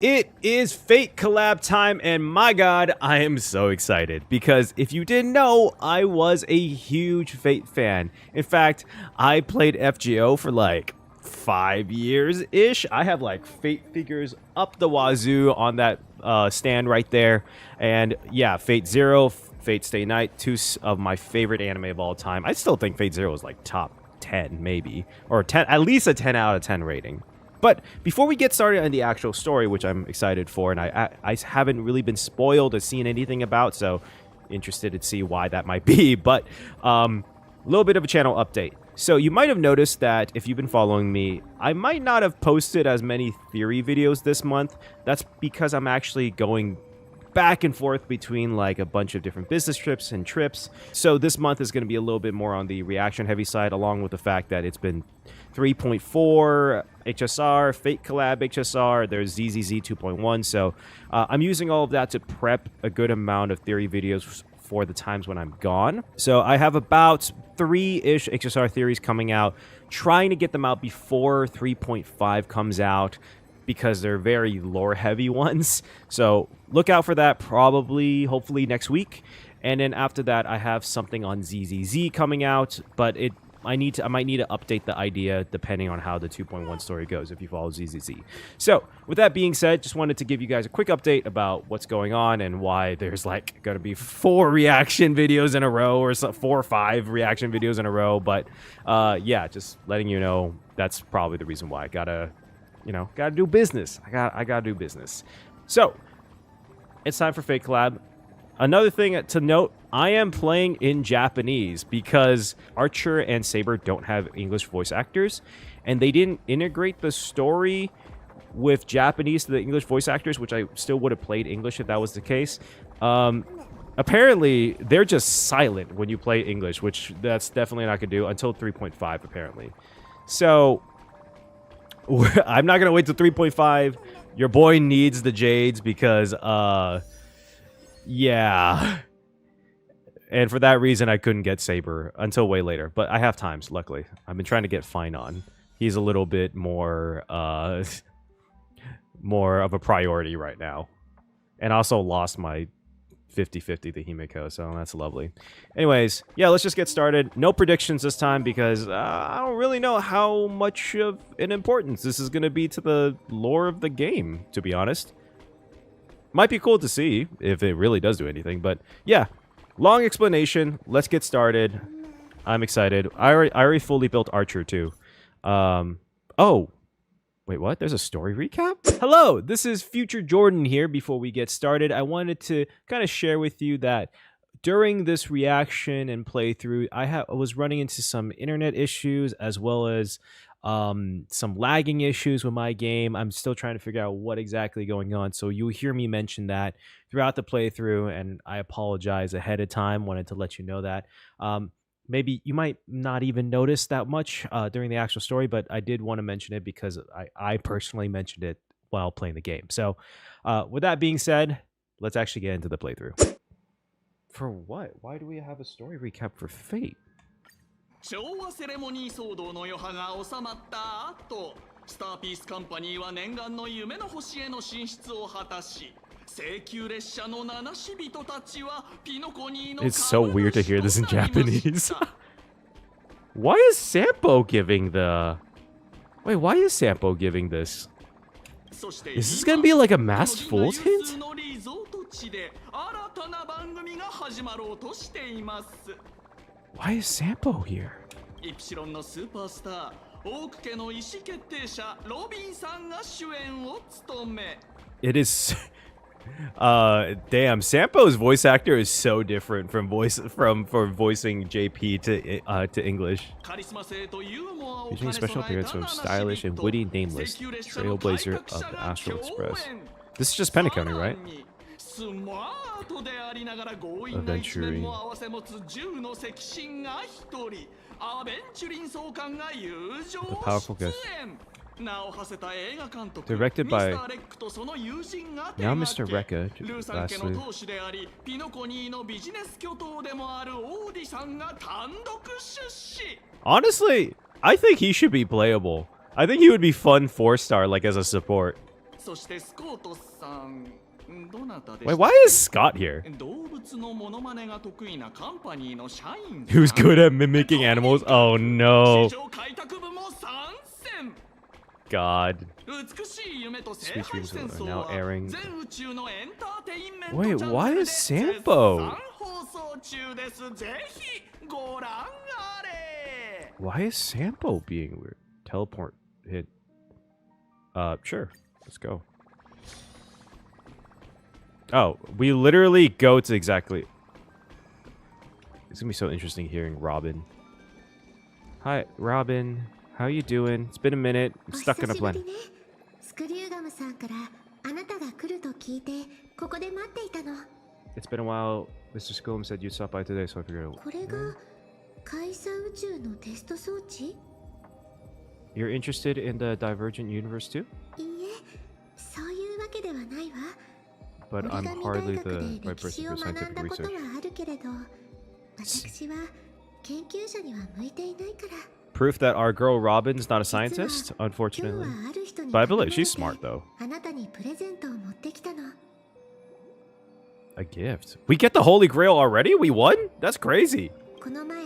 It is Fate collab time, and my god, I am so excited because if you didn't know, I was a huge Fate fan. In fact, I played FGO for like 5 years-ish. I have like Fate figures up the wazoo on that stand right there. And yeah, Fate Zero, Fate Stay Night, two of my favorite anime of all time. I still think Fate Zero is like top 10 maybe, or 10, at least a 10 out of 10 rating. But before we get started on the actual story, which I'm excited for, and I haven't really been spoiled or seen anything about, so interested to see why that might be. But a little bit of a channel update. So you might have noticed that if you've been following me, I might not have posted as many theory videos this month. That's because I'm actually going back and forth between like a bunch of different business trips and trips. So this month is going to be a little bit more on the reaction heavy side, along with the fact that it's been 3.4 HSR, Fate Collab HSR, there's ZZZ 2.1. So I'm using all of that to prep a good amount of theory videos for the times when I'm gone. So I have about 3-ish HSR theories coming out, trying to get them out before 3.5 comes out, because they're very lore-heavy ones. So look out for that probably, hopefully next week. And then after that, I have something on ZZZ coming out, but I might need to update the idea depending on how the 2.1 story goes if you follow ZZZ. So with that being said, just wanted to give you guys a quick update about what's going on and why there's like going to be 4 reaction videos in a row, or 4 or 5 reaction videos in a row. But yeah, just letting you know that's probably the reason why. I gotta do business. I gotta do business. So it's time for Fate Collab. Another thing to note, I am playing in Japanese because Archer and Saber don't have English voice actors, and they didn't integrate the story with Japanese to the English voice actors, which I still would have played English if that was the case. Apparently, they're just silent when you play English, which that's definitely not gonna do until 3.5 apparently. So I'm not gonna wait till 3.5. Your boy needs the Jades because yeah. And for that reason, I couldn't get Saber until way later. But I have times, luckily. I've been trying to get Fine on. He's a little bit more more of a priority right now. And also lost my 50-50 to Himeko, so that's lovely. Anyways, yeah, let's just get started. No predictions this time because I don't really know how much of an importance this is going to be to the lore of the game, to be honest. Might be cool to see if it really does do anything, but yeah, long explanation. Let's get started. I'm excited. I already fully built Archer too. Oh, wait, what? There's a story recap? Hello, this is Future Jordan here. Before we get started, I wanted to kind of share with you that during this reaction and playthrough, I was running into some internet issues as well as some lagging issues with my game. I'm still trying to figure out what exactly going on, so you'll hear me mention that throughout the playthrough, and I apologize ahead of time. Wanted to let you know that. Maybe you might not even notice that much during the actual story, but I did want to mention it because I personally mentioned it while playing the game. So with that being said, let's actually get into the playthrough. For what? Why do we have a story recap for Fate? 昭和セレモニー騒動の余波が収まった後、スターピースカンパニーは念願の夢の星への進出を果たし、請求列車の七死人たちはピノコニーの It's so weird to hear this in Japanese. Why is Sampo giving the... Wait, why is Sampo giving this? Is this gonna be like a Masked Fool's hint? Why is Sampo here? イプシロンのスーパースター、オーク家の意思決定者ロビンさんが主演を務め。It is... damn, Sampo's voice actor is so different from voicing JP to English. Using special appearance from stylish and witty nameless trailblazer of the Astral Express. This is just Penacony, right? Adventuring. The powerful guest. Directed by now Mr. Reca. Honestly, I think he should be playable. I think he would be fun 4-star, like as a support. そしてスコートさんどなたで Wait, した why is Scott here? 動物のモノマネが得意なカンパニーの社員 Who's good at mimicking animals? Oh no. 市場開拓部も参戦 God. 美しい夢と聖 Sweet 杯 dreams 戦 are 争 now は airing. 全宇宙のエンターテインメント Wait, チャン why ネルで is 絶 Sampo? 賛放送中ですぜひご覧あれ Why is Sampo being weird? Teleport hit. Sure. Let's go. Oh, we literally go to exactly... It's gonna be so interesting hearing Robin. Hi, Robin. How you doing? It's been a minute. I'm stuck in a blend. スクリューガムさんからあなたが来ると聞いてここで待っていたの。 It's been a while. Mr. Schoolum said you'd stop by today, so I figured... これが開鎖宇宙のテスト装置？ You're interested in the Divergent universe too? いいえ、そういうわけではないわ。 But 折 I'm り紙 hardly 大学 the で right 歴 person 史 for を学ん scientific だこと research. はあるけれど、私は研究者には向いていないから。 Proof that our girl Robin's not a 実は scientist, 今日 unfortunately. はある人に But I 頼ま believe れて she's smart though. あなたにプレゼントを持ってきたの。 A gift. We get the Holy Grail already? We won? That's crazy. この前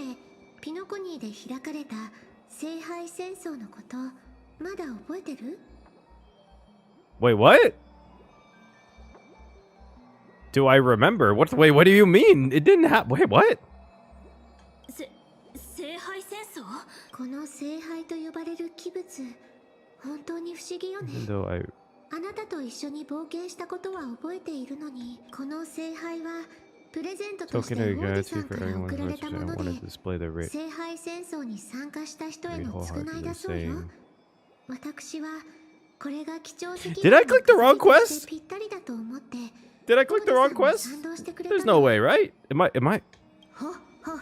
ピノコニーで開かれた聖杯戦争のことまだ覚えてる？ Wait, what? Do I remember? Wait, what do you mean? It didn't happen. Wait, what? 聖杯戦争？この聖杯と呼ばれる器物本当に不思議よね。 Even though I あなたと一緒に冒険したことは覚えているのに、この聖杯はプレゼントとして token ウォ of ーディさ gratitude んか for ら everyone's 贈られ message. た I もの wanted で to display the rate. 聖杯戦争に参加した人へ Read の償い wholeheartedly だそうよ。 saying. 私はこれが貴重責 Did I click the wrong quest? ぴったりだと思って Did I click the wrong quest? 賛同してくれた There's no way, right? Am I? ほほほ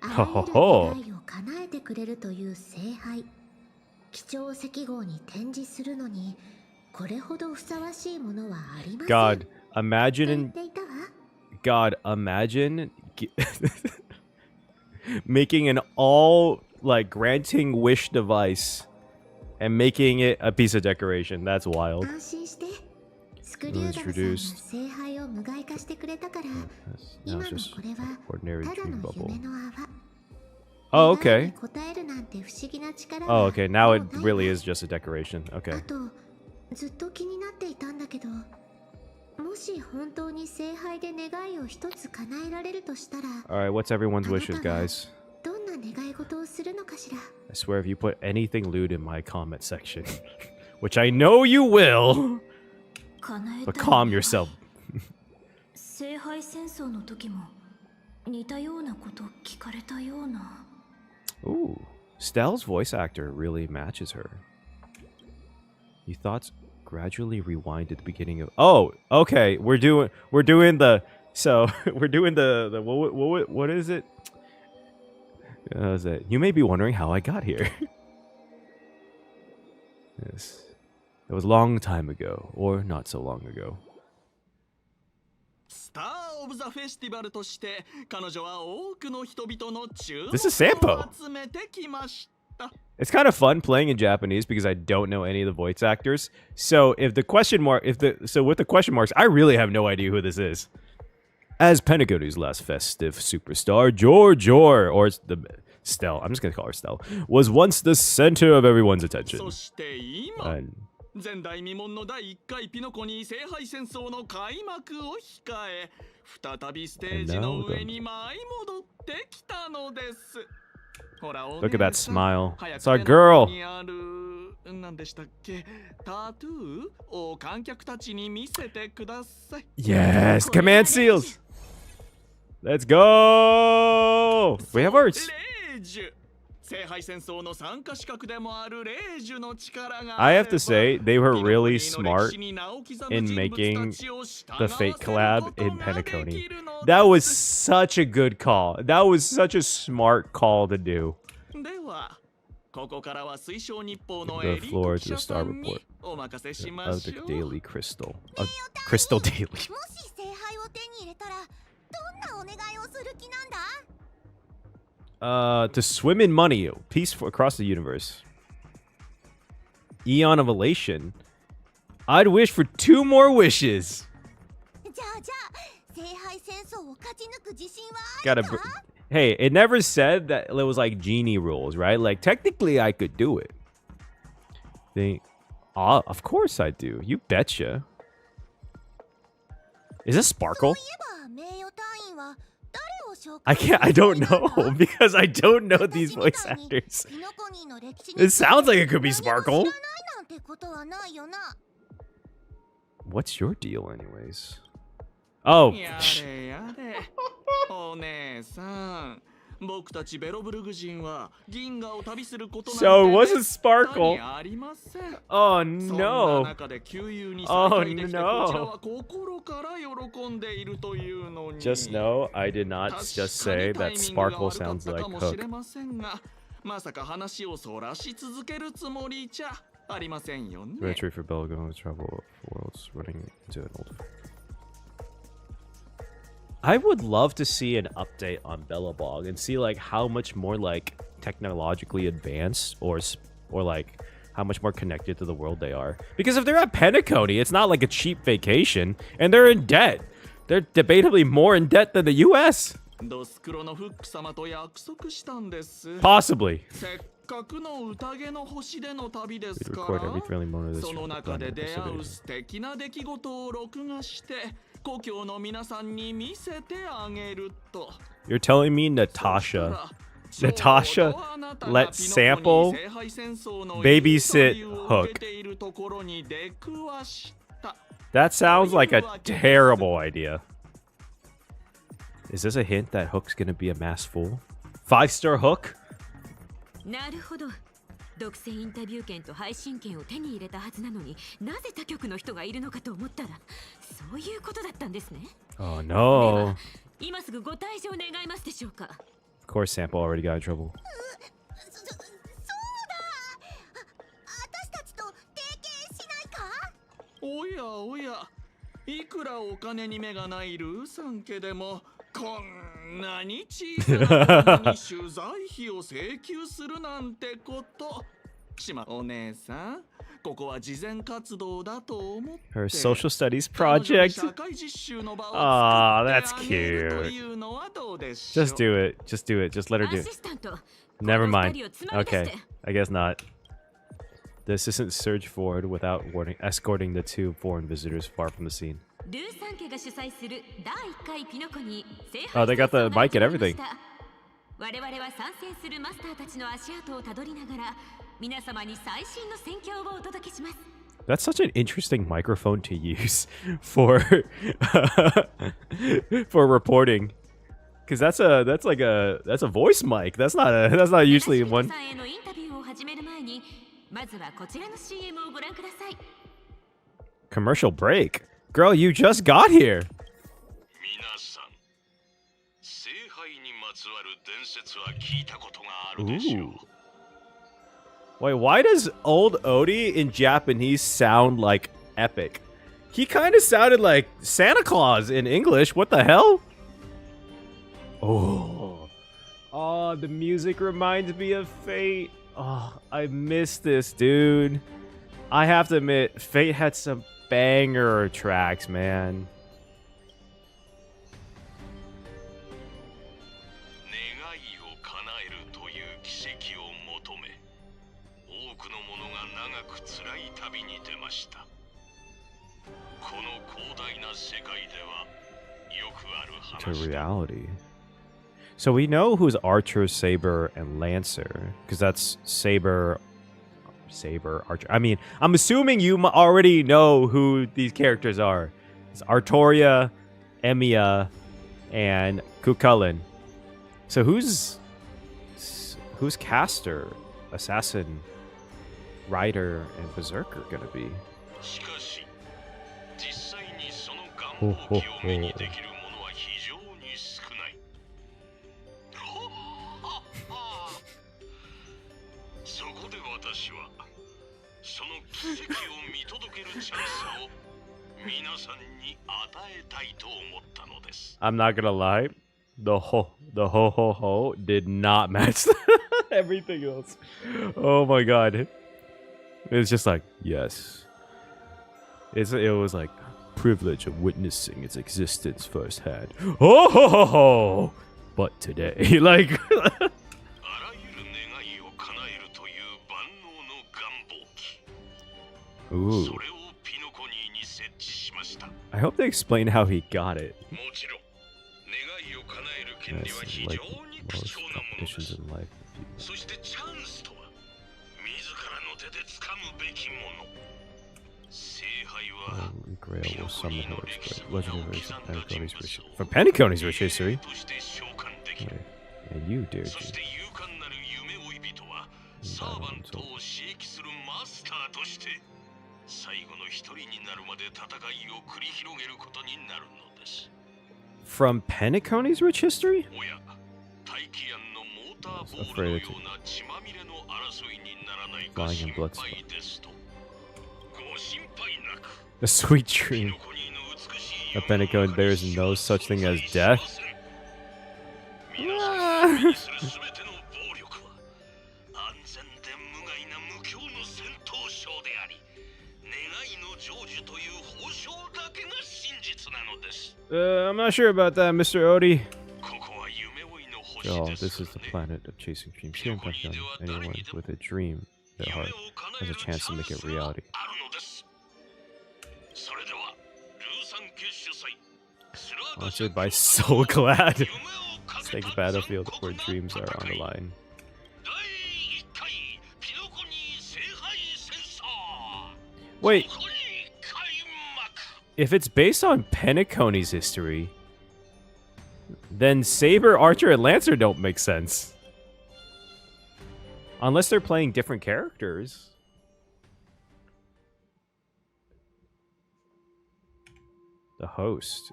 あほほらほゆる願いを叶えてくれるという聖杯貴重赤号に展示するのにこれほどふさわしいものはありません God, と imagine 言っ in ていたわ God, imagine making an all like granting wish device and making it a piece of decoration. That's wild. 安心してスクリューガムさんが聖杯を無害化してくれたから Now 今 it's の just これは ordinary ただ dream の bubble. 夢の泡 Oh, 願い okay. に応えるなんて不思議な力 Oh, は okay. Now it もうない really わ is just a decoration. あ Okay. とずっと気になっていたんだけどもし本当に聖杯で願いを一つ叶えられるとしたら All right. What's everyone's あな wishes, たは guys? どんな願い事をするのかしら I swear, if you put anything lewd in my comment section, which I know you will, 叶え but たい calm yourself. 聖杯戦争の時も似たようなこと聞かれたような Ooh, Stell's voice actor really matches her. You thoughts gradually rewind at the beginning of. Oh, okay. We're doing the. So we're doing the what is it? Is it? You may be wondering how I got here. Yes, it was a long time ago, or not so long ago. スター・オブ・ザ・フェスティバルとして彼女は多くの人々の注 This is Sampo. 目を集めてきました It's kind of fun playing in Japanese because I don't know any of the voice actors. So with the question marks, I really have no idea who this is. As Penagodu's last festive superstar, or Stell, I'm just gonna call her Stell, was once the center of everyone's attention. そして今 And 前代未聞の第1回ピノコニー聖杯戦争の開幕を控え再びステージの上に舞い戻ってきたのですほら look at that smile. 早く It's our 目の girl. 前にある何でしたっけタトゥーを観客たちに見せてください Yes, command seals. Let's go. We have ours. レージュ聖杯戦争の参加資格でもあるレージュの力が I have to say, they were really smart in making the Fate collab in Penacony. That was such a good call. That was such a smart call to do. ではここからは水晶日報の The エリー floor ト to 記 the 者 star さんに report お任せしま of し the ょう Daily Crystal. Crystal Daily. もし聖杯を手に入れたらどんなお願いをする気なんだ To swim in money, peace across the universe. Eon of Elation. I'd wish for 2 more wishes. じゃあ聖杯戦争を勝ち抜く自信はあ Gotta. るか Hey, it never said that it was like genie rules, right? Like technically, I could do it. Of course I do. You betcha. Is this Sparkle? そういえば名誉隊員は誰を紹 I 介 can't. I don't するつもりなんだ know because I don't know these 私み voice たいに actors. キノコニーの歴史 It に sounds like it could be 何も知ら Sparkle. ないなんてことはないよな What's your deal, anyways? Oh. やれやれお姉さん僕たちベロブルグ人は銀河を旅することなんて So it wasn't めった Sparkle. にありません Oh そんな no. 中で旧友に Oh 再会できて no. こちらは心から喜んでいるというのに Just know I did not just say 確か that にタイミングが Sparkle 悪かっ sounds た like かもしれ Hook. ませんがまさか話をそらし続けるつもりじゃありませんよね Retreat for Belgo, travel worlds running into an old. I would love to see an update on Bellabog and see like how much more like technologically advanced or like how much more connected to the world they are. Because if they're at Penacony, it's not like a cheap vacation, and they're in debt. They're debatably more in debt than the U.S. ドスクロのフック様と約束したんです Possibly. せっかくの宴の星での旅ですか We'd record every friendly moment of ら this その中で出会う episode. 素敵な出来事を録画して故郷の皆さんに見せてあげると You're telling me Natasha let Sample babysit Hook. That sounds like a terrible idea. Is this a hint that Hook's gonna be a mass fool? 5-star Hook? なるほど。独占インタビュー権と配信権を手に入れたはずなのになぜ他局の人がいるのかと思ったらそういうことだったんですね。 Oh で no. は今すぐご退場願いますでしょうか。 Of course, Sample already got in trouble. そうだ私たちと提携しないかおやおやいくらお金に目がないルーさん家でもこんなに小さなものに取材費を請求するなんてことお姉さんここは慈善活動だと思って Her social studies project. 社会実習の場を Aw, 作 that's ってあげると cute. いうのはどうでしょう Just do it. Just do it. Just let her ア do シ it. スタント。 Never この mind. 二人をつまみ出して Okay. I guess not. The assistant surged forward without warning, escorting the 2 foreign visitors far from the scene. ルーさん家が主催する第1回ピノコに聖 Oh, they got the 戦争が mic and 始まり everything. ました我々は参戦するマスターたちの足跡をたどりながら皆様に最新の戦況をお届けします。 That's such an interesting microphone to use for for reporting. Because that's a voice mic. That's not usually 皆 one. さんへのインタビューを始める前にまずはこちらの CM をご覧ください。 Commercial break. Girl, you just got here. 皆さん、聖杯にまつわる伝説は聞いたことがあるでしょう。 Wait, why does old Odie in Japanese sound like epic? He kind of sounded like Santa Claus in English. What the hell? Oh. Oh, the music reminds me of Fate. Oh, I miss this, dude. I have to admit, Fate had some banger tracks, man. 願いを叶えるという奇跡を求め、多くの者が長く辛い旅に出ました。この広大な世界ではよくある To 話だ。 reality. So we know who's Archer, Saber, and Lancer, because that's Saber, Archer. I mean, I'm assuming you already know who these characters are. It's Artoria, Emiya, and Kukulin. So who's Caster, Assassin, Rider, and Berserker gonna be? しかし、実際にその願望機を目にできる者は非常に少ない。そこで私は、その奇跡を見届けるチャンスを皆さんに与えたいと思ったのです。 I'm not gonna lie, the ho ho did not match everything else. Oh my god. It's just like, yes. It was like privilege of witnessing its existence firsthand. Oh ho ho ho! But today, like. あらゆる願いを叶えるという万能の願望機。 Ooh. それをピノコニーに設置しました。 I hope they explain how he got it. もちろん、願いを叶える権利 Yes, は非 like 常に貴 most 重なもので competitions す。 in life. そしてチャンスとは、自らの手で掴むべきもの。聖杯は Holy Grail ピノ will コニ summon ーの Holy 歴史 Grail. の名を Legendary 刻んだ人 Penacony's 物 rich. を From Penacony's rich history. として召喚できる。 And you, dear そして G. 勇敢なる夢追い人はサーバントを刺激するマスターとして最後の一人になるまで戦いを繰り広げることになるのです。 From Penacony's rich history? おや、大気案のモーターボールのような血まみれの争いにならないか Flying 心 in blood 配ですと。ご心配なく。 A sweet ピ dream. ノコニーの美しい A Penacony, there is no such thing as death. 皆さんが目にする全ての暴力は安全で無害な無境の戦闘ショーであり、願いの成就という報奨だけが真実なのです。 I'm not sure about that, Mr. Odie. ここは夢追いの星 Oh, です this is か the らね。 planet of chasing dreams. Here in Pentagon, anyone with a dream at 夢を heart 叶え has a る chance to make it チャンスが reality. あるのです。それではルーサン家主催スラーダ Sponsored by Soul Glad. 夢をかけ Stakes た battlefield 残 where 酷な dreams are on 戦 the い。 line. 第1回ピノコニー聖杯戦争。 Wait, ここに開幕。 if it's based on Penacony's history, then Saber, Archer, and Lancer don't make sense. Unless they're playing different characters. The host.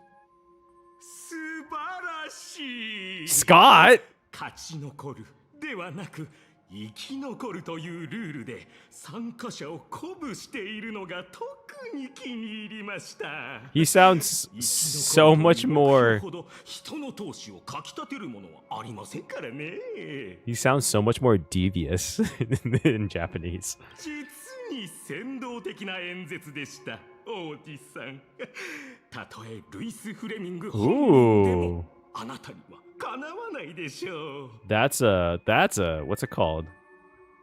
素晴らしい。 Scott! 勝ち残るではなく生き残るというルールで参加者を鼓舞しているのが特に気に入りました。 He sounds so much more. ほど人の闘志をかきたてるものはありませんからね。 He sounds so much more devious in Japanese. 実に先導的な演説でした、王子さん。たとえルイス・フレミング本人でもあなたにはかなわないでしょう。 That's a, what's it called?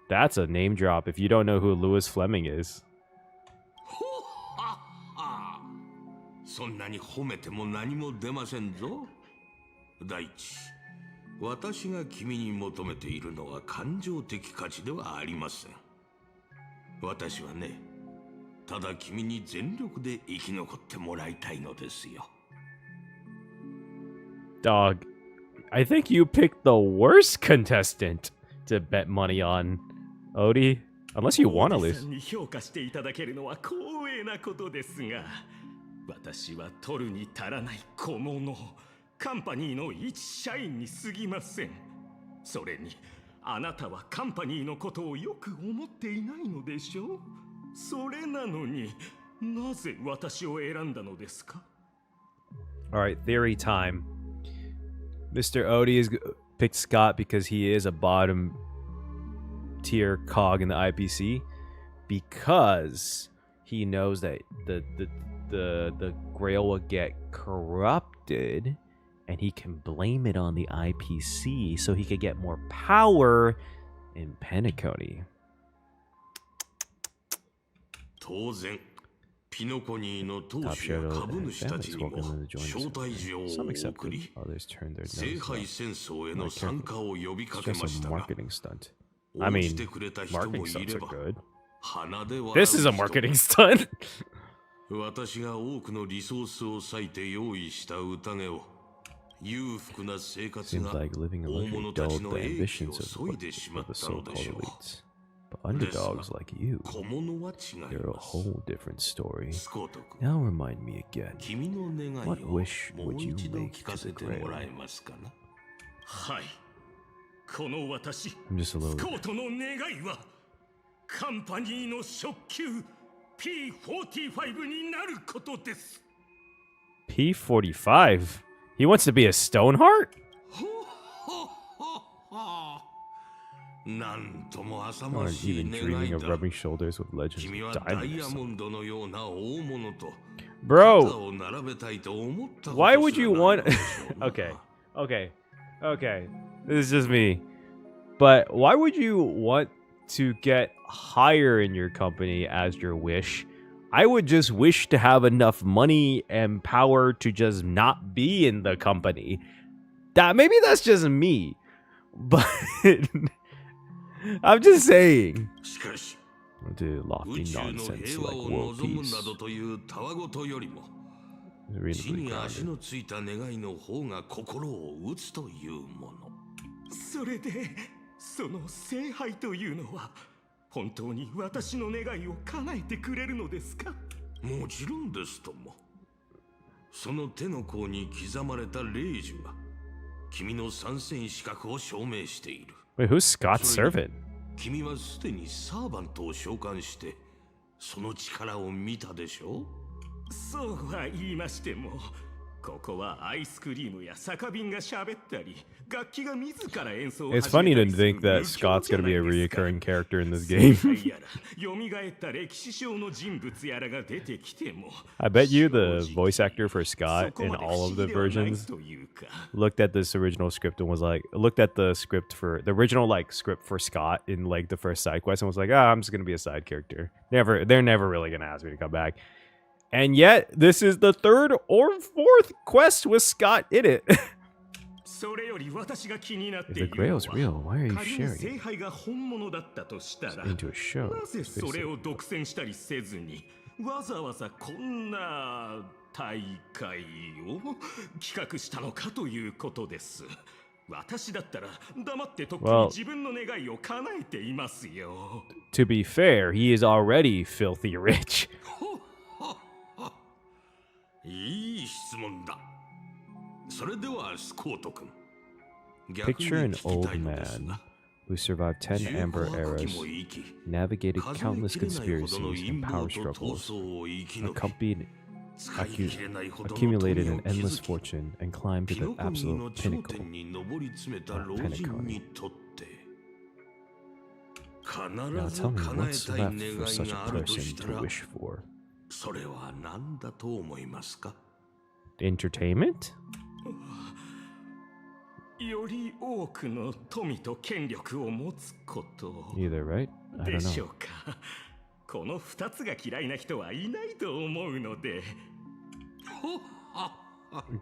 That's a name drop if you don't know who Louis Fleming is. そんなに褒めても何も出ませんぞ。第一、私が君に求めているのは感情的価値ではありません。私はね、ただ君に全力で生き残ってもらいたいのですよ。Dog, I think you picked the worst contestant to bet money on, Odie. Unless you want to 王子 lose. さんに評価していただけるのは光栄なことですが、私は取るに足らない小物、カンパニーの一社員に過ぎません。それにあなたはカンパニーのことをよく思っていないのでしょう。それなのになぜ私を選んだのですか？ Alright, theory time. Mr. Odie has picked Scott because he is a bottom tier cog in the IPC. Because he knows that the Grail will get corrupted and he can blame it on the IPC so he could get more power in Penacony. 当然、ピノコニーの当 Top 主や Shadow 株 and 主たち families にも welcome them to join 招待 us. 状を Some 送 accepted, り、 others turned their 聖 noses 杯 up. 戦争への Like 参加を呼び It's かけ just まし a たが、 marketing stunt. I 応じ mean, てくれた人 marketing もい stunts れ are ば、 good. 鼻で笑う This is a 人も marketing stunt. 私が多くのリソースを割いて用意した宴を裕福な生活 Seems が like living a 大 luxury 物たち dulled の the 英気 ambitions を of 削いでしま the ったの so-called でしょう。 elites. But underdogs like you, 小物は違い they're a ます whole different story. スコート君、 Now remind me again. 君の願い What を wish もう would you 一度 make 聞か to せ the てもらえ Grail? ますかな。はい。この私、 I'm just a ス little. コートの願いはカンパニーの初級 P45 になることです。 P45? He wants to be a Stoneheart? なんとも浅 Aren't ましい even 願 dreaming い of だ。 rubbing shoulders with legends 君 of はダイ diamond ヤ or モ something. ンドのような大物と Bro, 肩を並べたいと思ったこ why と would すら you ない want... のでしょうな。 Okay. This is just me. But why would you want to get higher in your company as your wish? I would just wish to have enough money and power to just not be in the company. Maybe that's just me. But I'm just saying. しかし Do 宇 lofty 宙の nonsense 平和 like を world 望む peace. などというたわごとよりも It's 地 reasonably に足 grounded. のついた願いの方が心を打つというもの。それでその聖杯というのは本当に私の願いを叶えてくれるのですか？もちろんですとも。その手の甲に刻まれた霊樹が君の参戦資格を証明している。 Wait, who's Scott's servant? 君はすでにサーバントを召喚してその力を見たでしょう。そうは言いましても、ここはアイスクリームや酒瓶が喋ったり、楽器が自ら演奏を It's 始め funny た to りする think that 無 Scott's 教 going to じ be ゃ a ないですか。 reoccurring character in this game. 聖杯やら蘇った歴史上の人物やらが出てきても、 I bet you the 正直 voice actor for そ Scott こ in まで all 不 of 思 the 議ではない versions というか。 looked at this original script and was like, looked at the script for the original like script for Scott in like the first side quest and was like, I'm just gonna be a side character. They're never really gonna ask me to come back. And yet, this is the third or fourth quest with Scott in it. それより私が気になって If い the る Grail's の real, は why are you 仮に sharing 聖 it 杯が本物だったとしたら into a show? なぜそれを独占したりせずにわざわざこんな大会を企画したのかということです。私だったら黙ってとっくに Well 自分の願いを叶えていますよ。 To be fair, he is already filthy rich. いい質問だ。それではスコート君。 Picture an old man who survived 10 Amber eras, navigated countless conspiracies and power struggles, accumulated an endless fortune, and climbed to the absolute pinnacle of Pinnacle. Now tell me what's left for such a person to wish for? それは何だと思いますか？ Entertainment? より多くの富と権力を持つこと Either, right? I で don't しょ know. うか。この二つが嫌いな人はいないと思うので。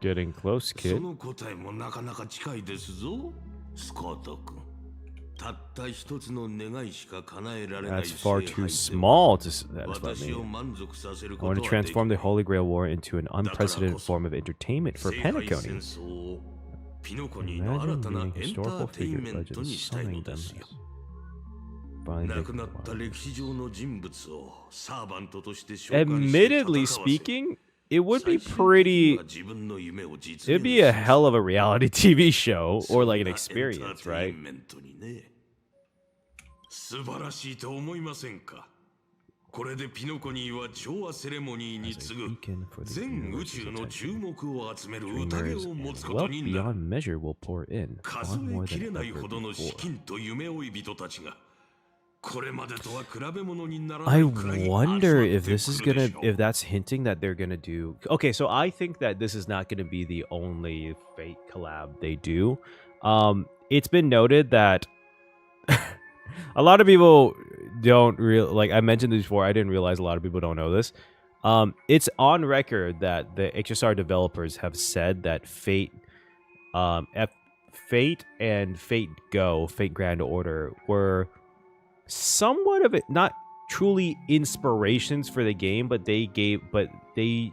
Getting close, そ kid. の答えもなかなか近いですぞ、スコート君。たった一つの願いしか叶えられない That's far 聖 too 杯で small to satisfy 私を me. 満足させる I こ want と to はでき transform な the い。 Holy Grail War into an だから unprecedented こそ form of entertainment for 聖杯戦 Pennaconing. 争をピノコニーの Imagine 新たな meeting エンター historical テイン figure メントに legends したいの summoning で them すよ。 Finally 亡 making くなっ them た wild. 歴史上の人物をサーバントとして召喚して Admittedly 戦わせ speaking, it would be 最終的に pretty... は自分の夢を実現 It'd be a する hell of a reality TV show そ or んな like an エンター experience, テイ right? ンメントにね。素晴らしいと思いませんか？これでピノコニーは調和セレモニーに As a 次ぐ beacon for the 全宇 universe's 宙の注 attention. 目を集める宴 Dreamers を持 and つこと wealth になる。 beyond measure will pour in, 数 far え more きれ than ない ever ほどの資 before. 金と夢追い人たちがこれまでとは比べ物にならな I いくらい集ま wonder って if this is くるで gonna, しょう。 if that's hinting that they're gonna do. Okay, so I think that this is not gonna be the only Fate collab they do. It's been noted that a lot of people don't like. I mentioned this before. I didn't realize a lot of people don't know this. It's on record that the HSR developers have said that Fate and Fate Go, Fate Grand Order, were somewhat of it, not truly inspirations for the game, but they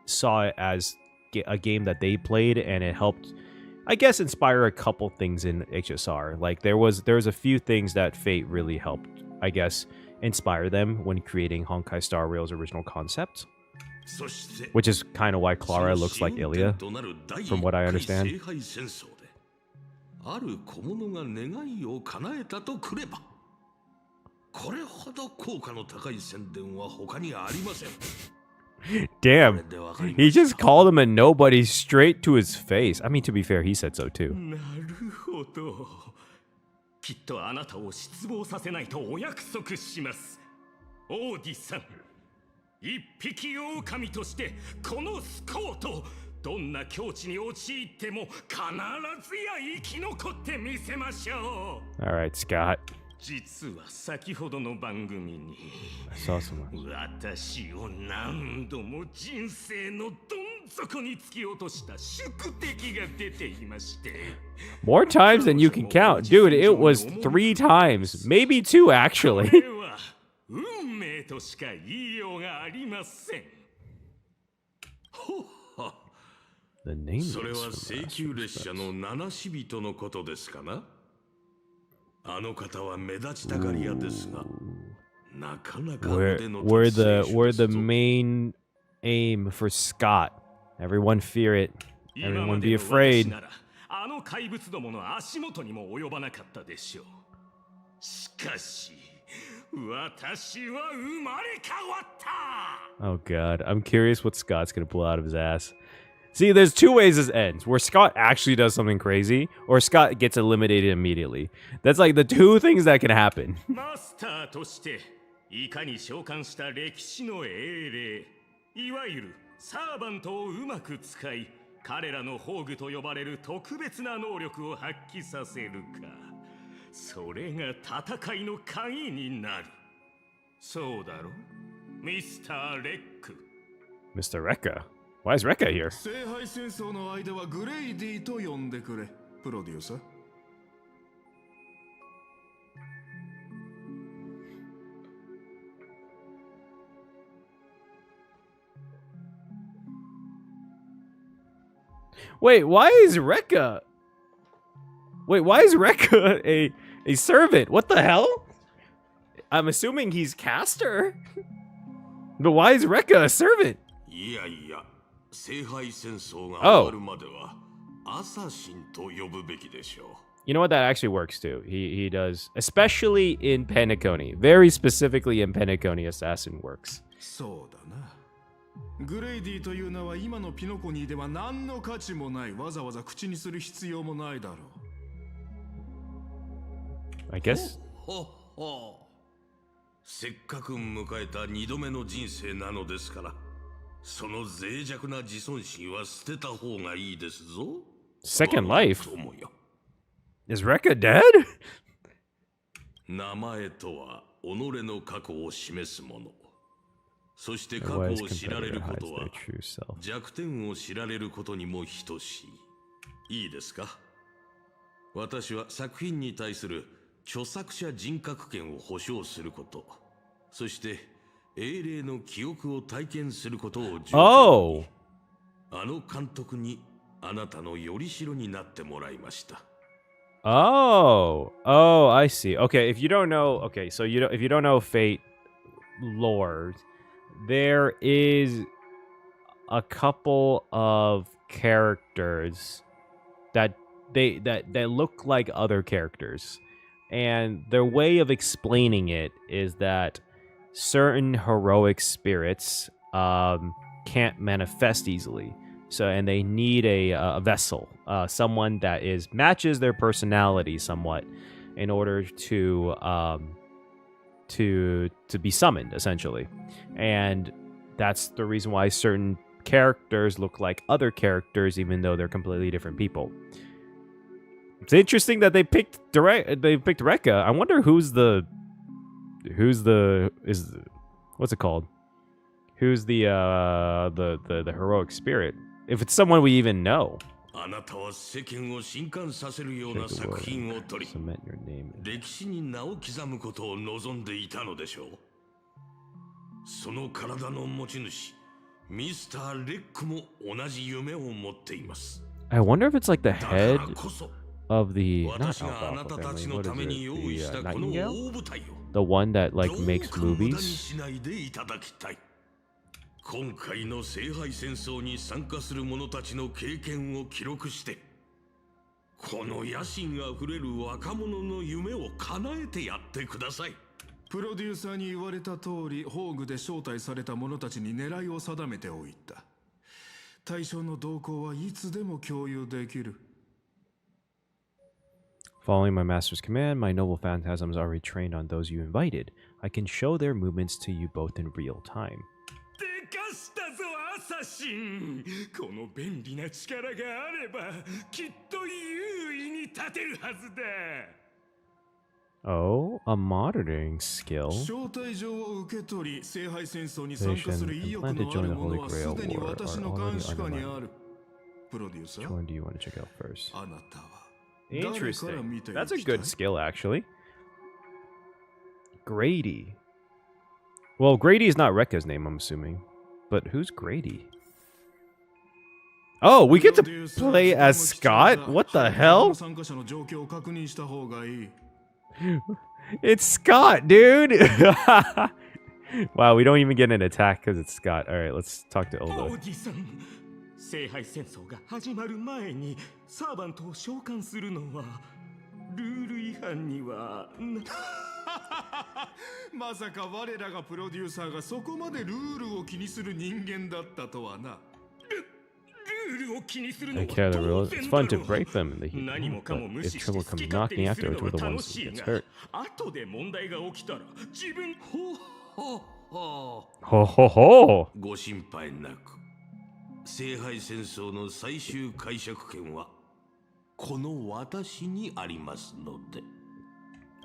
saw it as a game that they played, and it helped, I guess, inspire a couple things in HSR. Like there was a few things that Fate really helped, I guess, inspire them when creating Honkai Star Rail's original concept, そして which is kind of why Clara looks like その Ilya. 試運転となる第一 from what I 回 understand. 聖杯戦争である小物が願いを叶えたとくればこれほど効果の高い宣伝は他にありません。 Damn, これでわかりま he した just called him a nobody straight to his face. I mean, to be fair, he said so too. なるほど。きっとあなたを失望させないとお約束します。オーディさん、一匹狼としてこのスコート、どんな境地に陥っても必ずや生き残ってみせましょう。 Alright, Scott. 実は先ほどの番組に I saw someone. 私を何度も人生のどん底に突き落とした宿敵が出ていまして、 More times than you can count. Dude, it was 3 times. Maybe 2, actually. これは運命としか言いようがありません。ほっは。 The name それ is は from 請 last 求 week's 列車 bets. の七死人のことですかな。あの方は目立ちたがり屋ですが、なかなか We're, 腕の we're 立つ the 選手 we're です the ぞ。 main aim for Scott. Everyone fear it. 今 Everyone ま be での私 afraid. ならあの怪物どもの足元にも及ばなかったでしょう。しかし私は生まれ変わった。 Oh god, I'm curious what Scott's gonna pull out of his ass. See, there's 2 ways this ends: where Scott actually does something crazy, or Scott gets eliminated immediately. That's like the 2 things that can happen. マスターとしていかに召喚した歴史の英霊、いわゆるサーバントをうまく使い、彼らの宝具と呼ばれる特別な能力を発揮させるか、それが戦いの鍵になる。そうだろ、ミスター・レック。 Mr. Reca. Why is Reca here? 聖杯戦争の間はグレイディと呼んでくれ、プロデューサー。Wait, why is Reca? Wait, why is Reca a servant? What the hell? I'm assuming he's caster. But why is Reca a servant? いやいや、聖杯戦争が Oh. 終わるまではアサシンと呼ぶべきでしょう。 You know what? That actually works too. He does, especially in Penacony. Very specifically in Penacony, assassin works. そうだな。グレイディという名は今のピノコニーでは何の価値もない。わざわざ口にする必要もないだろう。 I guess. ほっほ。せっかく迎えた2度目の人生なのですから、その脆弱な自尊心は捨てた方がいいですぞ。 Second life? 友よ。 Is Reca dead? 名前とは己の過去を示すもの。そして過 A 去 wise を知られる competitor こと hides は their true self. 弱点を知られることにも等しい。いいですか？私は作品に対する著作者人格権を保障すること、そして英霊の記憶を体験することを条件に、 Oh! あの監督にあなたのよりしろになってもらいました。 Oh! Oh, I see. Okay, if you don't know, okay, so if you don't know Fate lore, there is a couple of characters that that look like other characters, and their way of explaining it is that certain heroic spirits can't manifest easily, so and they need a vessel, someone that matches their personality somewhat, in order to be summoned, essentially. And that's the reason why certain characters look like other characters, even though they're completely different people. It's interesting that they picked Reca. I wonder what's it called? Who's the heroic spirit? If it's someone we even know. あなたは世間を震撼させるような Take a 作 word 品を and 取り、 cement your name. 歴史に名を刻むことを望んでいたのでしょう。その体の持ち主、ミスター・レックも同じ夢を持っています。 I wonder if it's like the だか head らこそ、 of the not 私があな alfalfa たたち family. の What た is め it? に用意し The たこの nightingale? 大舞台を The one that like どう makes か無駄に movies? しないでいただきたい。今回の聖杯戦争に参加する者たちの経験を記録して、この野心あふれる若者の夢を叶えてやってください。プロデューサーに言われた通り、宝具で招待された者たちに狙いを定めておいた。対象の動向はいつでも共有できる。Following my master's command, my noble phantasms are already trained on those you invited. I can show their movements to you both in real time. でかしたぞアサシン。この便利な力があればきっと優位に立てるはずだ。 Oh, a monitoring skill. 招待状を受け取り、聖杯戦争に参加 Misha する and 意欲 Pom の Pom ある to 者 join は the す Holy で Grail に War 私 are の already 監視下 under に my ある。プロデューサ Which ー、 one do you want to check out first? あなたは Interesting. That's a good skill, actually. Grady. Well, Grady is not Reca's name, I'm assuming. But who's Grady? Oh, we get to play as Scott? What the hell? 参加者の状況を確認した方がいい。 It's Scott, dude! Wow, we don't even get an attack because it's Scott. Alright, let's talk to オ Ulda. ーディさん、聖杯戦争が始まる前にサーバントを召喚するのはルール違反にはまさか我らがプロデューサーがそこまでルールを気にする人間だったとはな。ルールを気にするの They は care the 当 rules. 然 It's だ fun ろ to う。 break them in the heat. 何もかも But 無 if 視して trouble 好き comes 勝手 knocking にする afterwards, の we're は the 楽 ones し who い gets が hurt. 後で問題が起きたら自分ほ Ho ho ho! ご心配なく。聖杯戦争の最終解釈権はこの私にありますので。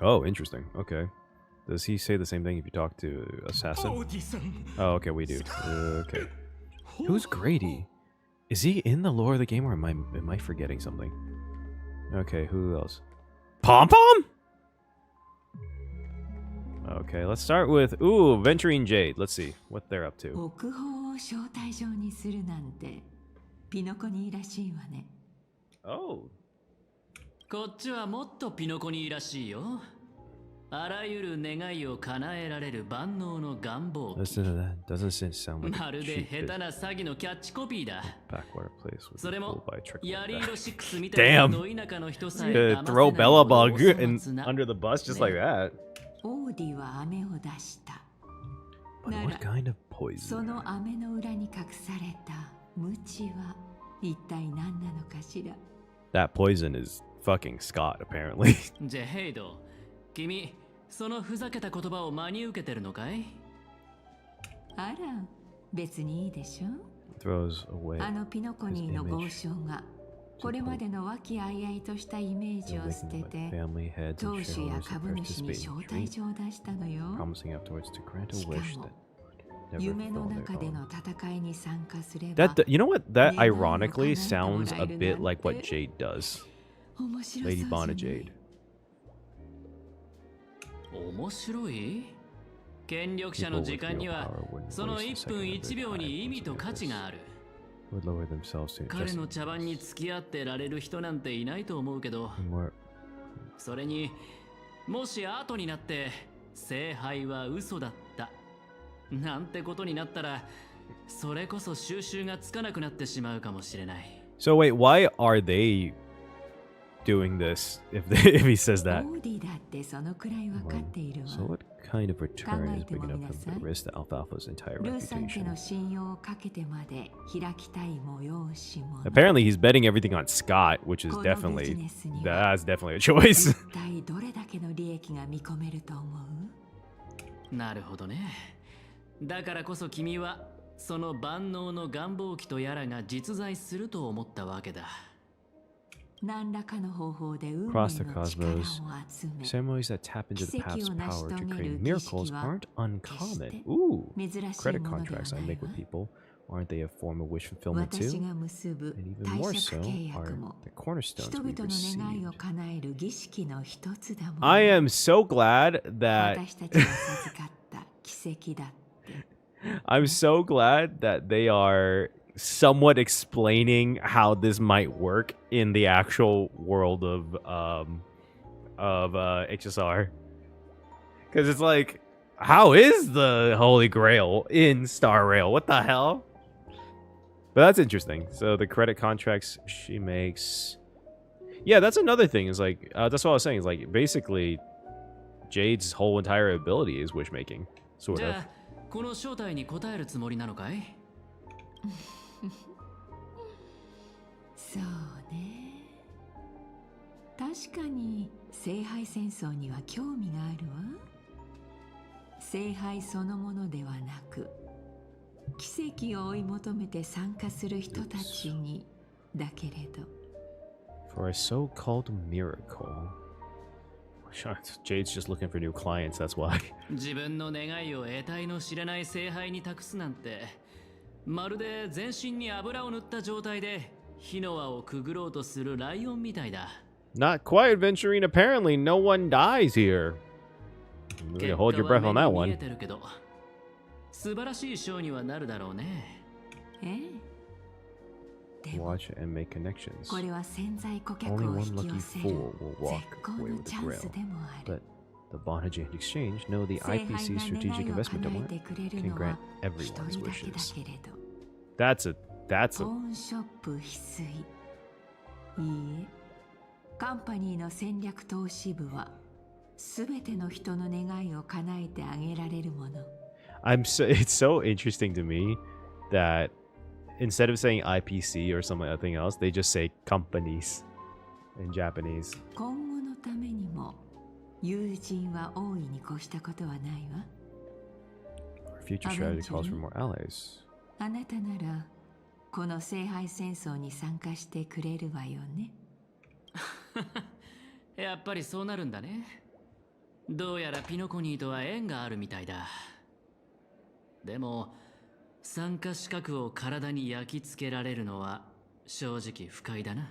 Oh, interesting. Okay. Does he say the same thing if you talk to オ Assassin? ーディさん Oh, okay, we do. Okay. Who's Grady? Is he in the lore of the game or am I forgetting something? Okay, who else? Pom Pom? Okay, let's start with Venturing Jade. Let's see what they're up to. 国宝を招待状にするなんてピノコニーらしいわね。 Oh. こっちはもっとピノコニーらしいよ。あらゆる願いを叶えられる万能の願望。 Listen to that. Doesn't sound like ま a るで cheap 下手な詐欺のキャッチコピーだ。 backwater place with それ fooled も by a trick ヤ like リー that. ロ6みたいな Damn. ど田舎の人さえ Gonna 騙せない throw ほ Bella ど Bug お粗 and 末な under the bus just like that. オーディは飴を出した。 But な what ら kind of そ poison? の飴の裏に隠された無知は一体何なのかしら。 That poison is fucking Scott, apparently. ジェヘイド、君、そのふざけた言葉を真に受けてるのかい？あら、別にいいでしょ。 Throws away あのピノコニーの豪商がこれまでの和気あいあいとしたイメージを捨て awakening て by family heads 当 and 主や shareholders 株 to 主に participate 招 in 待 dream, 状を出したのよ。 promising afterwards to grant a しか wish も that never 夢の fulfill their 中で own. の戦いに参加すれば That you know what? That 願いを ironically 叶えても sounds ら a える bit なん like what て Jade does. 面白そう Lady じゃ Bonna ない Jade. 面白い？権力者の時間にはその1分1秒に意味と価値がある。 Would lower themselves to 彼 just の茶番に付き合ってられる人なんていないと思うけど、 more. それにもし後になって聖杯は嘘だったなんてことになったら、それこそ収拾がつかなくなってしまうかもしれない。 So wait, why are they doing this if he says オ that? ーディだってそのくらい分かっているわ。 So what kind of return is big enough to 考えてもみなさい。 risk the Alfalfa's entire ルーさん家 reputation? の信用をかけてまで開きたい催し物。 Apparently, he's betting everything on Scott, which is このビジ definitely ネスには that's definitely a choice. 一体どれだけの利益が見込めると思う？なるほどね。だからこそ君はその万能の願望機とやらが実在すると思ったわけだ。何らかの方法で運命 Across the の力を cosmos, 集め ceremonies that tap into the path's power to create miracles aren't uncommon. 珍しい Credit ものでは contracts な I い make わ with。people, aren't they a form of wish fulfillment 私 too? が結ぶ And even 貸 more 借 so 契 are 約も the cornerstones 人 we 々の願いを received. 叶える儀式の一つだもん。 I am so glad that 私たちが授かった奇跡だって。 I'm so glad that they are somewhat explaining how this might work in the actual world of HSR. Because it's like, how is the Holy Grail in Star Rail? What the hell? But that's interesting. So the credit contracts she makes. Yeah, that's another thing. Is like that's what I was saying. Is like basically Jade's whole entire ability is wish making, sort じ of. ゃあこの招待に応えるつもりなのかい？そうね。確確かに聖杯戦争には興味があるわ。聖杯そのものではなく、奇跡を追い求めて参加する人たちにだけれど。For a so-called miracle. Jade's just looking for new clients, that's why. 自分の願いを得体の知れない聖杯に託すなんて、まるで全身に油を塗った状態で火の輪をくぐろうとするライオンみたいだ。Not quite adventuring, apparently. No one dies here. I'm gonna hold your breath on that one. 素晴らしいショーにはなるだろうね。Watch and make connections. これは潜在顧客 Only を one 引き lucky 寄せる fool will 絶 walk 好 away の with チ the ャンス grail. でもあ But る。 the Bonhage and Exchange know the 聖杯 IPC が strategic 願いを investment 叶え award てくれる can の grant は一 everyone's 人だけだ wishes. けれど。 That's ポ a ーンショップ翡翠。いいえ、カンパニーの戦略投資部はすべての人の願いを叶えてあげられるもの。it's so interesting to me that instead of saying IPC or something else, they just say companies in Japanese. 今後のためにも友人は大いに越したことはないわ。 Our future strategy calls for more allies. あなたならこの聖杯戦争に参加してくれるわよね。やっぱりそうなるんだね。どうやらピノコニーとは縁があるみたいだ。でも参加資格を体に焼き付けられるのは正直不快だな。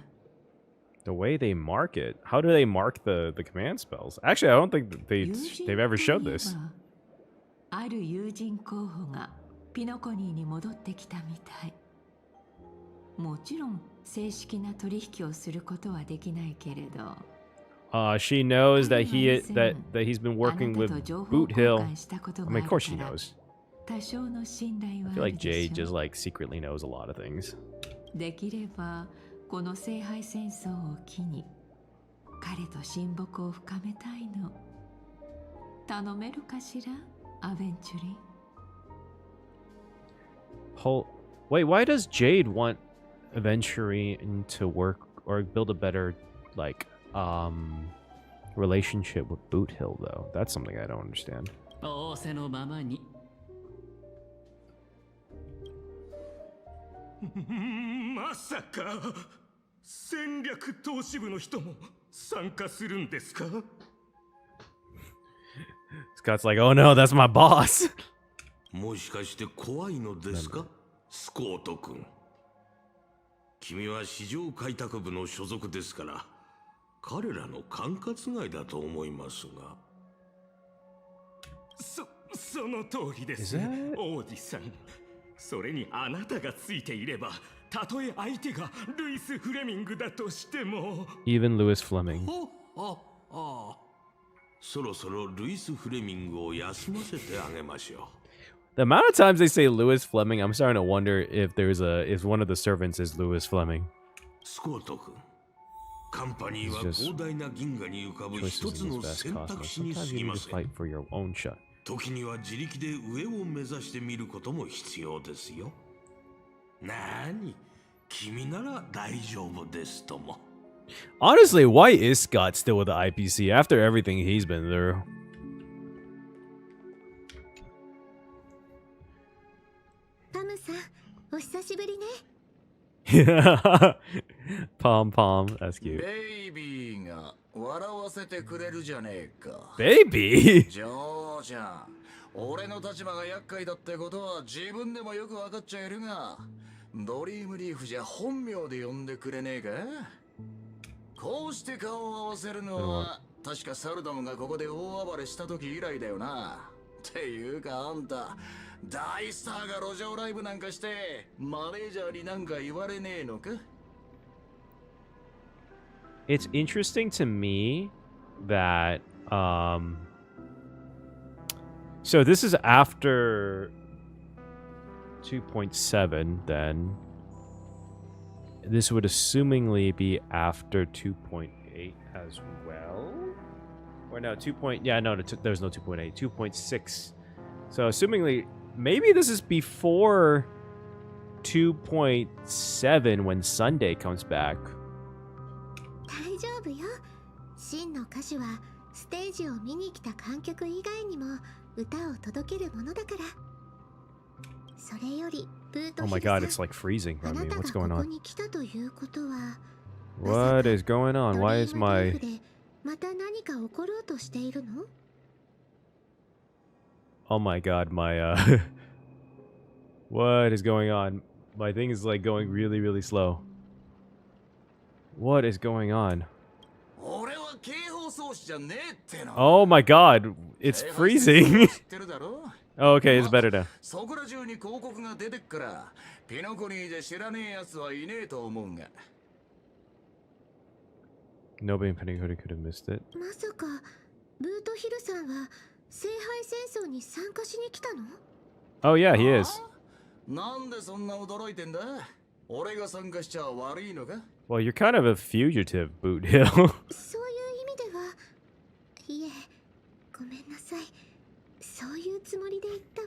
The way they mark it, how do they mark the command spells? Actually, I don't think that they've ever showed this. ある友人候補がピノコニーに戻ってきたみたい。もちろん正式な取引をすることはできないけれど。She knows that he's been working with Boot Hill. I mean, of course she knows. 多少の信頼は I feel like Jade just like secretly knows a lot of things. できればこの聖杯戦争を機に彼と親睦を深めたいの。頼めるかしら、アベンチュリー。Wait, why does Jade want Aventurine to work or build a better like relationship with Boot Hill though? That's something I don't understand. 仰せのままに。まさか戦略投資部の人も参加するんですか？ Scott's like, oh no, that's my boss. もしかして怖いのですか、スコート君。君は市場開拓部の所属ですから、彼らの管轄外だと思いますが。その通りです、王子さん。それにあなたがついていれば、たとえ相手がルイス・フレミングだとしても。Even Lewis Fleming. そろそろルイス・フレミングを休ませてあげましょう。The amount of times they say Lewis Fleming, I'm starting to wonder if one of the servants is Lewis Fleming. スコート君、カンパニーは広大な銀河に浮かぶ一つの選択肢に過ぎません。時には自力で上を目指してみることも必要ですよ。なーに、君なら大丈夫ですとも。Honestly, why is Scott still with the IPC after everything he's been through? タムさん、お久しぶりね。Pom Pom, that's cute. ベイビーが笑わせてくれるじゃねえか。Baby? ジョーちゃん、俺の立場が厄介だってことは自分でもよく分かっちゃいるが、ドリームリーフじゃ本名で呼んでくれねえか。こうして顔を合わせるのは確かサルダムがここで大暴れした時以来だよな。っていうかあんた、大スターが路上ライブなんかしてマネージャーになんか言われねえのか。 It's interesting to me that so this is after 2.7 then. This would assumingly be after 2.8 as well. Or no, there's no 2.8, 2.6. So assumingly, maybe this is before 2.7 when Sunday comes back. 大丈夫よ。真の歌手はステージを見に来た観客以外にも歌を届けるものだから。それよりブート Oh ヒ my ルさ god, ん、 it's like freezing あ on な me. たが What's こ going こ on? に来たということは、 What is going on? ド Why リ is ームリー my... フでまた何か起ころうとしているの？ Oh my god, my What is going on? My thing is like going really, really slow. What is going on? 俺は警報装置じゃねえっての。 Oh my god, it's 警報 freezing. 知ってるだろ？ Oh, okay, it's better now. そこら中に広告が出てっから、ピノコニーで知らねえやつはいねえと思うんが。 Nobody in Pennycote could have missed it. まさかブートヒルさんは聖杯戦争に参加しに来たの？ Oh yeah, he is. なんでそんな驚いてんだ？俺が参加しちゃ悪いのか？ Well, you're kind of a fugitive, Boot Hill. そういう意味では、いえ、ごめんなさい。そういうつもりで言った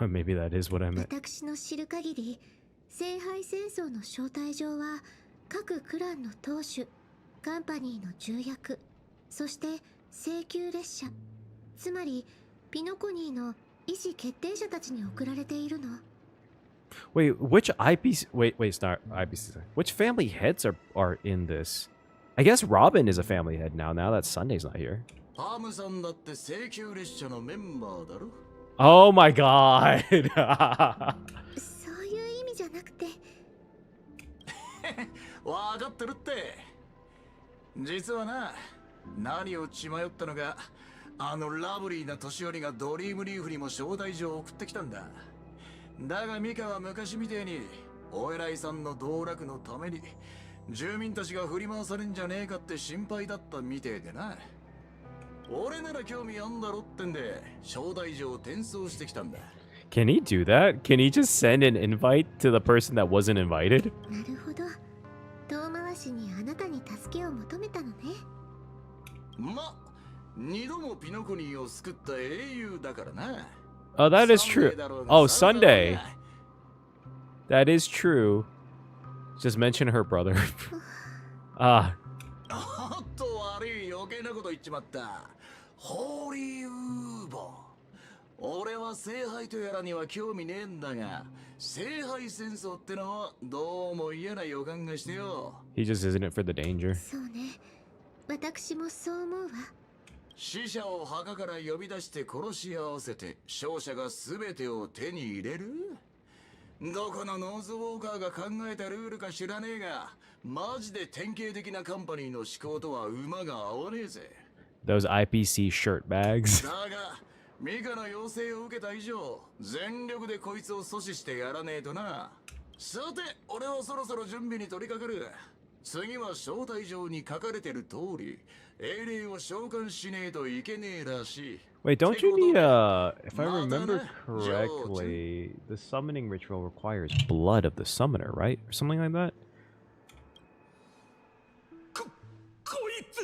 わ。 Maybe that is what I meant. 私の知る限り、聖杯戦争の招待状は各クランの当主、カンパニーの重役、そして請求列車、つまりピノコニーの意思決定者たちに送られているの。 Wait, which IPC... Wait, it's not IPC. Which family heads are in this? I guess Robin is a family head now that Sunday's not here. パムさんだって請求列車のメンバーだろ？ Oh my god. そういう意味じゃなくて。わかってるって。実はな、何を血迷ったのが、あのラブリーな年寄りがドリームリーフにも招待状を送ってきたんだ。だがミカは昔みてえにお偉いさんの道楽のために住民たちが振り回されんじゃねえかって心配だったみてえでな。俺なら興味あんだろってんで招待状を転送してきたんだ。 Can he do that? Can he just send an invite to the person that wasn't invited? なるほど。遠回しにあなたに助けを求めたのね。ま、二度もピノコニーを救った英雄だからな。 Oh, that is true. Oh, Sunday. That is true. Just mention her brother. Ah. おっと悪い余計なこと言っちまった。ホーリーウーボー。俺は聖杯とやらには興味ねえんだが、聖杯戦争ってのはどうも嫌な予感がしてよ。 He just isn't it for the danger. そうね。私もそう思うわ。死者を墓から呼び出して殺し合わせて勝者が全てを手に入れる？どこのノーズウォーカーが考えたルールか知らねえが、マジで典型的なカンパニーの思考とは馬が合わねえぜ。 Those IPC shirt bags. だがミカの要請を受けた以上、全力でこいつを阻止してやらねえとな。さて、俺はそろそろ準備に取り掛かる。次は招待状に書かれてる通り、英霊を召喚しねえといけねえらしい。 Wait, don't you need if I remember correctly, the summoning ritual requires blood of the summoner, right? Or something like that? こいつ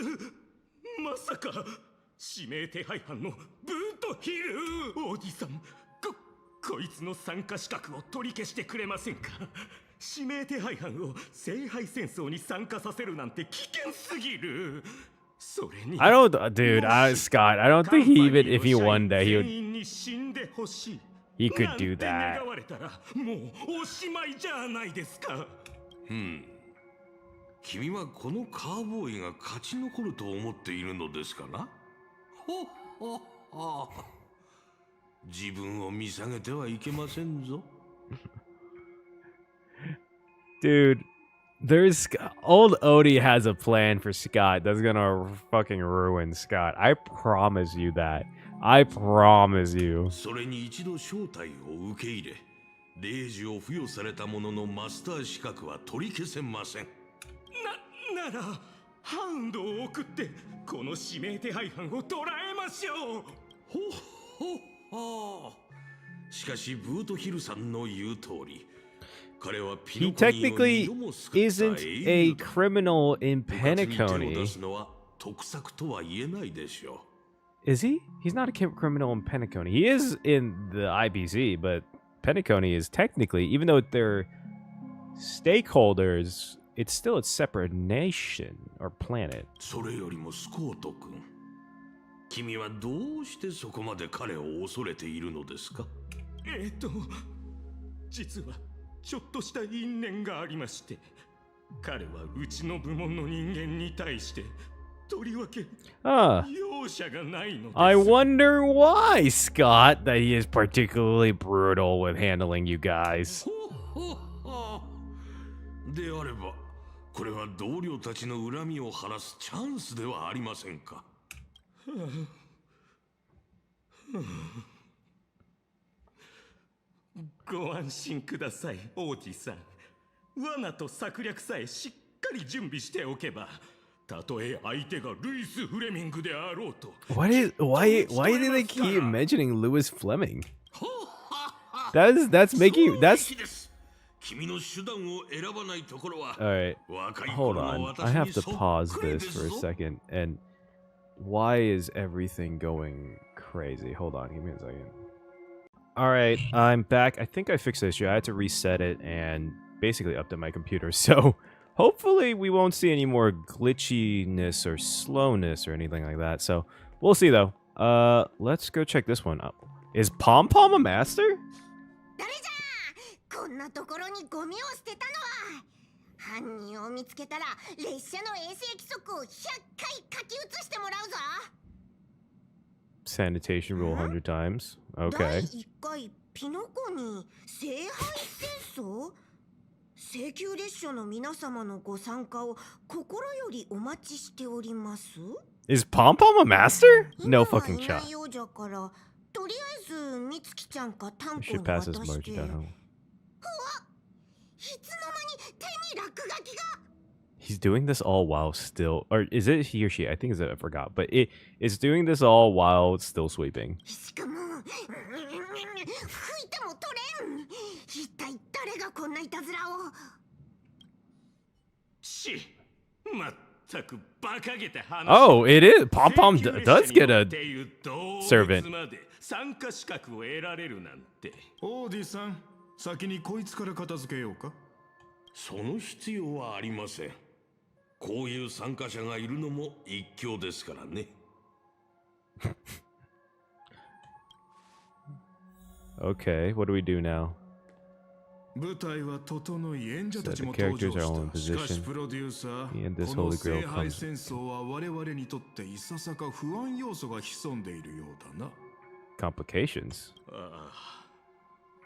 まさか指名手配犯のブートヒルおじさん、こいつの参加資格を取り消してくれませんか？指名手配犯を聖杯戦争に参加させるなんて危険すぎる。それに I don't, dude, Scott, I don't think he even, if he won that, he would, he could do that. もうおしまいじゃないですか。君はこのカーボーイが勝ち残ると思っているのですかな？ほっほっほ。自分を見下げてはいけませんぞ。Dude, there's old Odie has a plan for Scott that's gonna fucking ruin Scott. I promise you that. I promise you. それに一度招待を受け入れ、令状を付与された者のマスター資格は取り消せません。ならハウンドを送ってこの指名手配犯を捕らえましょう。ほっほっほ。しかしブートヒルさんの言う通り。He technically isn't a criminal in Penacony. Is he? He's not a criminal in Penacony. He is in the IBC, but Penacony is technically, even though they're stakeholders, it's still a separate nation or planet. それよりもスコート君、君はどうしてそこまで彼を恐れているのですか？実はちょっとした因縁がありまして、彼はうちの部門の人間に対してとりわけ容赦がないのです。I wonder why, Scott, that he is particularly brutal with handling you guys. であれば、これは同僚たちの恨みを晴らすチャンスではありませんか。ご安心ください、王子さん。罠と策略さえしっかり準備しておけば、たとえ相手がルイス・フレミングであろうと。Why do they keep mentioning Louis Fleming? That's making that's. 君の手段を選ばないところは。 All right, hold on. I have to pause this for a second. And why is everything going crazy? Hold on, give me a second. All right, I'm back. I think I fixed the issue. I had to reset it and basically update my computer. So hopefully we won't see any more glitchiness or slowness or anything like that. So we'll see though. Let's go check this one out. Is Pom Pom a master? こんなところにゴミを捨てたのは犯人を見つけたら列車の衛生規則を100回書き写してもらうぞ。 Sanitation rule 100 times. Okay. 第1回ピノコに聖杯戦争？請求列車の皆様のご参加を心よりお待ちしております。 Is Pom Pom a master? No fucking 今 shot. はいないようじゃからとりあえずみつきちゃんかタン We ポに should pass 渡 this し merch て。 down home. いつの間に手に落書きが。 He's doing this all while still, or is it he or she? I think it's I forgot, but it is doing this all while still sweeping. しかも吹いても取れん。一体誰がこんないたずらを。まったく馬鹿げて話。 Oh, it is. Pom Pom does get a servant. 参加資格を得られるなんて。オーディさん、先にこいつから片付けようか。その必要はありません。こういう参加者がいるのも一興ですからね。Okay, what do we do now? 舞台は整い、演者たちも So 登 the 場 characters are all in した。しか position. しプロデューサ He and ー、 this この Holy 聖 Grail 杯 comes. 戦争は我々にとっていささか不安要素が潜んでいるようだな。Complications.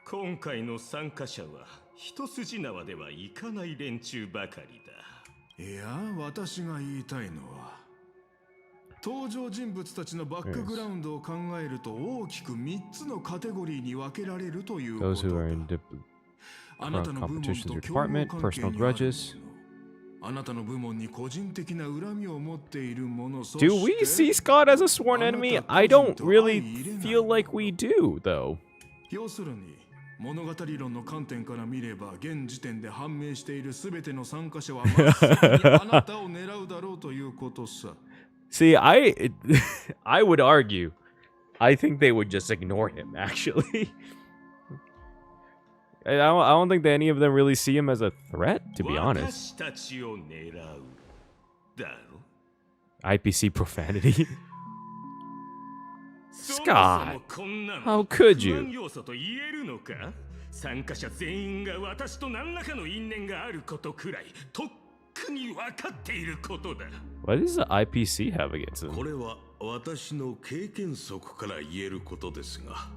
今回の参加者は一筋縄ではいかない連中ばかりだ。いや、私が言いたいのは登場人物たちのバックグラウンドを考えると大きく3つのカテゴリーに分けられるということ Those who are in だ。あなたの部門と competitions or 協力 department, 関係 personal にある grudges. あなたの部門に個人的な恨みを持っているもの。 Do we see Scott as a sworn enemy? I don't really feel like we do, though. 要するに物語論の観点から見れば現時点で判明しているすべての参加者は真っ先にあなたを狙うだろうということさ。See, I would argue, I think they would just ignore him, actually. I don't think that any of them really see him as a threat, to be honest. 私たちを狙うだろ。 IPC profanity. そも Scott, そもこんなの how could 不安 you? 要素と言えるのか。参加者全員が私と何らかの因縁があることくらいとっくに分かっていることだ。 What does the IPC have against him? これは私の経験則から言えることですが、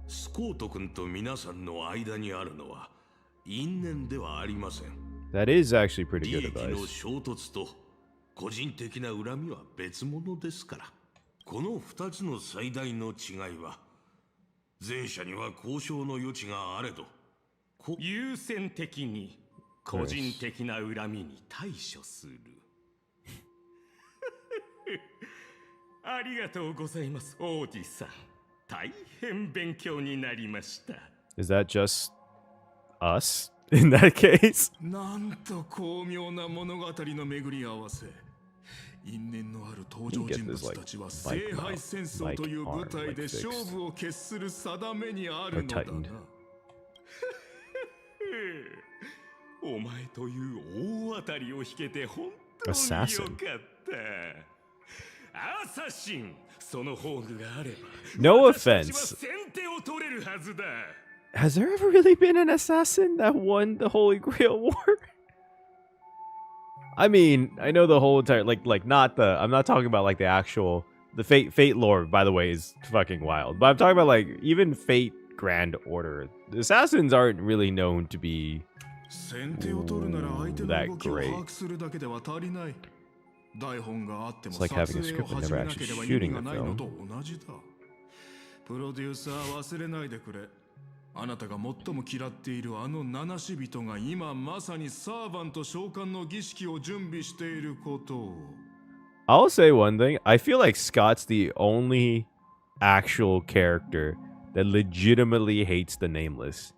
スコート君と皆さんの間にあるのは因縁ではありません。 That is actually pretty 利 good 益の advice. 衝突と個人的な恨みは別物ですから。この2つの最大の違いは、前者には交渉の余地があれど、優先的に個人的な恨みに対処する。ありがとうございます、王子さん。大変勉強になりました。 Is that just us in that case? なんと巧妙な物語の巡り合わせ。因縁のある登場人物たちは聖杯戦争という舞台で勝負を決する定めにあるのだな。お前という大当たりを引けて本当によかった。アサシン、その宝具があれば No offense. 先手を取れるはずだ。 Has there ever really been an assassin that won the Holy Grail War? I mean, I know the whole entire like not the I'm not talking about like the actual the Fate lore, by the way, is fucking wild. But I'm talking about like even Fate Grand Order. The assassins aren't really known to be that great. It's like having a script but never actually shooting the film. プロデューサー忘れないでくれ。あなたが最も嫌っているあの七死人が今まさにサーバント召喚の儀式を準備していることを。I'll say one thing. I feel like Scott's the only actual character that legitimately hates the Nameless.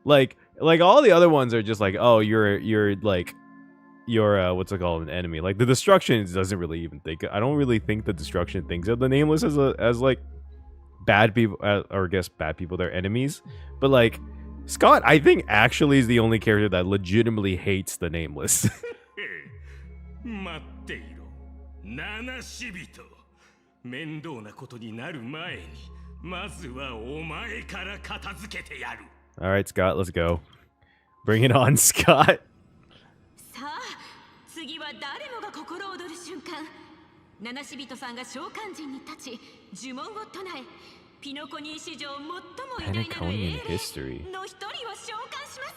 Like all the other ones are just like, oh, you're what's it called, an enemy. Like the Destruction doesn't really even think. I don't really think the Destruction thinks of the Nameless as like bad people, or I guess bad people, they're enemies. But like Scott, I think actually is the only character that legitimately hates the Nameless. 待っていろ、七死人。面倒なことになる前に、まずはお前から片付けてやる。All right, Scott, let's go. Bring it on, Scott. さあ、次は誰もが心躍る瞬間。七死人さんが召喚陣に立ち、呪文を唱え、ピノコニー史上最も偉大なる英霊の一人を召喚します。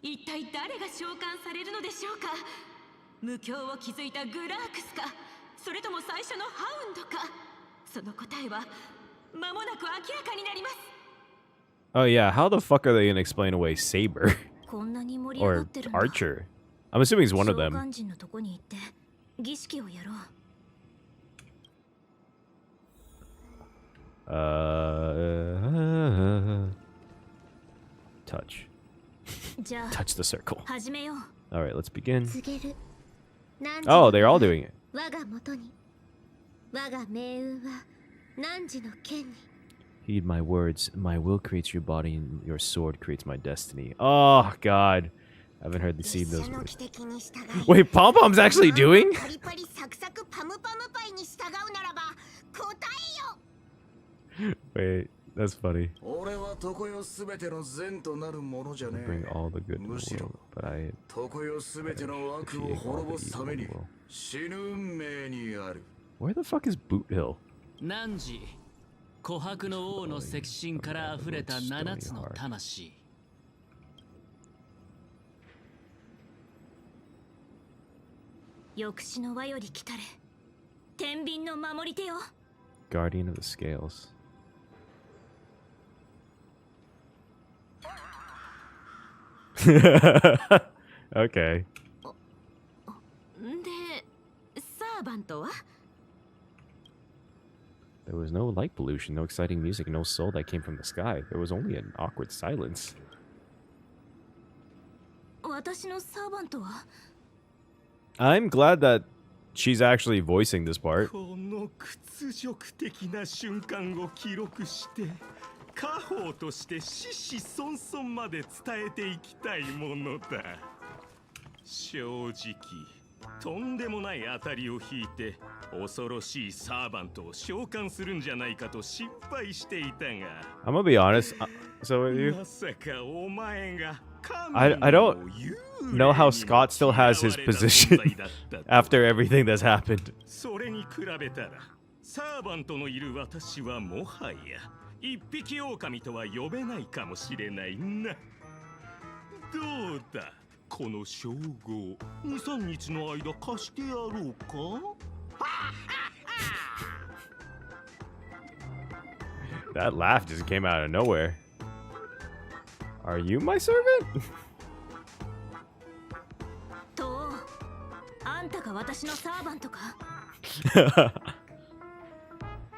一体誰が召喚されるのでしょうか。無境を築いたグラークスか、それとも最初のハウンドか。その答えは間もなく明らかになります。Oh yeah, how the fuck are they gonna explain away Saber? こんなに盛り上が Or ってるんだ。 Archer? I'm assuming he's one of 召 them. 喚陣のとこに行って儀式をやろう。Touch. じゃあ Touch the circle. 始めよう。 All right, let's begin. 告げる。 Oh, they're all doing it. 我が元に我が命運は汝の剣に。 Heed my words. My will creates your body, and your sword creates my destiny. Oh God, I haven't heard the seed those words. Wait, Pom Pom's actually doing? Wait, that's funny. Bring all the good in the world, but I Where the fuck is Boot Hill? 汝、琥珀の王の赤心から溢れた7つの魂。抑止の輪より来たれ。天秤の守り手よ。 Guardian of the Scales. Okay. で、サーバントは There was no light pollution, no exciting music, no soul that came from the sky. There was only an awkward silence. 私のサーバントは I'm glad that she's actually voicing this part. この屈辱的な瞬間を記録して、家宝として子々孫々まで伝えていきたいものだ。正直、とんでもない当たりを引いて、恐ろしいサーバントを召喚するんじゃないかと心配していたが。I'm gonna be honest. So are you? まさかお前が I don't know how Scott still has his position after everything that's happened. それに比べたら、サーバントのいる私はもはや一匹狼とは呼べないかもしれないな。どうだ、この称号、2、3日の間貸してやろうか。That laugh just came out of nowhere. Are you my servant? と、あんたが私のサーバントか。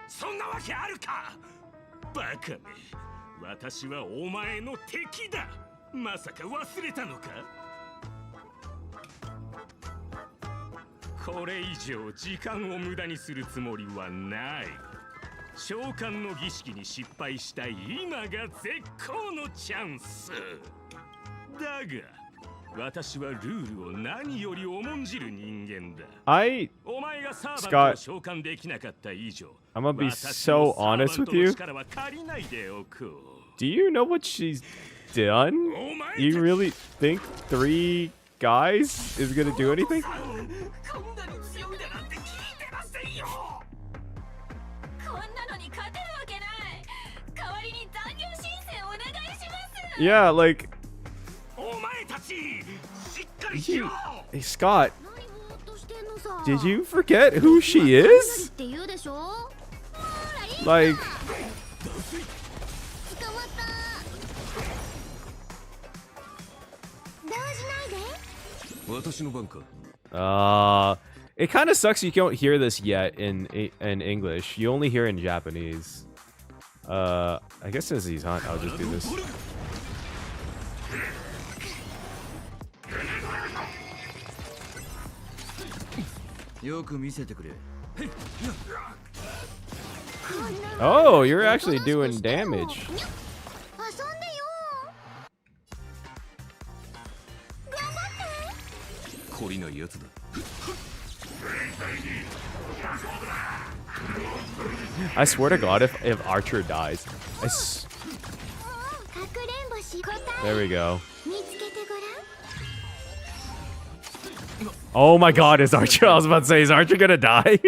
そんなわけあるか。バカめ、私はお前の敵だ。まさか忘れたのか。これ以上時間を無駄にするつもりはない。召喚の儀式に失敗した今が絶好のチャンスだが、Scott, I'm gonna be so honest with you. Do you know what she's done? You really think 3 guys is gonna do anything? Yeah, like... Hey, Scott. Did you forget who she is? Like... It kind of sucks you don't hear this yet in English. You only hear in Japanese. I guess since he's hunt, I'll just do this. Oh, you're actually doing damage. I swear to God, if Archer dies, there we go. Oh my God, is Archer? I was about to say, is Archer gonna die?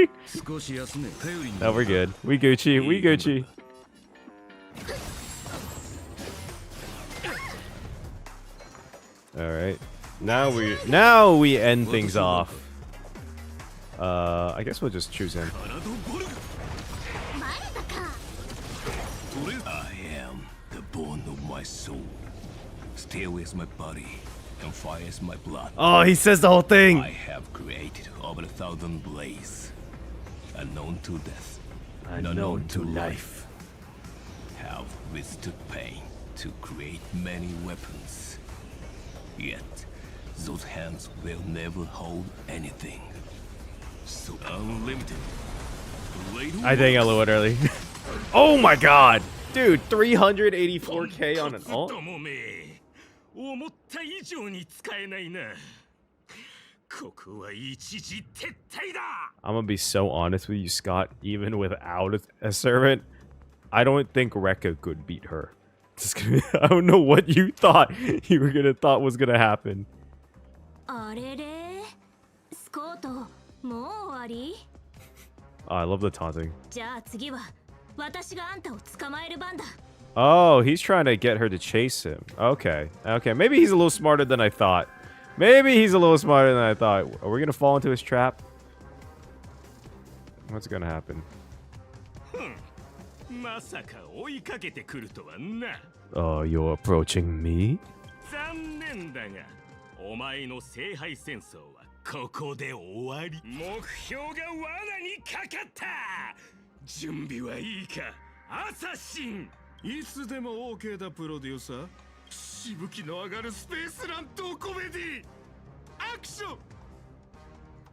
No, we're good. We Gucci. We Gucci. All right. Now we end things off. I guess we'll just choose him. I am the bone of my soul. Steel is my body, and fire is my blood. Oh, he says the whole thing. I have created over 1,000 blades, unknown to death, unknown to life. Have withstood pain to create many weapons. Yet, those hands will never hold anything. So unlimited. I think I blew it early. Oh my God, dude, 384k on an ult. I'm gonna be so honest with you, Scott. Even without a servant, I don't think Reca could beat her. I don't know what you thought was gonna happen. Oh, I love the taunting. Oh, he's trying to get her to chase him. Okay. Okay, maybe he's a little smarter than I thought. Maybe he's a little smarter than I thought. Are we gonna fall into his trap? What's gonna happen? Oh, you're approaching me?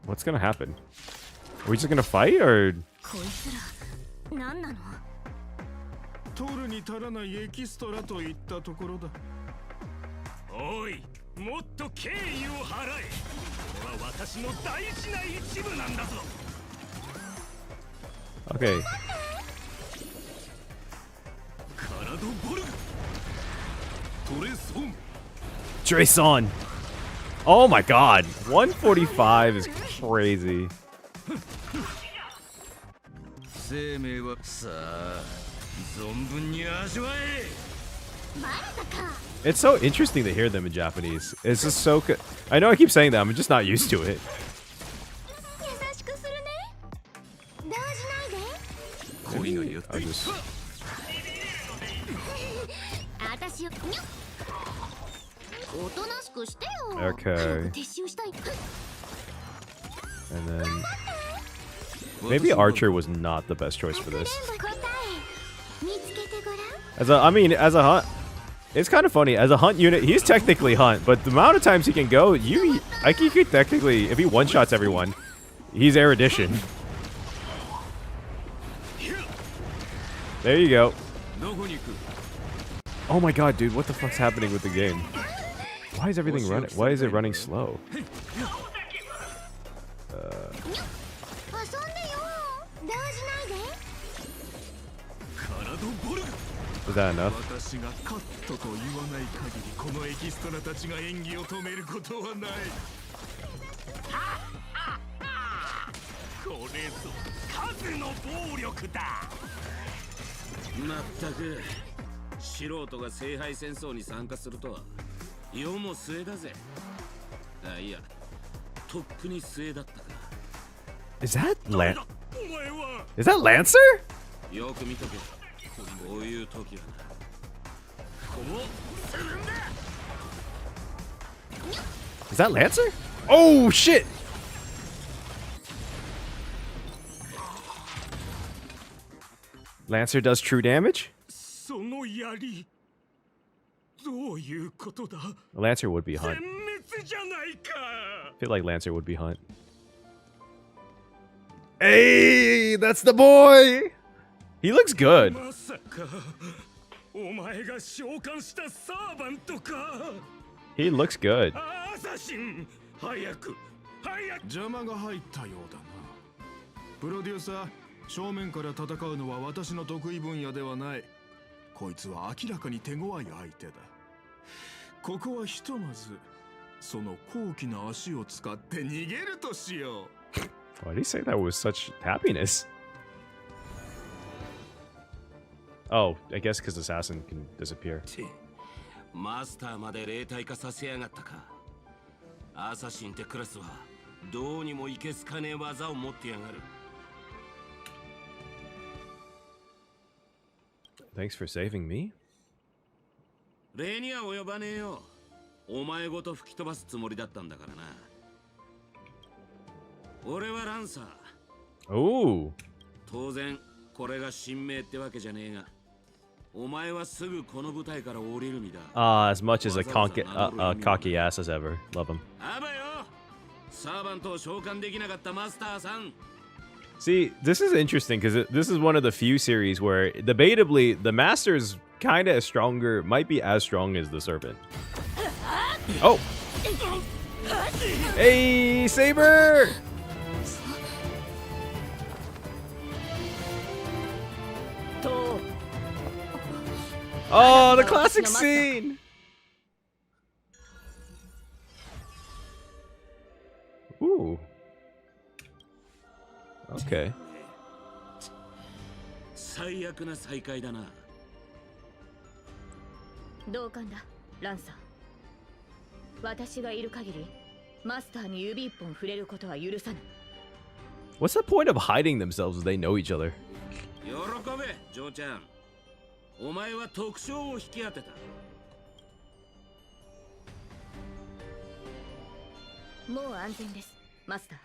What's gonna happen? Are we just gonna fight, or...? Okay. Trace on. Oh my God, 145 is crazy. It's so interesting to hear them in Japanese. It's just so good. I know I keep saying that, I'm just not used to it. I'll just... Okay. And then... Maybe Archer was not the best choice for this. As a hunt... It's kind of funny. As a hunt unit, he's technically hunt, but the amount of times he can go, he could technically, if he one-shots everyone, he's erudition. There you go. Oh my God, dude, what the fuck's happening with the game? Why is everything running? Why is it running slow? 遊んでよ動じないで Is that enough? 私がカットと言わない限りこのエキストラたちが演技を止めることはない。これぞ数の暴力だ。まったく素人が聖杯戦争に参加するとは世も末だぜ。あ、いや、とっくに末だったか。 Is that Lan? お前は Is that Lancer? よく見とけ。こういう時はな。Is that Lancer? Oh shit! Lancer does true damage? その槍どういうことだ。 Lancer would be Hunt. 全滅じゃないか。 I feel like Lancer would be Hunt. Hey, that's the boy! He looks good. まさかお前が召喚したサーバントか。 He looks good. アサシン、早く早く。邪魔が入ったようだな。プロデューサー、正面から戦うのは私の得意分野ではない。こいつは明らかに手強い相手だ。ここはひとまずその高貴な足を使って逃げるとしよう。 Why did he say that with such happiness? Oh, I guess because Assassin can disappear. マスターまで霊体化させやがったか。アサシンってクラスはどうにもいけすかねえ技を持ってやがる。 Thanks for saving me. 礼には及ばねえよ。お前ごと吹き飛ばすつもりだったんだからな。俺はランサー。 Ooh. 当然これが神明ってわけじゃねえが、お前はすぐこの舞台から降りる身だ。As much as a cocky ass as ever. Love him. あばよ、サーバントを召喚できなかったマスターさん。 See, this is interesting because this is one of the few series where debatably the Master's kind of stronger, might be as strong as the Servant. Oh! Hey, Saber! Oh, the classic scene! Ooh. Okay. 最悪な再会だな。同感だ、ランサー。私がいる限り、マスターに指一本触れることは許さない。What's the point of hiding themselves if they know each other? 喜べ、ジョーちゃん。お前は特徴を引き当てた。もう安全です、マスター。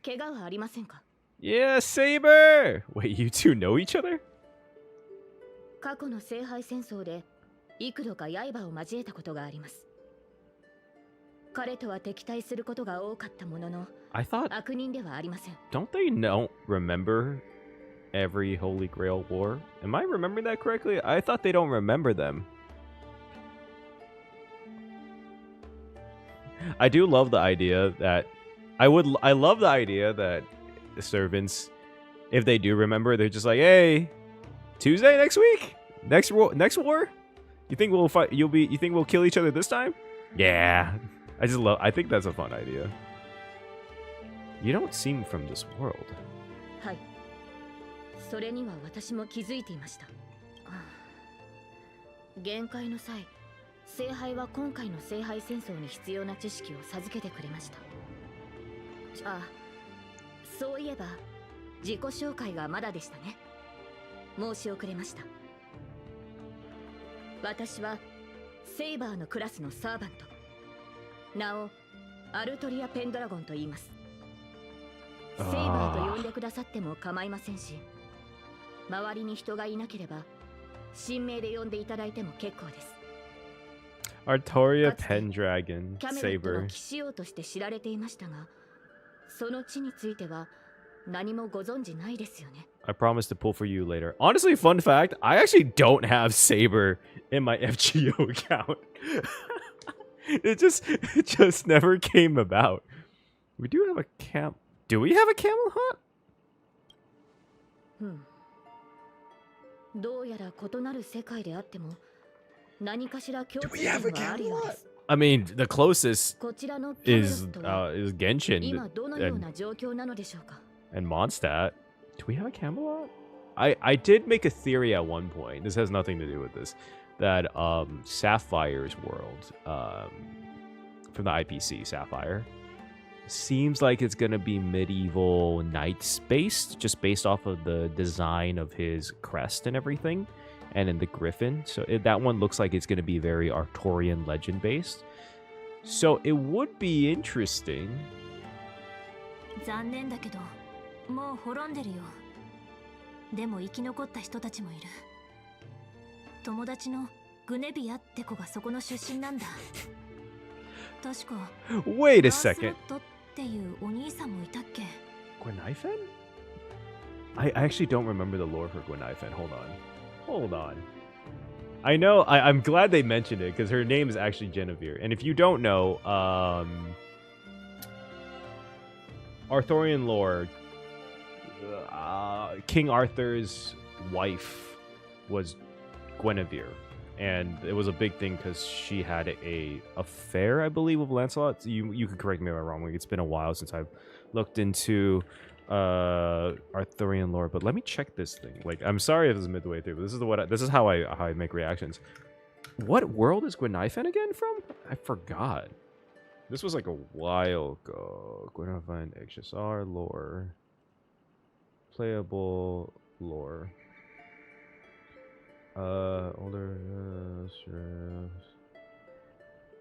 怪我はありませんか？ Yeah, Saber! Wait, you two know each other? 過去の聖杯戦争で幾度か刃を交えたことがあります。彼とは敵対することが多かったものの、 I thought, 悪人ではありません。 don't they remember every Holy Grail War? Am I remembering that correctly? I thought they don't remember them. I do love the idea that I love the idea that the servants, if they do remember, they're just like, hey, Tuesday next week, next war. You think we'll fight? You think we'll kill each other this time? Yeah, I think that's a fun idea. You don't seem from this world. はい。それには私も気づいていました。限界の際、聖杯は今回の聖杯戦争に必要な知識を授けてくれました。ああ、そういえば自己紹介がまだでしたね。申し遅れました。私はセイバーのクラスのサーバント。名をアルトリア・ペンドラゴンと言います。セイバーと呼んでくださっても構いませんし、周りに人がいなければ神名で呼んでいただいても結構です。Artoria Pendragon キャメロットの Saber. 騎士王として知られていましたが、その地については何もご存じないですよね。I promise to pull for you later. Honestly, fun fact, I actually don't have Saber in my FGO account. It just never came about. We do have a Do we have a camel hut? どうやら異なる世界であっても何かしら共通点はあるようです。 I mean, the closest こちらの is キャメロットは is Genshin 今どのような状況なのでしょうか。 and Mondstadt. Do we have a Camelot? I did make a theory at one point. This has nothing to do with this. That Sapphire's world from the IPC Sapphire seems like it's gonna be medieval knights based, just based off of the design of his crest and everything, and in the griffin. So that one looks like it's gonna be very Arthurian legend based. So it would be interesting. 残念だけど、もう滅んでるよ。でも生き残った人たちもいる。友達のグネビアって子がそこの出身なんだ。確か。Wait a second. っていうお兄さんもいたっけ? Gwenaifen? I actually don't remember the lore for Gwenaifen. Hold on. I know. I'm glad they mentioned it because her name is actually Genevieve. And if you don't know, Arthurian lore, King Arthur's wife was Guinevere, and it was a big thing because she had a affair, I believe, with Lancelot. You could correct me if I'm wrong. It's been a while since I've looked into Arthurian lore, but let me check this thing. Like, I'm sorry if this is midway through, but this is how I make reactions. What world is Gwenaifen again from? I forgot. This was like a while ago. Gwenaifen HSR lore. Playable lore. Older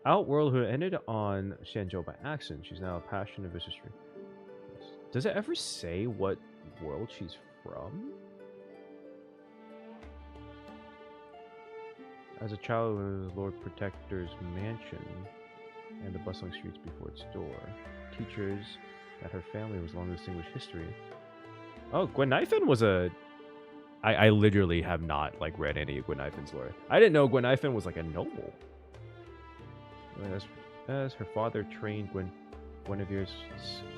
Outworld who ended on Shenzhou by accident. She's now a passion of his history. Does it ever say what world she's from? As a child of the Lord Protector's mansion and the bustling streets before its door, teachers that her family was long distinguished history. Oh, Gwenaifen was a... I literally have not like read any of Gwenaifen's lore. I didn't know Gwenaifen was like a noble. As her father trained Guinevere's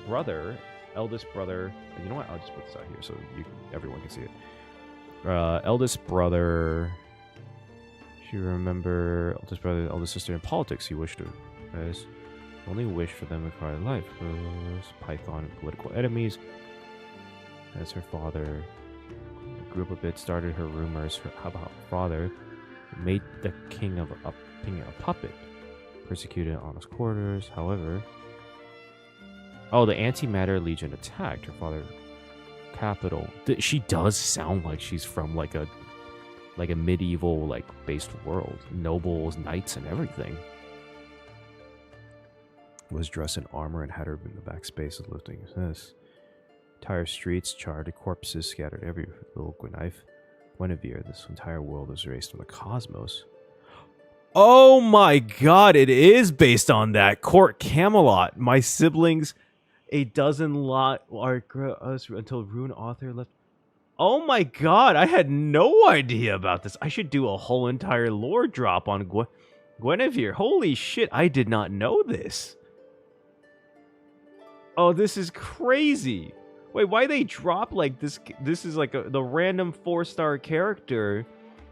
brother, eldest brother. And you know what? I'll just put this out here so everyone can see it. Eldest brother. She remember eldest brother, eldest sister in politics. He wished to, as only wish for them to acquire life. Python and political enemies. As her father grew up a bit, started her rumors about her father, made the king a puppet, persecuted honest quarters. However, the Antimatter Legion attacked her father capital. She does sound like she's from like a medieval like based world, nobles, knights, and everything. Was dressed in armor and had her in the back space of lifting this. Entire streets, charred corpses scattered everywhere. Little Guinevere, this entire world is erased from the cosmos. Oh my god, it is based on that. Court Camelot. My siblings, a dozen lot are us until Rune Author left. Oh my god, I had no idea about this. I should do a whole entire lore drop on Guinevere. Holy shit, I did not know this. Oh, this is crazy. Wait, why they drop like this? This is like the random 4-star character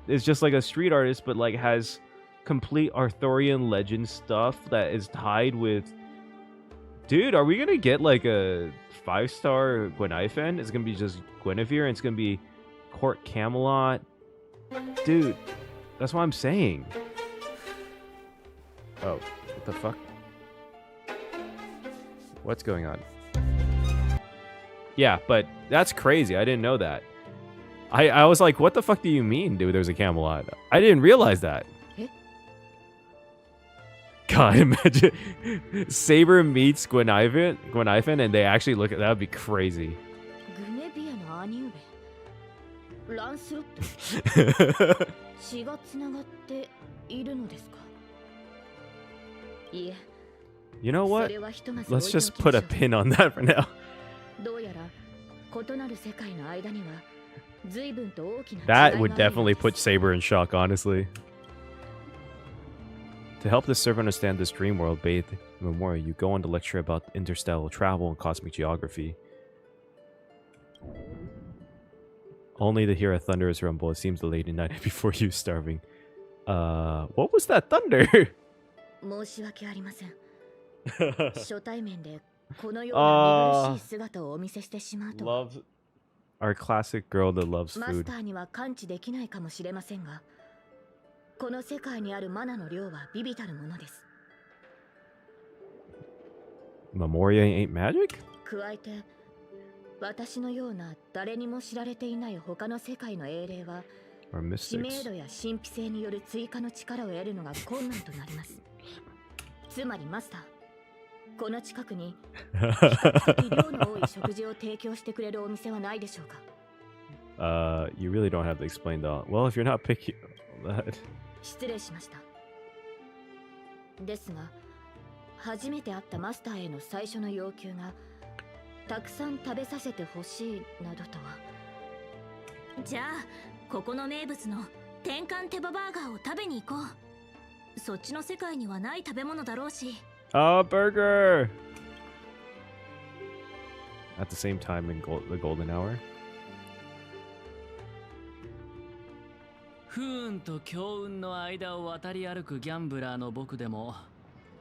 is just like a street artist, but like has complete Arthurian legend stuff that is tied with. Dude, are we gonna get like a 5-star Gwenaifen? It's gonna be just Guinevere, and it's gonna be Court Camelot. Dude, that's what I'm saying. Oh, what the fuck? What's going on? Yeah, but that's crazy. I didn't know that. I was like, what the fuck do you mean, dude? There's a Camelot. I didn't realize that. God, imagine Saber meets Gwenaifen and they actually look at that. Would be crazy. You know what? Let's just put a pin on that for now. That would definitely put Saber in shock, honestly. To help the server understand this dream world bathed in memoria, you go on to lecture about interstellar travel and cosmic geography. Only to hear a thunderous rumble. It seems the late night before you starving. What was that thunder? 申し訳ありません。初対面でこのような見苦しい姿をお見せしてしまうと。Loves our classic girl that loves マス food. ターには感知できないかもしれませんが、この世界にあるマナの量は微々たるものです。Memoria ain't magic? 加えて、私のような誰にも知られていない他の世界の英霊は、Or 知名 mystics? 度や神秘性による追加の力を得るのが困難となります。つまりマスター、この近くに比較的量の多い食事を提供してくれるお店はないでしょうか。You really don't have to explain that. Well, if you're not picky, that. 失礼しました。ですが、初めて会ったマスターへの最初の要求が、たくさん食べさせてほしいなどとは。じゃあここの名物の天幹手羽バーガーを食べに行こう。そっちの世界にはない食べ物だろうし。Oh, burger! At the same time in the golden hour. 不運と強運の間を渡り歩くギャンブラーの僕でも、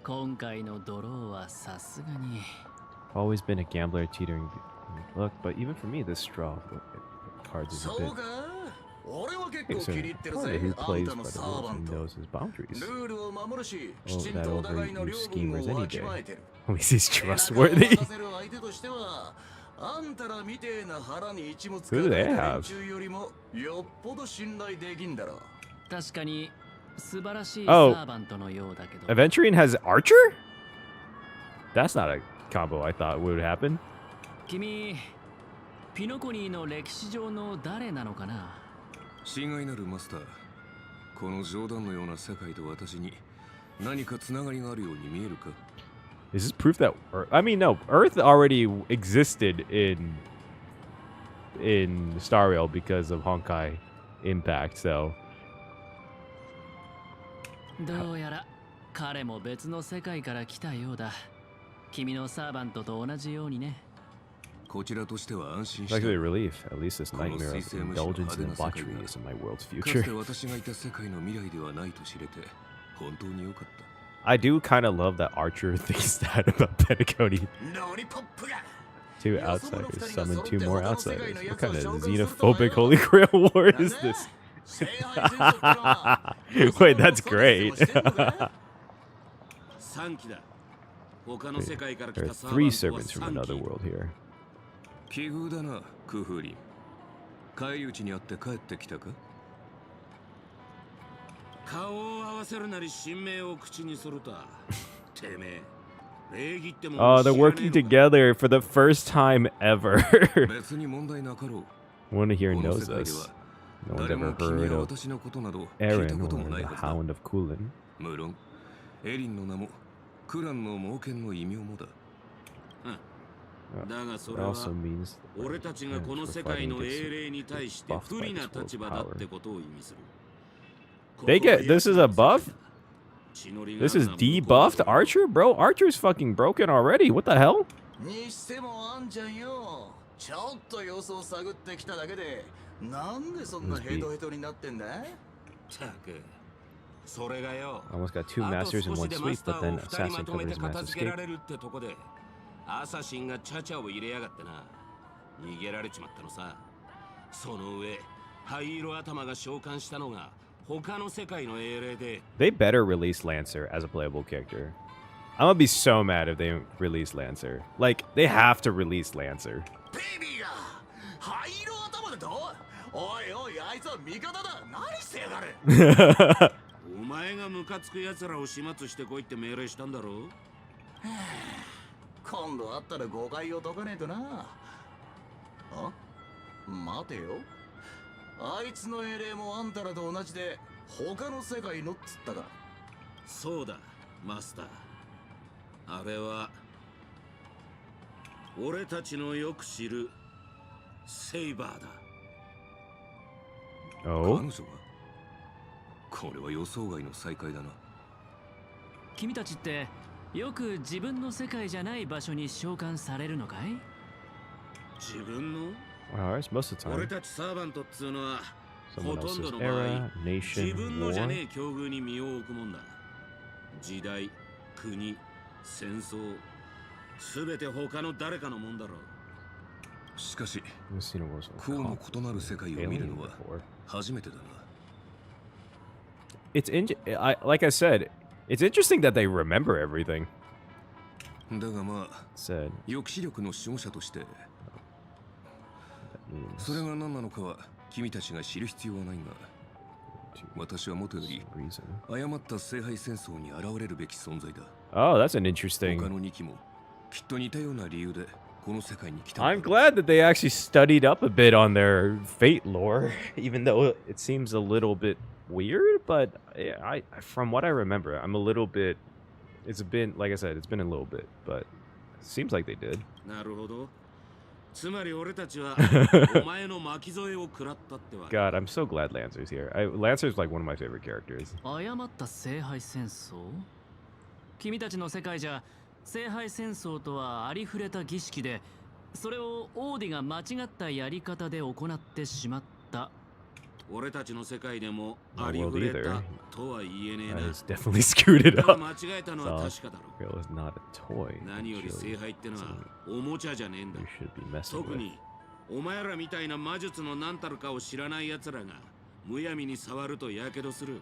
今回のドローはさすがに。Always been a gambler teetering luck, but even for me, this straw cards is a bit. Hey, so part of who plays by the rules and knows his boundaries. Oh, that over you schemers any day. At least he's trustworthy. Who do they have? 確かに素晴らしい Oh, サーバントのようだけど。 Aventurine has Archer? That's not a combo I thought would happen. 君、ピノコニーの歴史上の誰なのかな？親愛なるマスター、この冗談のような世界と私に何かつながりがあるように見えるか？ Is this proof that I mean, no, Earth already existed in Star Rail because of Honkai impact, so. どうやら彼も別の世界から来たようだ。君のサーバントと同じようにね。こちらとしては安心 It's した。 actually a relief. At least this nightmare of indulgence and debauchery is in my world's かつ future. て私がいた世界の未来ではないと知れて本当に良かった。I do kind of love that Archer thinks that about Penacony. 2 outsiders summon 2 more outsiders. What kind of xenophobic Holy Grail War is this? Wait, that's great. There are 3 servants from another world here. 奇遇だな、クフリン。返り討ちにあって帰ってきたか？顔を合わせるなり神名を口にすると。てめえ、礼儀ってもん。Oh, they're working together for the first time ever. 別に問題なかろう。 One here knows us. No one's ever heard of Aaron or the Hound of Kulin. 無論、エリンの名もクランの猛犬の異名もだ。だがそれは俺たちがこの世界の英霊に対して不利な立場だってことを意味する。They get this is a buff? This is debuffed Archer? Bro, Archer's fucking broken already. What the hell? にしてもあんちゃんよ。ちょっと様子を探ってきただけで、なんでそんなヘトヘトになってんだ？たく。それがよ。 Almost got 2 masters in 1 sweep, but then Assassin covered his master's escape. アサシンがチャチャを入れやがってな。逃げられちまったのさ。その上、灰色頭が召喚したのが他の世界の英霊で。 They better release Lancer as a playable character. I'm gonna be so mad if they release Lancer. Like, they have to release Lancer. ベビーが灰色頭でと？おいおい、あいつは味方だ。何してやがる？お前がムカつく奴らを始末してこいって命令したんだろう？今度会ったら誤解を解かねえとな。あ？待てよ。あいつの英霊もあんたらと同じで他の世界のっつったか。そうだ、マスター。あれは俺たちのよく知るセイバーだ。Oh? 彼女はこれは予想外の再会だな。君たちってよく自分の世界じゃない場所に召喚されるのかい？自分の Well, it's most of the 俺 time. たちサーバントっつうのはほ Someone とんど else's の場合 era, 自 nation, 分のじゃね war. え境遇に身を置くもんだ。時代、国、戦争、すべて他の誰かのもんだろう。しかし I've seen a world こうも異なる世界を見るのは before. 初めてだな。 It's like I said, it's interesting that they remember everything. だがまあ Said 抑止力の守護者として that そ means れが何なのかは君たちが知る必要はないが、私はもとより reason. 誤った聖杯戦争に現れるべき存在だ。 Oh, that's an 他 interesting. の2機もきっと似たような理由でこの世界に来た。 I'm glad that they actually studied up a bit on their fate lore, even though it seems a little bit weird. But yeah, from what I remember, I'm a little bit. It's been, like I said, it's been a little bit, but it seems like they did. なるほど。つまり俺たちはお前の巻き添えを食らったってわけ。 God, I'm so glad Lancer's here. Lancer's like one of my favorite characters. 誤った聖杯戦争？君たちの世界じゃ聖杯戦争とはありふれた儀式で、それをオーディが間違ったやり方で行ってしまった。俺たちの世界でもありふれたとは言えねえ That な。 is definitely screwed it だが up. 間違えたのは確かだろ。 Girl is not a toy. 何より Actually, 聖杯ってのは something おもちゃじゃねえんだ you。should be messing 特 with. にお前らみたいな魔術の何たるかを知らない奴らがむやみに触るとやけどする。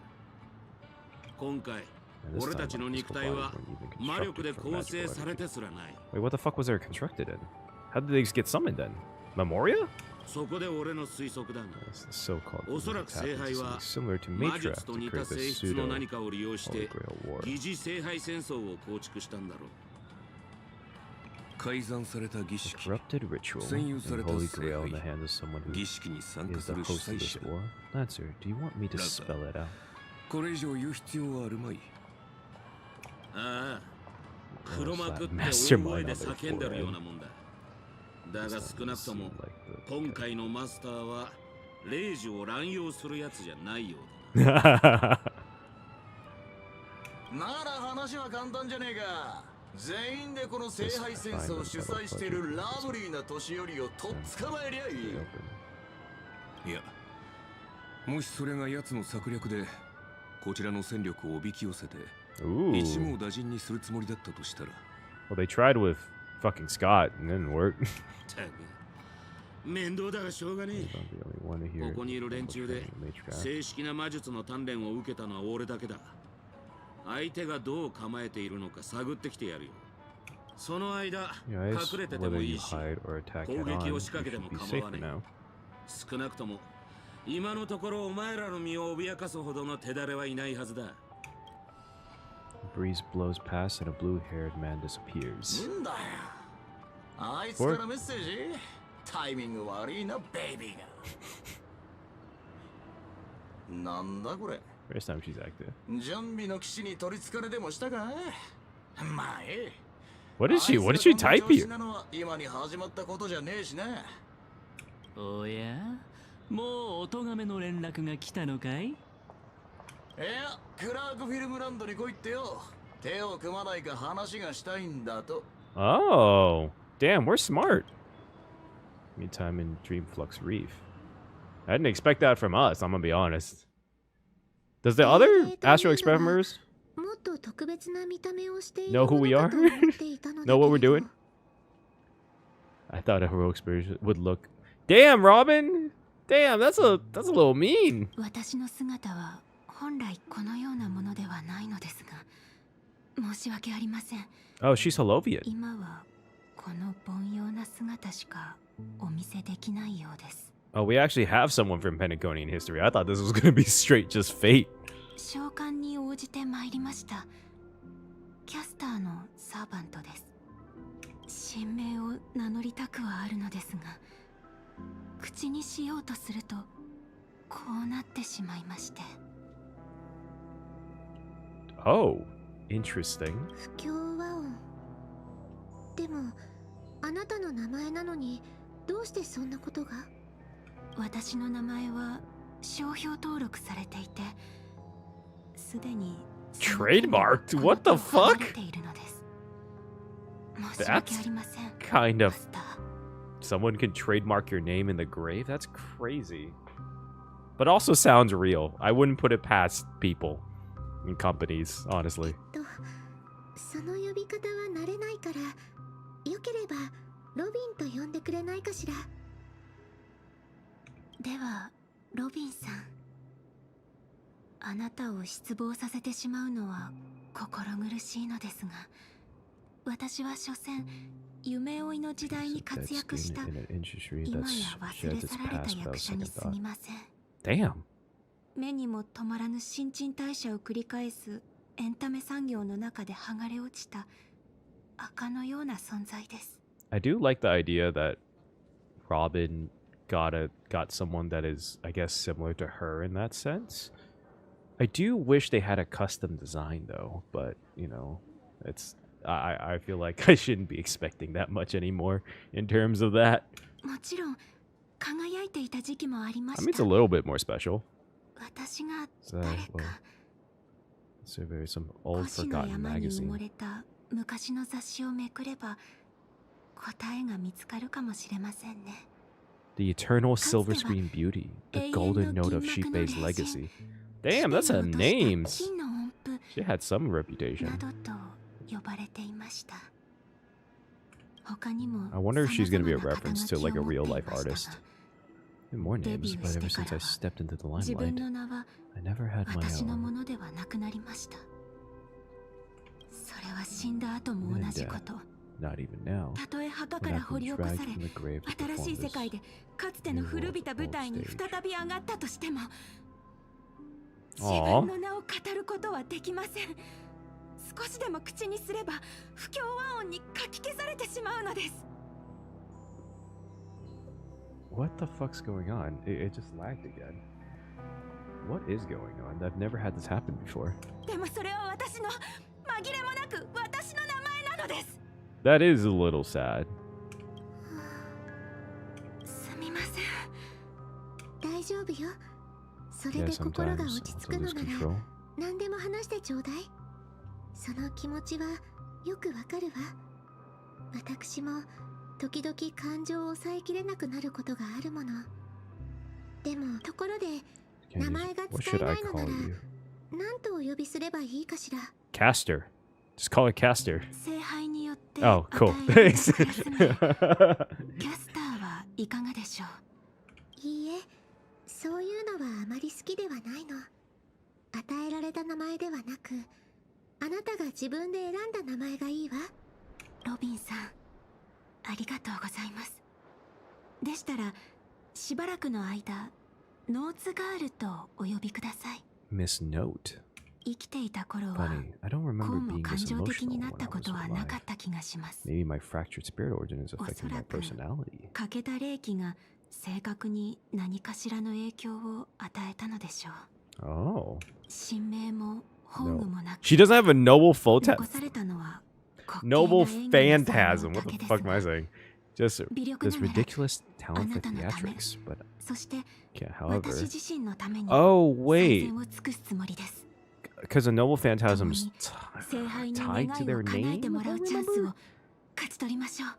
今回 And this 俺 time, たちの our 肉 physical 体 bodies は weren't even 魔力で constructed for 構 magical 成され energy. てすらない。 Wait, what the fuck was there constructed in? How did they get summoned then? Memoria? そこで俺の推測だが、 This is so-called おそらく happens 聖杯 to は be similar to 魔 Matriarch 術と to 似た create 性 the 質の pseudo 何かを利用し Holy て Grail War. 疑似聖杯戦争を構築したんだろう。改ざんされた儀 A 式、 corrupted ritual 占有 and された Holy 聖 Grail in the 杯、 hands of someone who 儀式に参加 is す the る主 host of 催 this 者だ。 war. Lancer, do you want me to Reca. spell it out? これ以上言う必要はあるまい。ああ、黒幕って Mastermind 大声で叫んでるようなもんだ。だが This 少な doesn't くとも seem like the 今回のマスターは霊樹を乱用するやつじゃないよう guy. なら話は簡単じゃねえか。全員でこの聖杯戦争を主催しているラブリーな年寄りをとっ捕まえりゃいい。いや、もしそれが奴の策略でこちらの戦力をおびき寄せて Ooh. 一網打尽にするつもりだったとしたら、 Well, they tried with fucking Scott and it didn't work. たく面倒だがしょうがね I'm え。 the only one here. ここにいる連中で Matriarch. 正式な魔術の鍛錬を受けたのは俺だけだ。相手がどう構えているのか探ってきてやるよ。その間 Guys, 隠れてて whether もい you いし、 hide or attack 攻 head 撃 on, を you 仕掛けて should も be 構 safe わ for ね now. え。少なくとも今のところお前らの身を脅かすほどの手だれはいないはずだ。 A breeze blows past and a blue-haired man disappears. なんだよ。あいつからメッセージ？タイミング悪いな、ベイビーが。なんだこれ。 First time she's active. 準備の騎士に取りつかれでもしたか？まあええ。 What is she? What did she type here? 今に始まったことじゃねえしね。おや、もうお咎めの連絡が来たのかい？いや、クラークフィルムランドに来いってよ。手を組まないか話がしたいんだと。 Oh, damn, we're smart. Meantime in Dreamflux Reef. I didn't expect that from us, I'm gonna be honest. Does the other Astro Experimers もっと特別な見た目をしてい know る who も we の are? かと思っていたのだけ know what we're れど doing? I thought a heroic spirit would look. Damn, Robin! Damn, that's a little mean. 私の姿は本来このようなものではないのですが、申し訳ありません。 Oh, she's Holovian. 今はこの凡庸な姿しかお見せできないようです。 Oh, we actually have someone from Pentaconian history. I thought this was gonna be straight just fate. 召喚に応じて参りました。キャスターのサーバントです。神名を名乗りたくはあるのですが、口にしようとするとこうなってしまいまして。 Oh, interesting. 不協和音。でもあなたの名前なのにどうしてそんなことが？私の名前は商標登録されていて、すでに Trademarked? What the fuck? That's kind of... Someone can trademark your name in the grave? That's crazy. But also sounds real. I wouldn't put it past people and companies, honestly. その呼び方は慣れないから、よければロビンと呼んでくれないかしら。では、ロビンさん。あなたを失望させてしまうのは心苦しいのですが、私は所詮夢追いの時代に活躍した今や忘れ去られた役者にすみません。Damn. 目にも止まらぬ新陳代謝を繰り返すエンタメ産業の中で剥がれ落ちた赤のような存在です。I do like the idea that Robin got someone that is, I guess, similar to her in that sense. I do wish they had a custom design though, but you know, I feel like I shouldn't be expecting that much anymore in terms of that. もちろん輝いていた時期もありました。I mean, it's a little bit more special. 私が誰か So very some old forgotten magazine. 昔の雑誌をめくれば答えが見つかるかもしれませんね。The eternal silver screen beauty, the golden note of Sheepei's legacy. Damn, that's a name. She had some reputation. I wonder if she's gonna be a reference to like a real life artist. More names, but ever since I stepped into the limelight, I never had my own. Not even now. When I've been dragged from the grave to perform this new role of stage. 自分の名を語ることはできません。少しでも口にすれば不協和音にかき消されてしまうのです。What the fuck's going on? It just lagged again. What is going on? I've never had this happen before. でもそれは私の紛れもなく私の名前なのです。That is a little sad. すみません。大丈夫よ。それで心が落ち着くのなら何でも話してちょうだい。その気持ちはよくわかるわ。私も時々感情を抑えきれなくなることがあるもの。でもところで名前が使えないのなら何とお呼びすればいいかしら。Caster. Just call it Caster. 聖杯によって Oh, cool. Thanks. キャスターはいかがでしょう。いいえ。そういうのはあまり好きではないの。与えられた名前ではなく、あなたが自分で選んだ名前がいいわ。ロビンさん、ありがとうございます。でしたら、しばらくの間、ノーツガールとお呼びください。Miss Note. 生きていた頃は、こうも感情的になったことはなかった気がします。Maybe my fractured spirit origin is affecting my personality. 欠けた霊気が正確に何かしらの影響を与えたのでしょう。Oh. 神名も本具もなく、 She doesn't have a noble phantasm. 残されたのは Noble phantasm. What the fuck am I saying? Just this ridiculous talent for theatrics, but そして however. 私自身のために Oh wait. 最善を尽くすつもりです。 Because a noble phantasm is 聖杯に願 tied い to を their 叶えて name. もらうチャンスを勝ち取りましょう。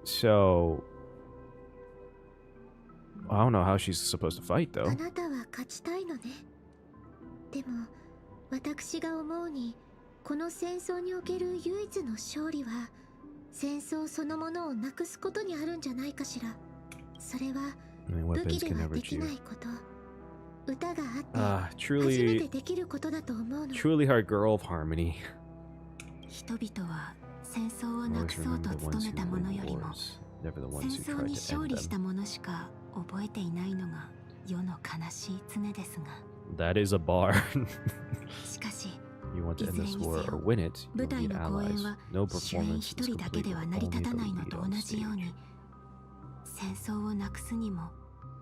So I don't know how she's supposed to fight あ though. なたは勝ちたいのね。でも私が思うにこの戦争における唯一の勝利は戦争そのものをなくすことにあるんじゃないかしら。それは I mean, 武器 weapons で can は never できな choose. いこと。歌があって初め Truly, てできることだと思うの。 truly hard girl of harmony. 人々は戦争をなく Always そうと remember the 努 ones め who たもの win よりも wars, never the 戦 ones who 争 tried に to 勝 end 利した them. ものしか覚えていないのが世の悲しい常ですが。 That is a bar. しかし You want to end this いずれにせよ war or win it, 舞 you'll 台 need の公演 allies. は No 主演 performance 一 is 人だけ complete では with 成り only 立 the たないの lead と on 同じよう stage. に戦争をなくすにも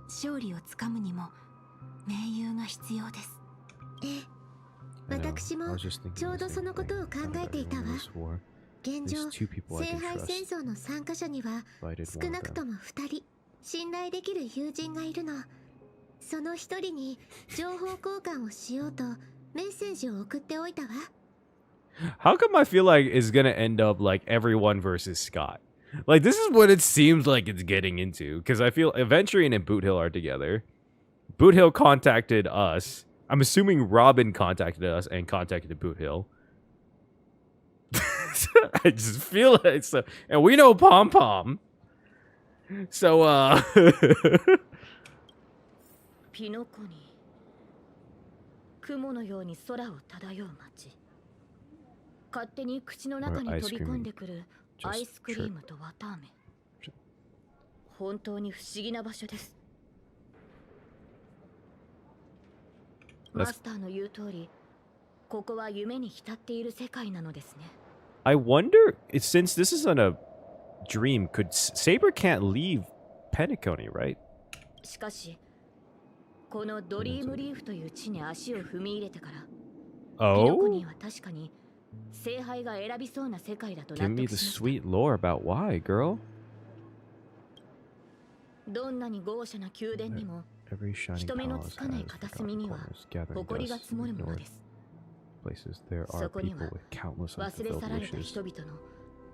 勝利をつかむにも盟友が必要です。ええ、 I know. 私 I も was just thinking ちょう the どそ same のことを thing. 考えていたわ。 In this war, 現状 there's two people I 聖 can 杯戦 trust. 争の参加者には If I did 少 one な of くと them. も2人信頼できる友人がいるの。その1人に情報交換をしようとメッセージを送っておいたわ。 How come I feel like it's gonna end up like everyone versus Scott? Like, this is what it seems like it's getting into. Because I feel Aventurian and Boot Hill are together. Boot Hill contacted us. I'm assuming Robin contacted us and contacted Boot Hill. I just feel like so. And we know Pom Pom. So, ピノコに雲のように空を漂う街。勝手に口の中に飛び込んでくるアイスクリームと綿あめ。本当に不思議な場所です。マスターの言う通り、ここは夢に浸っている世界なのですね。I wonder, since this is on a dream, could Saber can't leave Penacony, right? しかし、このドリームリーフという地に足を踏み入れてから、ピノコニーは確かに聖杯が選びそうな世界だと納 Give me 得 the しました。 sweet lore about why, girl. どんなに豪奢な宮殿にも Every shining 人目のつ palace かない has 片隅には forgotten corners, gathering 誇りが dust 積もる in もの north です。 places. There そ are こに people は with countless 忘れ unfulfilled 去られた wishes. 人々の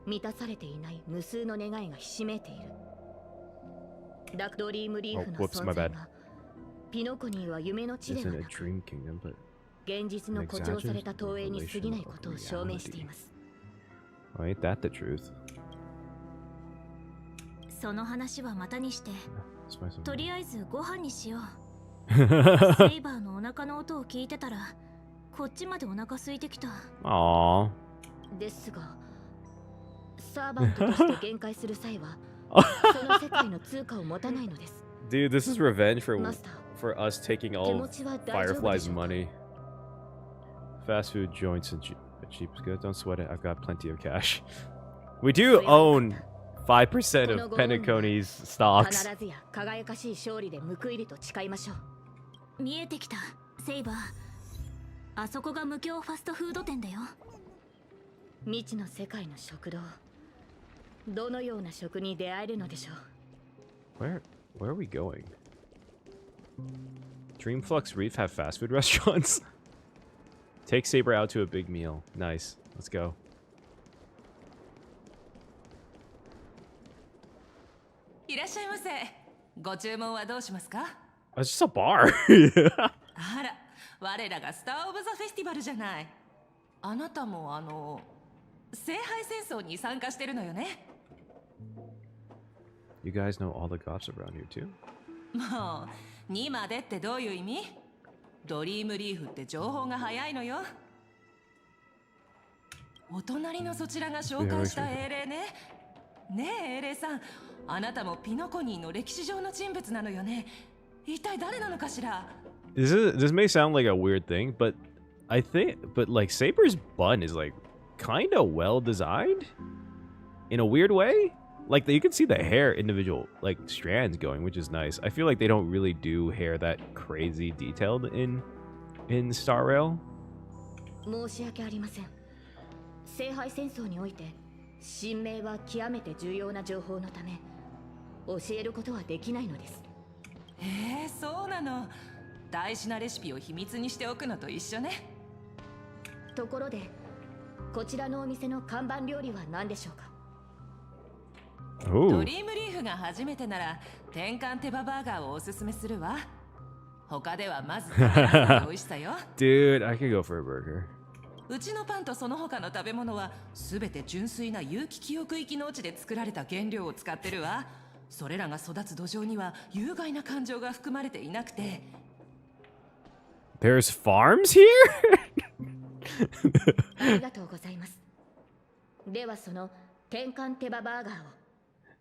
満たされていない無数の願いがひしめいている。ダクドリームリーフの Oh, whoops, 存 my 在 bad. がピノコニーは夢の地 It's では in a なく dream kingdom, but 現実の誇張された投影に過ぎないことを証明しています。 well, ain't that the truth? その話はまたにして、 Let's find some とり more. あえずご飯にしよう。セイバーのお腹の音を聞いてたら、こっちまでお腹空いてきた。Aww. ですが、サーバントとして限界する際は、その世界の通貨を持たないのです。 Dude, this is revenge for マスター、 for us taking 手 all 持 of ちは大丈夫で Firefly's しょうか？ money. Fast food joints and cheap is good. Don't sweat it. I've got plenty of cash. We do own 5% of Penacony's stocks. 必ずや輝かしい勝利で報いると誓いましょう。見えてきた、セイバー。あそこが無教ファストフード店だよ。未知の世界の食堂。どのような食に出会えるのでしょう。 Where are we going? Dreamflux Reef have fast food restaurants? Take Saber out to a big meal. Nice. Let's go. いらっしゃいませ。ご注文はどうしますか？ It's just a bar. あら、我らがスター・オブ・ザ・フェスティバルじゃない。あなたも聖杯戦争に参加してるのよね。 You guys know all the goths around here too? もう、にまでってどういう意味？ドリームリーフって情報が早いのよ。お隣のそちらが紹介した英霊ね。ねえ、英霊さん。あなたもピノコニーの歴史上の人物なのよね。一体誰なのかしら？ This may sound like a weird thing, but like Saber's bun is like kind of well designed in a weird way. Like you can see the hair individual like strands going, which is nice. I feel like they don't really do hair that crazy detailed in Star Rail. 申し訳ありません。聖杯戦争において神明は極めて重要な情報のため教えることはできないのです。そうなの。大事なレシピを秘密にしておくのと一緒ね。ところで、こちらのお店の看板料理は何でしょうか？ドリームリーフが初めてなら天かん手羽バーガーをおすすめするわ。他ではまず食べられない美味しさよ。Dude, I could go for a burger. うちのパンとその他の食べ物はすべて純粋な有機記憶域農地で作られた原料を使ってるわ。それらが育つ土壌には有害な感情が含まれていなくて。There's farms here? ありがとうございます。ではその天かん手羽バーガーを。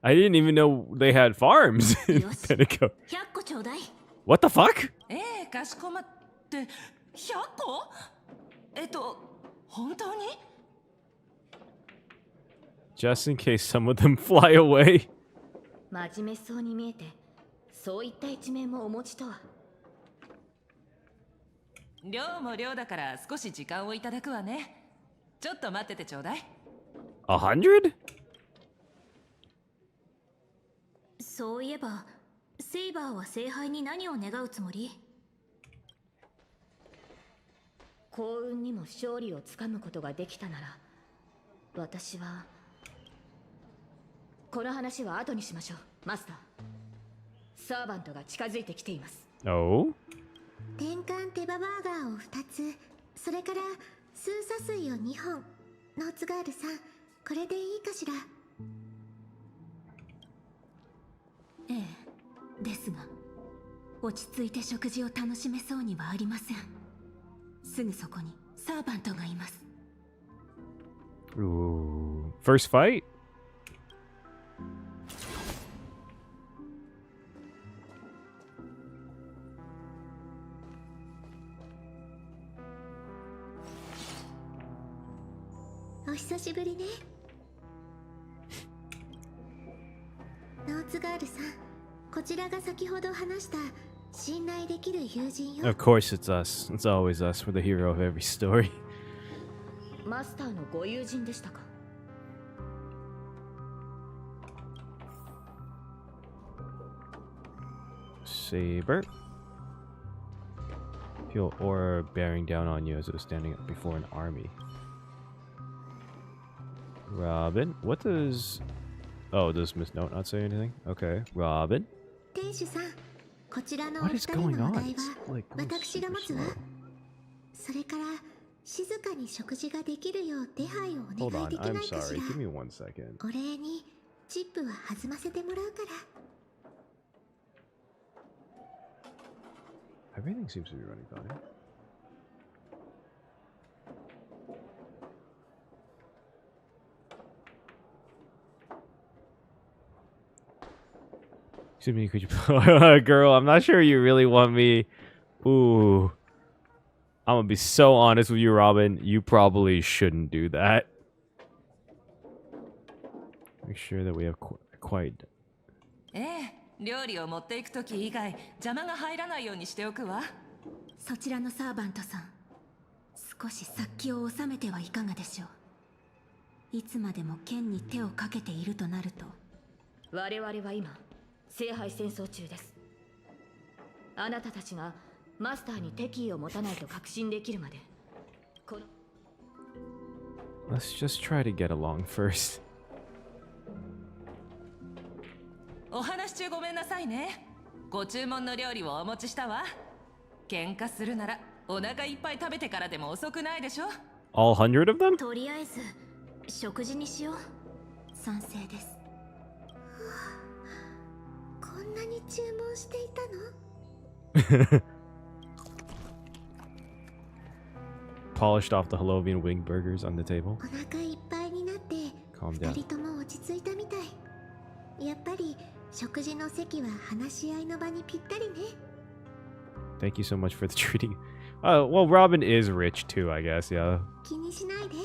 I didn't even know they had farms in Penico. 100個ちょうだい。 What the fuck? かしこまって。100個？本当に？ Just in case some of them fly away. 真面目そうに見えて、そういった一面もお持ちとは。量も量だから少し時間をいただくわね。ちょっと待っててちょうだい。100? そういえば、セイバーは聖杯に何を願うつもり？幸運にも勝利をつかむことができたなら、私はこの話は後にしましょう。マスター、サーバントが近づいてきています。Oh? 転換手羽バーガーを2つ、それからスーサ水を2本。ノーツガールさん、これでいいかしら。ええ、ですが落ち着いて食事を楽しめそうにはありません。すぐそこにサーバントがいます。Ooh. First fight?お久しぶりね。ノーツガールさん、こちらが先ほど話した信頼できる友人よ。 Of course it's us. It's always us. We're the hero of every story. マスターのご友人でしたか。Saber. Feel aura bearing down on you as it was standing up before an army. Robin. What does... Oh, does Miss Note not say anything? Okay. Robin. 店主さん、こちらのお What 二 is 人 going のお on? 題 It's は like going 私が super 持つわ。 slow. それから静かに食事ができるよう手配をお Hold 願い on. でき I'm ないかし sorry. ら。 Give me 1 second. お礼にチップは弾ませてもらうから。 Everything seems to be running fine. Excuse me, could you... Girl, I'm not sure you really want me... Ooh. I'm gonna be so honest with you, Robin. You probably shouldn't do that. Make sure that we have quite... ええ、料理を持っていくとき以外邪魔が入らないようにしておくわ。そちらのサーバントさん、少し殺気を収めてはいかがでしょう。いつまでも剣に手をかけているとなると、我々は今聖杯戦争中です。あなたたちがマスターに敵意を持たないと確信できるまで、この Let's just try to get along first. お話中ごめんなさいね。ご注文の料理をお持ちしたわ。喧嘩するならお腹いっぱい食べてからでも遅くないでしょ。 All 100 of them? とりあえず食事にしよう。賛成です。こんなに注文していたの？ Polished off the Halloween wing burgers on the table. お腹いっぱいになってCalm 二 down. 人とも落ち着いたみたい。やっぱり食事の席は話し合いの場にぴったりね。 Thank you so much for the treating. Well, Robin is rich too, I guess, yeah. 気にしないで。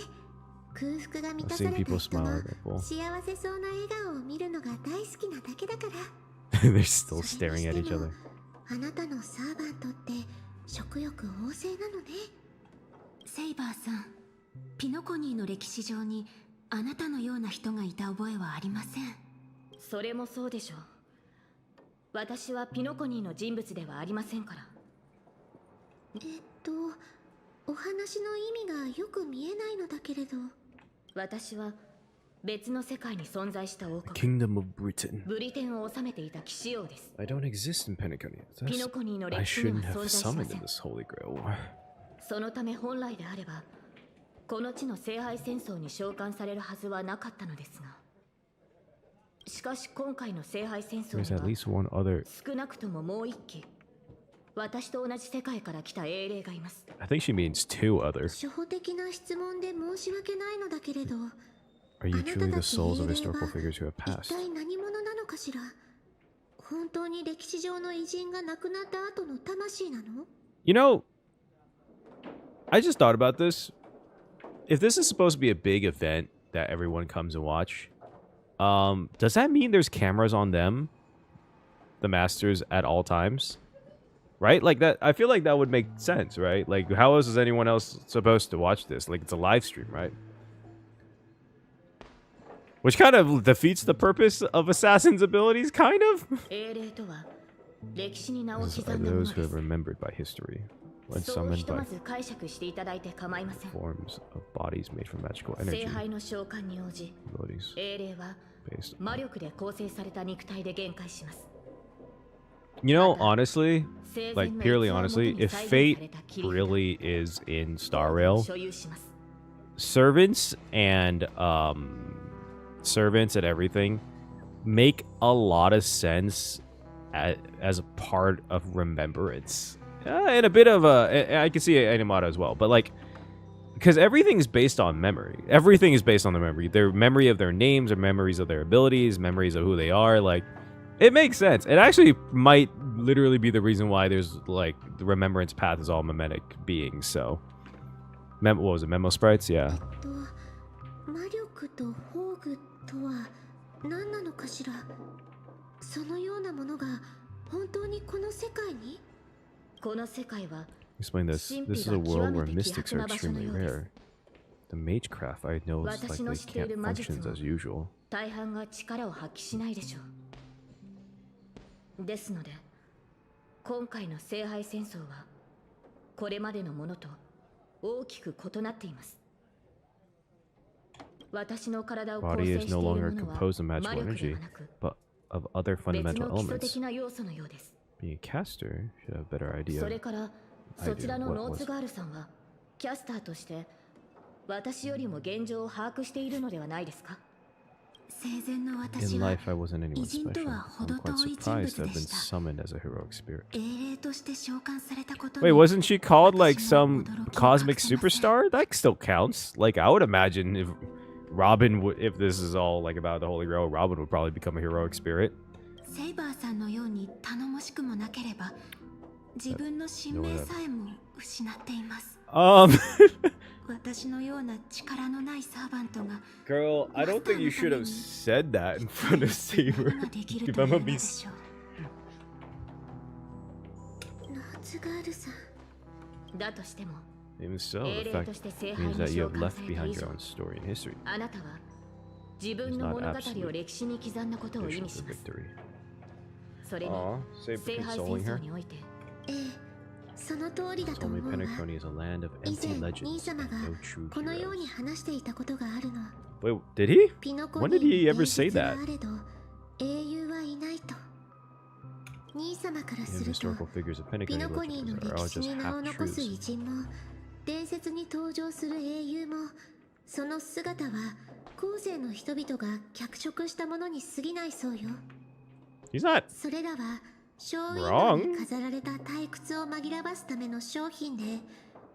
空腹が満た I've さ seen れた people 人の smile at that full. 幸せそうな笑顔を見るのが大好きなだけだから。 They're still staring at each other. あなたのサーバントって食欲旺盛なのね。セイバーさん、ピノコニーの歴史上にあなたのような人がいた覚えはありません。それもそうでしょう。私はピノコニーの人物ではありませんから。お話の意味がよく見えないのだけれど。私は別の世界に存在した王国 Kingdom of Britain. ブリテンを治めていた騎士王です。 I don't exist in Penacony. ピノコニーの I 歴史に shouldn't は have 存在しま summoned せ in ん。 this Holy Grail War. そのため本来であればこの地の聖杯戦争に召喚されるはずはなかったのですが、しかし今回の聖杯戦争 There's at に least one other. は少なくとももう一機私と同じ世界から来た英霊がいます。 I think she means 2 other. 初歩的な質問で申し訳ないのだけれど。 Are you truly the souls of historical figures who have 一 passed? 体何者なのかしら。本当に歴史上の偉人が亡くなった後の魂なの？ You know, I just thought about this. If this is supposed to be a big event that everyone comes and watch, does that mean there's cameras on them, the masters, at all times? Right? Like that, I feel like that would make sense, right? Like, how else is anyone else supposed to watch this? Like, it's a live stream, right? Which kind of defeats the purpose of Assassin's abilities, kind of. 英霊とは歴史に名を This is 刻んだもの those who で have す。 remembered by history. when そう summoned ひと by まず解釈していただいて構いません。 forms of bodies made from magical 聖 energy 杯の召喚に応じ abilities 英霊は based. 魔力で構成された肉体で限界します。 You know, honestly, 生前 like の purely 逸話を元 honestly, に if 再現 fate された切り札 really is in Star を Rail, 所有します。 servants and servants and everything make a lot of sense as a part of remembrance. And a bit of I can see Animata as well, but like, because everything's based on memory. Everything is based on the memory. Their memory of their names, or memories of their abilities, memories of who they are. Like, it makes sense. It actually might literally be the reason why there's like the remembrance path is all memetic beings. So, what was it? Memo sprites? Yeah. 魔力と宝具とは何なのかしら。そのようなものが本当にこの世界に？この世界は Explain this. This is a world where mystics are extremely rare. The magecraft I know is like they can't function as usual. 大半が力を発揮しないでしょう。ですので、今回の聖杯戦争はこれまでのものと大きく異なっています。私の体を構成 Body して is いる no も longer のは composed of 魔 magical 力で energy, はなく but of other 別 fundamental の基礎 elements. 的な要素のようです。 Being a caster should have a better idea. それからそちらのノーツガールさんはキャスターとして私よりも現状を把握しているのではないですか？生前の私 In は life, I wasn't anyone 偉人と special. は程 I'm quite 遠い人 surprised 物 to have で been した。 summoned as a heroic spirit. 英霊として召喚されたこと Wait, に wasn't she called like 私も some 驚きを隠 cosmic せません。 superstar? That still counts. Like, I would imagine if Robin would, if this is all like about the Holy Grail, Robin would probably become a heroic spirit. セイバーさんのように頼もしくもなければ自分の神明さえも失っています。私のような力のないサーバントが Girl, I don't think you should have said that in front of Saber. 何ができる If とい I'm う gonna の be でしょう。ノーツガールさん。だとしても Even so, 英 the 霊 fact として聖杯 means に that you 召 have 喚 left された behind 以 your 上 own story and history. あなたは自分の物語を歴史に刻んだことを意 Conditions 味し of ます。 victory. それに Aw, Saber 聖杯戦 consoling 争 her. においてええ、その通りだと Told 思 me うわ。 Penacony is a land of 以 empty 前、兄 legends 様 and が no true このように heroes. 話していたことがあるの。 Wait, did he? ピノコ When ニ did he ー ever に say 伝説は that? あれど、英雄はいないと。兄様から The すると、 historical figures of ピ Penacony ノコニーの legends are 歴 all 史 just に名を残す half-truths. 偉人も、伝説に登場する英雄も、その姿は後世の人々が脚色したものに過ぎないそうよ。 He's not それらはショーウィンド wrong. に飾られた退屈を紛らわすための商品で、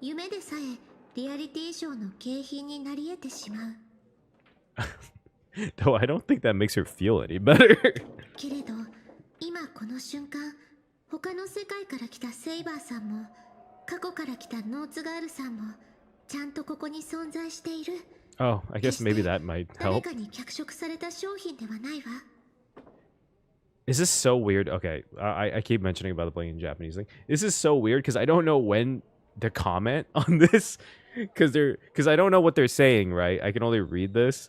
夢でさえリアリティショーの景品になり得てしまう。Though I don't think that makes her feel any better. けれど、今この瞬間、他の世界から来たセイバーさんも、過去から来たノーツガールさんも、ちゃんとここに存在している。 Oh, I guess maybe that might 誰 help. かに脚色された商品ではないわ。 Is this so weird? Okay, I keep mentioning about the playing in Japanese thing. This is so weird because I don't know when to comment on this because I don't know what they're saying, right? I can only read this,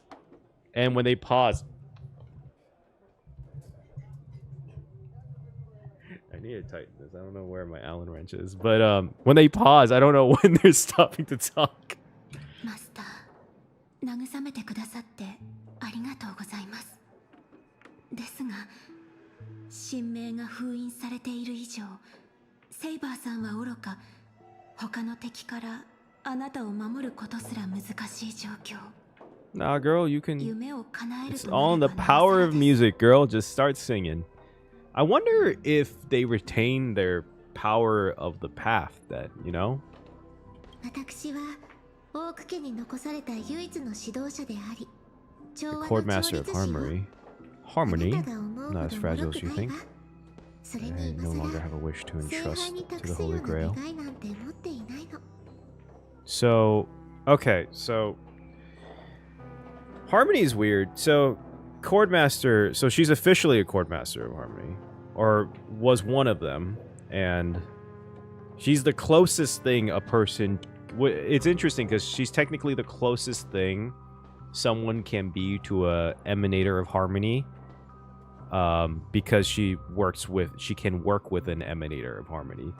and when they pause, I need to tighten this. I don't know where my Allen wrench is, but when they pause, I don't know when they're stopping to talk. マスター、慰めてくださってありがとうございます。ですが、神明が封印されている以上、セイバーさんは愚か、他の敵からあなたを守ることすら難しい状況。 Nah, girl, you can. 夢を叶える It's と all な in れ the ばなおさ power ら of です。 music, girl. Just start singing. I wonder if they retain their power of the path, that, you know? 私はオーク家に残された唯一の指導者であり、 The 調和 chord の master 調 of 律師を harmony. あ Harmony? なたが思うほ Not ど as 脆 fragile く as you ない think. わ。それ I に no 今 longer 更 have a wish to 聖 entrust 杯に to 託 the すよ Holy うな Grail. 願いなんて持っていないの。 So, okay, so Harmony is weird. So, chord master. So she's officially a chord master of harmony, or was one of them, and she's the closest thing a person. It's interesting because she's technically the closest thing someone can be to a emanator of harmony, because she can work with an emanator of harmony,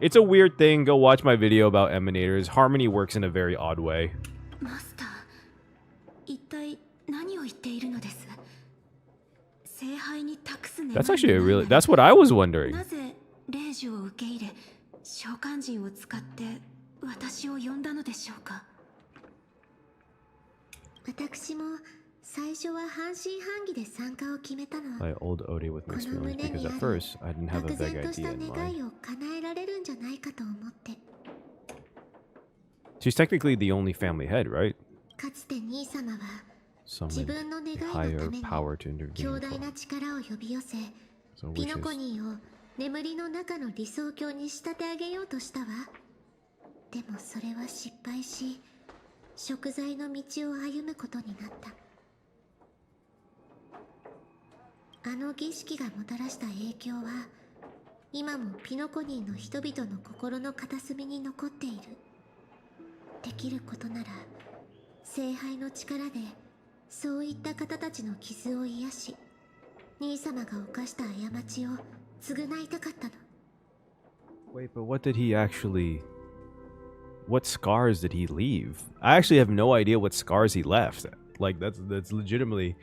It's a weird thing. Go watch my video about emanators. Harmony works in a very odd way. マスター、一体何を言っているのです？聖杯に託す願い That's actually a really. That's what I was wondering. なぜ霊樹を受け入れ、召喚人を使って私を呼んだのでしょうか。私も最初は半信半疑で参加を決めたの。 I old Odie with mixed feelings because at first I didn't have a vague idea in mind. を叶えられるんじゃないかと思って。 She's technically the only family head, right? かつて兄様は自 Summoned 分の願い a の higher ために power to intervene 強大 for な力を呼び寄せ、 so ピノコ wishes. ニーを眠りの中の理想郷に仕立て上げようとしたわ。でもそれは失敗し、贖罪の道を歩むことになった。あの儀式がもたらした影響は今もピノコニーの人々の心の片隅に残っている。できることなら聖杯の力でそういった方たちの傷を癒し、兄様が犯した過ちを償いたかったの。 Wait, but what did he actually? What scars did he leave? I actually have no idea what scars he left. Like that's legitimately.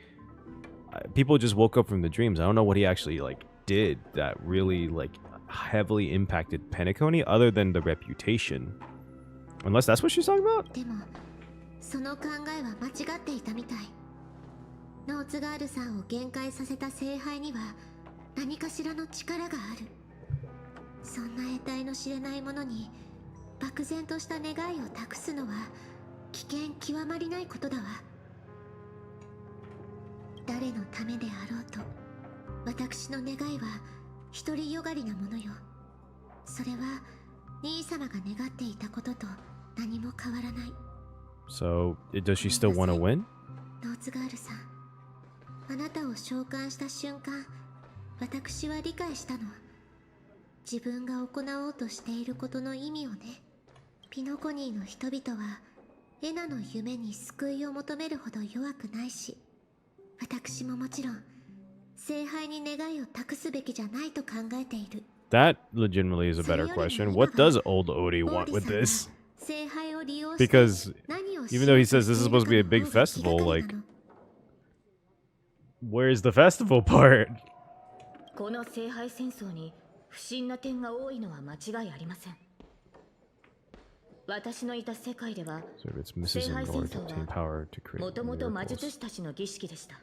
People just woke up from the dreams. I don't know what he actually like did that really like heavily impacted Penacony other than the reputation. Unless that's what she's talking about. でもその考えは間違っていたみたい。ノーツガールさんを限界させた聖杯には何かしらの力がある。そんな得体の知れないものに漠然とした願いを託すのは危険極まりないことだわ。誰のためであろうと私の願いは独りよがりなものよ。それは兄様が願っていたことと何も変わらない。 So does she still want to win? ノーツガールさん、あなたを召喚した瞬間、私は理解したの。自分が行おうとしていることの意味をね。ピノコニーの人々はエナの夢に救いを求めるほど弱くないし、私ももちろん聖杯に願いを託すべきじゃないと考えている。 That legitimately is a better question. What does old Odie want with this? Because even though he says this is supposed to be a big festival, like, where's the festival part? この聖杯戦争に不審な点が多いのは間違いありません。私のいた世界では、聖杯戦争はもともと魔術師たちの儀式でした。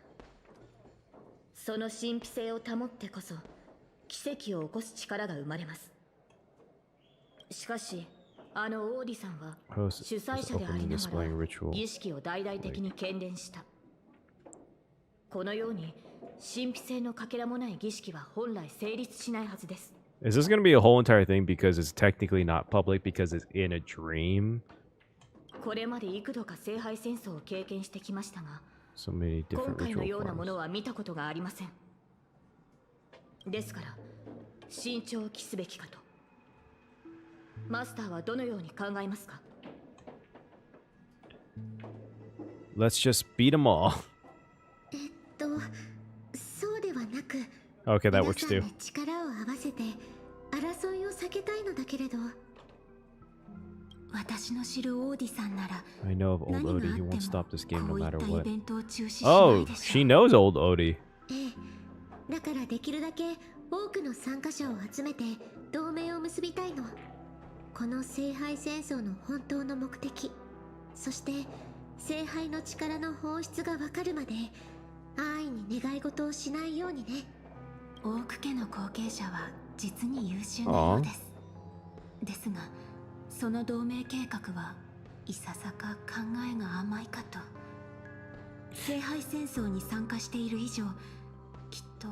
その神秘性を保ってこそ奇跡を起こす力が生まれます。しかし、あのオーディさんは主催者でありながら儀式を大々的に喧伝した。このように神秘性のかけらもない儀式は本来成立しないはずです。Is this going to be a whole entire thing because it's technically not public because it's in a dream? これまで幾度か聖杯戦争を経験してきましたが、 So many 今 different 回の ritual ようなもの forms. は見たことがありません。ですから慎重を期すべきかと。マスターはどのように考えますか？ Let's just beat them all. そうではなく、 Okay, that works too. 皆さんで力を合わせて争いを避けたいのだけれど、私の知るオーディさんなら I know of old Odie. He won't stop this game no こういっ matter たイ what. ベントを中止しないで Oh, しょう。 she knows old Odie. だからできるだけ多くの参加者を集めて同盟を結びたいの。この聖杯戦争の本当の目的、そして聖杯の力の本質がわかるまで安易に願い事をしないようにね。オーク家の後継者は実に優秀なようです。ですが、その同盟計画はいささか考えが甘いかと。聖杯戦争に参加している以上、きっと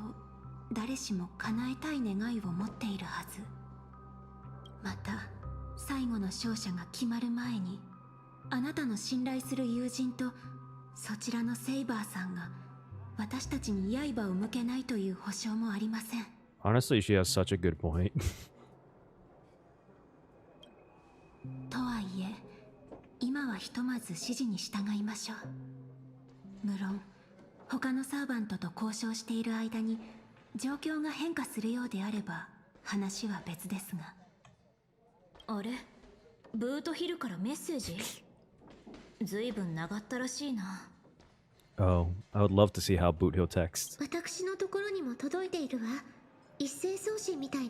誰しも叶えたい願いを持っているはず。また最後の勝者が決まる前に、あなたの信頼する友人とそちらのセイバーさんが私たちに刃を向けないという保証もありません。 Honestly, she has such a good point. とはいえ、今はひとまず指示に従いましょう。無論他のサーバントと交渉している間に状況が変化するようであれば話は別ですが。あれブートヒルからメッセージずいぶん長ったらしいな。 Oh, I would love to see how Boot Hill texts. 私のところにも届いているわ。一斉送信みたいね。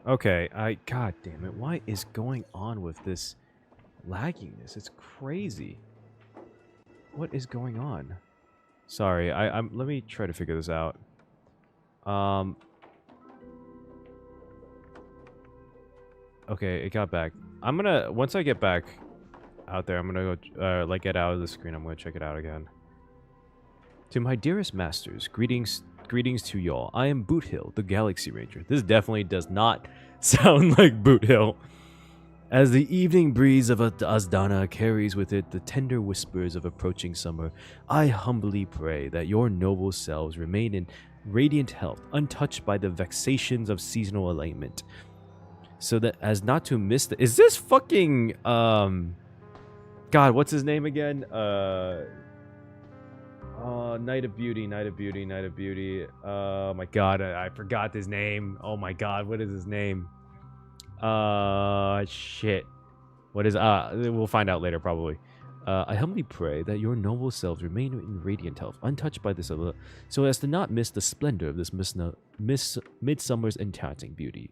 Okay, God damn it. What is going on with this lagginess? It's crazy. What is going on? Sorry, I'm let me try to figure this out. Okay, it got back. I'm gonna, once I get back out there, I'm gonna go, like, get out of the screen. I'm gonna check it out again. To my dearest masters, greetings to y'all. I am Boot Hill, the Galaxy Ranger. This definitely does not sound like Boot Hill. As the evening breeze of Azdana carries with it the tender whispers of approaching summer, I humbly pray that your noble selves remain in radiant health, untouched by the vexations of seasonal alignment. So that as not to miss the... Is this fucking... God, what's his name again? Night of Beauty. Oh my god, I forgot his name. Oh my god, what is his name? Shit. What is... we'll find out later, probably. I humbly pray that your noble selves remain in radiant health, untouched by this other, so as to not miss the splendor of this midsummer's enchanting beauty.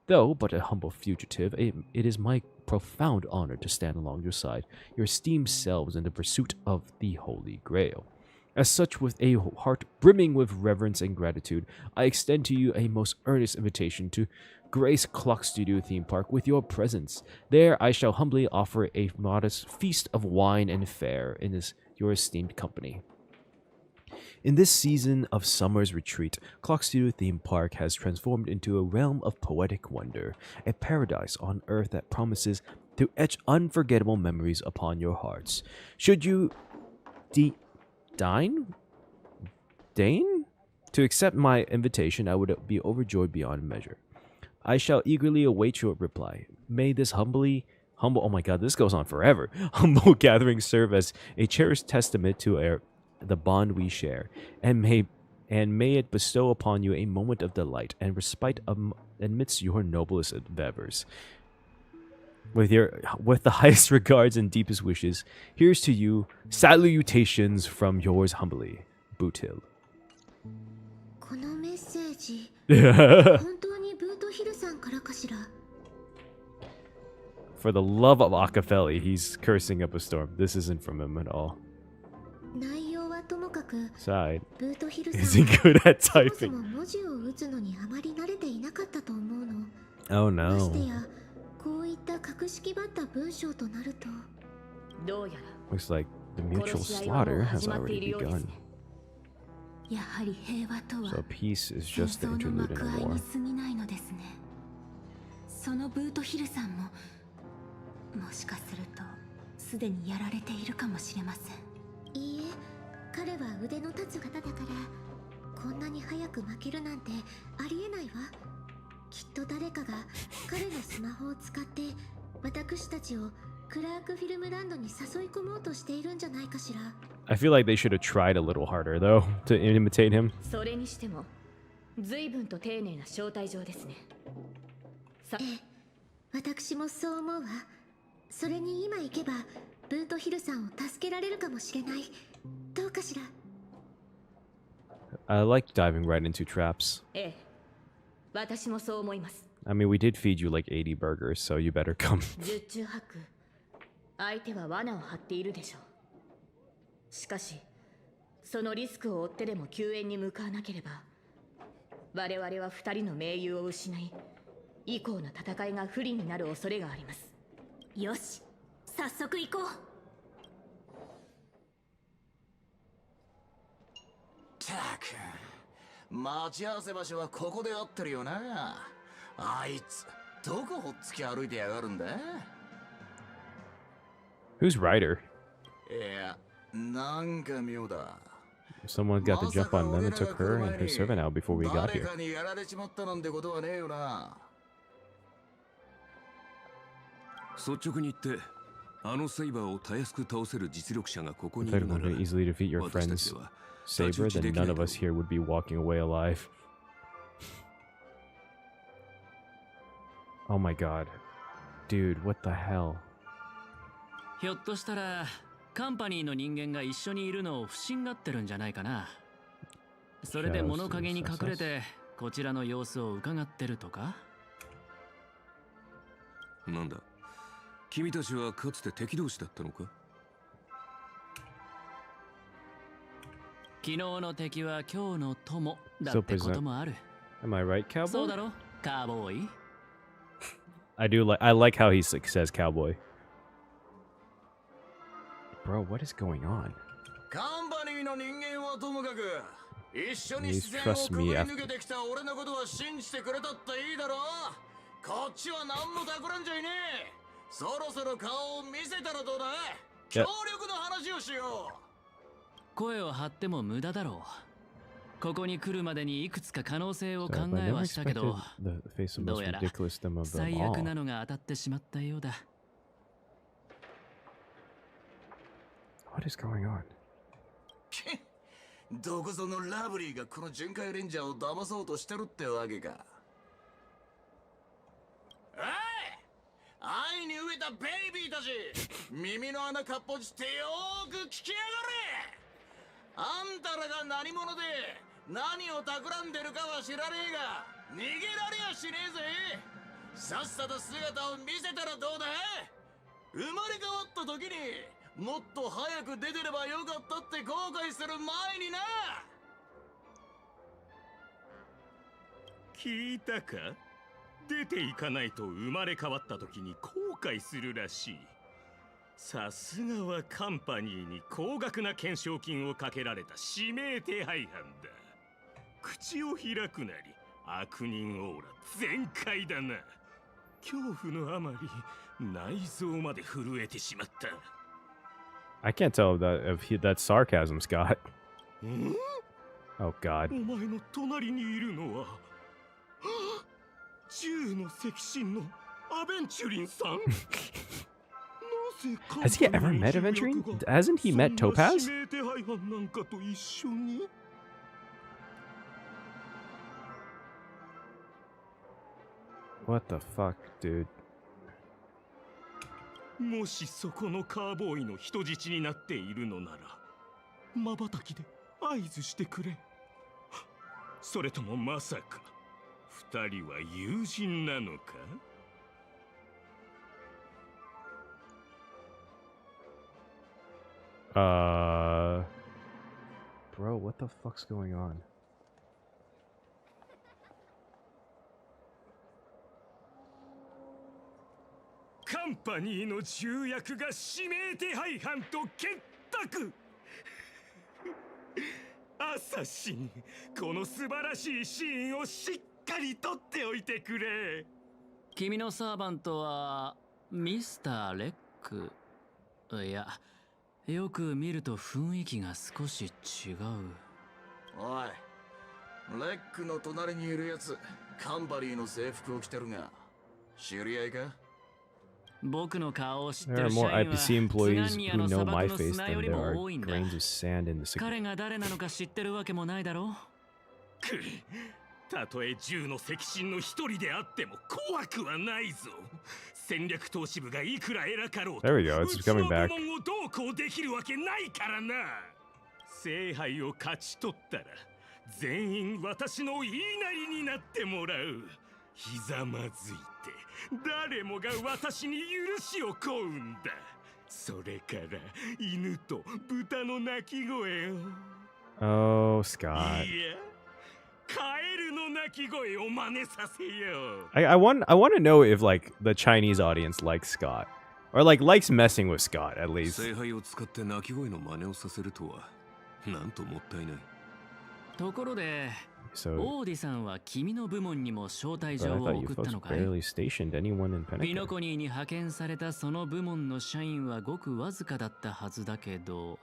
Though but a humble fugitive, it is my profound honor to stand along your side, your esteemed selves in the pursuit of the Holy Grail. As such, with a heart brimming with reverence and gratitude, I extend to you a most earnest invitation to grace Clock Studio Theme Park with your presence. There I shall humbly offer a modest feast of wine and fare in your esteemed company. In this season of summer's retreat, Clock Studio Theme Park has transformed into a realm of poetic wonder, a paradise on earth that promises to etch unforgettable memories upon your hearts. Should you deign to accept my invitation, I would be overjoyed beyond measure. I shall eagerly await your reply. May this humble, oh my god, this goes on forever, humble gathering serve as a cherished testament to the bond we share, and may it bestow upon you a moment of delight and respite amidst your noblest endeavors. With the highest regards and deepest wishes, here's to you salutations from yours humbly, Boot Hill. このメッセージ、本当にブートヒルさんからかしら。 For the love of Akafeli, he's cursing up a storm. This isn't from him at all. 内容はともかく、 Side ブートヒルさん isn't good at そも typing. そも文字を打つのにあまり慣れていなかったと思うの。 Oh まし no. てや、こういった格式ばった文章となると、どうやら Looks like the mutual slaughter has already begun. やはり平和とは So peace is 戦 just the 争の interlude in 幕 a 合 war. に過ぎないのですね。そのブートヒルさんも、もしかするとすでにやられているかもしれません。いいえ、彼は腕の立つ方だから、こんなに早く負けるなんてありえないわ。きっと誰かが彼のスマホを使って私たちをクラークフィルムランドに誘い込もうとしているんじゃないかしら。 I feel like they should have tried a little harder though to imitate him. それにしても随分と丁寧な招待状ですね。さ、ええ、私もそう思うわ。それに今行けばブートヒルさんを助けられるかもしれない。どうかしら。 I like diving right into traps. ええ、私もそう思います。 I mean, we did feed you like 80 burgers, so you better come. 十中八九、相手は罠を張っているでしょう。しかし、そのリスクを負ってでも救援に向かわなければ、我々は二人の盟友を失い、以降の戦いが不利になる恐れがあります。よし、早速行こう。たく、待ち合わせ場所はここで合ってるよな。あいつ、どこほっつき歩いてやがるんだ？ Who's Ryder? いや、なんか妙だ。 Someone got the jump on them and took her and her servant out before we got 誰 here. かにやられちまったなんてことはねえよな。率直に言ってあのセイバーをたやすく倒せる実力者がここにい If るな anyone ら could easily defeat your 私た friend's ちは saber, then none of us here would be walking away alive. Oh my god. Dude, what the hell? ひょっとしたらカンパニーの人間が一緒にいるのを不審がってるんじゃないかな。それで物陰に隠れてこちらの様子を伺ってるとか。なんだ、君たちはかつて敵同士だったのか？昨日の敵は今日の友だってこともある。Am I right, cowboy? そうだろ、カーボーイ。I like how he says cowboy. Bro, what is going on? カンパニーの人間はともかく一緒に自然をくぐり抜けてきた俺のことは信じてくれたっていいだろう。こっちは何も企んじゃいねえ。そろそろ顔を見せたらどうだ。協力の話をしよう。声を張っても無駄だろう。ここに来るまでにいくつか可能性を考えはしたけど、どうやら最悪なのが当たってしまったようだ。What is going on? どこぞのラブリーがこの巡回レンジャーを騙そうとしてるってわけか。おい、愛に飢えたベイビーたち、耳の穴かっぽじってよーく聞きやがれ。あんたらが何者で何を企んでるかは知らねえが逃げられやしねえぜ。さっさと姿を見せたらどうだ。生まれ変わった時にもっと早く出てればよかったって後悔する前にな。聞いたか？出ていかないと生まれ変わった時に後悔するらしい。さすがはカンパニーに高額な懸賞金をかけられた指名手配犯だ。口を開くなり悪人オーラ全開だな。恐怖のあまり内臓まで震えてしまった。I can't tell if that's sarcasm, Scott. Oh God. お前の隣にいるのは銃の赤心のアベンチュリンさん。Has he ever met Aventurine? Hasn't he met Topaz? What the fuck, dude? もしそこのカーボーイの人質になっているのなら、瞬きで合図してくれ。それともまさか二人は友人なのか？Bro, what the fuck's going on? カンパニーの重役が指名手配犯と結託。アサシン、この素晴らしいシーンをしっかり撮っておいてくれ。君のサーバントはミスター・レック。いや、よく見ると雰囲気が少し違う。おい、レックの隣にいるやつ、カンパニーの制服を着てるが、知り合いか？僕の顔を知って There are る社 more 員は IPC ツ employees ガンニア who の know 砂 my 漠の face 砂 than より there も are 多いんだ。 grains of sand in the 彼が誰なのか知ってるわけもないだろう。たとえ銃の赤心の一人であっても怖くはないぞ。戦略投資部がいくら偉かろうと、 There we go, it's coming back. うちの部門をどうこうできるわけないからな。聖杯を勝ち取ったら全員私の言いなりになってもらう。ひざまずいて誰もが私に許しを請うんだ。それから犬と豚の鳴き声を。 Oh, Scott. いや、カエルの鳴き声を真似させよう。I want to know if like the Chinese audience likes Scott or like likes messing with Scott at least. 聖杯を使って鳴き声の真似をさせるとはなんともったいない。ところで、So, オーディさんは君の部門にも招待 but I 状を thought you 送った folks のかい？ barely stationed anyone in ピノ Pennica. コニーに派遣されたその部門の社員はごくわずかだったはずだけど、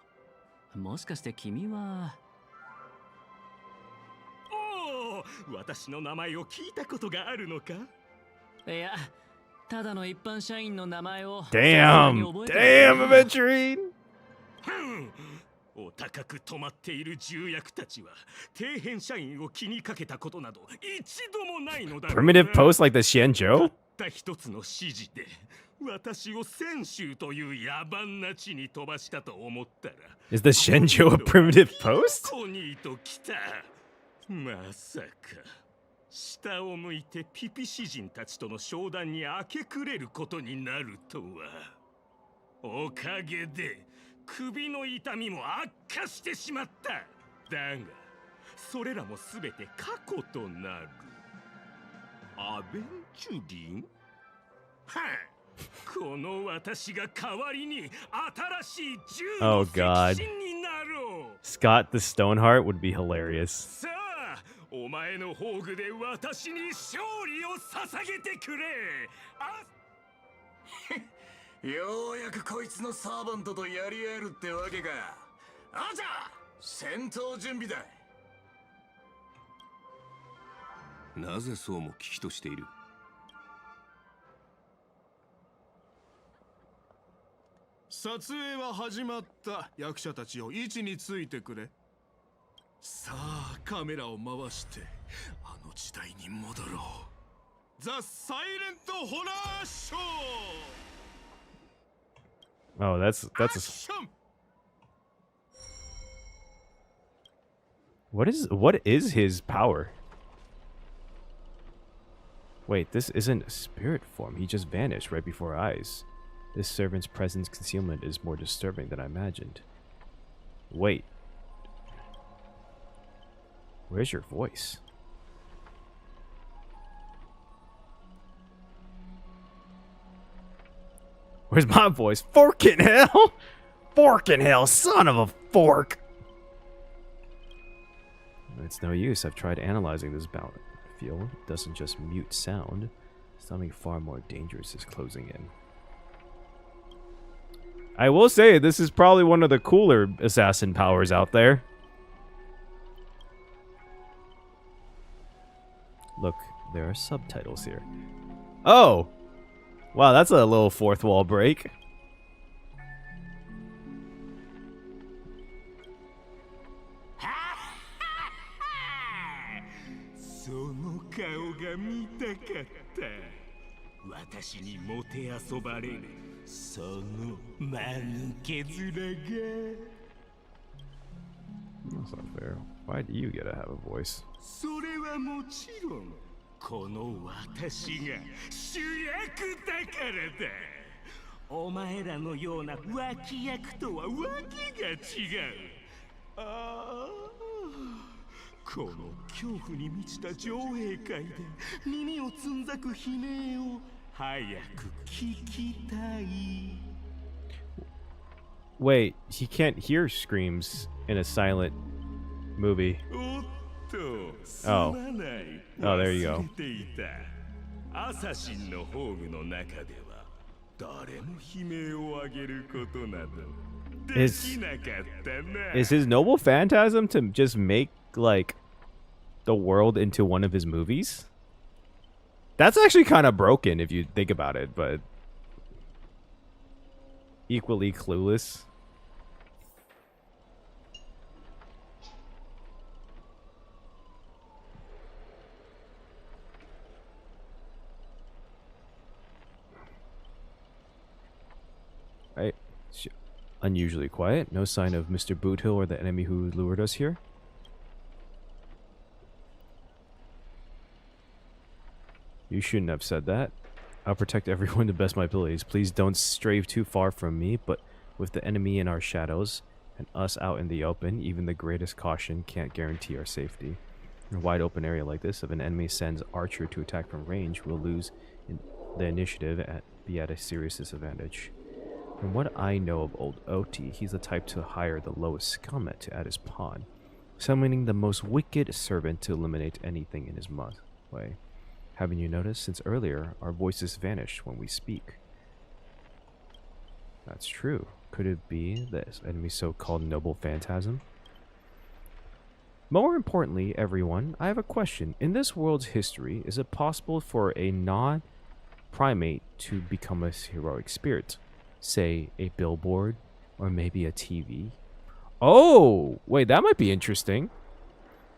もしかして君は。おお、私の名前を聞いたことがあるのか？いや、ただの一般社員の名前を Damn! Damn, Aventurine! お高く止まっている重役たちは底辺社員を気にかけたことなど一度もないのだ。 Primitive post like the Xianzhou? たった一つの指示で私を泉州という野蛮な地に飛ばしたと思ったら Is the Xianzhou a primitive post? ここにと来た。まさか下を向いてピピ詩人たちとの商談に明け暮れることになるとは。おかげで首の痛みも悪化してしまった。だがそれらもすべて過去となる。アベンチュリン？はあ、この私が代わりに新しい銃の Oh 責 God. 任になろう。 Scott the Stoneheart would be hilarious. さあ、お前の宝具で私に勝利を捧げてくれ。ようやくこいつのサーバントとやり合えるってわけか。あじゃあ戦闘準備だ。なぜそうも危機としている？撮影は始まった。役者たちを位置についてくれ。さあカメラを回してあの時代に戻ろう。ザ・サイレント・ホラーショー。 Oh, that's a... What is his power? Wait, this isn't a spirit form. He just vanished right before our eyes. This servant's presence concealment is more disturbing than I imagined. Wait. Where's your voice? Where's my voice? Forkin' hell! Forkin' hell, son of a fork! It's no use. I've tried analyzing this battlefield. It doesn't just mute sound. Something far more dangerous is closing in. I will say, this is probably one of the cooler assassin powers out there. Look, there are subtitles here. Oh! Wow, that's a little fourth wall break. That's not fair. Why do you get to have a voice? この私が主役だからだ。お前らのような脇役とはわけが違う。ああ、この恐怖に満ちた上映会で耳をつんざく悲鳴を早く聞きたい。 Wait, he can't hear screams in a silent movie. Oh. Oh, there you go. Is his noble phantasm to just make, like, the world into one of his movies? That's actually kind of broken if you think about it, but equally clueless. Right. Unusually quiet. No sign of Mr. Boothill or the enemy who lured us here. You shouldn't have said that. I'll protect everyone to best my abilities. Please don't stray too far from me, but with the enemy in our shadows and us out in the open, even the greatest caution can't guarantee our safety. In a wide open area like this, if an enemy sends Archer to attack from range, we'll lose the initiative and be at a serious disadvantage. From what I know of old Oti, he's the type to hire the lowest scum to add his pawn, summoning the most wicked servant to eliminate anything in his way. Haven't you noticed? Since earlier, our voices vanish when we speak. That's true. Could it be this enemy's so-called noble phantasm? More importantly, everyone, I have a question. In this world's history, is it possible for a primate to become a heroic spirit. Say, a billboard, or maybe a TV. Oh, wait, that might be interesting.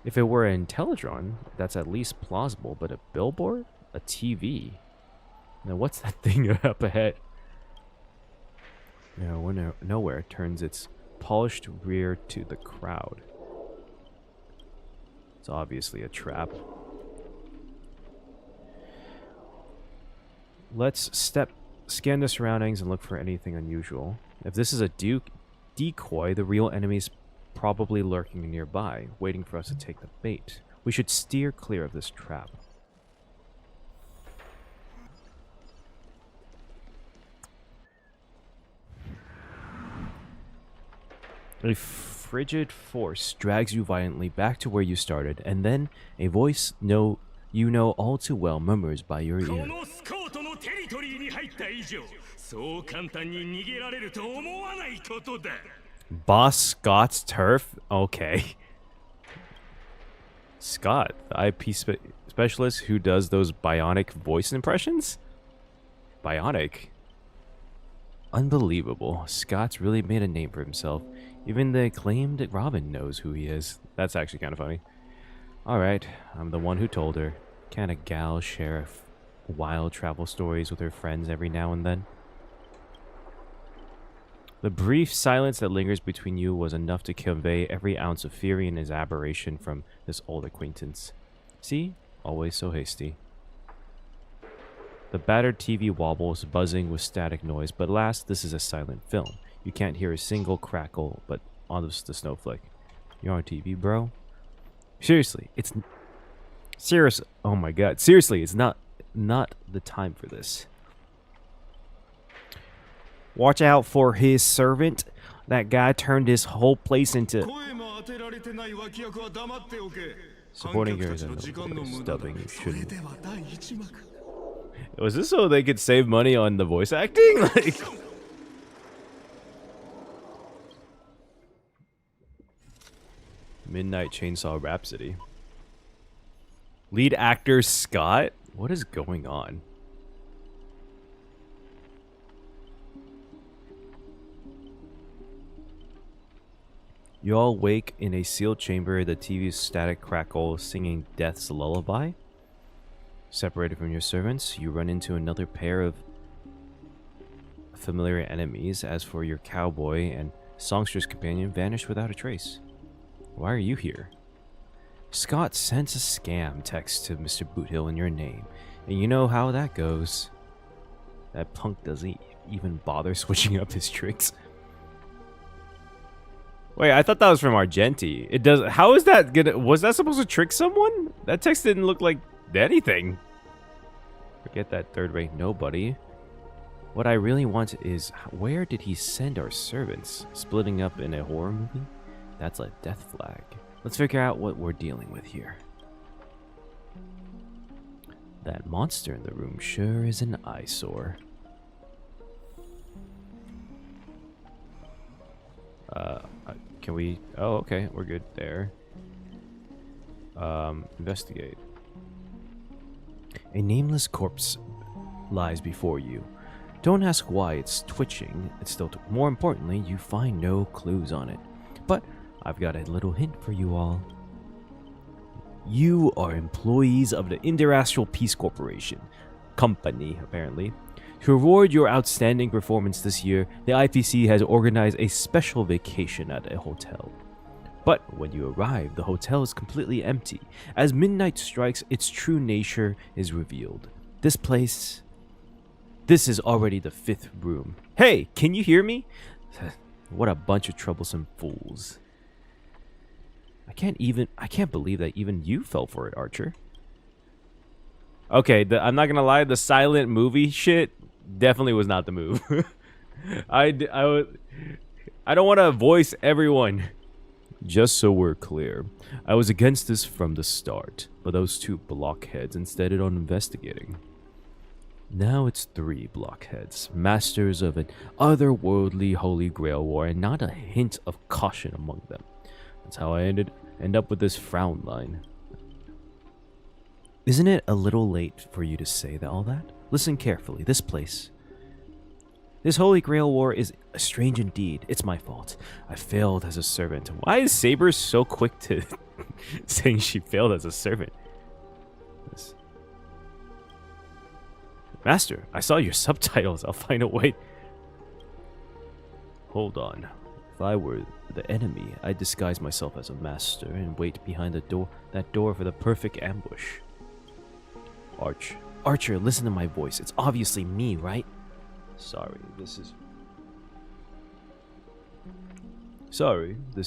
If it were an Intellatron, that's at least plausible, but a billboard? A TV? Now, what's that thing up ahead? Nowhere turns its polished rear to the crowd. It's obviously a trap. Let's scan the surroundings and look for anything unusual. If this is a decoy, the real enemy's probably lurking nearby, waiting for us to take the bait. We should steer clear of this trap. A frigid force drags you violently back to where you started, and then a voice you know all too well murmurs by your ear. Boss Scott's turf? Okay. Scott, the IP specialist who does those bionic voice impressions? Bionic? Unbelievable. Scott's really made a name for himself. Even the acclaimed Robin knows who he is. That's actually kind of funny. Alright, I'm the one who told her. Can't a gal share wild travel stories with her friends every now and then? The brief silence that lingers between you was enough to convey every ounce of fury and aberration from this old acquaintance. See? Always so hasty. The battered TV wobbles, buzzing with static noise, but alas, this is a silent film. You can't hear a single crackle, but on the snowflake. You're on TV, bro? Seriously, it's... oh my god. Seriously, it's not the time for this. Watch out for his servant. That guy turned his whole place into... Supporting yours and dubbing you shouldn't. Was this so they could save money on the voice acting? Like... Midnight Chainsaw Rhapsody. Lead actor Scott? What is going on? You all wake in a sealed chamber, the TV's static crackle singing death's lullaby. Separated from your servants, you run into another pair of familiar enemies. As for your cowboy and songster's companion, vanished without a trace. Why are you here? Scott sends a scam text to Mr. Boothill in your name, and you know how that goes. That punk doesn't even bother switching up his tricks. Wait, I thought that was from Argenti. It does. How is that gonna? Was that supposed to trick someone? That text didn't look like anything. Forget that third-rate nobody. What I really want is, where did he send our servants? Splitting up in a horror movie? That's a death flag. Let's figure out what we're dealing with here. That monster in the room sure is an eyesore. Can we... Oh, okay. We're good there. Investigate. A nameless corpse lies before you. Don't ask why it's twitching. It's still... More importantly, you find no clues on it. But I've got a little hint for you all. You are employees of the Industrial Peace Corporation. Company, apparently. To reward your outstanding performance this year, the IPC has organized a special vacation at a hotel. But when you arrive, the hotel is completely empty. As midnight strikes, its true nature is revealed. This place... This is already the 5th room. Hey, can you hear me? What a bunch of troublesome fools. I can't believe that even you fell for it, Archer. Okay, I'm not gonna lie, the silent movie shit definitely was not the move. I don't want to voice everyone. Just so we're clear, I was against this from the start, but those 2 blockheads instead on investigating. Now it's 3 blockheads, masters of an otherworldly Holy Grail War, and not a hint of caution among them. That's how I end up with this frown line. Isn't it a little late for you to say all that? Listen carefully. This Holy Grail War is strange indeed. It's my fault. I failed as a servant. Why is Saber so quick to saying she failed as a servant? Master, I saw your subtitles. I'll find a way. Hold on. If I were the enemy, I'd disguise myself as a master and wait behind that door for the perfect ambush. Archer, listen to my voice. It's obviously me, right? Sorry, this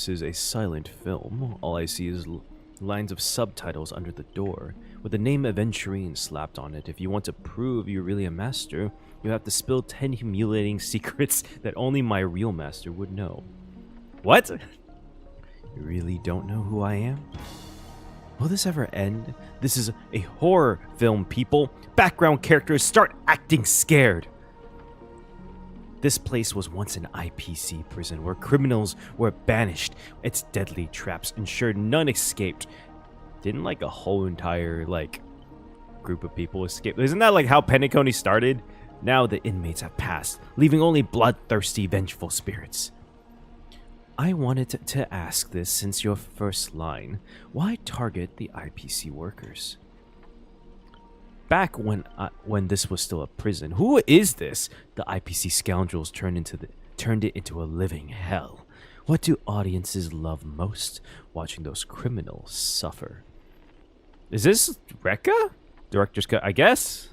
is a silent film. All I see is lines of subtitles under the door, with the name Aventurine slapped on it. If you want to prove you're really a master, you have to spill 10 humiliating secrets that only my real master would know. What? You really don't know who I am? Will this ever end? This is a horror film, people. Background characters start acting scared. This place was once an IPC prison where criminals were banished. Its deadly traps ensured none escaped. Didn't like a whole entire group of people escape? Isn't that like how Penacony started? Now the inmates have passed, leaving only bloodthirsty, vengeful spirits. I wanted to ask this since your first line. Why target the IPC workers? Back when this was still a prison, who is this? The IPC scoundrels turned it into a living hell. What do audiences love most? Watching those criminals suffer. Is this Reca? Director's cut, I guess?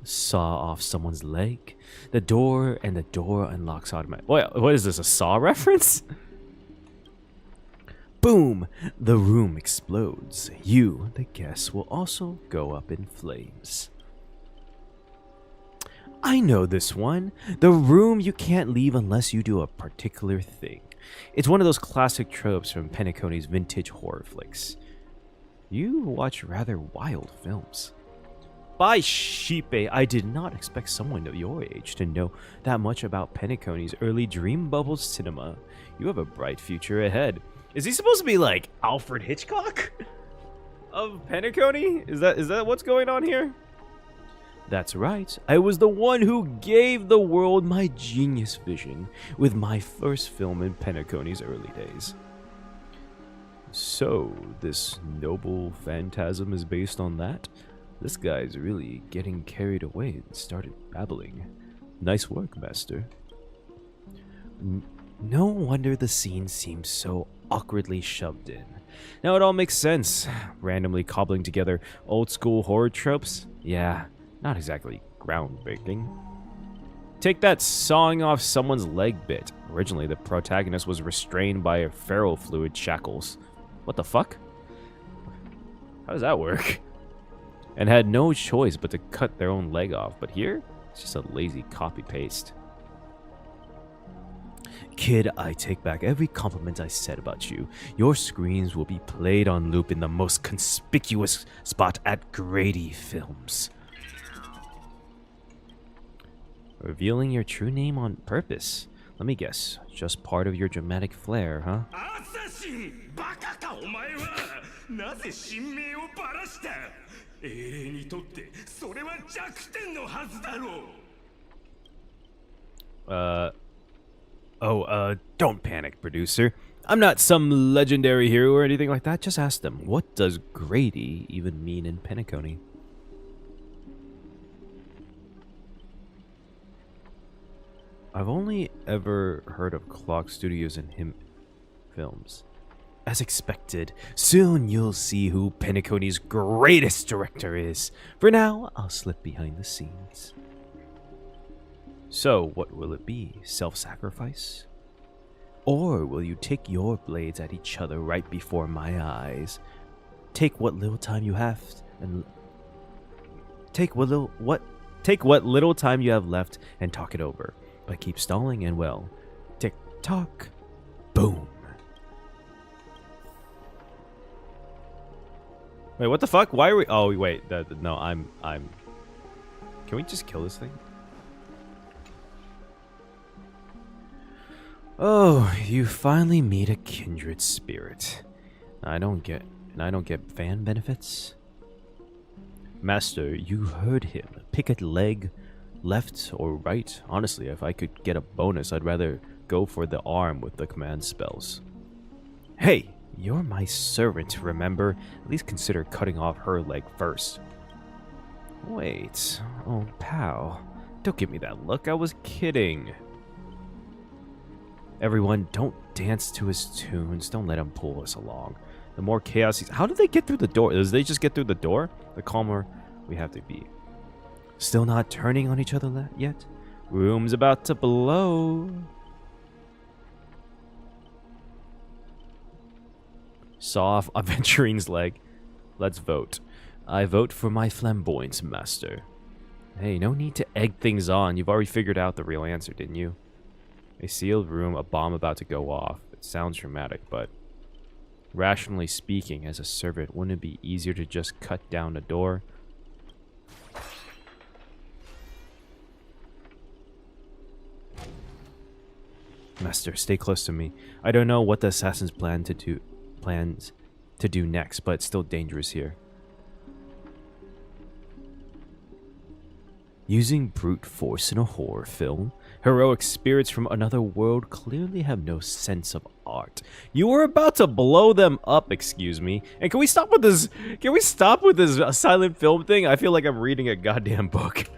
Saw off someone's leg. The door unlocks automatically. What is this, a Saw reference? Boom! The room explodes. You, the guest, will also go up in flames. I know this one. The room you can't leave unless you do a particular thing. It's one of those classic tropes from Penacony's vintage horror flicks. You watch rather wild films. By sheepe, I did not expect someone of your age to know that much about Penacony's early dream bubble cinema. You have a bright future ahead. Is he supposed to be like Alfred Hitchcock of Penacony? Is that what's going on here? That's right. I was the one who gave the world my genius vision with my first film in Penacony's early days. So, this noble phantasm is based on that? This guy's really getting carried away and started babbling. Nice work, master. No wonder the scene seems so awkwardly shoved in. Now it all makes sense. Randomly cobbling together old school horror tropes? Yeah, not exactly groundbreaking. Take that sawing off someone's leg bit. Originally, the protagonist was restrained by feral fluid shackles. What the fuck? How does that work? And had no choice but to cut their own leg off. But here, it's just a lazy copy-paste. Kid, I take back every compliment I said about you. Your screens will be played on loop in the most conspicuous spot at Grady Films. Revealing your true name on purpose. Let me guess, just part of your dramatic flair, huh? Don't panic, producer. I'm not some legendary hero or anything like that. Just ask them, what does Grady even mean in Penacony? I've only ever heard of Clock Studios and him films. As expected, soon you'll see who Penacony's greatest director is. For now, I'll slip behind the scenes. So, what will it be? Self-sacrifice? Or will you take your blades at each other right before my eyes? Take what little time you have and take what little time you have left and talk it over. But keep stalling and well, tick tock, boom. Wait, what the fuck? Why are we? Oh wait, no, I'm. Can we just kill this thing? Oh, you finally meet a kindred spirit. I don't get fan benefits. Master, you heard him. Pick a leg, left or right. Honestly, if I could get a bonus, I'd rather go for the arm with the command spells. Hey, you're my servant, remember? At least consider cutting off her leg first. Wait. Oh, pal. Don't give me that look. I was kidding. Everyone, don't dance to his tunes. Don't let him pull us along. The more chaos he's... How did they get through the door? Does they just get through the door? The calmer we have to be. Still not turning on each other yet? Room's about to blow. Saw off Aventurine's leg. Let's vote. I vote for my flamboyance, master. Hey, no need to egg things on. You've already figured out the real answer, didn't you? A sealed room, a bomb about to go off. It sounds dramatic, but... rationally speaking, as a servant, wouldn't it be easier to just cut down the door? Master, stay close to me. I don't know what the assassins plans to do next, but it's still dangerous here. Using brute force in a horror film, heroic spirits from another world clearly have no sense of art. You were about to blow them up, excuse me. And can we stop with this? Can we stop with this silent film thing? I feel like I'm reading a goddamn book.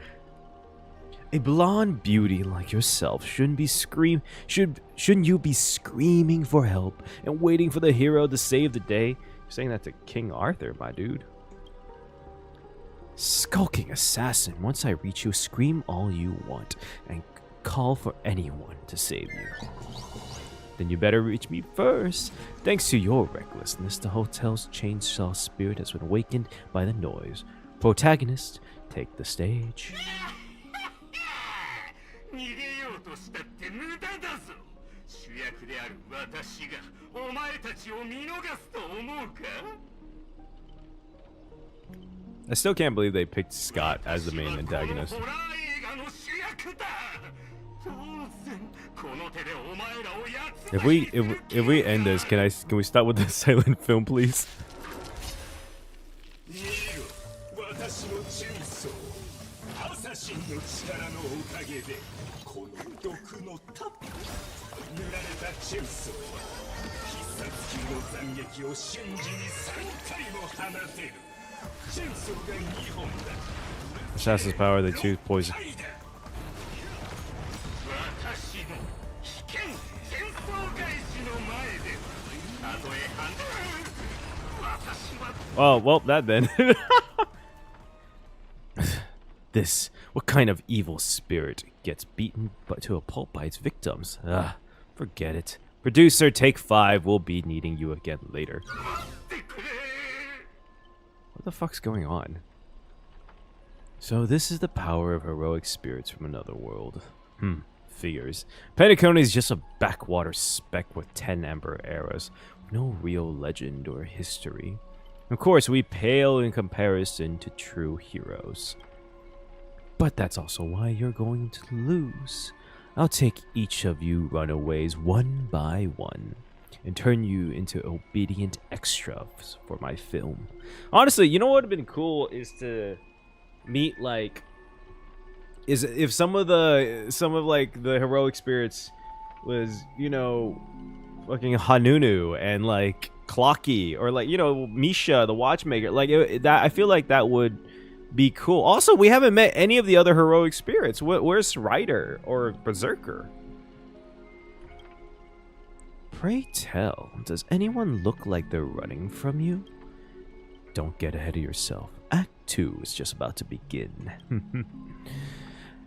A blonde beauty like yourself shouldn't you be screaming for help and waiting for the hero to save the day? You're saying that to King Arthur, my dude. Skulking assassin, once I reach you, scream all you want and call for anyone to save you. Then you better reach me first. Thanks to your recklessness, the hotel's chainsaw spirit has been awakened by the noise. Protagonist, take the stage. I still can't believe they picked Scott as the main antagonist. If we end this, can we start with the silent film, please? Assassin's power, they choose poison. Oh, well, that then. What kind of evil spirit gets beaten to a pulp by its victims? Forget it. Producer, take 5. We'll be needing you again later. What the fuck's going on? So this is the power of heroic spirits from another world. Figures. Penacony is just a backwater speck with 10 ember arrows. No real legend or history. Of course, we pale in comparison to true heroes. But that's also why you're going to lose. I'll take each of you runaways one by one and turn you into obedient extras for my film. Honestly, you know what would have been cool is to meet if some of the heroic spirits was, you know, fucking Hanunu and like Clocky or like, you know, Misha the watchmaker. Like that, I feel like that would be cool. Also, we haven't met any of the other heroic spirits. Where's Ryder or Berserker? Pray tell, does anyone look like they're running from you? Don't get ahead of yourself. Act 2 is just about to begin.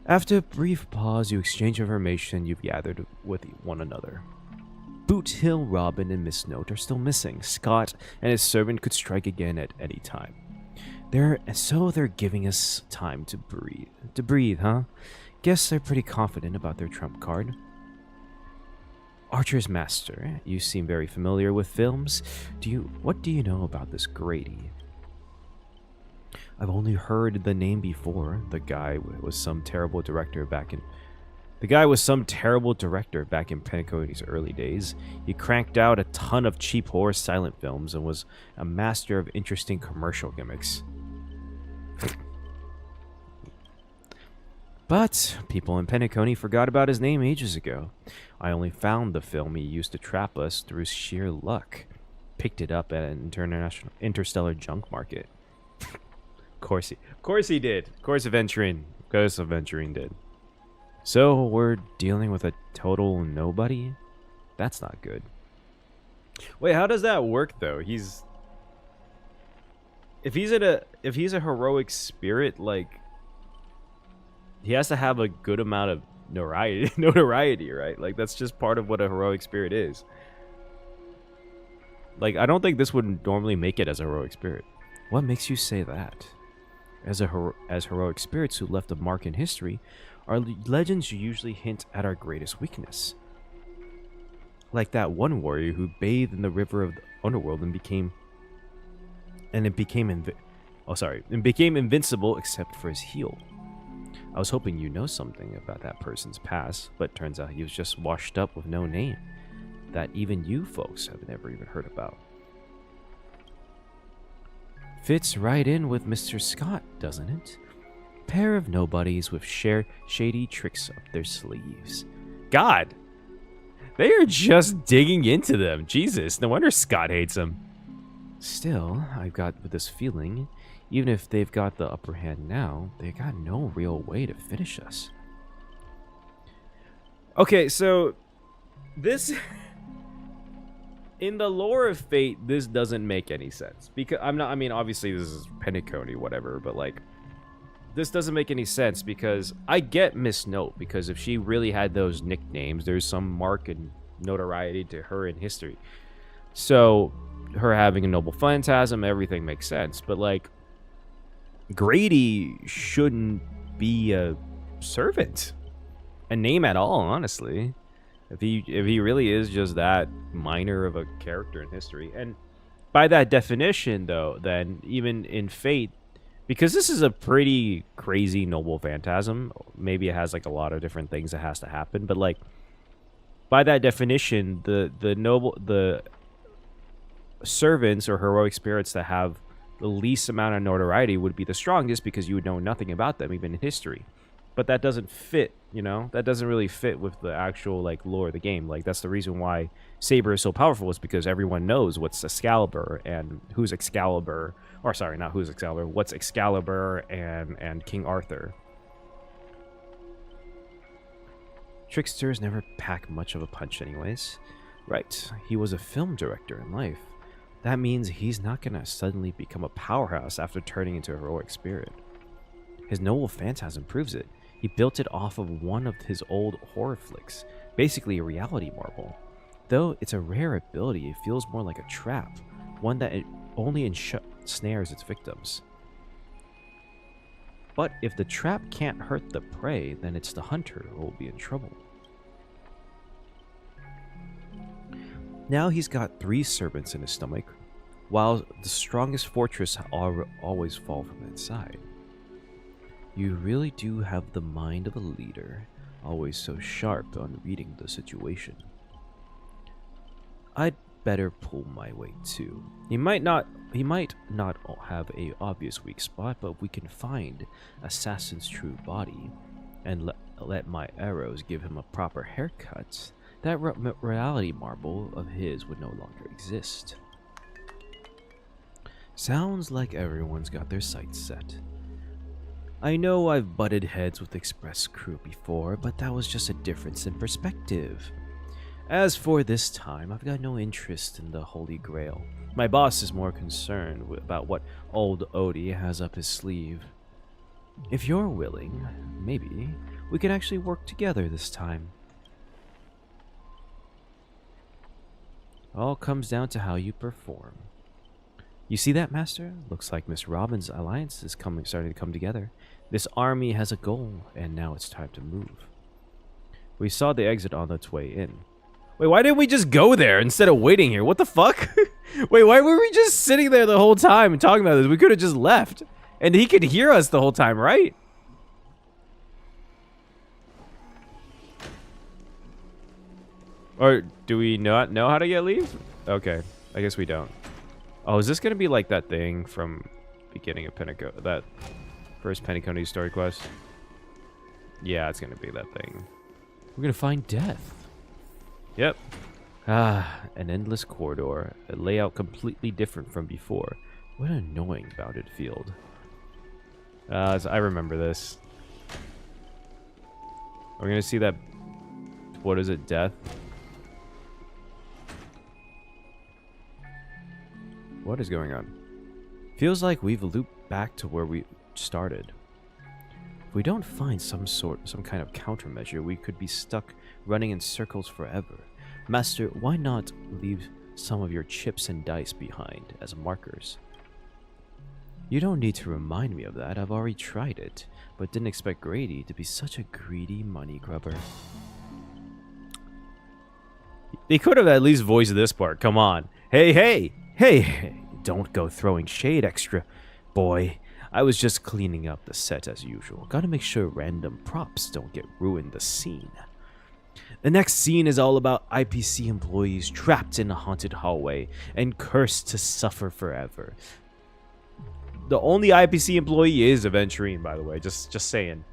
After a brief pause, you exchange information you've gathered with one another. Boot Hill, Robin, and Miss Note are still missing. Scott and his servant could strike again at any time. They're giving us time to breathe. To breathe, huh? Guess they're pretty confident about their trump card. Archer's Master, you seem very familiar with films. What do you know about this Grady? I've only heard the name before. The guy was some terrible director back in Penacony's early days. He cranked out a ton of cheap horror silent films and was a master of interesting commercial gimmicks. But people in Penacony forgot about his name ages ago. I only found the film he used to trap us through sheer luck. Picked it up at an interstellar junk market. Of course he did. Of course Aventurine did. So we're dealing with a total nobody? That's not good. Wait, how does that work though? If he's a heroic spirit, like he has to have a good amount of notoriety, right? Like that's just part of what a heroic spirit is. Like I don't think this would normally make it as a heroic spirit. What makes you say that? As heroic spirits who left a mark in history, our legends usually hint at our greatest weakness. Like that one warrior who bathed in the river of the underworld and became invincible except for his heel. I was hoping you know something about that person's past, but turns out he was just washed up with no name that even you folks have never even heard about. Fits right in with Mr. Scott, doesn't it? Pair of nobodies with shady tricks up their sleeves. God! They are just digging into them. Jesus, no wonder Scott hates them. Still, I've got this feeling, even if they've got the upper hand now, they got no real way to finish us. Okay, so this in the lore of Fate, this doesn't make any sense. Because I mean, obviously this is Penacony, whatever, but like this doesn't make any sense because I get Miss Note, because if she really had those nicknames, there's some mark and notoriety to her in history. So her having a noble phantasm, everything makes sense. But like Grady shouldn't be a servant, a name at all, honestly. If he really is just that minor of a character in history. And by that definition, though, then even in Fate, because this is a pretty crazy noble phantasm, maybe it has like a lot of different things that has to happen, but like by that definition, the servants or heroic spirits that have the least amount of notoriety would be the strongest because you would know nothing about them even in history. But that doesn't fit, you know? That doesn't really fit with the actual like lore of the game. Like that's the reason why Saber is so powerful, is because everyone knows what's Excalibur and who's Excalibur, or sorry, not who's Excalibur, what's Excalibur and King Arthur. Tricksters never pack much of a punch anyways. Right, he was a film director in life. That means he's not gonna suddenly become a powerhouse after turning into a heroic spirit. His noble phantasm proves it. He built it off of one of his old horror flicks, basically a reality marble. Though it's a rare ability, it feels more like a trap, one that only ensnares its victims. But if the trap can't hurt the prey, then it's the hunter who will be in trouble. Now he's got 3 servants in his stomach, while the strongest fortress always fall from inside. You really do have the mind of a leader, always so sharp on reading the situation. I'd better pull my weight too. He might not have a obvious weak spot, but we can find Assassin's true body and let my arrows give him a proper haircut. That reality marble of his would no longer exist. Sounds like everyone's got their sights set. I know I've butted heads with Express crew before, but that was just a difference in perspective. As for this time, I've got no interest in the Holy Grail. My boss is more concerned about what old Odie has up his sleeve. If you're willing, maybe we can actually work together this time. All comes down to how you perform. You see that, Master? Looks like Miss Robin's alliance is starting to come together. This army has a goal, and now it's time to move. We saw the exit on its way in. Wait, why didn't we just go there instead of waiting here? What the fuck? Wait, why were we just sitting there the whole time and talking about this? We could have just left. And he could hear us the whole time, right? Or do we not know how to get leave? Okay, I guess we don't. Oh, is this gonna be like that thing from beginning of Pinnacle? That First Penacony story quest. Yeah, it's gonna be that thing. We're gonna find death. Yep. Ah, an endless corridor. A layout completely different from before. What an annoying bounded field. I remember this. We're gonna see that. What is it? Death? What is going on? Feels like we've looped back to where we started. If we don't find some kind of countermeasure, we could be stuck running in circles forever. Master, why not leave some of your chips and dice behind as markers? You don't need to remind me of that. I've already tried it, but didn't expect Grady to be such a greedy money grubber. They could have at least voiced this part. Come on. Hey, hey, hey, don't go throwing shade, extra boy. I was just cleaning up the set as usual. Gotta make sure random props don't get ruined the scene. The next scene is all about IPC employees trapped in a haunted hallway and cursed to suffer forever. The only IPC employee is Aventurine, by the way. Just saying.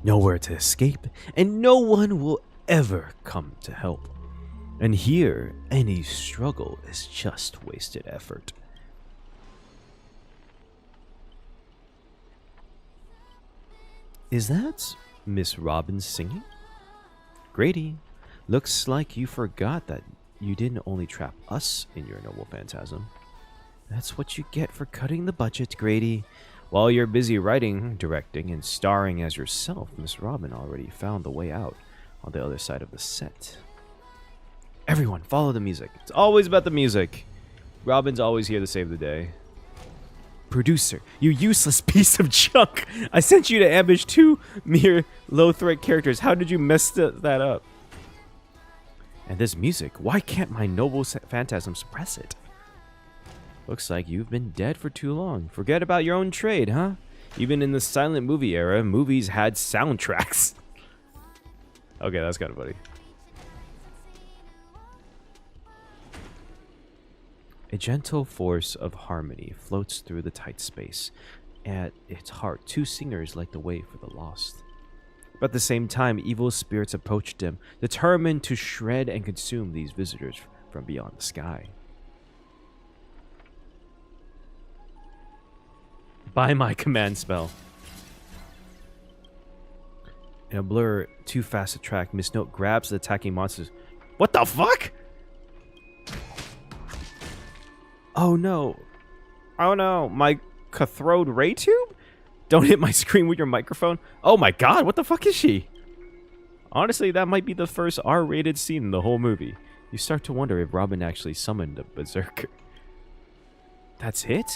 Nowhere to escape, and no one will ever come to help. And here, any struggle is just wasted effort. Is that Miss Robin singing? Grady, looks like you forgot that you didn't only trap us in your noble phantasm. That's what you get for cutting the budget, Grady. While you're busy writing, directing, and starring as yourself, Miss Robin already found the way out on the other side of the set. Everyone, follow the music. It's always about the music. Robin's always here to save the day. Producer, you useless piece of junk! I sent you to ambush 2 mere low-threat characters. How did you mess that up? And this music, why can't my noble phantasm suppress it? Looks like you've been dead for too long. Forget about your own trade, huh? Even in the silent movie era, movies had soundtracks. Okay, that's kind of funny. A gentle force of harmony floats through the tight space. At its heart, 2 singers light the way for the lost. But at the same time, evil spirits approach them, determined to shred and consume these visitors from beyond the sky. By my command spell. In a blur too fast to track, Miss Note grabs the attacking monsters. What the fuck? Oh no. Oh no. My cathode ray tube? Don't hit my screen with your microphone. Oh my god, what the fuck is she? Honestly, that might be the first R-rated scene in the whole movie. You start to wonder if Robin actually summoned a berserker. That's it?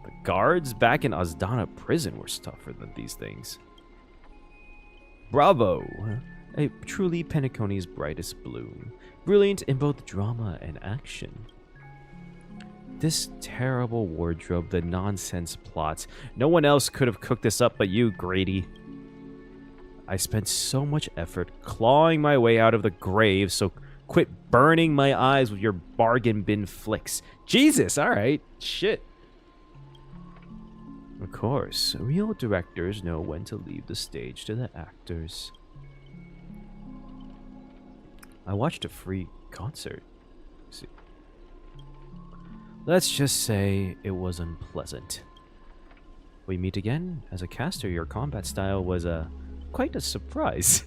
The guards back in Azdana prison were tougher than these things. Bravo! A truly Penacony's brightest bloom. Brilliant in both drama and action. This terrible wardrobe, the nonsense plots. No one else could have cooked this up but you, Grady. I spent so much effort clawing my way out of the grave, so quit burning my eyes with your bargain bin flicks. Jesus, alright. Shit. Of course, real directors know when to leave the stage to the actors. I watched a free concert. Let's see. Let's just say it was unpleasant. We meet again. As a caster, your combat style was quite a surprise.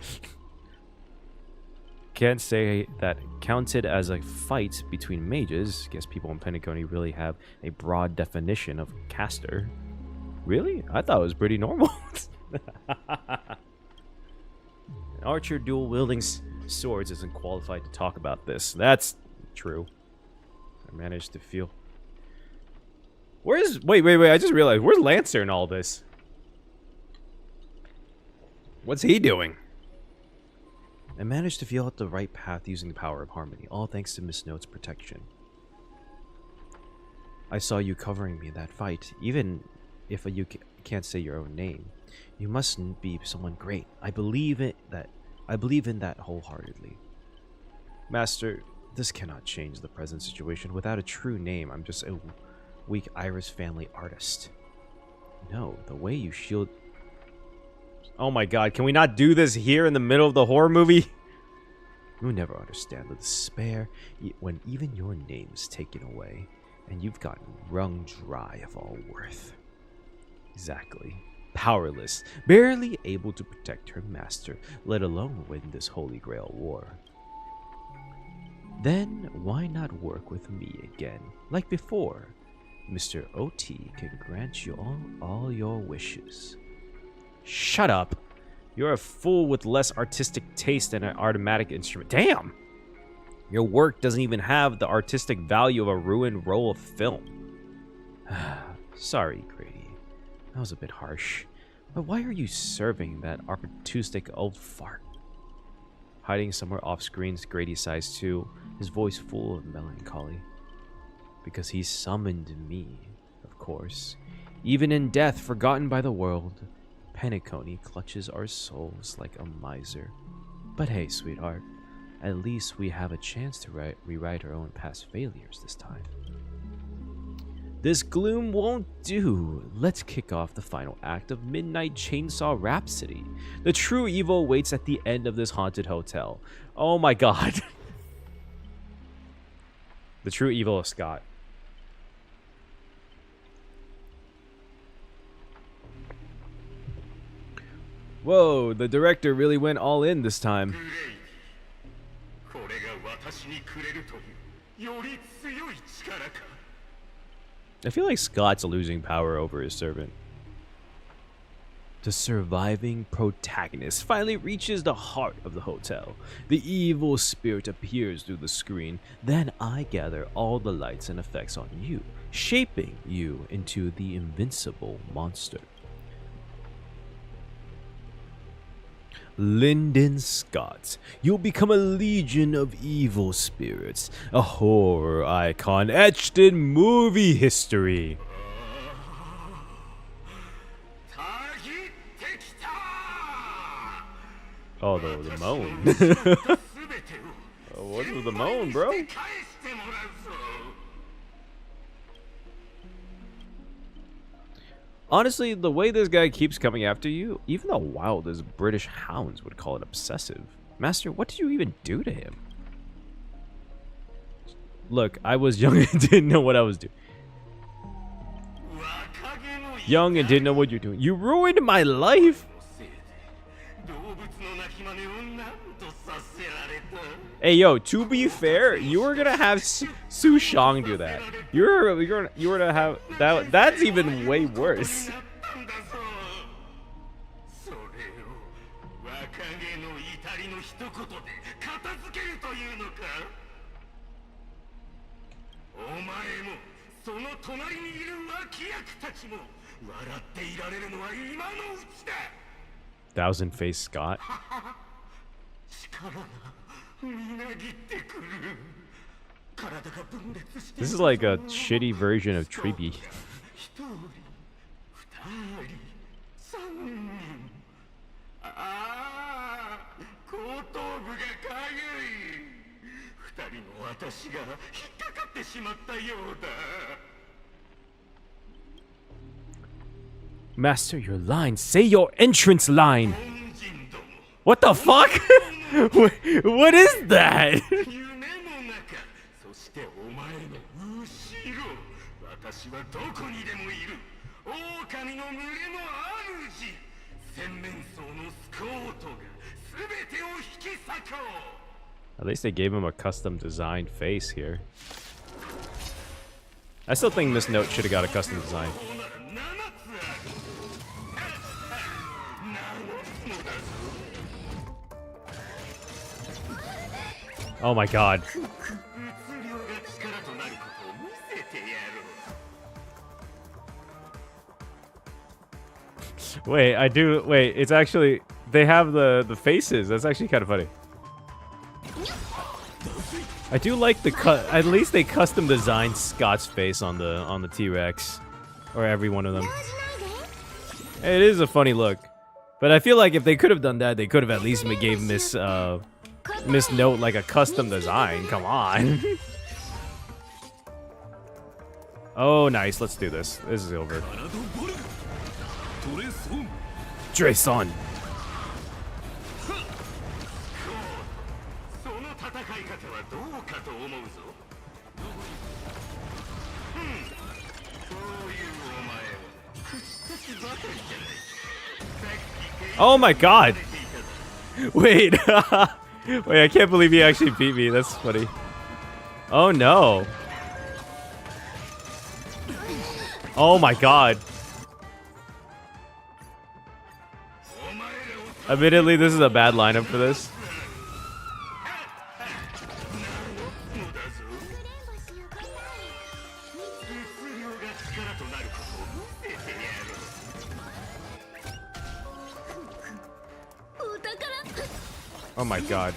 Can't say that counted as a fight between mages. Guess people in Penacony really have a broad definition of caster. Really? I thought it was pretty normal. An archer dual-wielding swords isn't qualified to talk about this. That's true. I managed to feel... Where's... Wait, I just realized. Where's Lancer in all this? What's he doing? I managed to feel out the right path using the power of harmony, all thanks to Miss Note's protection. I saw you covering me in that fight, even if you can't say your own name. You must be someone great. I believe in that wholeheartedly. Master, this cannot change the present situation. Without a true name, I'm just a weak Iris family artist. No, the way you shield... Oh my god, can we not do this here in the middle of the horror movie? You'll never understand the despair when even your name is taken away and you've gotten wrung dry of all worth. Exactly. Powerless, barely able to protect her master, let alone win this Holy Grail War. Then why not work with me again, like before? Mr. OT can grant you all your wishes. Shut up! You're a fool with less artistic taste than an automatic instrument. Damn! Your work doesn't even have the artistic value of a ruined roll of film. Sorry, Grady. That was a bit harsh. But why are you serving that opportunistic old fart? Hiding somewhere off screen, Grady sighs too, his voice full of melancholy. Because he summoned me, of course. Even in death, forgotten by the world, Penacony clutches our souls like a miser. But hey, sweetheart, at least we have a chance to rewrite our own past failures this time. This gloom won't do. Let's kick off the final act of Midnight Chainsaw Rhapsody. The true evil waits at the end of this haunted hotel. Oh my god. The true evil of Scott. Whoa, the director really went all in this time. I feel like Scott's losing power over his servant. The surviving protagonist finally reaches the heart of the hotel. The evil spirit appears through the screen. Then I gather all the lights and effects on you, shaping you into the invincible monster. Lyndon Scott, you'll become a legion of evil spirits, a horror icon etched in movie history. Oh, the moan. What's with the moan, bro? Honestly, the way this guy keeps coming after you, even the wildest British hounds would call it obsessive. Master, what did you even do to him? Look, I was young and didn't know what I was doing. Young and didn't know what you're doing. You ruined my life! Hey, yo, to be fair, you were gonna have Su Shang do that. You were gonna have that. That's even way worse. Thousand-faced Scott. This is like a shitty version of Trippy. Master your line. Say your entrance line. What the fuck? What is that? At least they gave him a custom designed face here. I still think Miss Note should have got a custom design. Oh my god. Wait, it's actually, they have the faces. That's actually kind of funny. I do like at least they custom designed Scott's face on the T-Rex. Or every one of them. It is a funny look. But I feel like if they could have done that, they could have at least gave Miss Note like a custom design. Come on. Oh, nice. Let's do this. This is over. Drason. Oh my god. Wait. Wait, I can't believe he actually beat me. That's funny. Oh no. Oh my god. Admittedly, this is a bad lineup for this. Oh my god.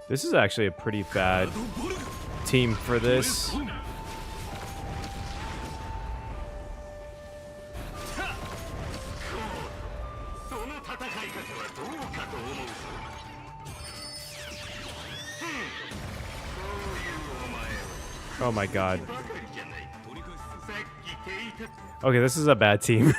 This is actually a pretty bad team for this. Oh my god. Okay, this is a bad team.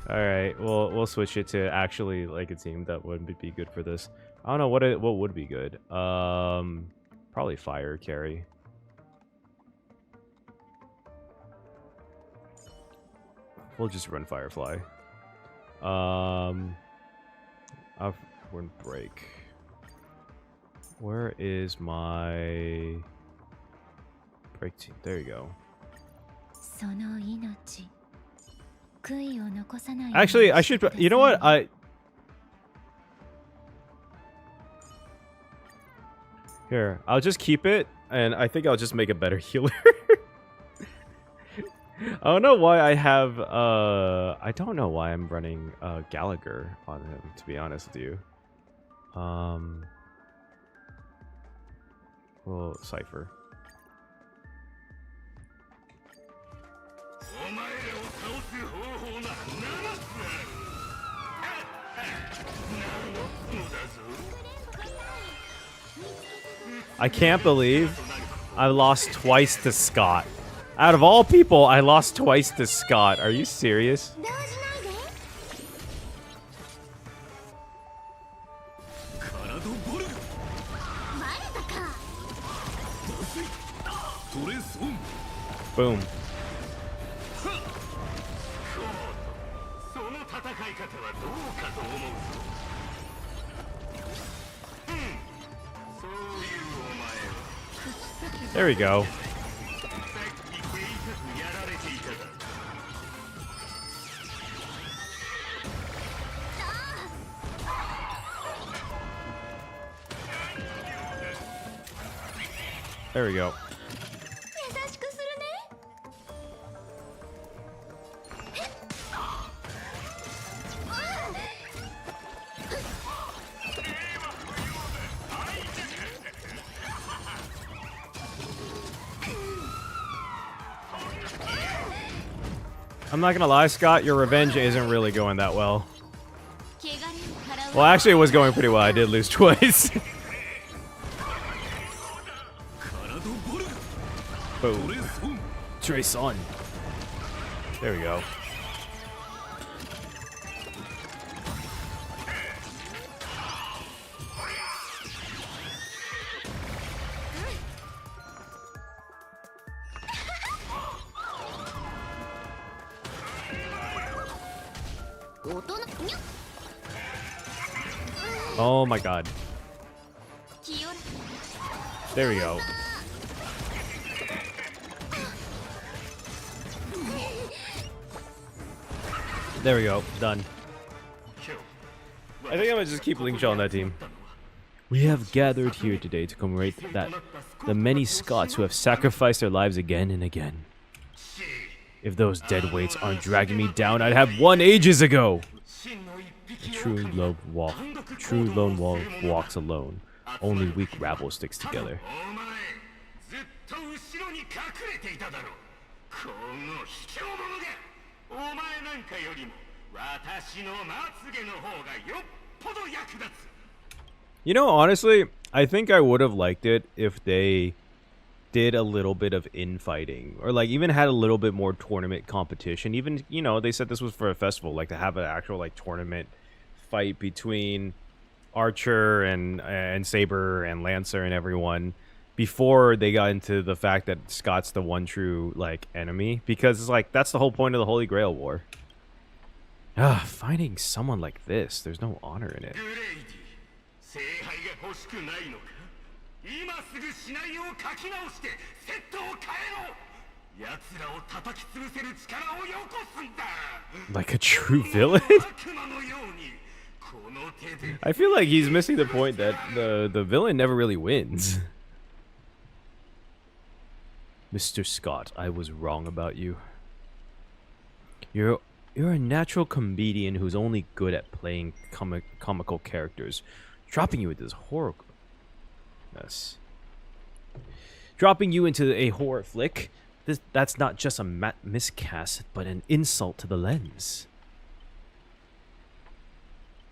Alright, we'll switch it to actually like a team that would be good for this. I don't know what would be good. Probably fire carry. We'll just run Firefly. We're in break. Where is my break team? There you go. Actually, I should. You know what? Here, I'll just keep it, and I think I'll just make a better healer. I don't know why I have. I don't know why I'm running Gallagher on him. To be honest with you. Well, Cypher. I can't believe I lost twice to Scott. Out of all people, I lost twice to Scott. Are you serious? Boom. There we go. There we go. I'm not gonna lie, Scott, your revenge isn't really going that well. Well, actually, it was going pretty well. I did lose twice. Boom. Trace on. There we go. Oh my god. There we go. There we go. Done. I think I'm gonna just keep Lingshaw on that team. We have gathered here today to commemorate the many Scots who have sacrificed their lives again and again. If those dead weights aren't dragging me down, I'd have won ages ago. True lone wolf walks alone. Only weak rabble sticks together. この卑怯者がお前なんかよりも私のまつげの方がよっぽど役立つ。 You know, honestly, I think I would have liked it if they did a little bit of infighting, or like even had a little bit more tournament competition. Even, you know, they said this was for a festival, like to have an actual like tournament fight between Archer and Saber and Lancer and everyone before they got into the fact that Scott's the one true like enemy, because it's like that's the whole point of the Holy Grail War. Finding someone like this, there's no honor in it. 聖杯が欲しくないのか。今すぐシナリオを書き直してセットを変えろ。奴らを叩き潰せる力をよこすんだ。 Like a true villain? I feel like he's missing the point that the villain never really wins. Mr. Scott, I was wrong about you. You're a natural comedian who's only good at playing comical characters. Dropping you into this horror mess. Dropping you into a horror flick, that's not just a miscast, but an insult to the lens.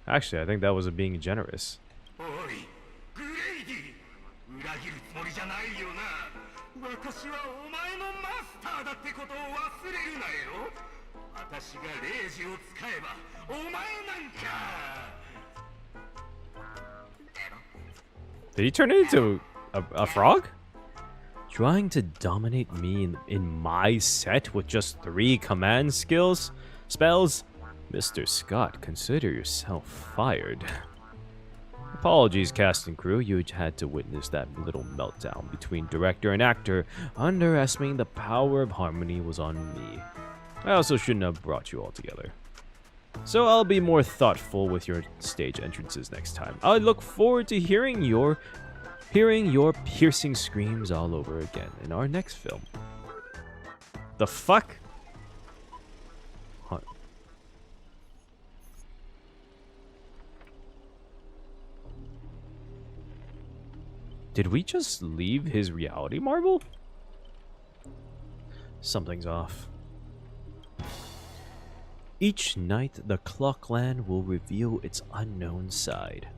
Actually, I think that was being generous. Did he turn into a frog? Trying to dominate me in my set with just 3 command spells? Mr. Scott, consider yourself fired. Apologies, cast and crew. You had to witness that little meltdown between director and actor. Underestimating the power of harmony was on me. I also shouldn't have brought you all together. So I'll be more thoughtful with your stage entrances next time. I look forward to hearing your piercing screams all over again in our next film. The fuck? Huh. Did we just leave his reality marble? Something's off. Each night, the Clockland will reveal its unknown side.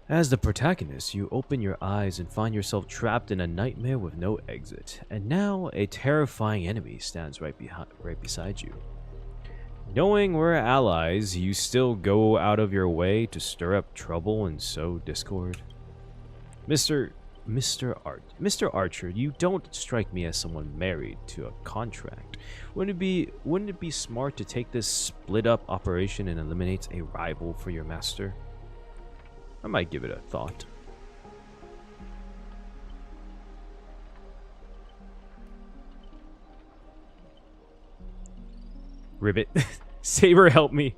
As the protagonist, you open your eyes and find yourself trapped in a nightmare with no exit, and now a terrifying enemy stands right beside you. Knowing we're allies, you still go out of your way to stir up trouble and sow discord. Mr. Archer, you don't strike me as someone married to a contract. Wouldn't it be smart to take this split-up operation and eliminate a rival for your master? I might give it a thought. Ribbit. Saber, help me.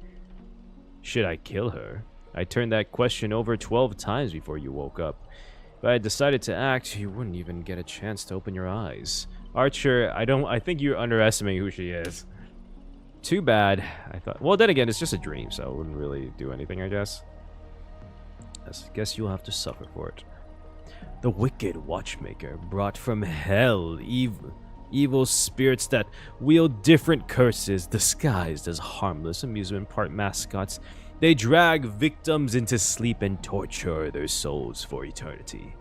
Should I kill her? I turned that question over 12 times before you woke up. If I had decided to act, you wouldn't even get a chance to open your eyes. Archer, I think you're underestimating who she is. Too bad. I thought, well, then again, it's just a dream, so it wouldn't really do anything, I guess. I guess you'll have to suffer for it. The wicked watchmaker brought from hell evil spirits that wield different curses disguised as harmless amusement park mascots. They drag victims into sleep and torture their souls for eternity.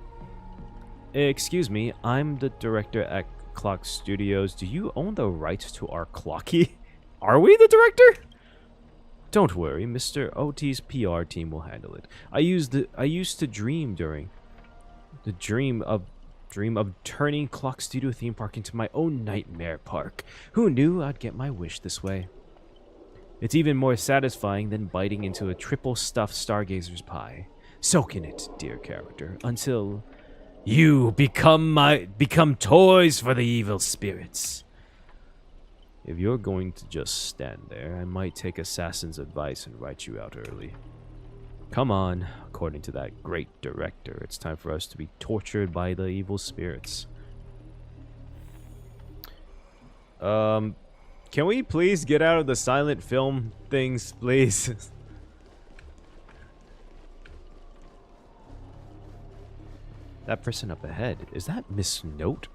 Excuse me, I'm the director at Clock Studios. Do you own the rights to our Clocky? Are we the director? Don't worry, Mr. OT's PR team will handle it. I used to dream of turning Clock Studio theme park into my own nightmare park. Who knew I'd get my wish this way? It's even more satisfying than biting into a triple stuffed Stargazer's pie. Soak in it, dear character, until you become toys for the evil spirits. If you're going to just stand there, I might take Assassin's advice and write you out early. Come on, according to that great director, it's time for us to be tortured by the evil spirits. Can we please get out of the silent film things, please? That person up ahead, is that Miss Note?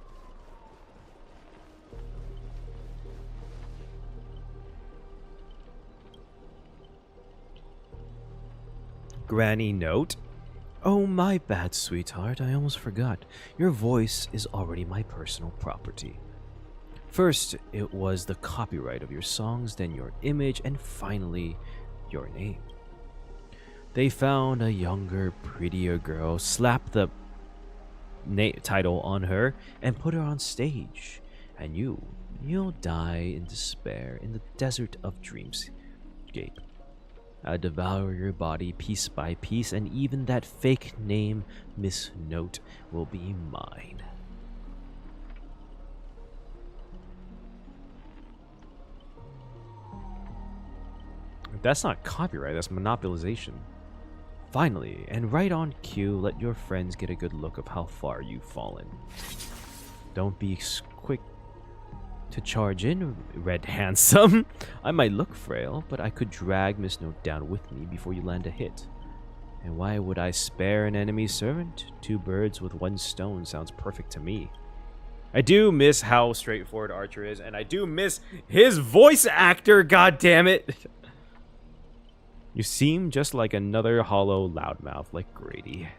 Granny note? Oh, my bad, sweetheart. I almost forgot. Your voice is already my personal property. First, it was the copyright of your songs, then your image, and finally, your name. They found a younger, prettier girl, slapped the title on her, and put her on stage. And you'll die in despair in the desert of Dreamscape. I'll devour your body piece by piece, and even that fake name, Miss Note, will be mine. That's not copyright, that's monopolization. Finally, and right on cue, let your friends get a good look of how far you've fallen. Don't be quick to charge in, Red Handsome. I might look frail, but I could drag Miss Note down with me before you land a hit. And why would I spare an enemy servant? 2 birds with 1 stone sounds perfect to me. I do miss how straightforward Archer is, and I do miss his voice actor, god damn it. You seem just like another hollow loudmouth like Grady.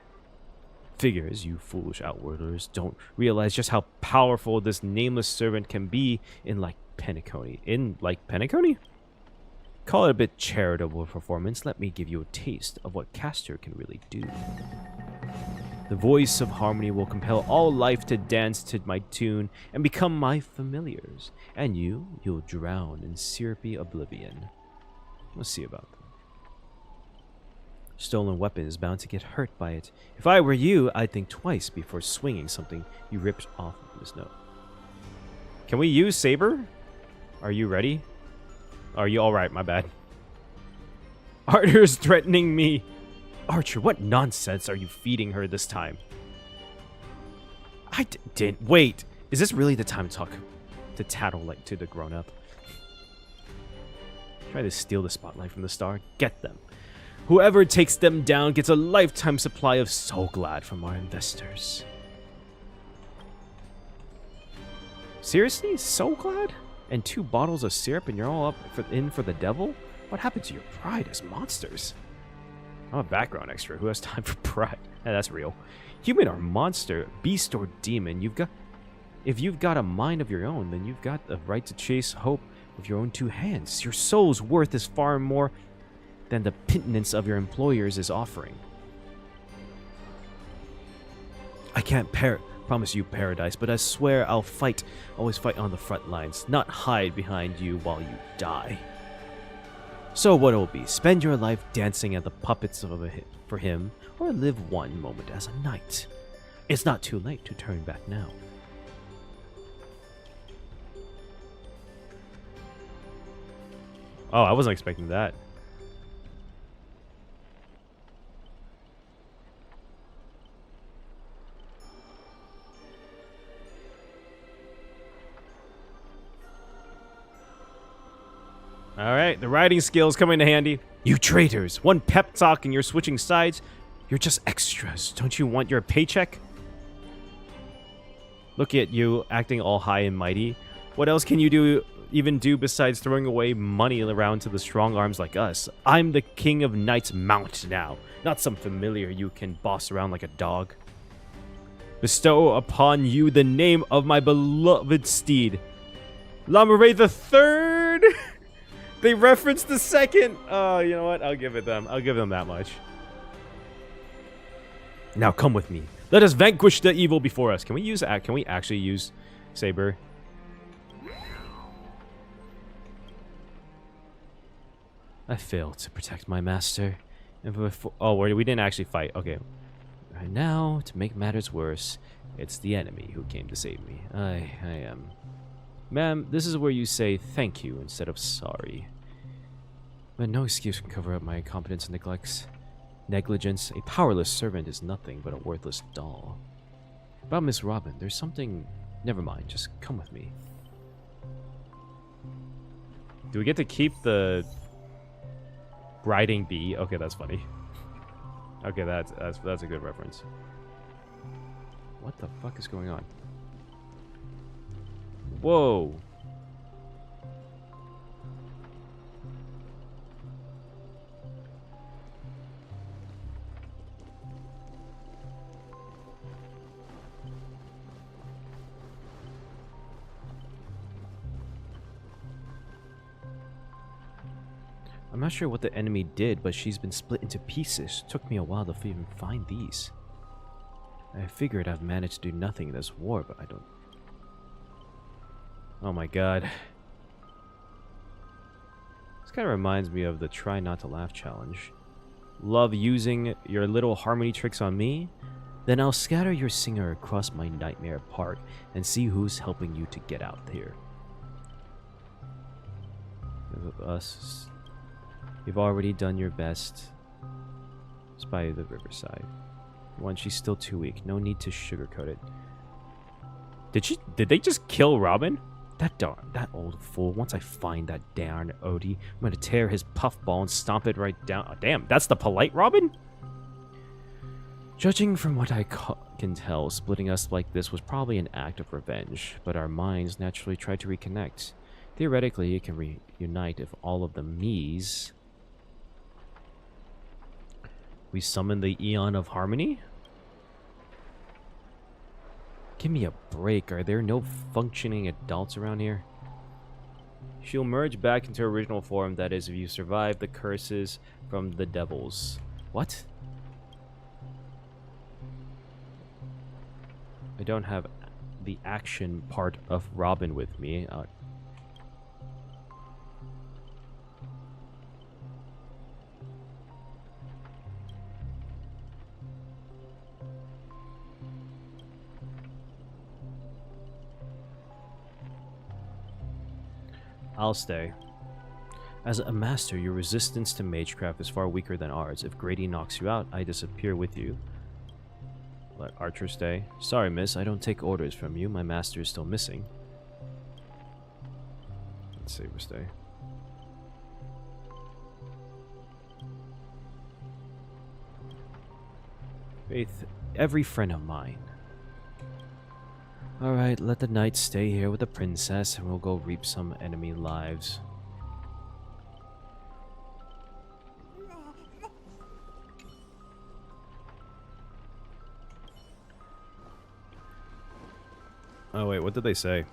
Figures, you foolish outwarders don't realize just how powerful this nameless servant can be in like Penacony. Call it a bit charitable performance. Let me give you a taste of what Castor can really do. The voice of harmony will compel all life to dance to my tune and become my familiars. And you'll drown in syrupy oblivion. We'll see about that. Stolen weapon is bound to get hurt by it. If I were you, I'd think twice before swinging something you ripped off of this note. Can we use Saber? Are you ready? Are you alright? My bad. Archer's threatening me. Archer, what nonsense are you feeding her this time? I didn't. Wait, is this really the time to tattle like to the grown-up? Try to steal the spotlight from the star. Get them. Whoever takes them down gets a lifetime supply of Soul Glad from our investors. Seriously? Soul Glad? And 2 bottles of syrup and you're all in for the devil? What happened to your pride as monsters? I'm a background extra. Who has time for pride? Yeah, that's real. Human or monster, beast or demon, if you've got a mind of your own, then you've got the right to chase hope with your own 2 hands. Your soul's worth is far more than the pittance of your employers is offering. I can't promise you paradise, but I swear I'll always fight on the front lines, not hide behind you while you die. So what it will be, spend your life dancing at the puppets for him, or live one moment as a knight. It's not too late to turn back now. Oh, I wasn't expecting that. Alright, the riding skills come in handy. You traitors, 1 pep talk and you're switching sides. You're just extras. Don't you want your paycheck? Look at you, acting all high and mighty. What else can you even do besides throwing away money around to the strong arms like us? I'm the king of Knight's Mount now, not some familiar you can boss around like a dog. Bestow upon you the name of my beloved steed, Lamare the Third. They referenced the second. Oh, you know what? I'll give them that much. Now come with me. Let us vanquish the evil before us. Can we actually use Saber? I failed to protect my master. And we didn't actually fight. Okay. Right now, to make matters worse, it's the enemy who came to save me. I am. Ma'am, this is where you say thank you instead of sorry. But no excuse can cover up my incompetence and negligence. A powerless servant is nothing but a worthless doll. About Miss Robin, there's something... Never mind, just come with me. Do we get to keep the... riding bee? Okay, that's funny. Okay, that's a good reference. What the fuck is going on? Whoa. I'm not sure what the enemy did, but she's been split into pieces. Took me a while to even find these. I figured I've managed to do nothing in this war, but I don't... Oh my god. This kind of reminds me of the Try Not to Laugh challenge. Love using your little harmony tricks on me? Then I'll scatter your singer across my nightmare park and see who's helping you to get out here. With us, you've already done your best. Spy the riverside. One, she's still too weak. No need to sugarcoat it. Did they just kill Robin? That old fool. Once I find that darn Odie, I'm gonna tear his puffball and stomp it right down. Oh, damn, that's the polite Robin? Judging from what I can tell, splitting us like this was probably an act of revenge, but our minds naturally try to reconnect. Theoretically, it can reunite if all of the me's... We summon the Eon of Harmony? Give me a break. Are there no functioning adults around here? She'll merge back into her original form, that is, if you survive the curses from the devils. What? I don't have the action part of Robin with me. I'll stay. As a master, your resistance to magecraft is far weaker than ours. If Grady knocks you out, I disappear with you. Let Archer stay. Sorry, miss, I don't take orders from you. My master is still missing. Let's Saber stay. Faith, every friend of mine. Alright, let the knight stay here with the princess and we'll go reap some enemy lives. Oh wait, what did they say?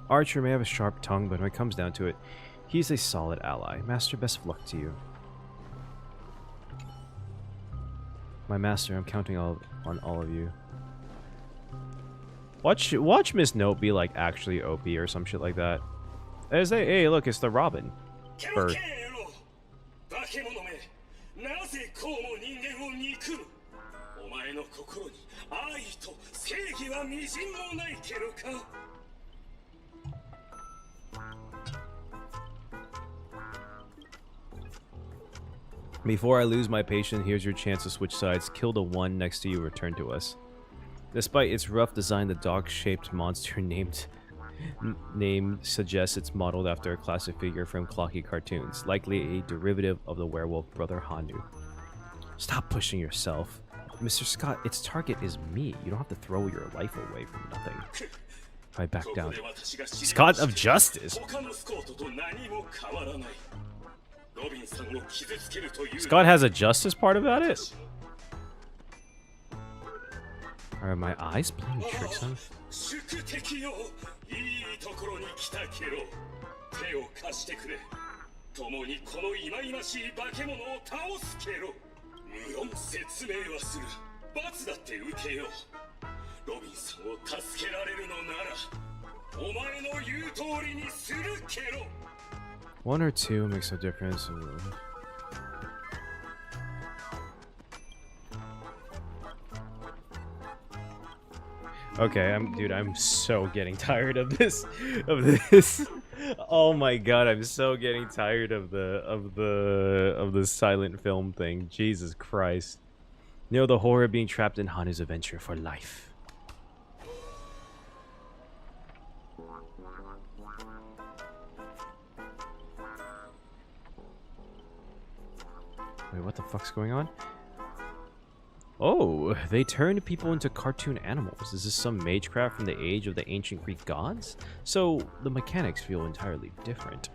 Archer may have a sharp tongue, but when it comes down to it, he's a solid ally. Master, best of luck to you. My master, I'm counting on all of you. Watch Miss Note be like actually OP or some shit like that. Hey, look, it's the Robin. Bird. Before I lose my patience, here's your chance to switch sides. Kill the one next to you, return to us. Despite its rough design, the dog-shaped monster name suggests it's modeled after a classic figure from Clocky cartoons, likely a derivative of the werewolf brother Hanu. Stop pushing yourself. Mr. Scott, its target is me. You don't have to throw your life away from nothing. If I back down. Scott of Justice? Scott has a justice part about it? Are my eyes playing tricks on me? One or two makes a difference. Okay, I'm so getting tired of this. Oh my god, I'm so getting tired of the silent film thing. Jesus Christ. Know the horror of being trapped in Hanu's adventure for life. Wait, what the fuck's going on? Oh, they turned people into cartoon animals. Is this some magecraft from the age of the ancient Greek gods? So, the mechanics feel entirely different.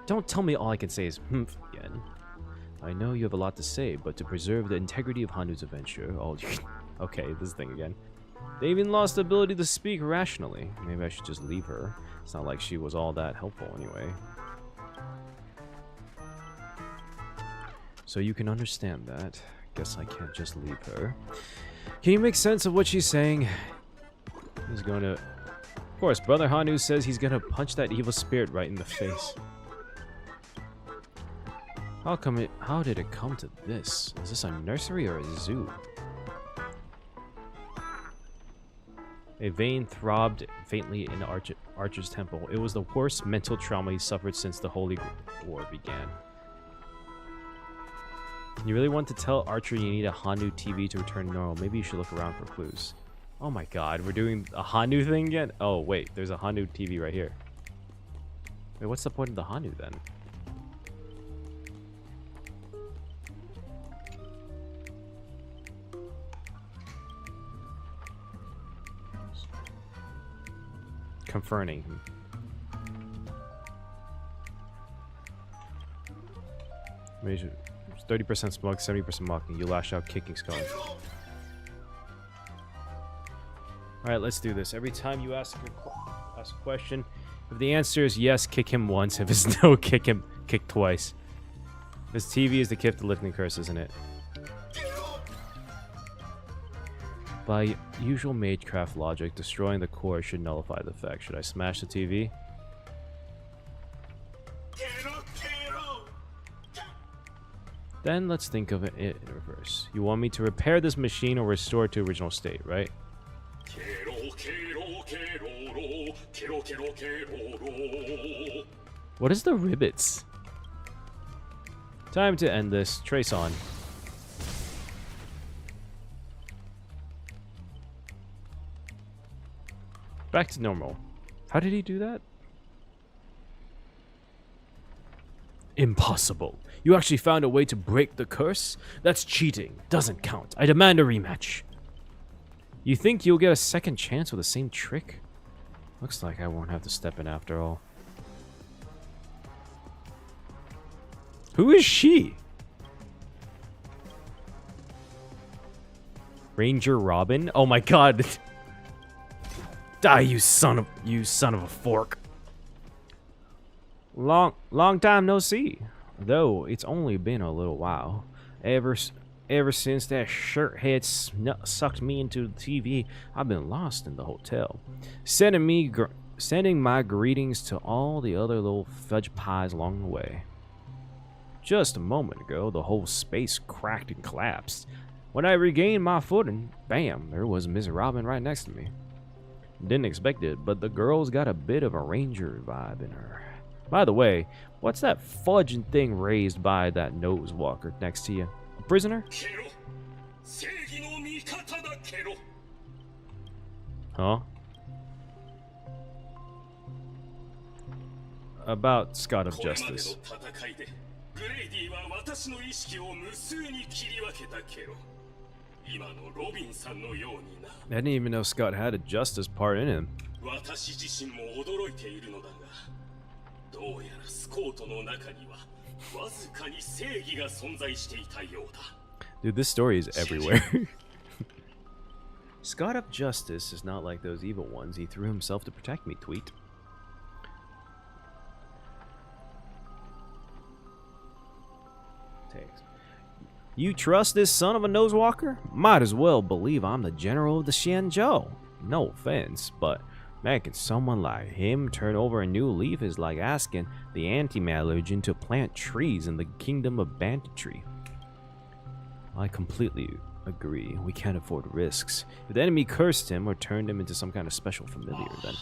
Don't tell me all I can say is humph again. I know you have a lot to say, but to preserve the integrity of Hanu's adventure, okay, this thing again. They even lost the ability to speak rationally. Maybe I should just leave her. It's not like she was all that helpful anyway. So you can understand that. Guess I can't just leave her. Can you make sense of what she's saying? He's going to... Of course, Brother Hanu says he's going to punch that evil spirit right in the face. How did it come to this? Is this a nursery or a zoo? A vein throbbed faintly in Archer's temple. It was the worst mental trauma he suffered since the Holy Grail War began. You really want to tell Archer you need a Hanu TV to return normal. Maybe you should look around for clues. Oh my god, we're doing a Hanu thing again? Oh wait, there's a Hanu TV right here. Wait, what's the point of the Hanu then? Confirming. 30% smoke, 70% mocking. You lash out, kicking skull. Alright, let's do this. Every time you ask a question, if the answer is yes, kick him once. If it's no, kick twice. This TV is the gift of lifting curse, isn't it? By usual magecraft logic, destroying the core should nullify the effect. Should I smash the TV? Then let's think of it in reverse. You want me to repair this machine or restore it to original state, right? What is the ribbits? Time to end this. Trace on. Back to normal. How did he do that? Impossible. You actually found a way to break the curse? That's cheating. Doesn't count. I demand a rematch. You think you'll get a second chance with the same trick? Looks like I won't have to step in after all. Who is she? Ranger Robin? Oh my god. Die, you son of a fork. Long time no see. Though it's only been a little while. Ever since that shirt head sucked me into the TV, I've been lost in the hotel. Sending my greetings to all the other little fudge pies along the way. Just a moment ago, the whole space cracked and collapsed. When I regained my footing, bam, there was Miss Robin right next to me. Didn't expect it, but the girl's got a bit of a ranger vibe in her. By the way, what's that fudging thing raised by that nose walker next to you? A prisoner? Huh? About Scott of Justice. I didn't even know Scott had a justice part in him. Dude, this story is everywhere. Scott of Justice is not like those evil ones. He threw himself to protect me, tweet. Thanks. You trust this son of a nosewalker? Might as well believe I'm the general of the Xianzhou. No offense, but man, can someone like him turn over a new leaf is like asking the anti-malurgeon to plant trees in the kingdom of banditry. I completely agree. We can't afford risks. If the enemy cursed him or turned him into some kind of special familiar, then...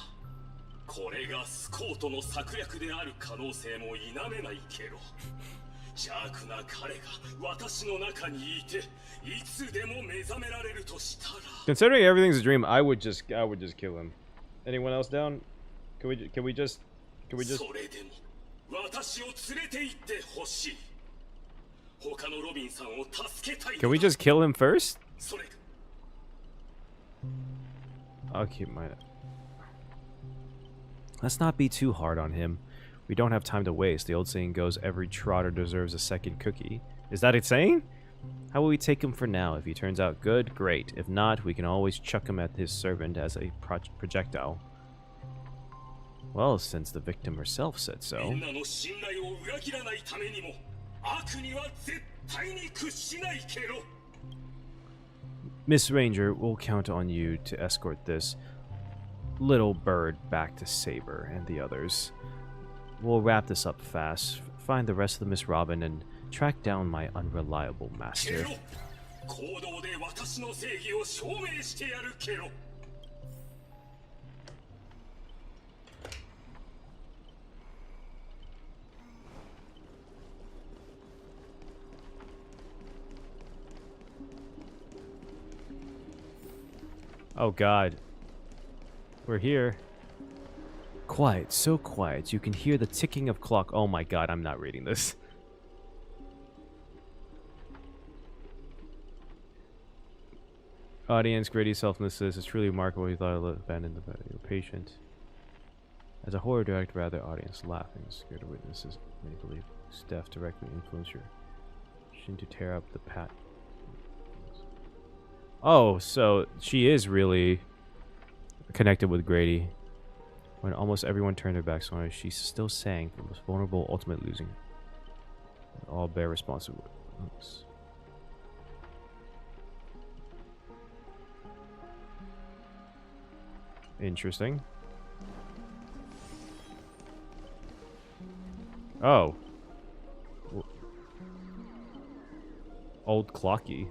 Considering everything's a dream, I would just kill him. Anyone else down? Can we just kill him first? I'll keep my... Let's not be too hard on him. We don't have time to waste. The old saying goes, every trotter deserves a second cookie. Is that it saying? How will we take him for now? If he turns out good, great. If not, we can always chuck him at his servant as a projectile. Well, since the victim herself said so. Miss Ranger, we'll count on you to escort this little bird back to Saber and the others. We'll wrap this up fast, find the rest of the Miss Robin, and track down my unreliable master. Oh god. We're here. Quiet, so quiet. You can hear the ticking of clock. Oh my god, I'm not reading this. Audience, Grady's selflessness is truly remarkable. He thought I abandoned the patient. As a horror director, rather, audience laughing, scared of witnesses. Many believe Steph directly influenced your shin to tear up the pat. Oh, so she is really connected with Grady. When almost everyone turned their backs on her, she still sang for the most vulnerable, ultimate losing. All bear responsibility. Oops. Interesting. Oh. Old Clocky.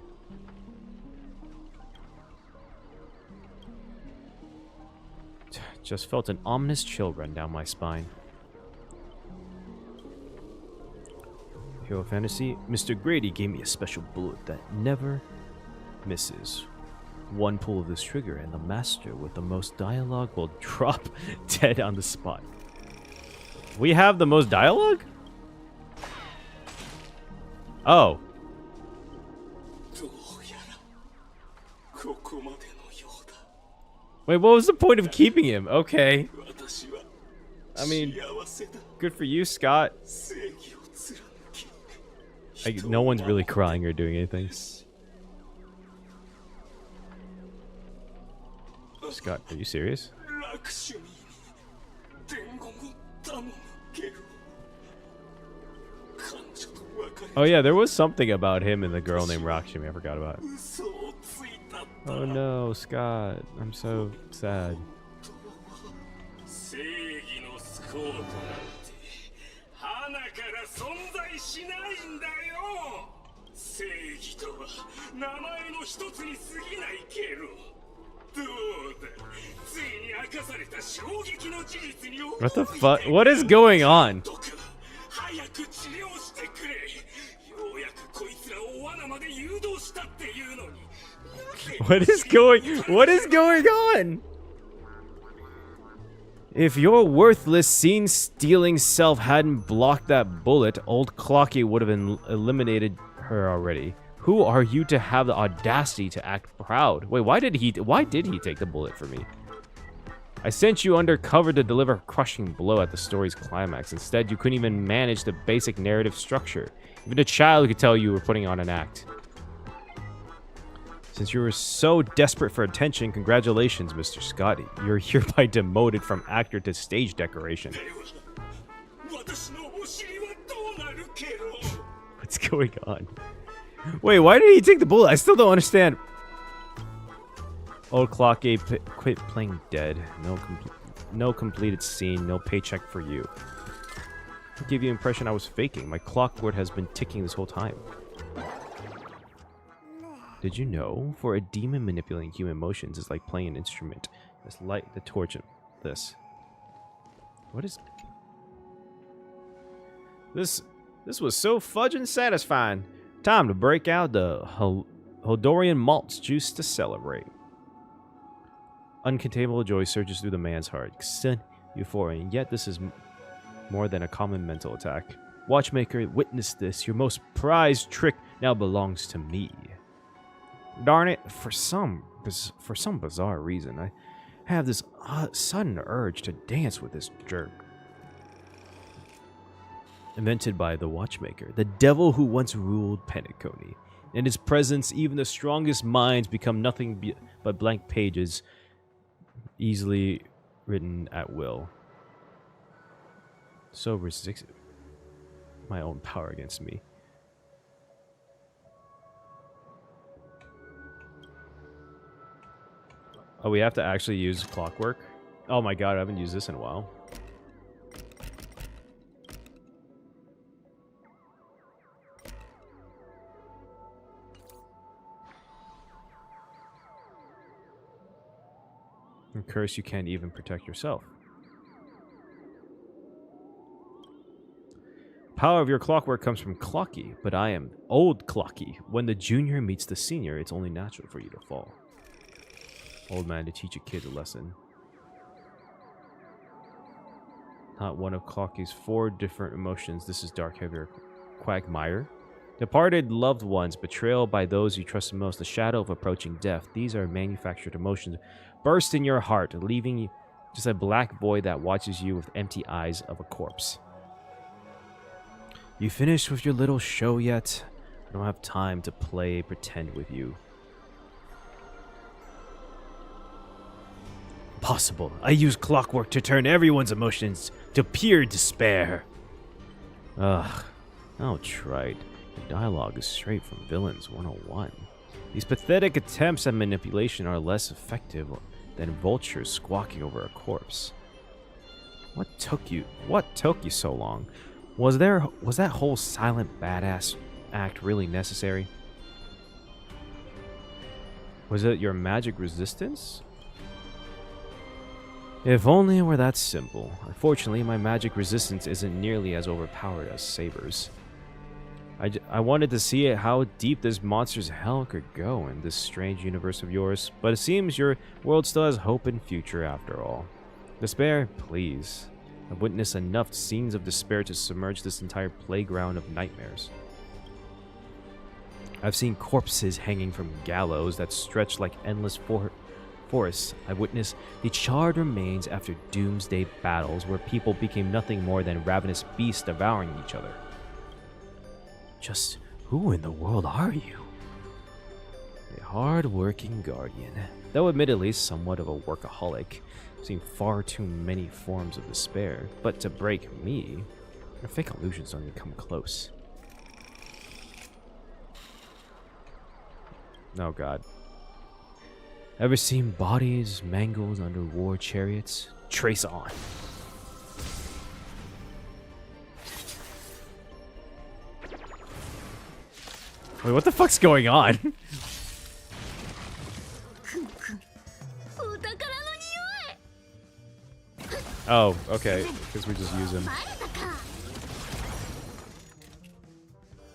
Just felt an ominous chill run down my spine. Hero Fantasy, Mr. Grady gave me a special bullet that never misses. One pull of this trigger and the master with the most dialogue will drop dead on the spot. We have the most dialogue? Oh. Wait, what was the point of keeping him? Okay. I mean, good for you, Scott. No one's really crying or doing anything. Scott, are you serious? Oh yeah, there was something about him and the girl named Rakshmi I forgot about. Oh no, Scott. I'm so sad. What the fuck? What is going on? What is going on? If your worthless scene-stealing self hadn't blocked that bullet, old Clocky would have eliminated her already. Who are you to have the audacity to act proud? Wait, why did he take the bullet for me? I sent you undercover to deliver a crushing blow at the story's climax. Instead, you couldn't even manage the basic narrative structure. Even a child could tell you were putting on an act. Since you were so desperate for attention, congratulations, Mr. Scotty. You're hereby demoted from actor to stage decoration. What's going on? Wait, why did he take the bullet? I still don't understand. Old Clocky, quit playing dead. No completed scene, no paycheck for you. I gave you the impression I was faking. My clockwork has been ticking this whole time. Did you know? For a demon, manipulating human emotions is like playing an instrument. Just light the torch and this. What is... This was so fudging satisfying. Time to break out the Hodorian malts juice to celebrate. Uncontainable joy surges through the man's heart. Son, euphoria, and yet this is more than a common mental attack. Watchmaker, witness this. Your most prized trick now belongs to me. Darn it, for some bizarre reason, I have this sudden urge to dance with this jerk. Invented by the Watchmaker, the devil who once ruled Penacony. In his presence, even the strongest minds become nothing but blank pages, easily written at will. So resist my own power against me. Oh, we have to actually use clockwork? Oh my god, I haven't used this in a while. And curse, you can't even protect yourself. Power of your clockwork comes from Clocky, but I am old Clocky. When the junior meets the senior, it's only natural for you to fall. Old man to teach a kid a lesson. Not one of Clocky's 4 different emotions. This is dark, heavier quagmire. Departed loved ones, betrayal by those you trust the most, the shadow of approaching death. These are manufactured emotions. Burst in your heart, leaving you just a black void that watches you with empty eyes of a corpse. You finished with your little show yet? I don't have time to play pretend with you. Possible. I use clockwork to turn everyone's emotions to pure despair. Ugh. How trite. The dialogue is straight from Villains 101. These pathetic attempts at manipulation are less effective than vultures squawking over a corpse. What took you so long? Was that whole silent badass act really necessary? Was it your magic resistance? If only it were that simple. Unfortunately, my magic resistance isn't nearly as overpowered as Saber's. I wanted to see how deep this monster's hell could go in this strange universe of yours, but it seems your world still has hope and future after all. Despair, please. I've witnessed enough scenes of despair to submerge this entire playground of nightmares. I've seen corpses hanging from gallows that stretch like endless forests. I've witnessed the charred remains after doomsday battles where people became nothing more than ravenous beasts devouring each other. Just who in the world are you? A hard-working guardian, though admittedly somewhat of a workaholic. I've seen far too many forms of despair, but to break me, your fake illusions don't even come close. Oh god. Ever seen bodies mangled under war chariots? Trace on. Wait, what the fuck's going on? Oh, okay. Because we just use him.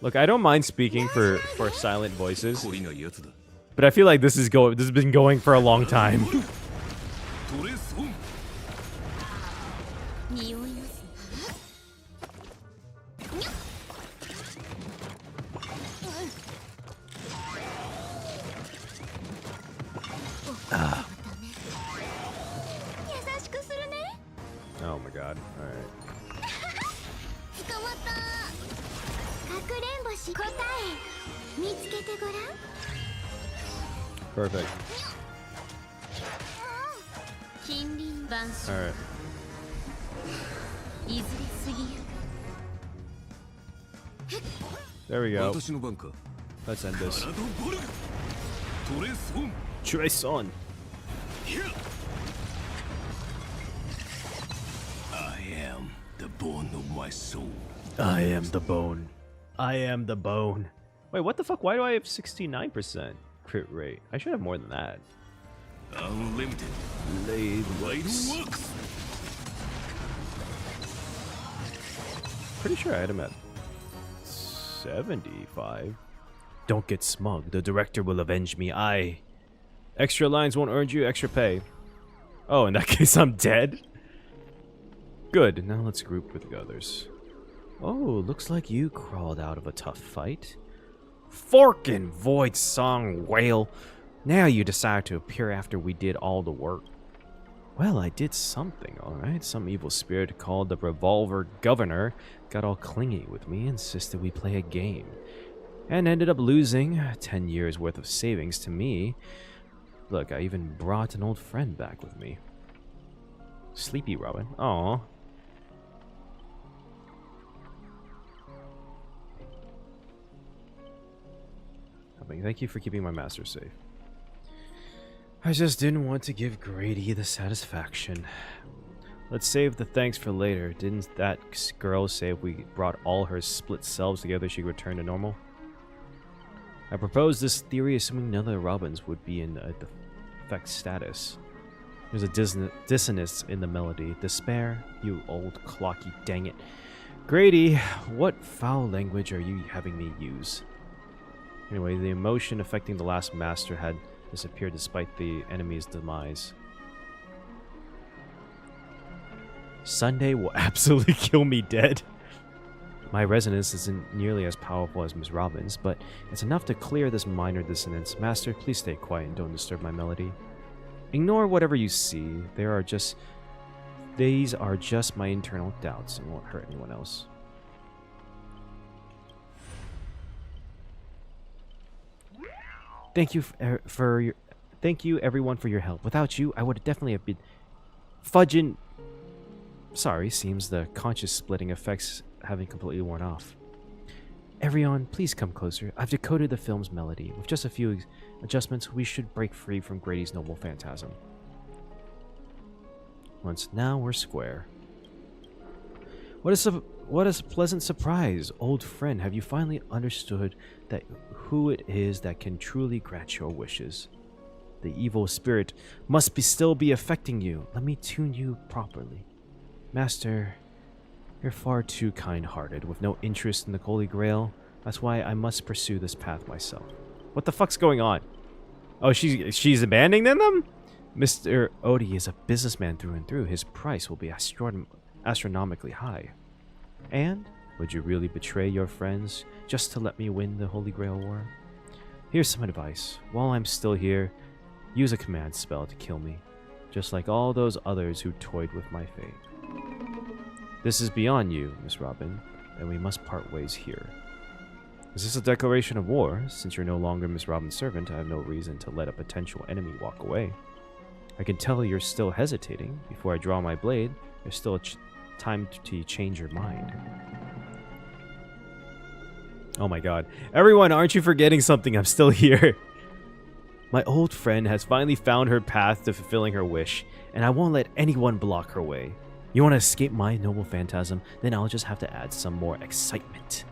Look, I don't mind speaking for silent voices, but I feel like this has been going for a long time. Oh my god. Alright. Perfect. Alright. There we go. Let's end this. Trace on. I am the bone of my soul. I am the bone. I am the bone. Wait, what the fuck? Why do I have 69% crit rate? I should have more than that. Unlimited. Blade works. Pretty sure I had him at 75. Don't get smug. The director will avenge me. Extra lines won't earn you extra pay. Oh, in that case, I'm dead? Good. Now let's group with the others. Oh, looks like you crawled out of a tough fight. Forkin' Void Song Whale. Now you decide to appear after we did all the work. Well, I did something, alright. Some evil spirit called the Revolver Governor got all clingy with me, insisted we play a game. and ended up losing 10 years worth of savings to me. Look, I even brought an old friend back with me. Sleepy Robin. Aww. Thank you for keeping my master safe. I just didn't want to give Grady the satisfaction. Let's save the thanks for later. Didn't that girl say if we brought all her split selves together she would return to normal? I proposed this theory assuming none of the Robins would be in a defect status. There's a dissonance in the melody. Despair, you old clocky dang it. Grady, what foul language are you having me use? Anyway, the emotion affecting the last master had disappeared despite the enemy's demise. Sunday will absolutely kill me dead. My resonance isn't nearly as powerful as Miss Robin's, but it's enough to clear this minor dissonance. Master, please stay quiet and don't disturb my melody. Ignore whatever you see. These are just my internal doubts and won't hurt anyone else. Thank you thank you everyone for your help. Without you, I would definitely have been fudging. Sorry, seems the conscious splitting effects having completely worn off. Everyone, please come closer. I've decoded the film's melody. With just a few adjustments, we should break free from Grady's noble phantasm. Now we're square. What a pleasant surprise, old friend. Have you finally understood that who it is that can truly grant your wishes? The evil spirit must still be affecting you. Let me tune you properly. Master, you're far too kind-hearted, with no interest in the Holy Grail. That's why I must pursue this path myself. What the fuck's going on? Oh, she's abandoning them? Mr. Odie is a businessman through and through. His price will be astronomically high. And would you really betray your friends just to let me win the Holy Grail War? Here's some advice. While I'm still here, use a command spell to kill me, just like all those others who toyed with my fate. This is beyond you, Miss Robin, and we must part ways here. Is this a declaration of war? Since you're no longer Miss Robin's servant, I have no reason to let a potential enemy walk away. I can tell you're still hesitating. Before I draw my blade, there's still time to change your mind. Oh my god. Everyone, aren't you forgetting something? I'm still here. My old friend has finally found her path to fulfilling her wish, and I won't let anyone block her way. You want to escape my noble phantasm? Then I'll just have to add some more excitement.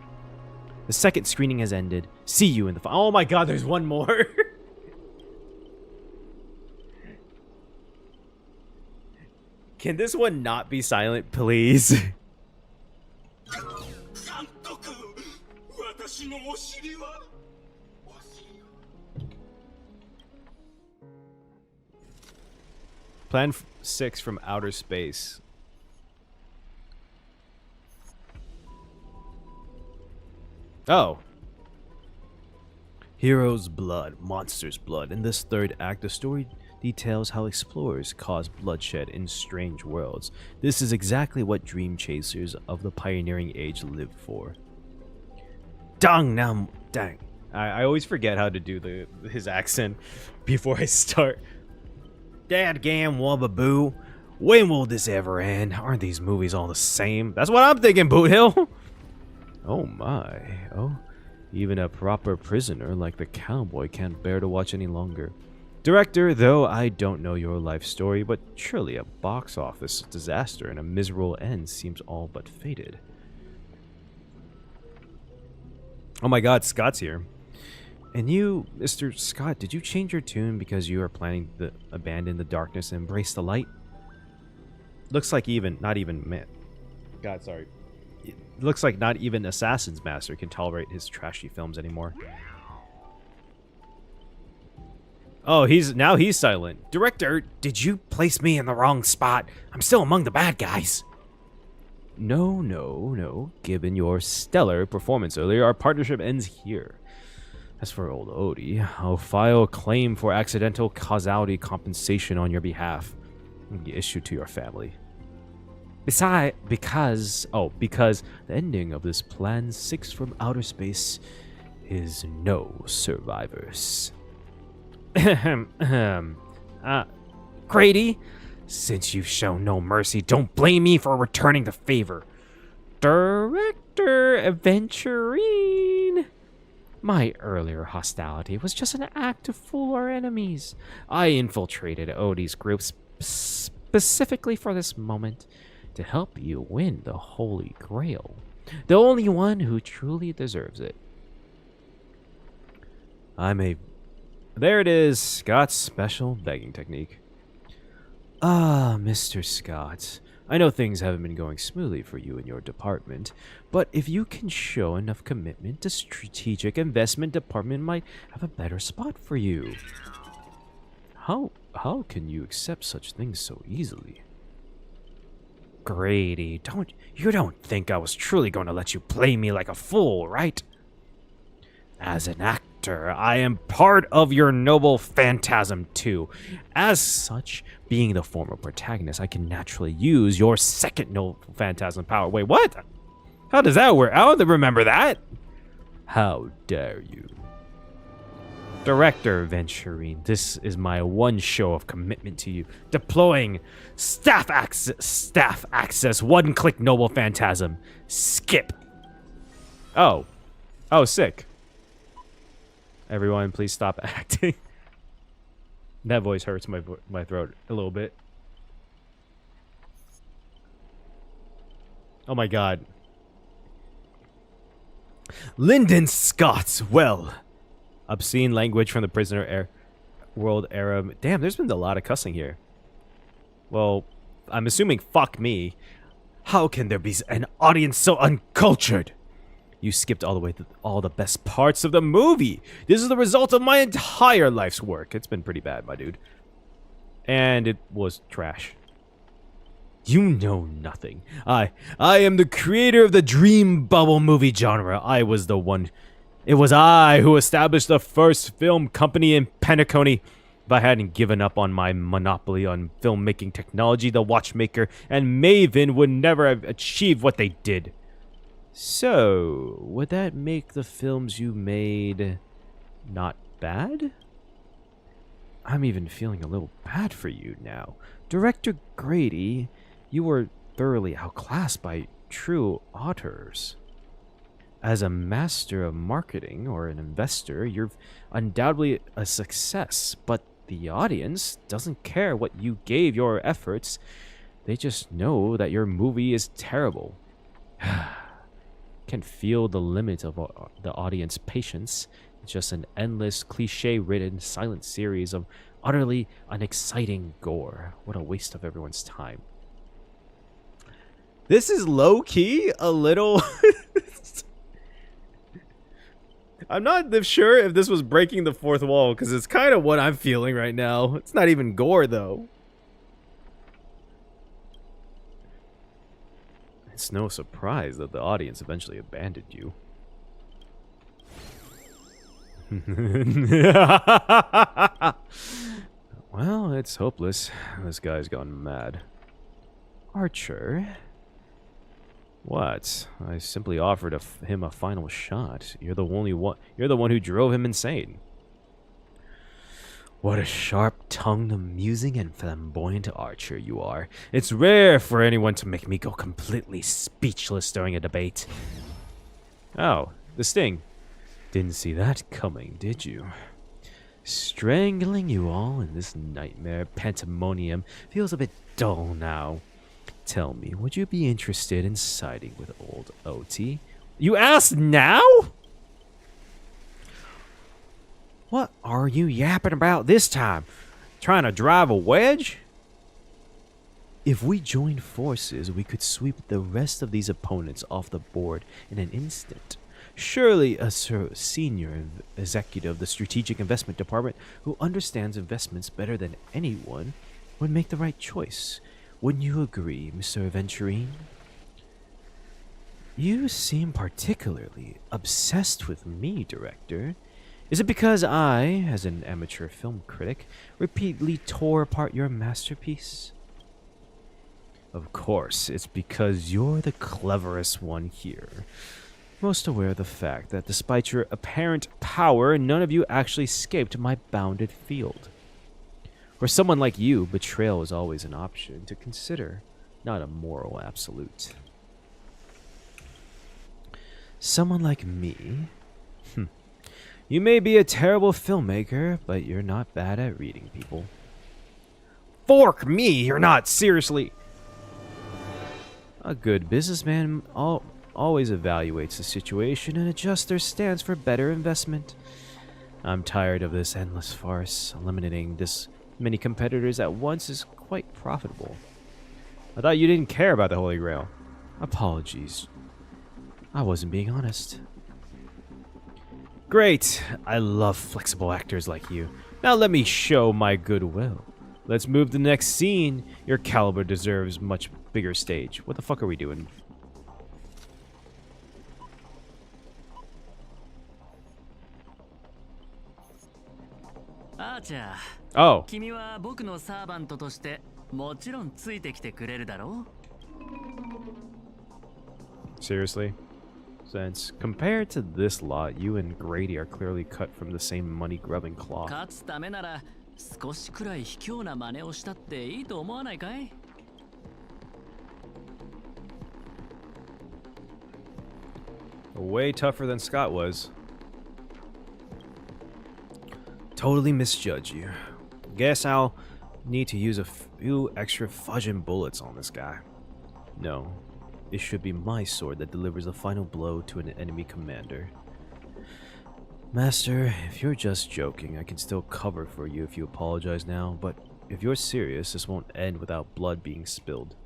The second screening has ended. See you in the... Oh my god, there's one more. Can this one not be silent, please? Plan 6 from outer space. Oh. Hero's blood, monster's blood. In this third act, the story details how explorers cause bloodshed in strange worlds. This is exactly what dream chasers of the pioneering age lived for. Dang. I always forget how to do his accent before I start. Dadgam Wubaboo. When will this ever end? Aren't these movies all the same? That's what I'm thinking, Boothill. Oh my. Oh, even a proper prisoner like the cowboy can't bear to watch any longer. Director, though I don't know your life story, but surely a box office disaster and a miserable end seems all but fated. Oh my god, Scott's here. And you, Mr. Scott, did you change your tune because you are planning to abandon the darkness and embrace the light? Looks like not even Assassin's Master can tolerate his trashy films anymore. Oh, now he's silent. Director, did you place me in the wrong spot? I'm still among the bad guys. No. Given your stellar performance earlier, our partnership ends here. As for old Odie, I'll file a claim for accidental causality compensation on your behalf and be issued to your family. Because the ending of this Plan 6 from outer space is no survivors. Grady, since you've shown no mercy, don't blame me for returning the favor. Director Aventurine. My earlier hostility was just an act to fool our enemies. I infiltrated Odie's group specifically for this moment, to help you win the Holy Grail. The only one who truly deserves it. There it is, Scott's special begging technique. Ah, Mr. Scott, I know things haven't been going smoothly for you in your department, but if you can show enough commitment, the strategic investment department might have a better spot for you. How can you accept such things so easily? Grady, you don't think I was truly going to let you play me like a fool, right? As an actor, I am part of your noble phantasm too. As such, being the former protagonist, I can naturally use your second noble phantasm power. Wait, what? How does that work? I don't remember that. How dare you? Director Venturine, this is my one show of commitment to you. Deploying staff access, one-click noble phantasm. Skip. Oh, sick. Everyone, please stop acting. That voice hurts my throat a little bit. Oh my god. Lyndon Scott, well. Obscene language from the prisoner world era. Damn, there's been a lot of cussing here. Well, I'm assuming fuck me. How can there be an audience so uncultured? You skipped all the way to all the best parts of the movie. This is the result of my entire life's work. It's been pretty bad, my dude. And it was trash. You know nothing. I am the creator of the dream bubble movie genre. It was I who established the first film company in Penacony. If I hadn't given up on my monopoly on filmmaking technology, the Watchmaker and Maven would never have achieved what they did. So, would that make the films you made not bad? I'm even feeling a little bad for you now. Director Grady, you were thoroughly outclassed by true auteurs. As a master of marketing or an investor, you're undoubtedly a success, but the audience doesn't care what you gave your efforts. They just know that your movie is terrible. Can feel the limit of the audience patience. It's just an endless, cliche-ridden, silent series of utterly unexciting gore. What a waste of everyone's time. This is low-key a little... I'm not sure if this was breaking the fourth wall, because it's kind of what I'm feeling right now. It's not even gore, though. It's no surprise that the audience eventually abandoned you. Well, it's hopeless. This guy's gone mad. Archer? What? I simply offered him a final shot. You're the one who drove him insane. What a sharp-tongued, amusing, and flamboyant archer you are. It's rare for anyone to make me go completely speechless during a debate. Oh, the sting. Didn't see that coming, did you? Strangling you all in this nightmare pandemonium feels a bit dull now. Tell me, would you be interested in siding with old OT? You ask now? What are you yapping about this time? Trying to drive a wedge? If we joined forces, we could sweep the rest of these opponents off the board in an instant. Surely a senior executive of the Strategic Investment Department who understands investments better than anyone would make the right choice. Wouldn't you agree, Mr. Aventurine? You seem particularly obsessed with me, Director. Is it because I, as an amateur film critic, repeatedly tore apart your masterpiece? Of course, it's because you're the cleverest one here. most aware of the fact that despite your apparent power, none of you actually escaped my bounded field. For someone like you, betrayal is always an option to consider, not a moral absolute. Someone like me? You may be a terrible filmmaker, but you're not bad at reading people. Fork me, you're not, seriously! A good businessman always evaluates the situation and adjusts their stance for better investment. I'm tired of this endless farce. Eliminating this many competitors at once is quite profitable. I thought you didn't care about the Holy Grail. Apologies. I wasn't being honest. Great. I love flexible actors like you. Now let me show my goodwill. Let's move to the next scene. Your caliber deserves much bigger stage. What the fuck are we doing? Oh. Seriously? Since compared to this lot, you and Grady are clearly cut from the same money-grubbing cloth. Way tougher than Scott was. Totally misjudge you. Guess I'll need to use a few extra fudging bullets on this guy. No, it should be my sword that delivers the final blow to an enemy commander. Master, if you're just joking, I can still cover for you if you apologize now, but if you're serious, this won't end without blood being spilled.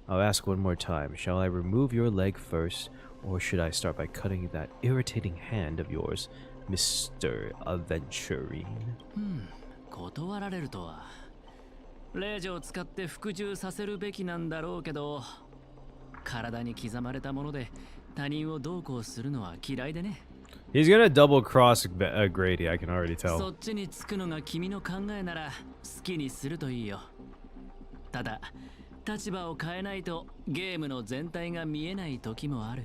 I'll ask one more time, shall I remove your leg first, or should I start by cutting that irritating hand of yours, Mr. Aventurine? 断られるとは。令状を使って服従させるべきなんだろうけど、体に刻まれたもので他人をどうこうするのは嫌いでね。He's gonna double cross Grady, I can already tell. そっちにつくのが君の考えなら好きにするといいよ。ただ、立場を変えないとゲームの全体が見えない時もある。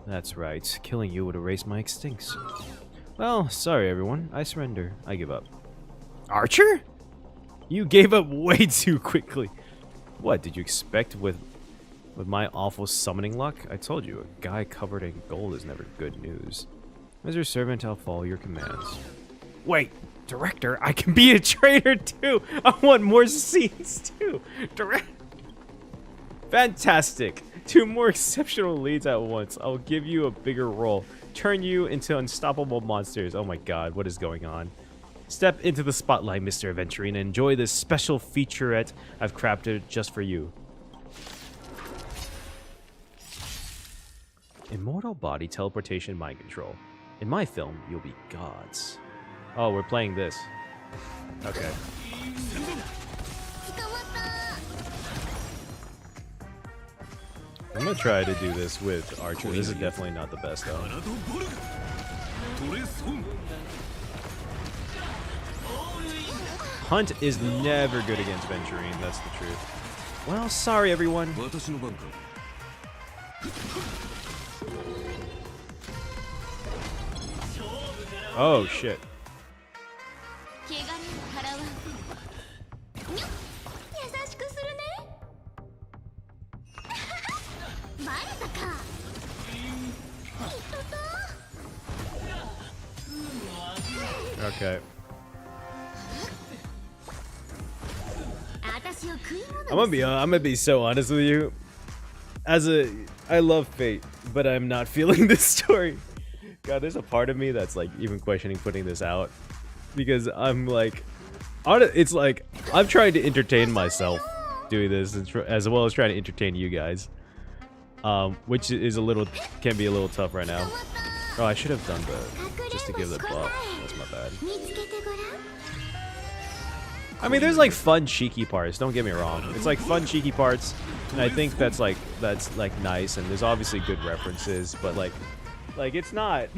That's right. Killing you would erase my instincts. Well, sorry everyone. I surrender. I give up. Archer? You gave up way too quickly. What did you expect with my awful summoning luck? I told you, a guy covered in gold is never good news. As your servant, I'll follow your commands. Wait, director, I can be a traitor too. I want more scenes too. Fantastic. 2 more exceptional leads at once. I'll give you a bigger role. Turn you into unstoppable monsters. Oh my god, what is going on? Step into the spotlight, Mr. Aventurine, and enjoy this special featurette I've crafted just for you. Immortal body teleportation mind control. In my film, you'll be gods. Oh, we're playing this. Okay. I'm gonna try to do this with Archer. This is definitely not the best though. Hunt is never good against Venturine, that's the truth. Well, sorry everyone. Oh shit. Okay. I'm gonna be so honest with you. I love Fate, but I'm not feeling this story. God, there's a part of me that's like even questioning putting this out because I'm like, it's like I'm trying to entertain myself doing this as well as trying to entertain you guys, which is can be a little tough right now. Oh, I should have done just to give the buff. That's my bad. I mean, there's like fun cheeky parts. Don't get me wrong. It's like fun cheeky parts, and I think that's like nice. And there's obviously good references, but like it's not.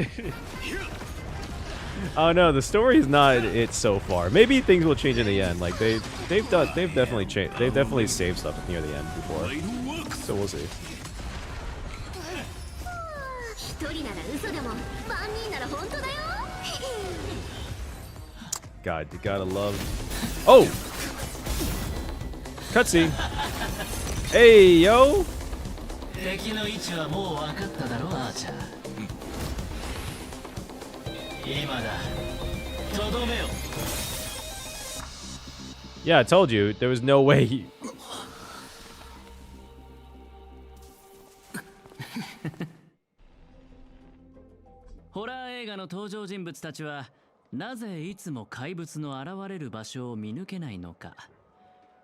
Oh no, the story is not it so far. Maybe things will change in the end. Like they've definitely changed. They've definitely saved stuff near the end before. So we'll see. God, you gotta love. Oh, cutscene. Hey yo. Yeah, I told you there was no way he. ホラー映画の登場人物たちはなぜいつも怪物の現れる場所を見抜けないのか。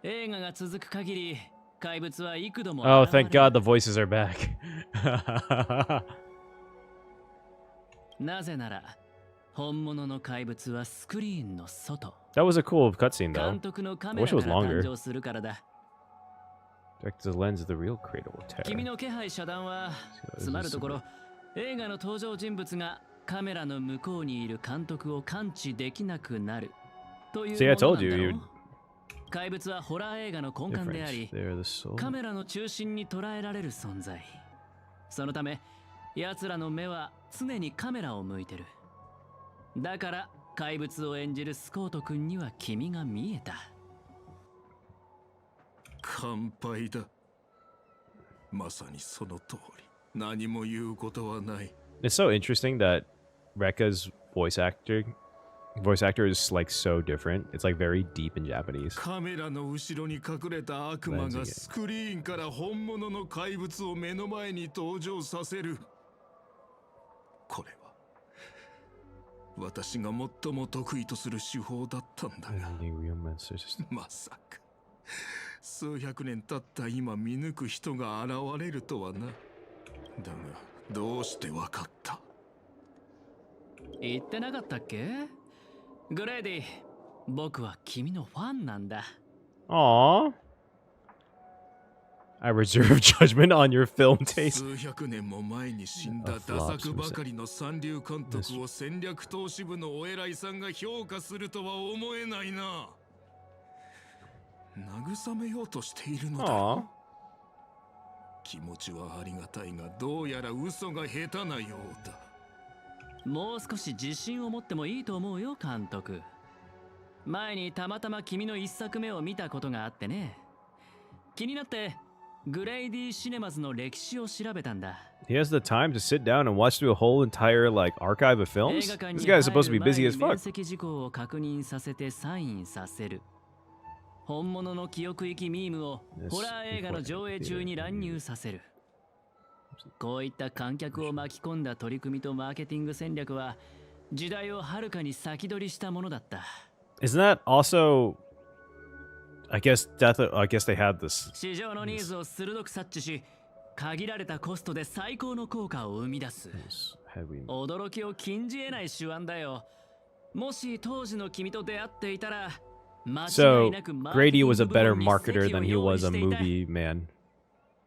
映画が続く限り怪物は幾度も現れる。 Oh, thank God the voices are back. なぜなら本物の怪物はスクリーンの外。 That was a cool cutscene though. 監督のカ I メラ wish it か was ら誕 longer. 生するからだ。 Direct to the lens of the real cradle of terror. 君の気配遮断はつまるところ映画の登場人物がカメラの向こうにいる監督を感知できなくなるというも See, I のなん told だ you. ろう。怪物はホラー映画の根幹であ Different. り They're the soul. カメラの中心に捉えられる存在。そのため奴らの目は常にカメラを向いてる。だから怪物を演じるスコート君には君が見えた。乾杯だ。まさにその通り。何も言うことはない。 It's so interesting that Reca's voice actor is like so different. It's like very deep in Japanese. カメラの後ろに隠れた悪魔がスクリーンから本物の怪物を目の前に登場させる。これは私が最も得意とする手法だったんだが、まさか数百年経った今見抜く人が現れるとはな。だがどうしてわかった？言ってなかったっけ？グレイディ、僕は君のファンなんだ。Aww. I reserve judgment on your film taste. 数百年も前に死んだダサくばかりの三流監督を戦略投資部のお偉いさんが評価するとは思えないな。慰めようとしているのだろう。気持ちはありがたいが、どうやら嘘が下手なようだ。もう少し自信を持ってもいいと思うよ、監督。前にたまたま君の一作目を見たことがあってね。気になってグレイディシネマズの歴史を調べたんだ。He has the time to sit down and watch through a whole entire like archive of films. This guy is supposed to be busy as fuck. 面積事項を確認させてサインさせる。本物の記憶域ミームをホラー映画の上映中に乱入させる。こういった観客を巻き込んだ取り組みとマーケティング戦略は時代をはるかに先取りしたものだった。 Isn't that also? I guess they had this. 市場のニーズを鋭く察知し、限られたコストで最高の効果を生み出す。驚きを禁じ得ない手腕だよ。もし当時の君と出会っていたら、So Grady was a better marketer than he was a movie man.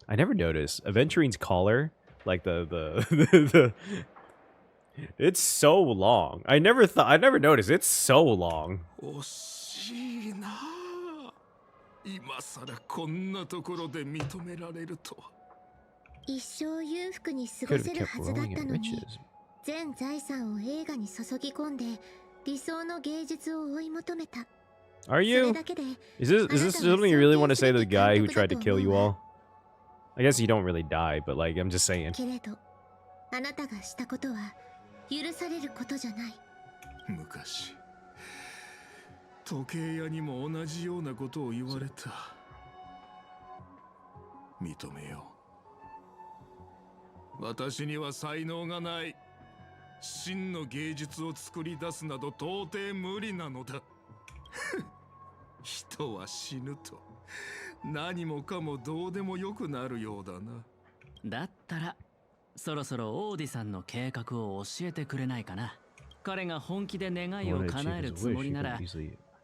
I never noticed Aventurine's collar, like the it's so long. I never noticed. It's so long. 惜しいな。今さらこんなところで認められるとは。一生裕福に過ごせるはずだったのに、全財産を映画に注ぎ込んで理想の芸術を追い求めた。 Are you? Is this something you really want to say to the guy who tried to kill you all? I guess you don't really die, but like I'm just saying. けれど、あなたがしたことは許されることじゃない。昔、時計屋にも同じようなことを言われた。認めよう。私には才能がない。真の芸術を作り出すなど到底無理なのだ。人は死ぬと何もかもどうでもよくなるようだな。だったらそろそろオーディさんの計画を教えてくれないかな。彼が本気で願いを叶えるつもりなら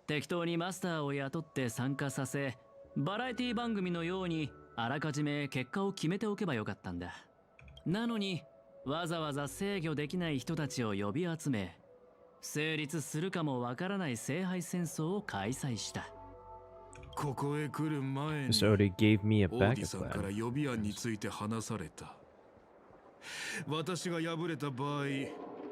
適当にマスターを雇って参加させ、バラエティ番組のようにあらかじめ結果を決めておけばよかったんだ。なのにわざわざ制御できない人たちを呼び集め、成立するかもわからない聖杯戦争を開催した。ここへ来る前に This already gave me a オー bag ディ of さんから glad. 予備案について話された。私が敗れた場合、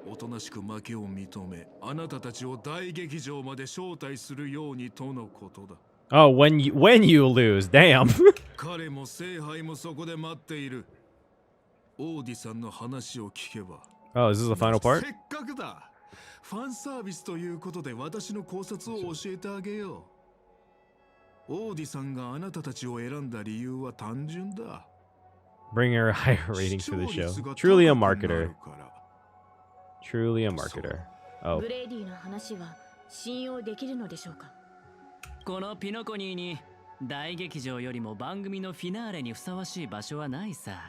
おとなしく負けを認め、あなたたちを大劇場まで招待するようにとのことだ。Oh, when you lose, damn. 彼も聖杯もそこで待っている。オーディさんの話を聞けば。Oh, is this the final part? せっかくだ。ファンサービスということで私の考察を教えてあげよう。オーディさんがあなたたちを選んだ理由は単純だ。Bring her a higher rating to the show. Truly a marketer. Truly a marketer. Oh. グレイディの話は信用できるのでしょうか。このピノコニーに大劇場よりも番組のフィナーレにふさわしい場所はないさ。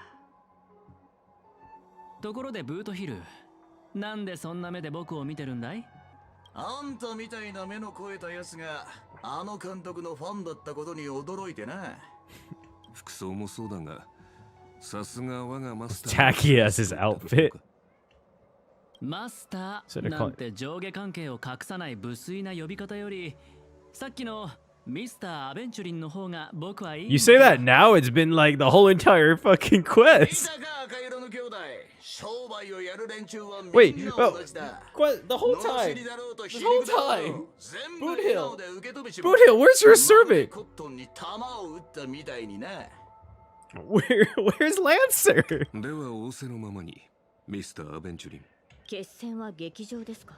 ところでブートヒル、なんでそんな目で僕を見てるんだい？あんたみたいな目の肥えたやつがあの監督のファンだったことに驚いてな。服装もそうだが、さすが我がマスター。Tacky as his outfit. マスターなんて上下関係を隠さない無粋な呼び方より、さっきのミスターアベンチュリンの方が僕はいい。You say that now, it's been like the whole entire fucking quest. Wait, the whole time. This whole time. Boothill, where's your servant? Where's Lancer? では仰せのままに、ミスターアベンチュリン。決戦は劇場ですか。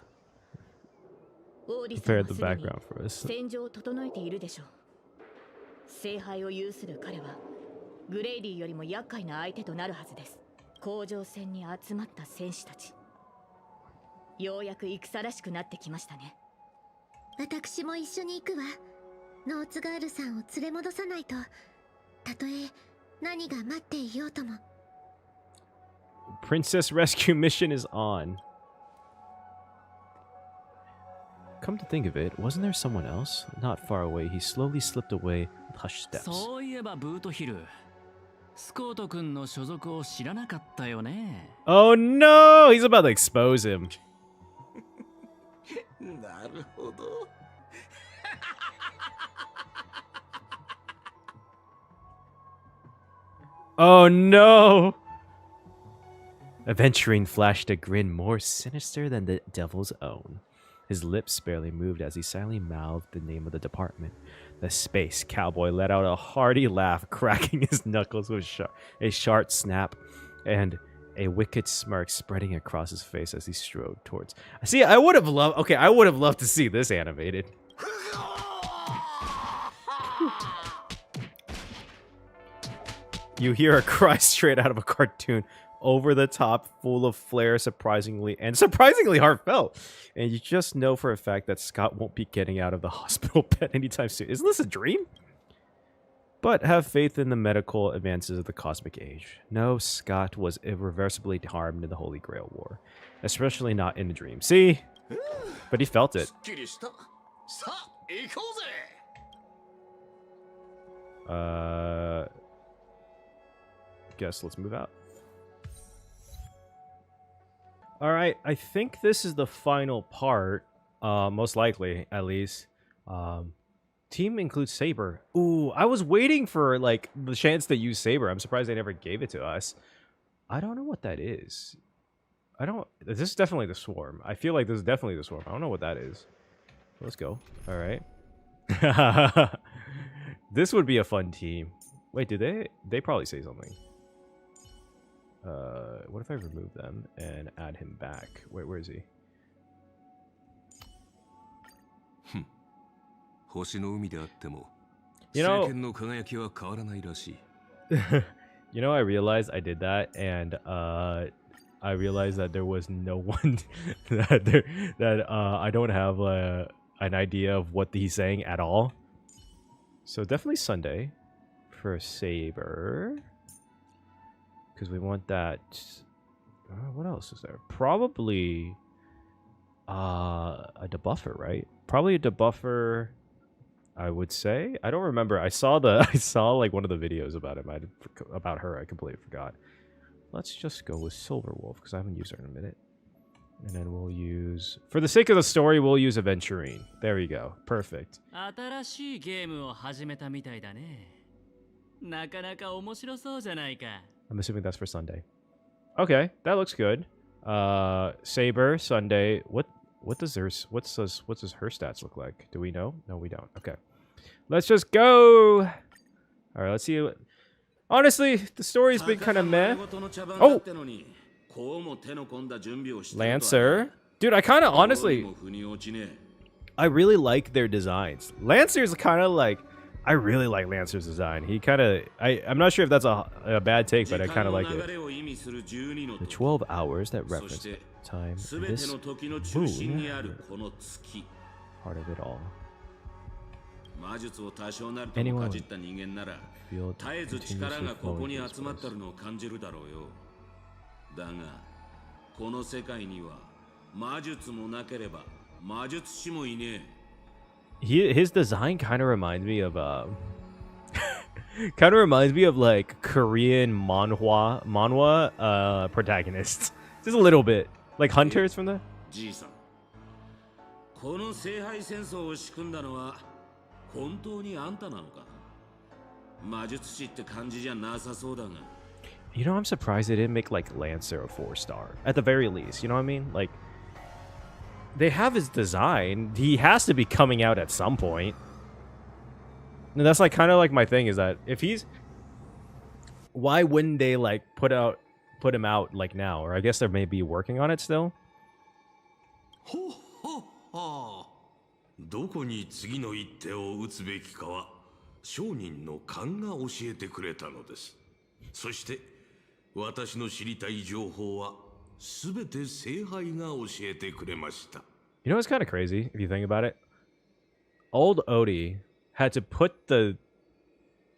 オーディ Prepare さ the んはすで background for に us. 戦場を整えているでしょう。聖杯を有する彼はグレイディよりも厄介な相手となるはずです。甲状戦に集まった戦士たち、ようやく戦らしくなってきましたね。私も一緒に行くわ。ノーツガールさんを連れ戻さないと、たとえ何が待っていようとも。Princess rescue mission is on. Come to think of it, wasn't there someone else? Not far away, he slowly slipped away with hushed steps. そういえばブートヒル、スコート君の所属を知らなかったよね。Oh no! He's about to expose him. なるほど。Oh no! Aventurine flashed a grin more sinister than the devil's own. His lips barely moved as he silently mouthed the name of the department. The space cowboy let out a hearty laugh, cracking his knuckles with a sharp snap and a wicked smirk spreading across his face as he strode towards. See, I would have loved to see this animated. You hear a cry straight out of a cartoon, over the top, full of flair, surprisingly heartfelt. And you just know for a fact that Scott won't be getting out of the hospital bed anytime soon. Isn't this a dream? But have faith in the medical advances of the cosmic age. No, Scott was irreversibly harmed in the Holy Grail War. Especially not in a dream. See? But he felt it. Guess let's move out. Alright, I think this is the final part. Most likely, at least. Team includes Saber. Ooh, I was waiting for, like, the chance to use Saber. I'm surprised they never gave it to us. I don't know what that is. This is definitely the Swarm. I feel like this is definitely the Swarm. I don't know what that is. Let's go. Alright. This would be a fun team. Wait, did they probably say something. What if I remove them and add him back? Wait, where is he? You know, I realized I did that, and I realized that there was no one that I don't have an idea of what he's saying at all. So definitely Sunday for Saber, because we want that. What else is there? Probably a debuffer, right? Probably a debuffer, I would say. I don't remember. I saw like one of the videos about him. About her. I completely forgot. Let's just go with Silver Wolf because I haven't used her in a minute. And then we'll use, for the sake of the story, we'll use Aventurine. There we go. Perfect. 新しいゲームを始めたみたいだね。なかなか面白そうじゃないか。I'm assuming that's for Sunday. Okay, that looks good. Saber, Sunday. What does her stats look like? Do we know? No, we don't. Okay. Let's just go. All right, let's see. Honestly, the story's been kind of meh. Oh! Lancer. Dude, I kind of honestly, I really like their designs. Lancer's kind of like, I really like Lancer's design. He kind of, I'm not sure if that's a bad take, but I kind of like it. The 12 hours that reference time, this moon, part of it all. Anyone feel continuously flowing through space. だがこの世界には魔術もなければ魔術師もいねえ。 His design kind of reminds me of like Korean manhwa protagonists. Just a little bit. Like hunters from the じいさん、この聖杯戦争を仕組んだのは本当にあんたなのか。魔術師って感じじゃなさそうだが。 You know, I'm surprised they didn't make like Lancer a 4-star. At the very least, you know what I mean? Like, they have his design. He has to be coming out at some point. And that's like kind of like my thing is that if he's, why wouldn't they like put him out like now? Or I guess they may be working on it still. ほほは。どこに次の一手を打つべきかは商人の勘が教えてくれたのです。そして私の知りたい情報はすべて聖杯が教えてくれました。 You know what's kind of crazy if you think about it? Old Odie had to put the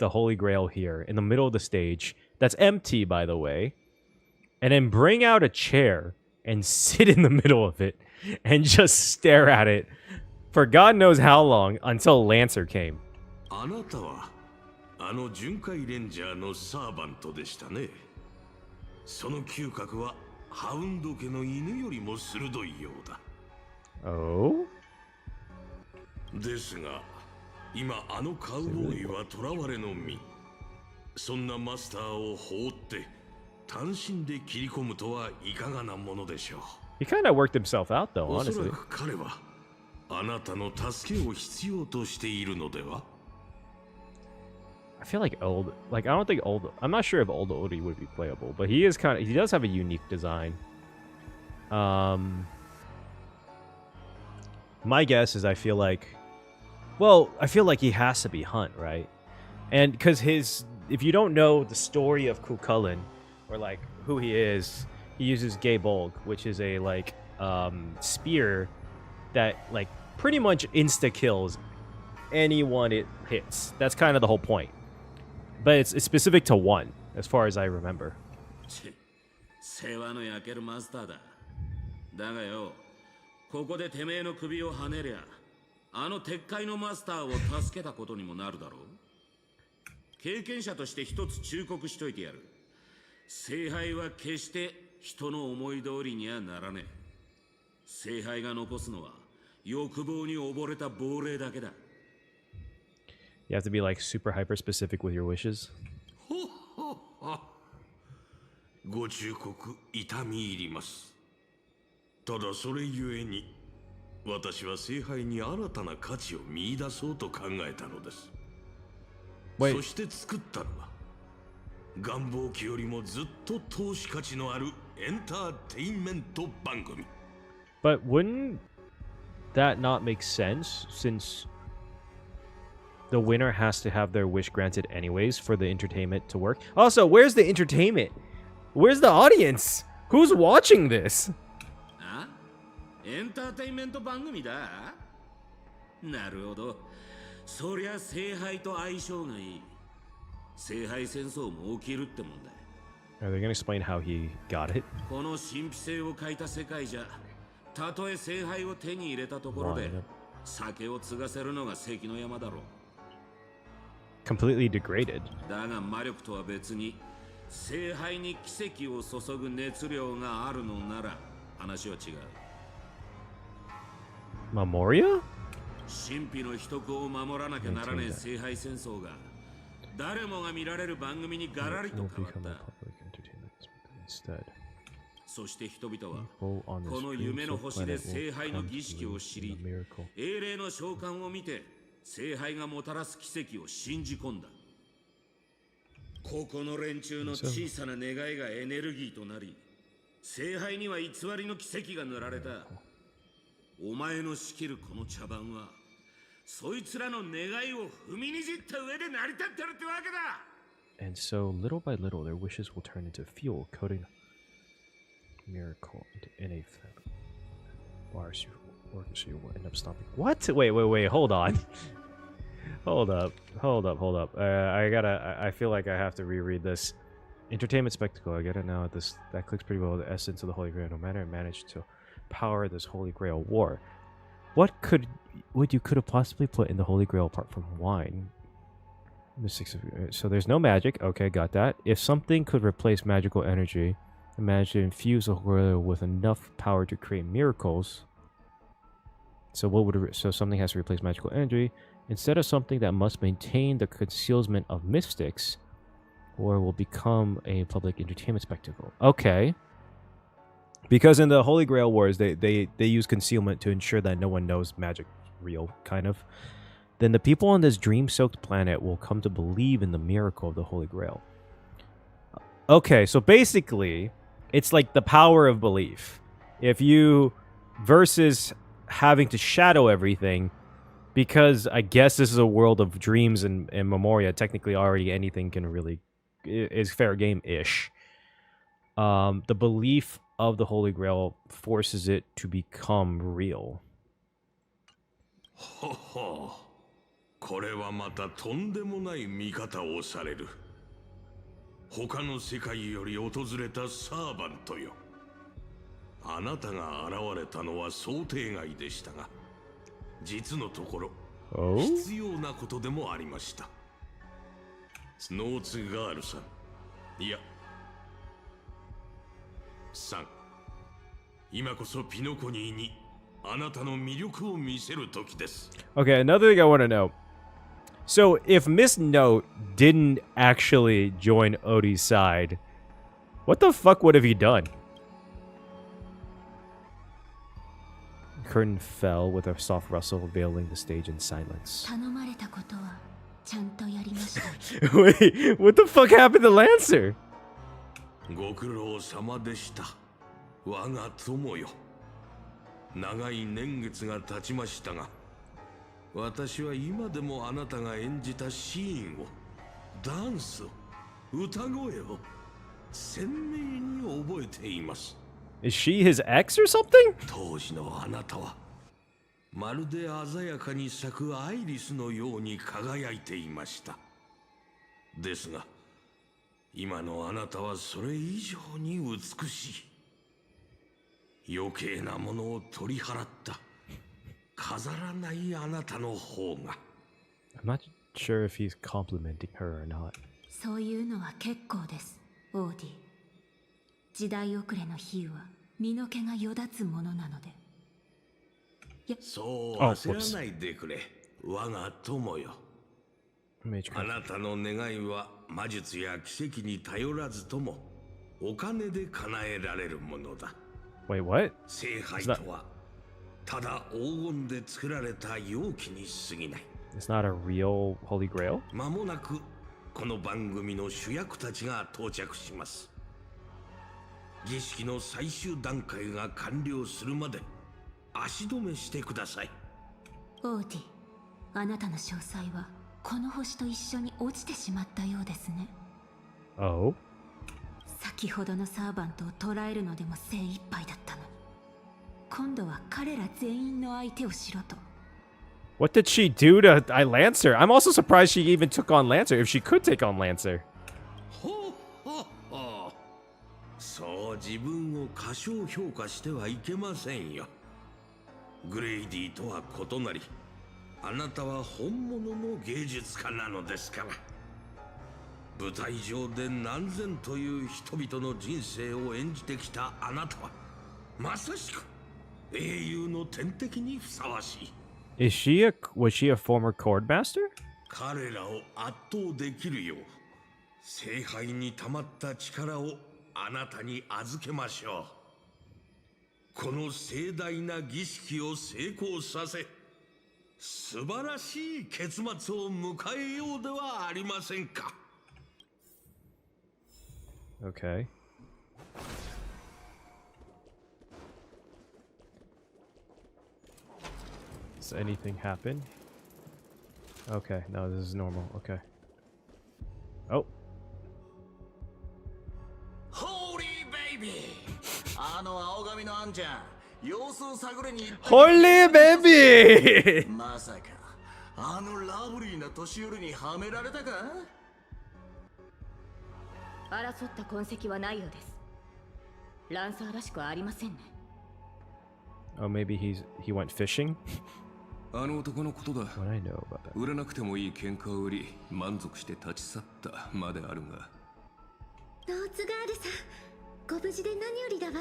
Holy Grail here in the middle of the stage. That's empty, by the way. And then bring out a chair and sit in the middle of it and just stare at it for God knows how long until Lancer came. あなたはあの巡回レンジャーのサーバントでしたね。その嗅覚はハウンド家の犬よりも鋭いようだ。Oh? ですが、今あのカウボーイは囚われの身。そんなマスターを放って単身で切り込むとはいかがなものでしょう。He kind of worked himself out though, おそ honestly. らく彼はあなたの助けを必要としているのでは？ I feel like I don't think I'm not sure if old Odie would be playable, but he does have a unique design. My guess is I feel like he has to be Hunt, right? And because if you don't know the story of Cucullin or like who he is, he uses Gay Bolg, which is a like spear that like pretty much insta kills anyone it hits. That's kind of the whole point. But it's specific to one, as far as I remember. 世話の焼けるマスターだ。だがよ、ここでてめえの首をはねりゃ、あの鉄塊のマスターを助けたことにもなるだろう。経験者として一つ忠告しといてやる。聖杯は決して人の思い通りにはならねえ。聖杯が残すのは欲望に溺れた亡霊だけだ。You have to be like super hyper specific with your wishes. ご忠告痛み入ります。ただそれゆえに私は聖杯に新たな価値を見出そうと考えたのです。そして作ったのは願望機よりもずっと投資価値のあるエンターテインメント番組。 But wouldn't that not make sense since the winner has to have their wish granted anyways for the entertainment to work? Also, where's the entertainment? Where's the audience? Who's watching this? あ？エンターテインメント番組だ。なるほど。そりゃ聖杯と相性がいい。聖杯戦争も起きるってもんだ。Are they gonna explain how he got it? この神秘性を欠いた世界じゃ、たとえ聖杯を手に入れたところで、酒を継がせるのが関の山だろう。Completely degraded. だが魔力とは別に聖杯に奇跡を注ぐ熱量があるのなら話は違う。Memoria? 神秘の秘匿を守らなきゃならねえ聖杯戦争が誰もが見られる番組にガラリと変わった。そして人々はこの夢の星で聖杯の儀式を知り、英霊の召喚を見て聖杯がもたらす奇跡を信じ込んだ。ここの連中の小さな願いがエネルギーとなり、聖杯には偽りの奇跡が塗られた。お前の仕切るこの茶番はそいつらの願いを踏みにじった上で成り立ってるってわけだ。 And so, little by little, their wishes will turn into fuel, coating miracle in a bars you work, so you will end up stopping. What? Wait, hold on. hold up. I feel like I have to reread this. Entertainment spectacle, I get it now. That clicks pretty well with the essence of the Holy Grail. No matter it managed to power this Holy Grail War. What you could have possibly put in the Holy Grail apart from wine? So there's no magic. Okay, got that. If something could replace magical energy, manage to infuse the Grail with enough power to create miracles. So so something has to replace magical energy instead of something that must maintain the concealment of mystics, or will become a public entertainment spectacle. Okay. Because in the Holy Grail Wars, they use concealment to ensure that no one knows magic real, kind of. Then the people on this dream-soaked planet will come to believe in the miracle of the Holy Grail. Okay, so basically, it's like the power of belief. If you... versus having to shadow everything, because I guess this is a world of dreams and Memoria, technically already anything can really... is fair game-ish. The belief of the Holy Grail forces it to become real. ほほう、これはまたとんでもない見方をされる。他の世界より訪れたサーバントよ。あなたが現れたのは想定外でしたが、実のところ必要なことでもありました。ノーツガールさん、いや、さん、今こそピノコニーにあなたの魅力を見せる時です。Okay, another thing I want to know. So, if Miss Note didn't actually join Odie's side, what the fuck would have he done? Curtain fell with a soft rustle, veiling the stage in silence. Wait, what the fuck happened to Lancer? ご苦労様でした。我が友よ。長い年月が経ちましたが、私は今でもあなたが演じたシーンを、ダンスを、歌声を鮮明に覚えています。Is she his ex or something? 当時のあなたはまるで鮮やかに咲くアイリスのように輝いていました。ですが、今のあなたはそれ以上に美しい。余計なものを取り払った飾らないあなたの方が。I'm not sure if he's complimenting her or not. そういうのは結構です、オーディ。時代遅れの比喩は身の毛がよだつものなので。そう焦らないでくれ、我が友よ。あなたの願いは魔術や奇跡に頼らずともお金で叶えられるものだ。Wait, what? 聖杯とはただ黄金で作られた容器に過ぎない。It's not a real Holy Grail? 間もなくこの番組の主役たちが到着します。儀式の最終段階が完了するまで足止めしてください。オーディ、あなたの詳細はこの星と一緒に落ちてしまったようですね。Oh? 先ほどのサーバントを捕らえるのでも精一杯だったのに、今度は彼ら全員の相手をしろと。What did she do to Lancer? I'm also surprised she even took on Lancer, if she could take on Lancer. ほほほ。そう自分を過小評価してはいけませんよ。グレイディとは異なり、あなたは本物の芸術家なのですから。舞台上で何千という人々の人生を演じてきたあなたは、まさしく英雄の天敵にふさわしい。 Was she a former chord master? 彼らを圧倒できるよう聖杯に溜まった力をあなたに預けましょう。この盛大な儀式を成功させ素晴らしい結末を迎えようではありませんか。 Okay. Does anything happen? Okay, no, this is normal. Okay. Oh. Holy baby! あの青髪のあんちゃん、様子を探りに行った。Holy baby! まさか、あのラブリーな年寄りにはめられたか？争った痕跡はないようです。ランサーらしくありませんね。 Oh, maybe he went fishing? あの男のことだ。 What I know about that. 売らなくてもいい喧嘩を売り、満足して立ち去ったまであるが。ローズガールさん、ご無事で何よりだわ。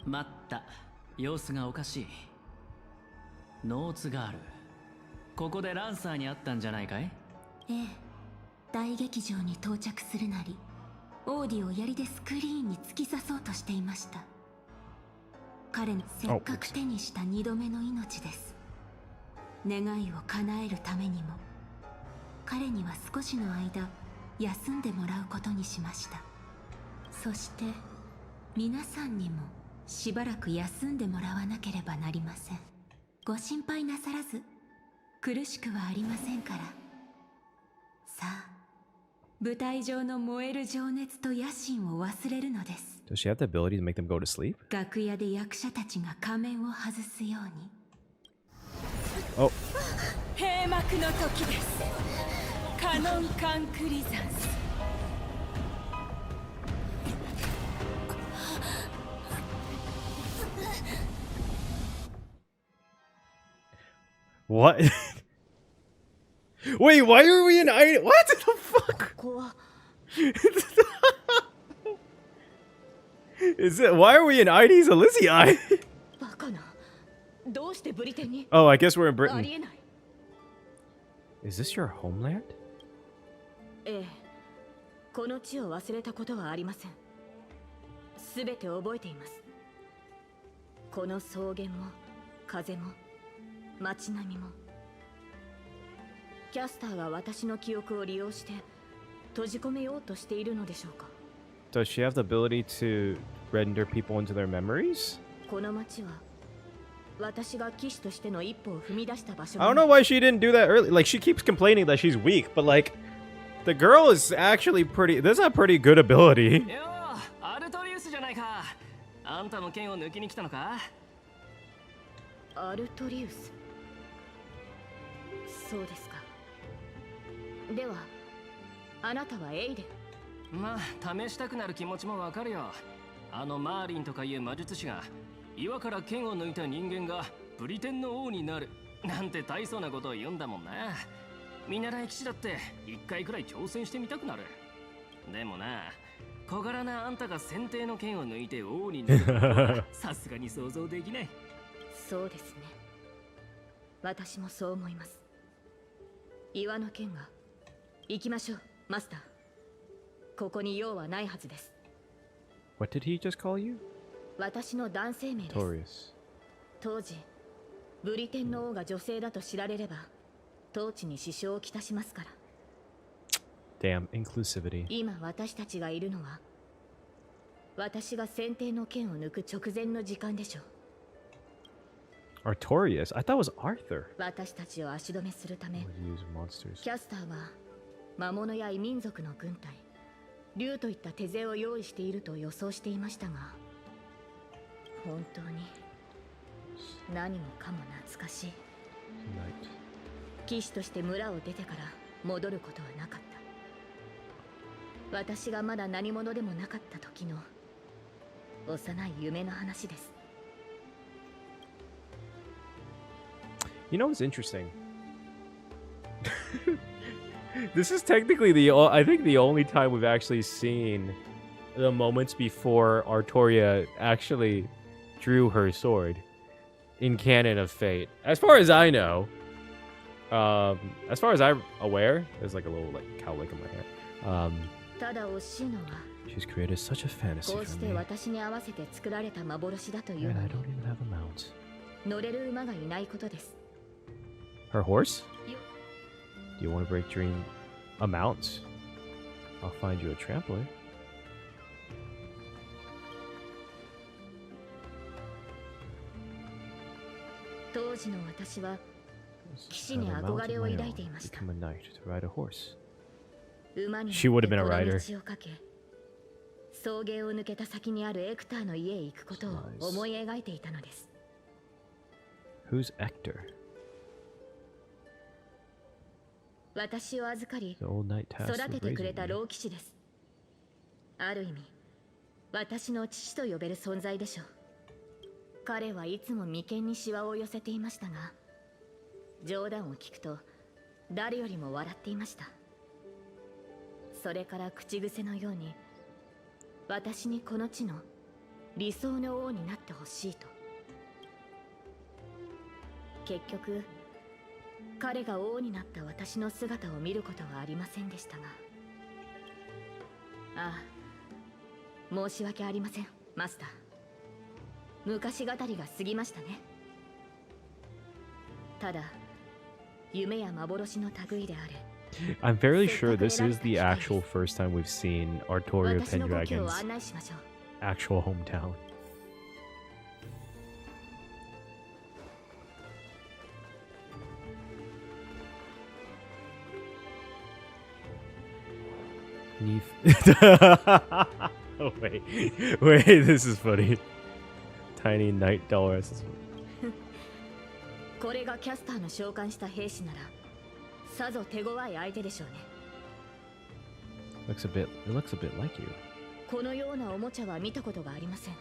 待った。様子がおかしい。ノーツガール。ここでランサーに会ったんじゃないかい？ええ。大劇場に到着するなり、オーディを槍でスクリーンに突き刺そうとしていました。彼のせっかく手にした2度目の命です。願いを叶えるためにも、彼には少しの間休んでもらうことにしました。そして皆さんにもしばらく休んでもらわなければなりません。ご心配なさらず、苦しくはありませんから。さあ、舞台上の燃える情熱と野心を忘れるのです。 Does she have the ability to make them go to sleep? 楽屋で役者たちが仮面を外すように。Oh. 閉幕の時です。カノンカンクリザンス。What? Wait, why are we in I? What the fuck? Is it? Why are we in ID's Elysium? バカな。どうしてブリテンに？ Oh, I guess we're in あ Britain. りえない。 Is this your homeland? ええ。この地を忘れたことはありません。すべて覚えています。この草原も風も街並みも。キャスターが私の記憶を利用して閉じ込めようとしているのでしょうか。 Does she have the ability to render people into their memories? この街は私が騎士としての一歩を踏み出した場所。 I don't know why she didn't do that early. Like, she keeps complaining that she's weak, but like, the girl is actually pretty. There's a pretty good ability. よー、アルトリウスじゃないか。あんたの剣を抜きに来たのか？アルトリウス。そうですか。では、あなたはエイデン。まあ、試したくなる気持ちもわかるよ。あのマーリンとかいう魔術師が岩から剣を抜いた人間がブリテンの王になるなんて大層なことを言うんだもんな。見習い騎士だって一回くらい挑戦してみたくなる。でもな、小柄なあんたが先帝の剣を抜いて王になることはさすがに想像できない。そうですね。私もそう思います。岩の剣が行きましょう、マスター。ここに用はないはずです。 What did he just call you? 私の男性名です。 Torius. 当時、ブリテンの王が女性だと知られれば、統治に支障をきたしますから。Damn, inclusivity. 今私たちがいるのは、私が先帝の剣を抜く直前の時間でしょう。Artorias? I thought it was Arthur. 私たちを足止めするため、 Use monsters. キャスターは魔物や異民族の軍隊、竜といった手勢を用意していると予想していましたが、本当に何もかも懐かしい。Tonight. 騎士として村を出てから戻ることはなかった。私がまだ何者でもなかった時の幼い夢の話です。 You know what's interesting? This is technically I think the only time we've actually seen the moments before Artoria actually drew her sword in canon of Fate. As far as I know, as far as I'm aware, there's like a little like cowlick in my hair. ただ惜しいのは She's created such a fantasy こう for して me, 私に合わせて作られた幻だという and の I に don't even have a mount. 乗れる馬がいないことです。 Her horse? Do you want to break dream a mount? I'll find you a trampler. 当時の私は騎士に憧れを抱いていました。 Become a knight to ride a horse. 馬に She would have been a 乗って rider. この道をかけ、草原を抜けた先にあるエクターの家へ行くことを思い描いていたのです。 Who's Ector? 私を預かり、 The old knight tasked 育 with ててくれ raising た me. 老騎士です。ある意味、私の父と呼べる存在でしょう。彼はいつも眉間にシワを寄せていましたが、冗談を聞くと誰よりも笑っていました。それから口癖のように、私にこの地の理想の王になってほしいと。結局、彼が王になった私の姿を見ることはありませんでしたが、ああ、申し訳ありません、マスター。昔語りが過ぎましたね。ただ、夢や幻の類である。 I'm fairly sure this is the actual first time we've seen Artoria Pendragon's actual hometown. Oh wait, this is funny. Tiny night dollars. これがキャスターの召喚した兵士なら、さぞ手強い相手でしょうね。 It looks a bit like you. このようなおもちゃは見たことがありません。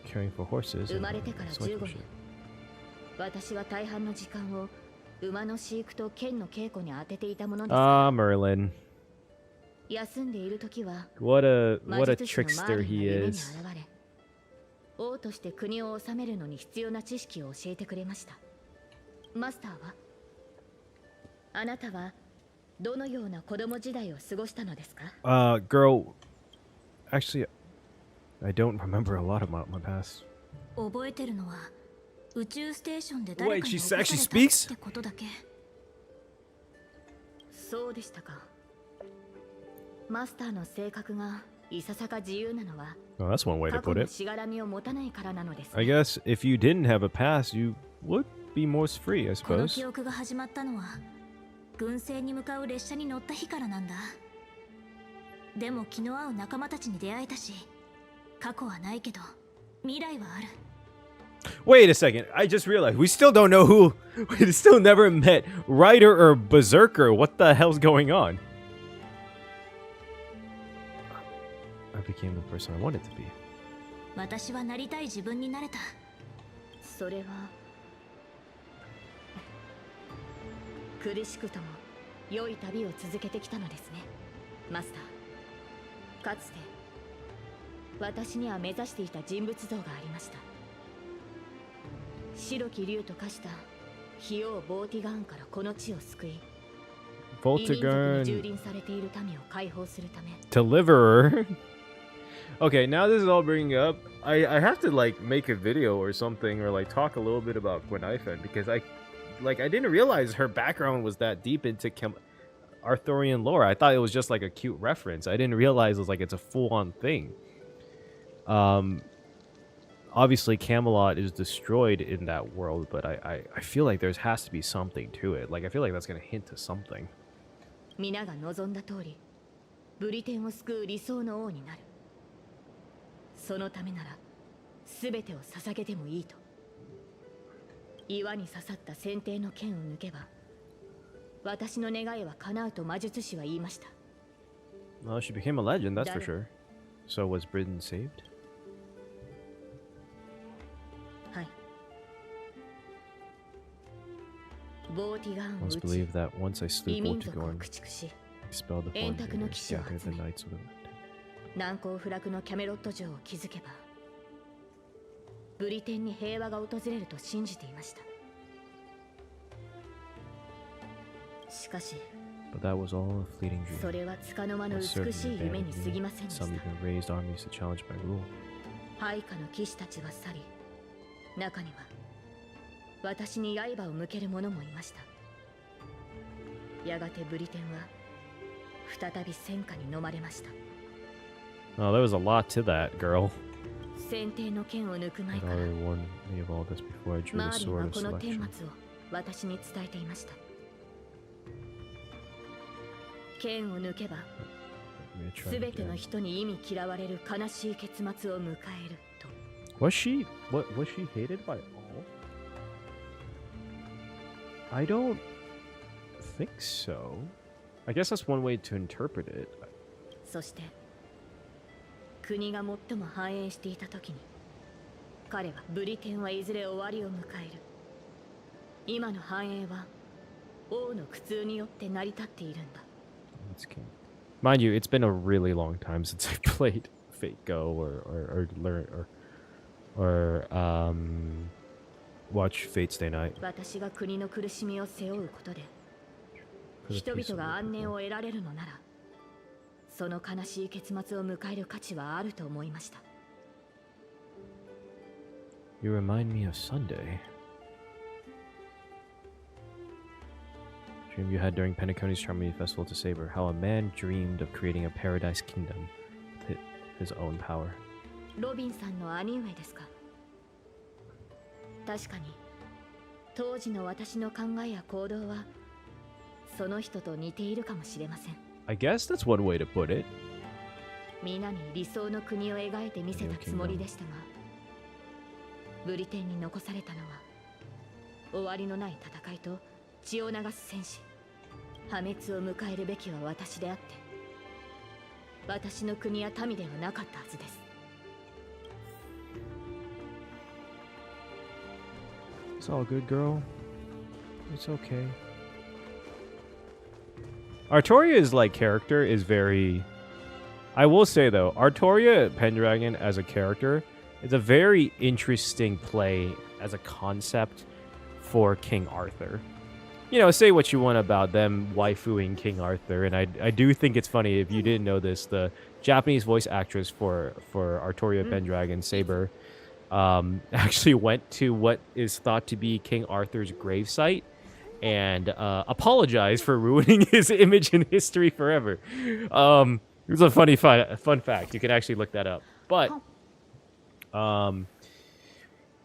Caring for horses. 生まれてから15年、私は大半の時間を馬の飼育と剣の稽古に当てていたものです。Ah, Merlin. 休んでいる時は What a trickster he is. 王として国を治めるのに必要な知識を教えてくれました。マスターは、あなたはどのような子供時代を過ごしたのですか？ Girl, actually, I don't remember a lot about my past. 覚えてるのは宇宙ステーションで誰かに Wait, 起こされ she た actually speaks? ってことだけ。そうでしたか。マスターの性格がいささか自由なのは、 Oh, that's one way to 過去 put の it. しがらみを持たないからなのですね。 I guess if you didn't have a past, you would be more free, I この suppose. 記憶が始まったのは軍政に向かう列車に乗った日からなんだ。でも気の合う仲間たちに出会えたし、過去はないけど未来はある。 Wait a second, I just realized we still don't know who. We still never met Rider or Berserker. What the hell's going on? I became the person I wanted to be. 私はなりたい自分になれた。それは苦しくとも良い旅を続けてきたのですね、マスター。かつて私には目指していた人物像がありました。白き竜と化した費用ボーティガーンからこの地を救い、 Voltigern 異民族に蹂躙されている民を解放するため。 Deliverer. Okay, now this is all bringing up. I have to like make a video or something, or like talk a little bit about Gwenaifen, because I didn't realize her background was that deep into Arthurian lore. I thought it was just like a cute reference. I didn't realize it was like it's a full-on thing. Obviously Camelot is destroyed in that world, but I feel like there has to be something to it. Like I feel like that's gonna hint to something. 皆が望んだ通り、ブリテンを救う理想の王になる。そのためなら全てを捧げてもいいと。岩に刺さった先手の剣を抜けば、私の願いは叶うと魔術師は言いました。 Well, she became a legend, that's for sure. So was Britain saved? はい。ボーティガーンを Let's 撃ち、 believe that once I slew 異民族を Vortigern, 駆逐し、 expelled the 円卓の Vortigern, 騎士を scattered 集 the め、 knights of the 難攻不落のキャメロット城を築けば、ブリテンに平和が訪れると信じていました。しかし But that was all a fleeting dream. それは束の間の美しい夢に過ぎませんでした。 Some even raised armies to challenge my rule. 配下の騎士たちは去り、中には私に刃を向ける者もいました。やがてブリテンは再び戦火に飲まれました。 Oh, there was a lot to that, girl. 先手の剣を抜く前 I'd から already warned me of all this before I drew マ the ーリンは sword of この顛 selection. 末を私に伝えていました。剣を抜けば Let me try すべ it ての again. 人に意味嫌われる悲しい結末を迎えると。 Was she hated by all? I don't think so. I guess that's one way to interpret it. そして国が最も繁栄していた時に彼はブリテンはいずれ終わりを迎える。今の繁栄は王の苦痛によって成り立っているんだ。 Let's keep- Mind you, it's been a really long time since I played Fate Go or learn or watch Fate Stay Night. 私が国の苦しみを背負うことで For the 人 peace 々 of が安 the 寧 people. を得られるのならその悲しい結末を迎える価値はあると思いました。 You remind me of Sunday. Dream you had during Penacony's Charmony Festival to Saber. How a man dreamed of creating a paradise kingdom with his own power. ロビンさんの兄上ですか。確かに当時の私の考えや行動はその人と似ているかもしれません。 I guess that's one way to put it. 皆に理想の国を描いてみせたつもりでしたが、ブリテンに残されたのは終わりのない戦いと血を流す戦士。破滅を迎えるべきは私であって私の国や民ではなかったはずです。 It's all good, girl. It's okay. Artoria's like character is very. I will say though, Artoria Pendragon as a character is a very interesting play as a concept for King Arthur. You know, say what you want about them waifuing King Arthur, and I do think it's funny if you didn't know this. The Japanese voice actress for Artoria Pendragon, Saber, actually went to what is thought to be King Arthur's gravesite and apologized for ruining his image in history forever. It's a funny fun fact. You can actually look that up. But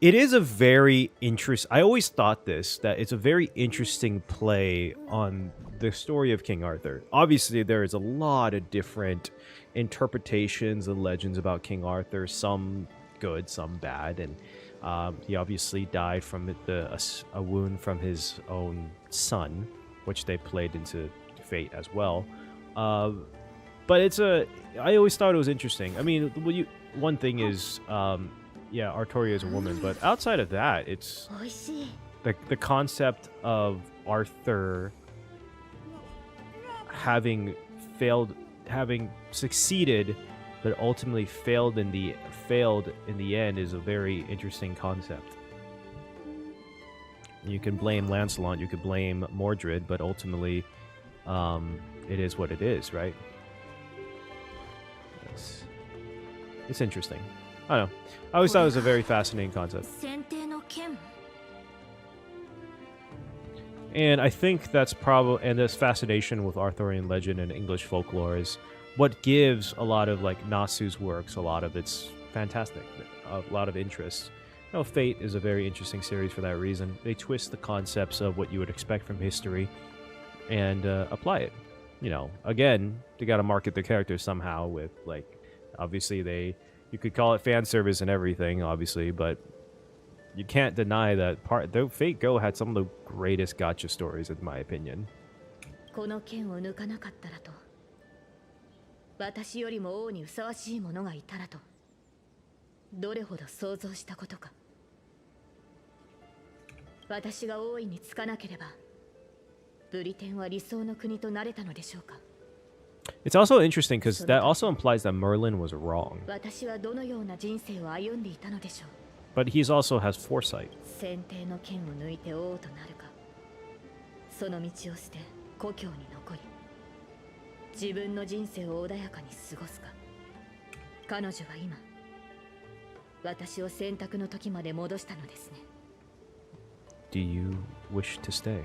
it is a very I always thought that it's a very interesting play on the story of King Arthur. Obviously, there is a lot of different interpretations and legends about King Arthur. Some good, some bad, and he obviously died from a wound from his own son, which they played into Fate as well. But I always thought it was interesting. I mean, one thing is, yeah, Artoria is a woman, but outside of that, it's the concept of Arthur having succeeded, but ultimately failed in the end is a very interesting concept. You can blame Lancelot, you could blame Mordred, but ultimately, it is what it is, right? It's interesting. I don't know. I always thought it was a very fascinating concept. And I think that's probably, and this fascination with Arthurian legend and English folklore is what gives a lot of like Nasu's works a lot of its fantastic, a lot of interest. You know, Fate is a very interesting series for that reason. They twist the concepts of what you would expect from history and apply it. You know, again, they got to market their characters somehow with like, obviously you could call it fan service and everything, obviously, but you can't deny that Fate Go had some of the greatest gacha stories, in my opinion. この剣を抜かなかったらと、私よりも王にふさわしい者がいたらと、どれほど想像したことか。私が王位につかなければ、ブリテンは理想の国となれたのでしょうか。It's also interesting because that also implies that Merlin was wrong. 私はどのような人生を歩んでいたのでしょう。But he also has foresight. 先帝の剣を抜いて王となるか、その道を捨て故郷に残り自分の人生を穏やかに過ごすか。彼女は今私を選択の時まで戻したのですね。 Do you wish to stay?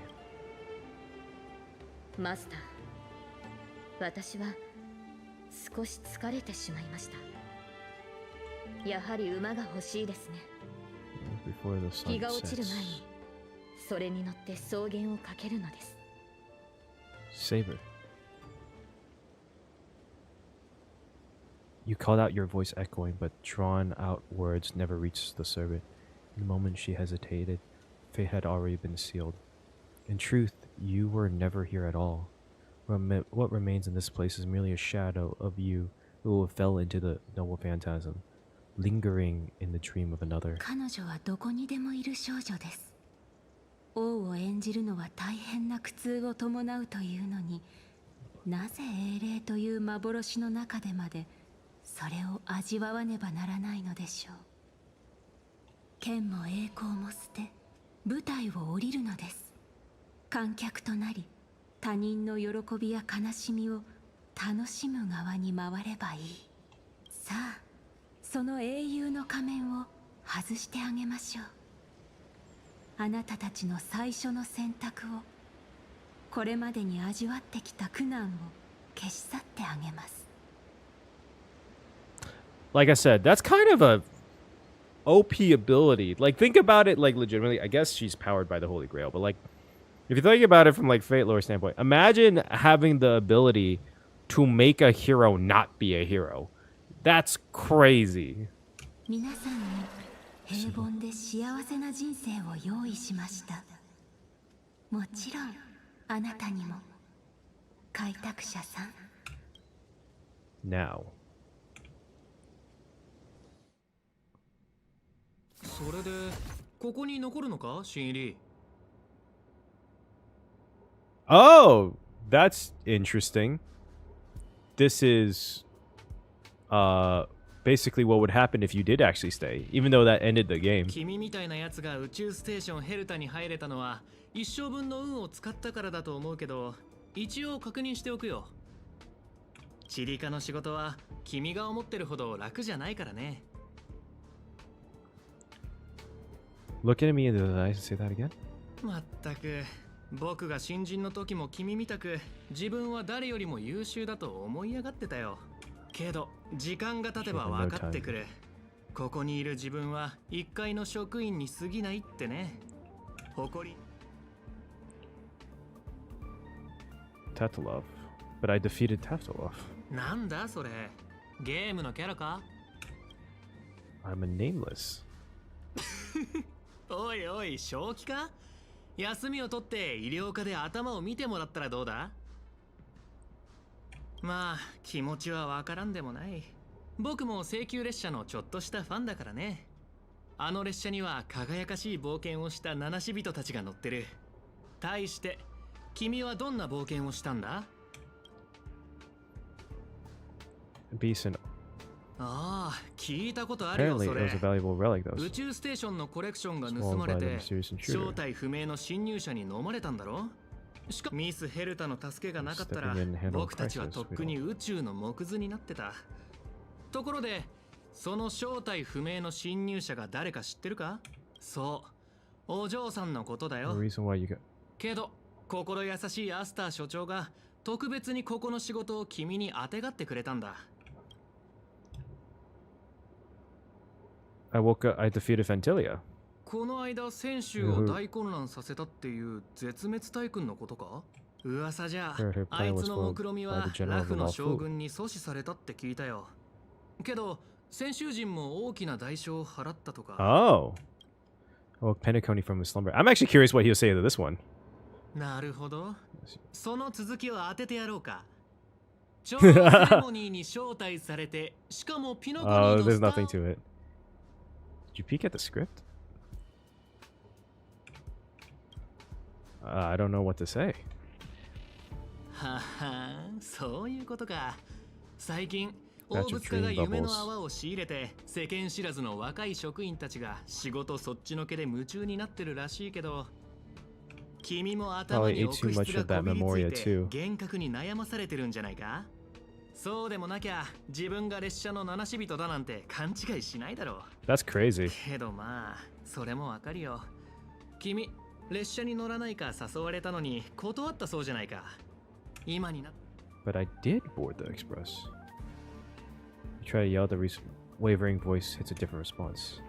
マスター、私は少し疲れてしまいました。やはり馬が欲しいですね。 Before the sun 日が落ちる前 sets. にそれに乗って草原を駆けるのです。 Saber. You called out, your voice echoing, but drawn out words never reached the servant. In the moment she hesitated, fate had already been sealed. In truth, you were never here at all. What remains in this place is merely a shadow of you who fell into the noble phantasm, lingering in the dream of another. 彼女はどこにでもいる少女です。王を演じるのは大変な苦痛を伴うというのに、なぜ英霊という幻の中でまでそれを味わわねばならないのでしょう。剣も栄光も捨て、舞台を降りるのです。観客となり、他人の喜びや悲しみを楽しむ側に回ればいい。さあ、その英雄の仮面を外してあげましょう。あなたたちの最初の選択を、これまでに味わってきた苦難を消し去ってあげます。 Like I said, that's kind of a OP ability. Like, think about it, like, legitimately. I guess she's powered by the Holy Grail, but, like, if you think about it from, like, Fate lore standpoint, imagine having the ability to make a hero not be a hero. That's crazy. 皆さんに平凡で幸せな人生を用意しました。もちろん、あなたにも、開拓者さん。Now. それでここに残るのか、新入り。Oh, that's interesting. This is basically what would happen if you did actually stay, even though that ended the game. 君みたいなやつが宇宙ステーションヘルタに入れたのは一生分の運を使ったからだと思うけど、一応確認しておくよ。チリカの仕事は君が思ってるほど楽じゃないからね。Looking at me in the eyes and say that again? まったく、僕が新人の時も君みたく自分は誰よりも優秀だと思い上がってたよ。けど時間が経てば分かってくる。ここにいる自分は一階の職員に過ぎないってね。誇り。Tatalov. But I defeated Tatalov. なんだそれ。ゲームのキャラか？ I'm a nameless. おいおい、正気か？休みを取って医療科で頭を見てもらったらどうだ？まあ気持ちはわからんでもない。僕も請求列車のちょっとしたファンだからね。あの列車には輝かしい冒険をした七死人たちが乗ってる。対して君はどんな冒険をしたんだ？ Beast and ああ、聞いたことあるよ apparently そ it れ。 was a valuable relic 宇 though. 宙ステーションのコレクションが盗まれて正体不明の侵入者に飲まれたんだろ。しかもミス・ヘルタの助けがなかったら僕たちはとっくに宇宙の木図になってた。ところでその正体不明の侵入者が誰か知ってるか？そう、お嬢さんのことだよ。 The reason why you got けど心優しいアスター所長が特別にここの仕事を君にあてがってくれたんだ。I defeated Fantilia. この間選手を大混乱させたっていう絶滅大君のことか？噂じゃあいつの目論みはラフの将軍に阻止されたって聞いたよ。けど先週人も大きな代償を払ったとか。 Oh. Woke Penacony from his slumber. I'm actually curious what he'll say to this one. なるほど。その続きを当ててやろうか。ちょうどセレモニーに招待されて、しかもピノコニー Oh, の there's スタ nothing ー。 to it. Did you peek at the script? I don't know what to say. はは、そういうことか。最近大物家が夢の泡を仕入れて世間知らずの若い職員たちが仕事そっちのけで夢中になってるらしいけど、君も頭に置く質がこびりついて幻覚に悩まされてるんじゃないか。そうでもなきゃ自分が列車の七死人だなんて勘違いしないだろう。 That's crazy. けどまあそれもわかるよ。君列車に乗らないか誘われたのに断ったそうじゃないか。今にな But I did board the express. You try to yell, the wavering voice hits a different response.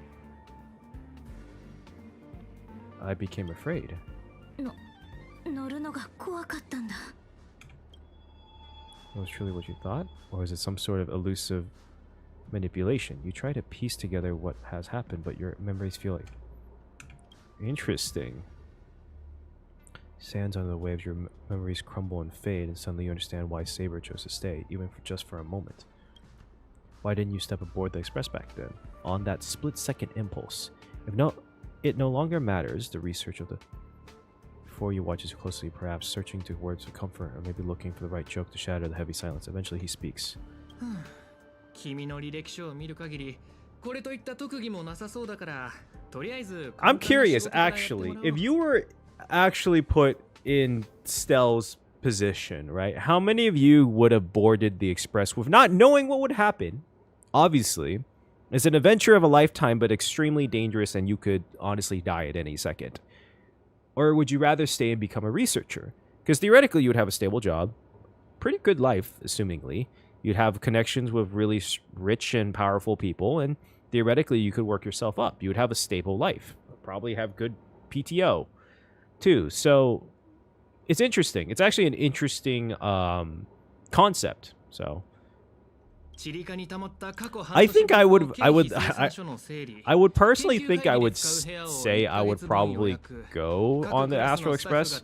I became afraid. 乗るのが怖かったんだ。Was it truly what you thought? Or is it some sort of elusive manipulation? You try to piece together what has happened, but your memories feel like... Interesting. Sands under the waves, your memories crumble and fade, and suddenly you understand why Saber chose to stay, even just for a moment. Why didn't you step aboard the express back then? On that split-second impulse. It no longer matters, the research of the... Before you watches closely, perhaps searching towards a comfort, or maybe looking for the right joke to shatter the heavy silence. Eventually he speaks. 君の履歴書を見る限り、これといった特技もなさそうだから、とりあえず I'm curious, actually, if you were actually put in Stell's position, right? How many of you would have boarded the express with not knowing what would happen? Obviously, it's an adventure of a lifetime, but extremely dangerous, and you could honestly die at any second. Or would you rather stay and become a researcher? Because theoretically, you would have a stable job, pretty good life, assumingly. You'd have connections with really rich and powerful people, and theoretically, you could work yourself up. You would have a stable life, probably have good PTO, too. So it's interesting. It's actually an interesting concept. So I think I would personally think I would say I would probably go on the Astral Express,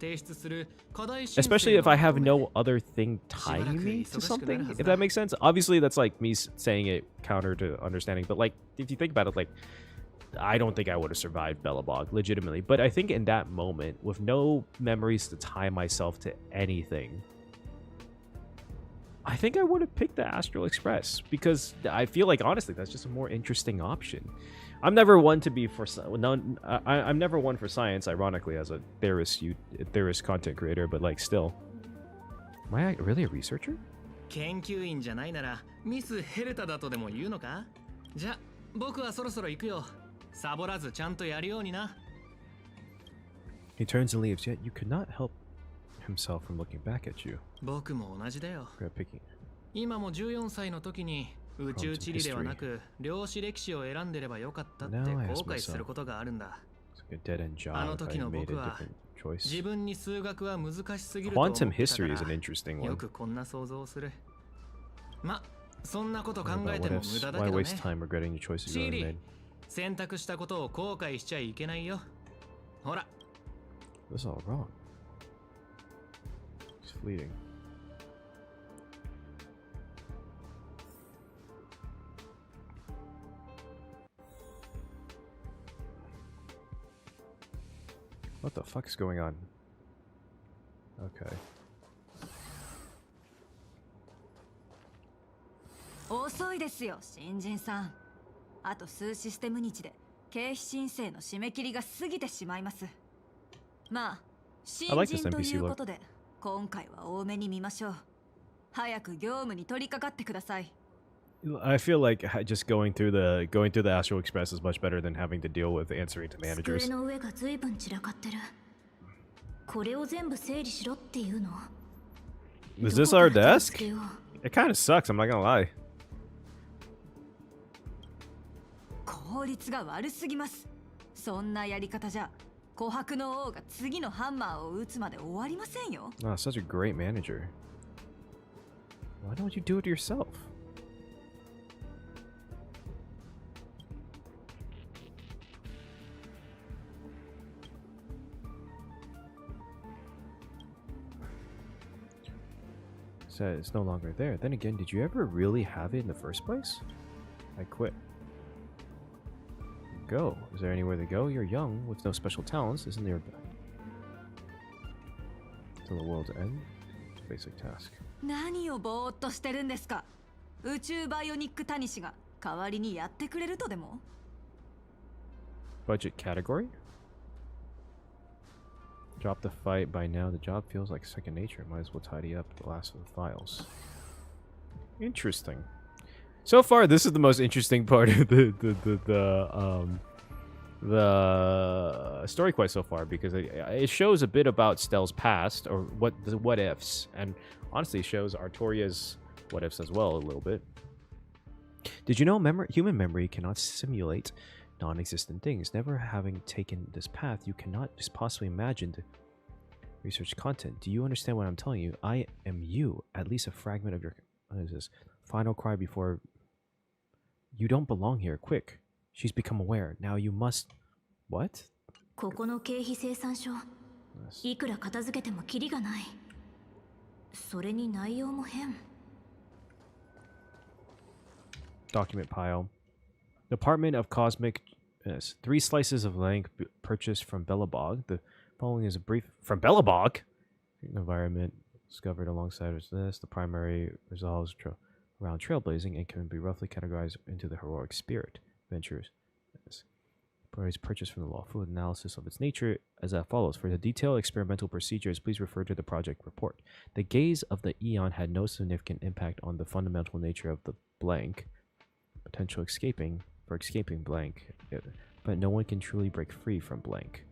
especially if I have no other thing tying me to something, if that makes sense. Obviously, that's like me saying it counter to understanding, but like, if you think about it, like, I don't think I would have survived Bellabog, legitimately. But I think in that moment, with no memories to tie myself to anything, I think I would have picked the Astral Express, because I feel like, honestly, that's just a more interesting option. I'm never one to be for I'm never one for science, ironically, as a theorist content creator, but like, still, am I really a researcher? 研究員じゃないならミスヘルタだとでも言うのか？じゃ、僕はそろそろ行くよ。サボらずちゃんとやるようにな。 He turns and leaves, yet you could not help himself from looking back at you. 僕も同じだよ。 Picking. 今も14歳の時に宇宙地理ではなく量子歴史を選んでればよかったって後悔することがあるんだ。あの時の僕は自分に数学は難しすぎると思ってたからよくこんな想像をする。ま、そんなこと考えても無駄だけどね。シーリー、選択したことを後悔しちゃいけないよ。ほら。 That's all wrong. It's fleeting. What the fuck is going on? Okay. 遅いですよ、新人さん。あと数システム日で経費申請の締め切りが過ぎてしまいます。まあ、新人ということで、今回は多めに見ましょう。早く業務に取り掛かってください。 I feel like just going through the Astral Express is much better than having to deal with answering to managers. 机の上が随分散らかってる。これを全部整理しろっていうの。 Is this our desk? It kind of sucks, I'm not gonna lie. 効率が悪すぎます。そんなやり方じゃ、琥珀の王が次のハンマーを打つまで終わりませんよ。 Oh, such a great manager. Why don't you do it yourself? Said it's no longer there. Then again, did you ever really have it in the first place? I quit. Go. Is there anywhere to go? You're young, with no special talents. Isn't there? Till the world's end. Basic task. 何をぼーっとしてるんですか。宇宙バイオニックタニシが代わりにやってくれるとでも？ Budget category? Drop the fight by now. The job feels like second nature. Might as well tidy up the last of the files. Interesting. So far, this is the most interesting part of the story quest so far, because it shows a bit about Stell's past, or what ifs, and honestly shows Artoria's what ifs as well a little bit. Did you know human memory cannot simulate non-existent things? Never having taken this path, you cannot just possibly imagine the research content. Do you understand what I'm telling you? I am you, at least a fragment of your final cry before. You don't belong here. Quick. She's become aware. Now you must. What? ここの経費生産書、いくら片付けてもキリがない。それに内容も変。Document pile. Department of Cosmic. Yes, 3 slices of length purchased from Bellabog. The following is a brief from Bellabog. Environment discovered alongside this. The primary resolves around trailblazing and can be roughly categorized into the heroic spirit ventures. Yes. Priorities purchased from the lawful analysis of its nature as follows. For the detailed experimental procedures, please refer to the project report. The gaze of the Eon had no significant impact on the fundamental nature of the blank. Potential escaping blank, but no one can truly break free from blank.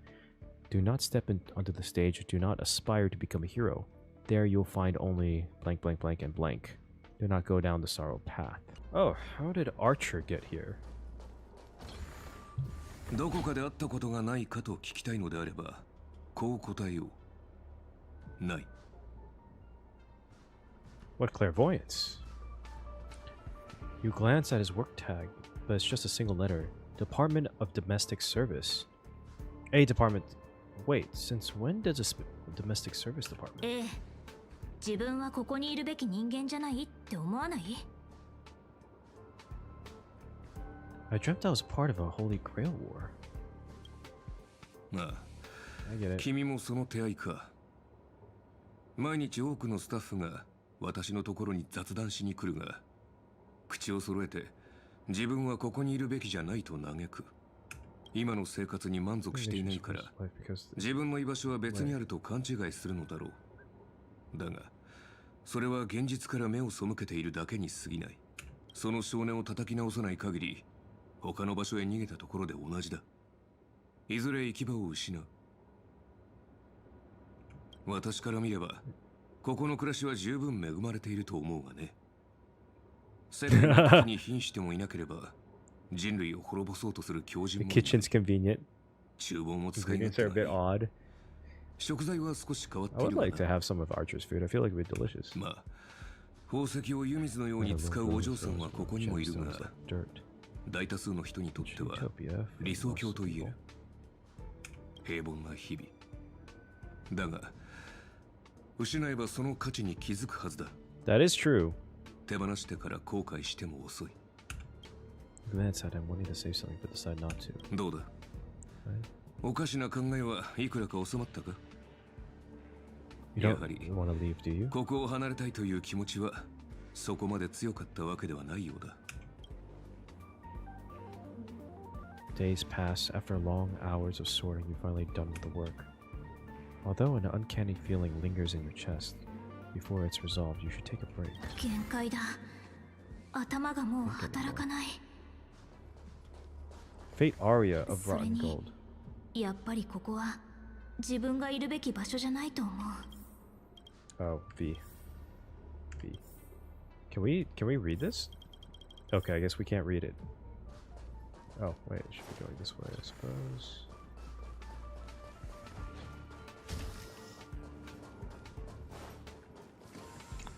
Do not step onto the stage. Do not aspire to become a hero. There you'll find only blank, blank, blank, and blank. Do not go down the sorrow path. Oh, how did Archer get here? どこかで会ったことがないかと聞きたいのであれば、こう答えよう。ない。What clairvoyance? You glance at his work tag, but it's just a single letter. Department of Domestic Service. A department. Wait, since when does a domestic service department? ええ、自分はここにいるべき人間じゃないって思わない？ I dreamt I was part of a Holy Grail War. ああ、君もその手合いか。毎日多くのスタッフが私のところに雑談しに来るが、口を揃えて自分はここにいるべきじゃないと嘆く。今の生活に満足していないから、自分の居場所は別にあると勘違いするのだろう。だが、それは現実から目を背けているだけに過ぎない。その少年を叩き直さない限り、他の場所へ逃げたところで同じだ。いずれ行き場を失う。私から見れば、ここの暮らしは十分恵まれていると思うがね。世界の敵に瀕してもいなければ、人類を滅ぼそうとする強靭も。The kitchen's convenient. 厨房も使い勝 Ingredients are a bit odd. 食材は少し変わってい I る would like to have some of Archer's food. I feel like it would be delicious. まあ、宝石を湯水のように使うお嬢さんはここにもいるが、大多数の人にとっては理想郷と言える。平凡な日々。だが、失えばその価値に気づくはずだ。That is true. 手放してから後悔しても遅い。Glance at him, wanting to say something, but decide not to. どうだ？おかしな考えはいくらか収まったか？やはり、ここを離れたいという気持ちはそこまで強かったわけではないようだ。Days pass. After long hours of sorting, you're finally done with the work. Although an uncanny feeling lingers in your chest, before it's resolved, you should take a break. 限界だ。頭がもう働かない。Fate Aria of Rotten Gold. やっぱりここは自分がいるべき場所じゃないと思う。Oh, V. Can we read this? Okay, I guess we can't read it. Oh, wait, it should be going this way, I suppose.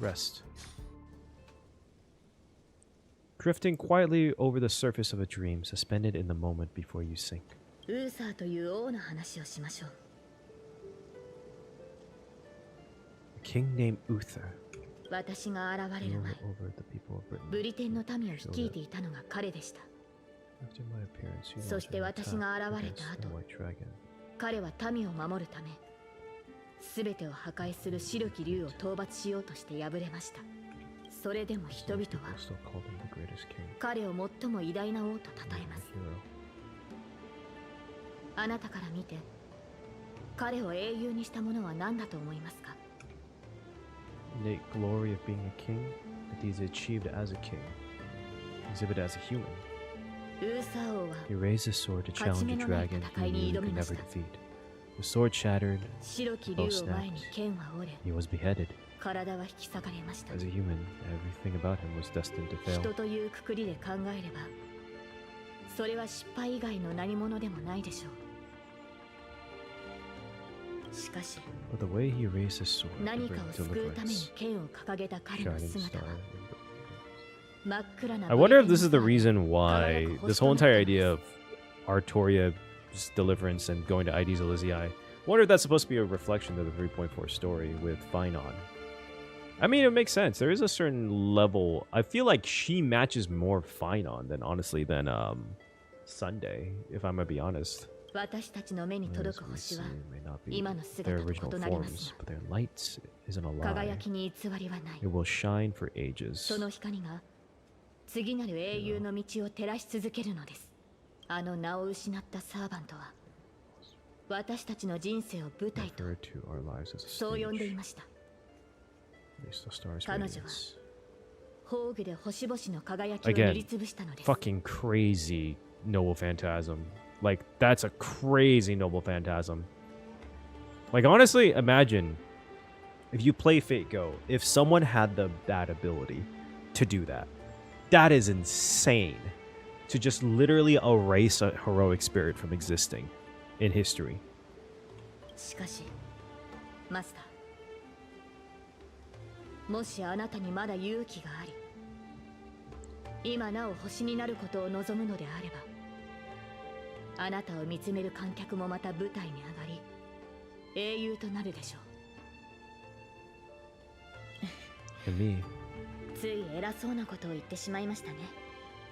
Rest. Drifting quietly over the surface of a dream, suspended in the moment before you sink. ウーサーという王の話をしましょう。A king named Uther. 私が現れる前、ブリテンの民を率いていたのが彼でした。そして私が現れた後、彼は民を守るため、すべてを破壊する白き竜を討伐しようとして敗れました。それでも人々は彼を最も偉大な王と称えます。あなたから見て彼を英雄にしたものは何だと思いますか？ Innate glory of being a king that he's achieved as a king, exhibited as a human. He raised his sword to challenge a dragon he knew he could never defeat. The sword shattered, bow snapped, he was beheaded. As a human, everything about him was destined to fail. 人というくくりで考えれば、それは失敗以外の何者でもないでしょう。しかし、 But the way he raised his sword to 何か bring を救うために deliverance, 剣を掲げた彼の shining 姿 star. は、真っ暗な I wonder if this is the reason why this whole entire idea of Artoria's deliverance and going to ID's Elysiae, I wonder if that's supposed to be a reflection of the 3.4 story with Finon. I mean, it makes sense. There is a certain level. I feel like she matches more Finon than, honestly, than Sunday, if I'm gonna be honest. 私たちの目に届く星は May not be 今の their 姿と original 異なります forms, but their light isn't a が、 lie. 輝きに偽りはない。 It will shine for ages. その光が次なる英雄の道を照らし続けるのです。あの名を失ったサーバントは私たちの人生を舞台と Refer to our lives as a そう呼んでい stage. ました。 Based on stars' 彼女は radiance. 宝具で星々の輝きを塗り Again, つぶしたのです。 fucking crazy noble phantasm. Like, that's a crazy noble phantasm. Like, honestly, imagine if you play Fate Go, if someone had that ability to do that. That is insane. To just literally erase a heroic spirit from existing in history. しかし、マスター、もしあなたにまだ勇気があり、今なお星になることを望むのであれば、あなたを見つめる観客もまた舞台に上がり、英雄となるでしょう。 And me, つい偉そうなことを言ってしまいましたね。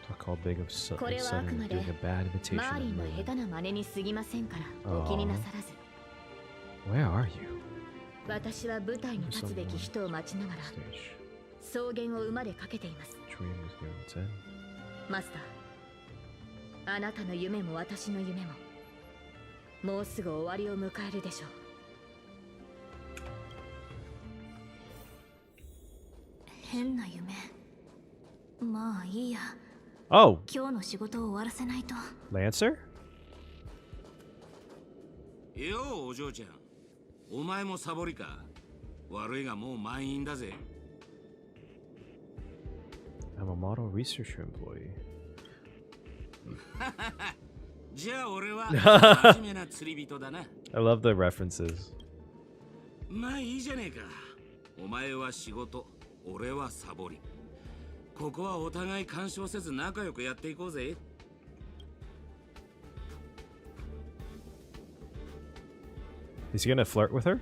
talk all big of これはあく sudden まで doing a bad マー imitation リ of ンの Merlin. 下手な真似に過ぎませんからお気になさらず。 Where are you? 私は舞台に立つべき人を待ちながら Stage. 草原を馬でかけています。 Dream is near its end. マスター、あなたの夢も私の夢ももうすぐ終わりを迎えるでしょう。変な夢。まあいいや。 Oh, 今日の仕事を終わらせないと。 Lancer? ようお嬢ちゃん、お前もサボりか。悪いがもう満員だぜ。 I'm a model researcher employee. じゃあ俺は真面目な釣り人だな。 I love the references. まあいいじゃねえか。お前は仕事、俺はサボり。ここはお互い干渉せず仲良くやっていこうぜ。 Is he gonna flirt with her?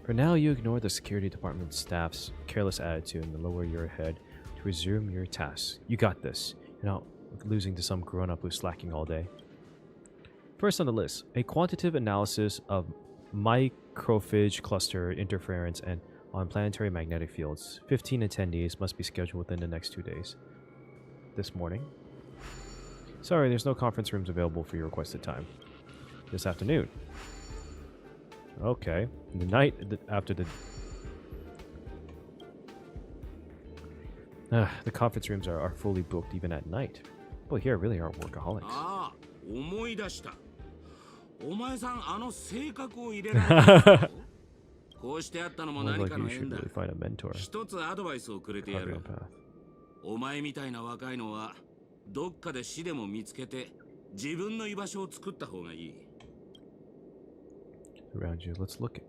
For now, you ignore the security department staff's careless attitude and lower your head to resume your tasks. You got this. You're not losing to some grown-up who's slacking all day. First on the list, a quantitative analysis of microphage cluster interference and on planetary magnetic fields. 15 attendees must be scheduled within the next 2 days. This morning. Sorry, there's no conference rooms available for your requested time. This afternoon. Okay. The night after the conference rooms are fully booked even at night. People here really are workaholics. ああ、思い出した。お前さんあの性格を入れられた。こうしてあったのも Sounds 何 like か you の should 縁だ。 really find a mentor. 一つアドバイスをくれてや Carve る your。path. お前みたいな若いのはどっかで死でも見つけて自分の居場所を作った方がいい。 Around you, let's look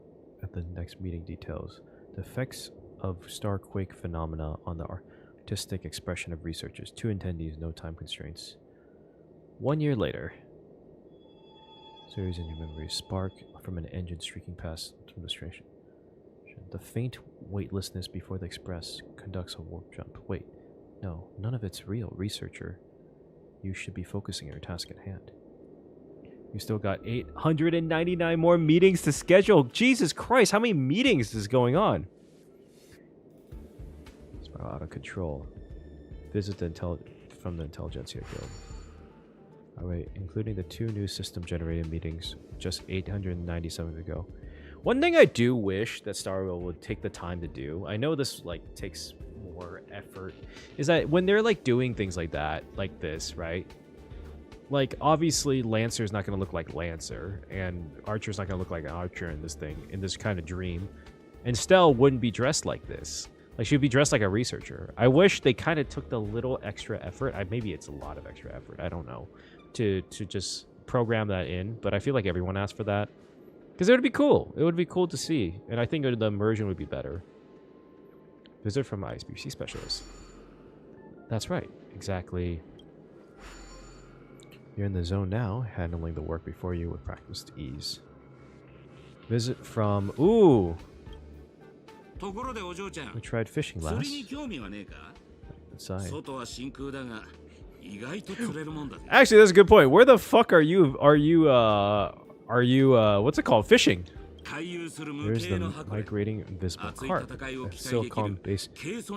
at the next meeting details. The effects of starquake phenomena on the artistic expression of researchers. 2 attendees, no time constraints. 1 year later. Series in your memory. Spark from an engine streaking past from the station. The faint weightlessness before the express conducts a warp jump. Wait, no, none of it's real. Researcher, you should be focusing on your task at hand. You still got 899 more meetings to schedule. Jesus Christ, how many meetings is going on? out of control. Visit the from the Intelligentsia Guild. Alright, including the 2 new system-generated meetings just 897 ago. One thing I do wish that Star Rail would take the time to do, I know this like takes more effort, is that when they're like doing things like that, like this, right? Like obviously Lancer's not going to look like Lancer, and Archer's not going to look like an Archer in this thing, in this kind of dream. And Stell wouldn't be dressed like this. Like she'd be dressed like a researcher. I wish they kind of took the little extra effort. Maybe it's a lot of extra effort, I don't know, to just program that in, but I feel like everyone asked for that. Because it would be cool. It would be cool to see. And I think the immersion would be better. Visit from ISBC specialist. That's right. Exactly. You're in the zone now, handling the work before you with practiced ease. Visit from... Ooh! We tried fishing last. Inside. Actually, that's a good point. Where the fuck are you, what's it called? Fishing. There's the migrating invisible carp. A silicon-based fish.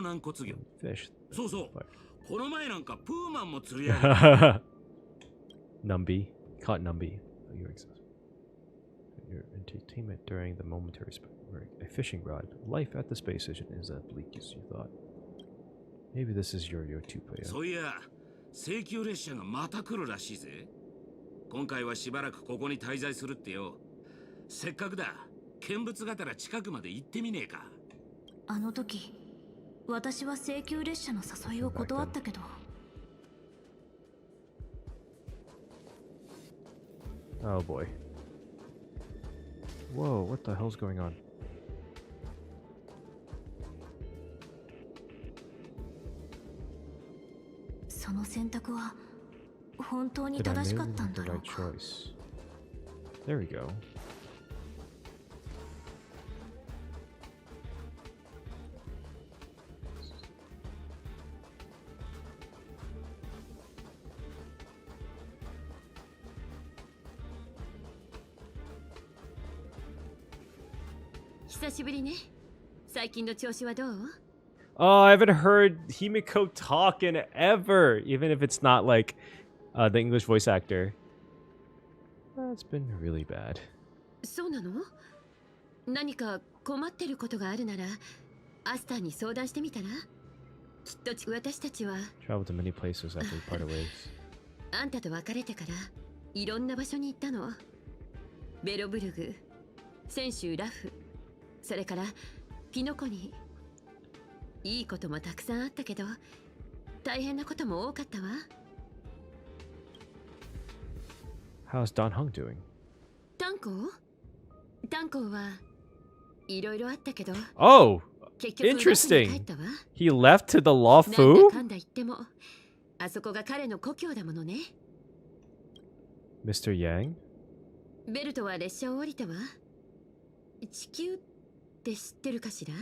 Numby. Caught Numby. Your entertainment during the momentary a fishing rod. Life at the space station is as bleak as you thought. Maybe this is your 2 player. 請求列車がまた来るらしいぜ。今回はしばらくここに滞在するってよ。せっかくだ。見物がてら近くまで行ってみねえか。あの時、私は請求列車の誘いを断ったけど。Oh boy. Whoa, what the hell's going on? Did I make the right choice? There we go. Oh, I haven't heard Himiko talk in ever, even if it's not like the English voice actor. That's been really bad. そうなの？何か困ってることがあるなら、アスターに相談してみたら？きっと私たちは Traveled to many places after we parted ways. あんたと別れてからいろんな場所に行ったの。ベロブルグ、泉州ラフ、それからピノコニー。いいこともたくさんあったけど、大変なことも多かったわ。How's Don Hung doing? 炭鉱はいろいろあったけど。Oh, interesting. He left to the law fu? なんだかんだ言っても、あそこが彼の故郷だものね。Mr. Yang? ベルトは列車を降りたわ。地球って知ってるかしら？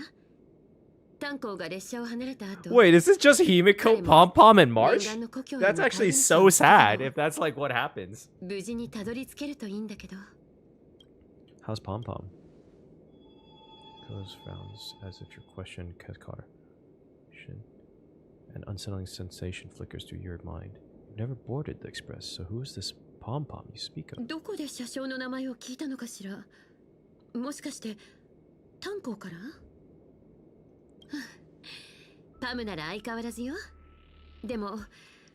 炭鉱が列車を離れた後。Wait, is this just Himiko, Pom Pom, and March? That's actually so sad if that's like what happens. 無事にたどり着けるといいんだけど。How's Pom Pom? Goes frowns as if your question Katkar. An unsettling sensation flickers through your mind. You've never boarded the express, so who is this Pom Pom you speak of? どこで車掌の名前を聞いたのかしら？もしかして炭鉱から？パムなら相変わらずよ。でも、立て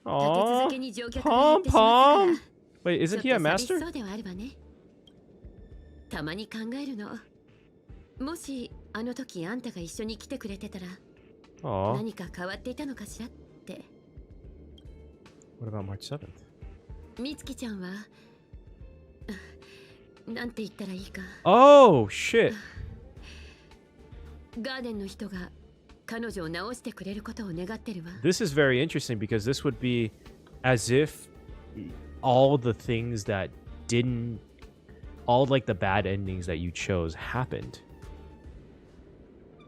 続けに乗客が減ってしまったから。Wait, isn't he a master? そうではあるわね。たまに考えるの。もしあの時あんたが一緒に来てくれてたら、何か変わっていたのかしらって。What about March 7th? みつきちゃんは、なんて言ったらいいか。Oh, shit. ガーデンの人が彼女を直してくれることを願ってるわ。This is very interesting because this would be as if all the things that didn't, all like the bad endings that you chose happened.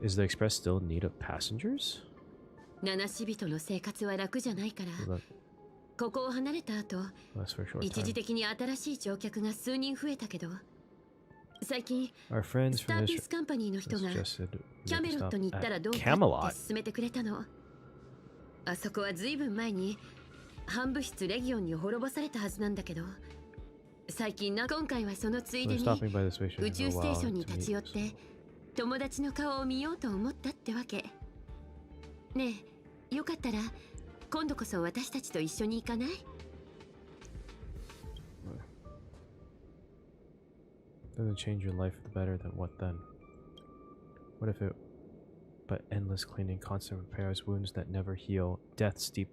Is the express still in need of passengers? 七死人の生活は楽じゃないから、ここを離れた後、一時的に新しい乗客が数人増えたけど、最近 Our friends スタ from ー this ピースカンパニーの人が suggested キャ we メロッ stop トに行ったら at どうか Camelot. って勧めてくれたの。あそこはずいぶん前に反物質レギオンに滅ぼされたはずなんだけど、最近今回はそのついで We're に stopping by this station 宇宙 in a ステー while ションに to 立ち寄っ meet. て友達の顔を見ようと思ったってわけ。ねえ、よかったら今度こそ私たちと一緒に行かない？ Doesn't change your life for the better, then what then? What if it but endless cleaning, constant repairs, wounds that never heal, death steep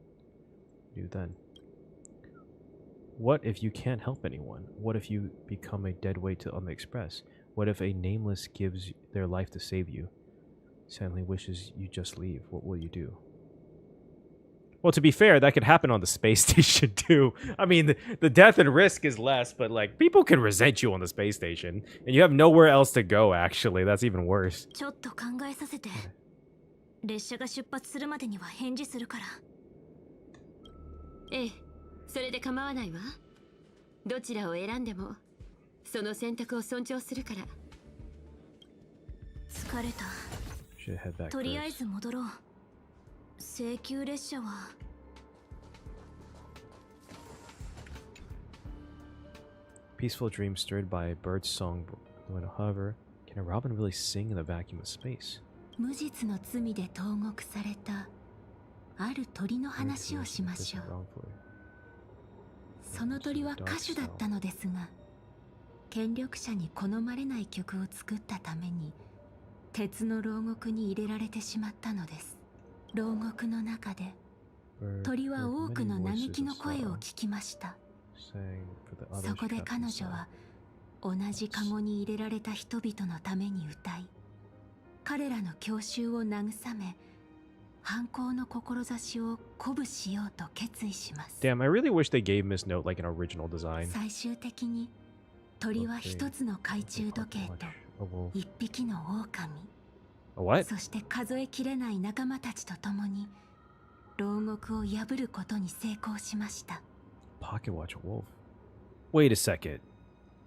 you then? What if you can't help anyone? What if you become a dead weight on the express? What if a nameless gives their life to save you? Sadly wishes you just leave. What will you do? Well, to be fair, that could happen on the space station too. I mean, the death and risk is less, but like people can resent you on the space station, and you have nowhere else to go. Actually, that's even worse. ちょっと考えさせて。列車が出発するまでには返事するから。ええ、それで構わないわ。どちらを選んでもその選択を尊重するから。疲れた。 Should head back とりあえ first. ず戻ろう。請求列車は Peaceful dream stirred by a bird's song. However, can a robin really sing in the vacuum of space? 無実の罪で投獄されたある鳥の話をしましょう。その鳥は歌手だったのですが、権力者に好まれない曲を作ったために鉄の牢獄に入れられてしまったのです。牢獄の中で鳥は多くの嘆きの声を聞きました。そこで彼女は同じカゴに入れられた人々のために歌い、彼らの郷愁を慰め、反抗の志を鼓舞しようと決意します。 Damn, I really wish they gave Miss Note like an original design. 最終的に鳥は一つの懐中時計と一匹の狼、What? そして数えきれない仲間たちと共に牢獄を破ることに成功しました。 Pocket Watch Wolf. Wait a second.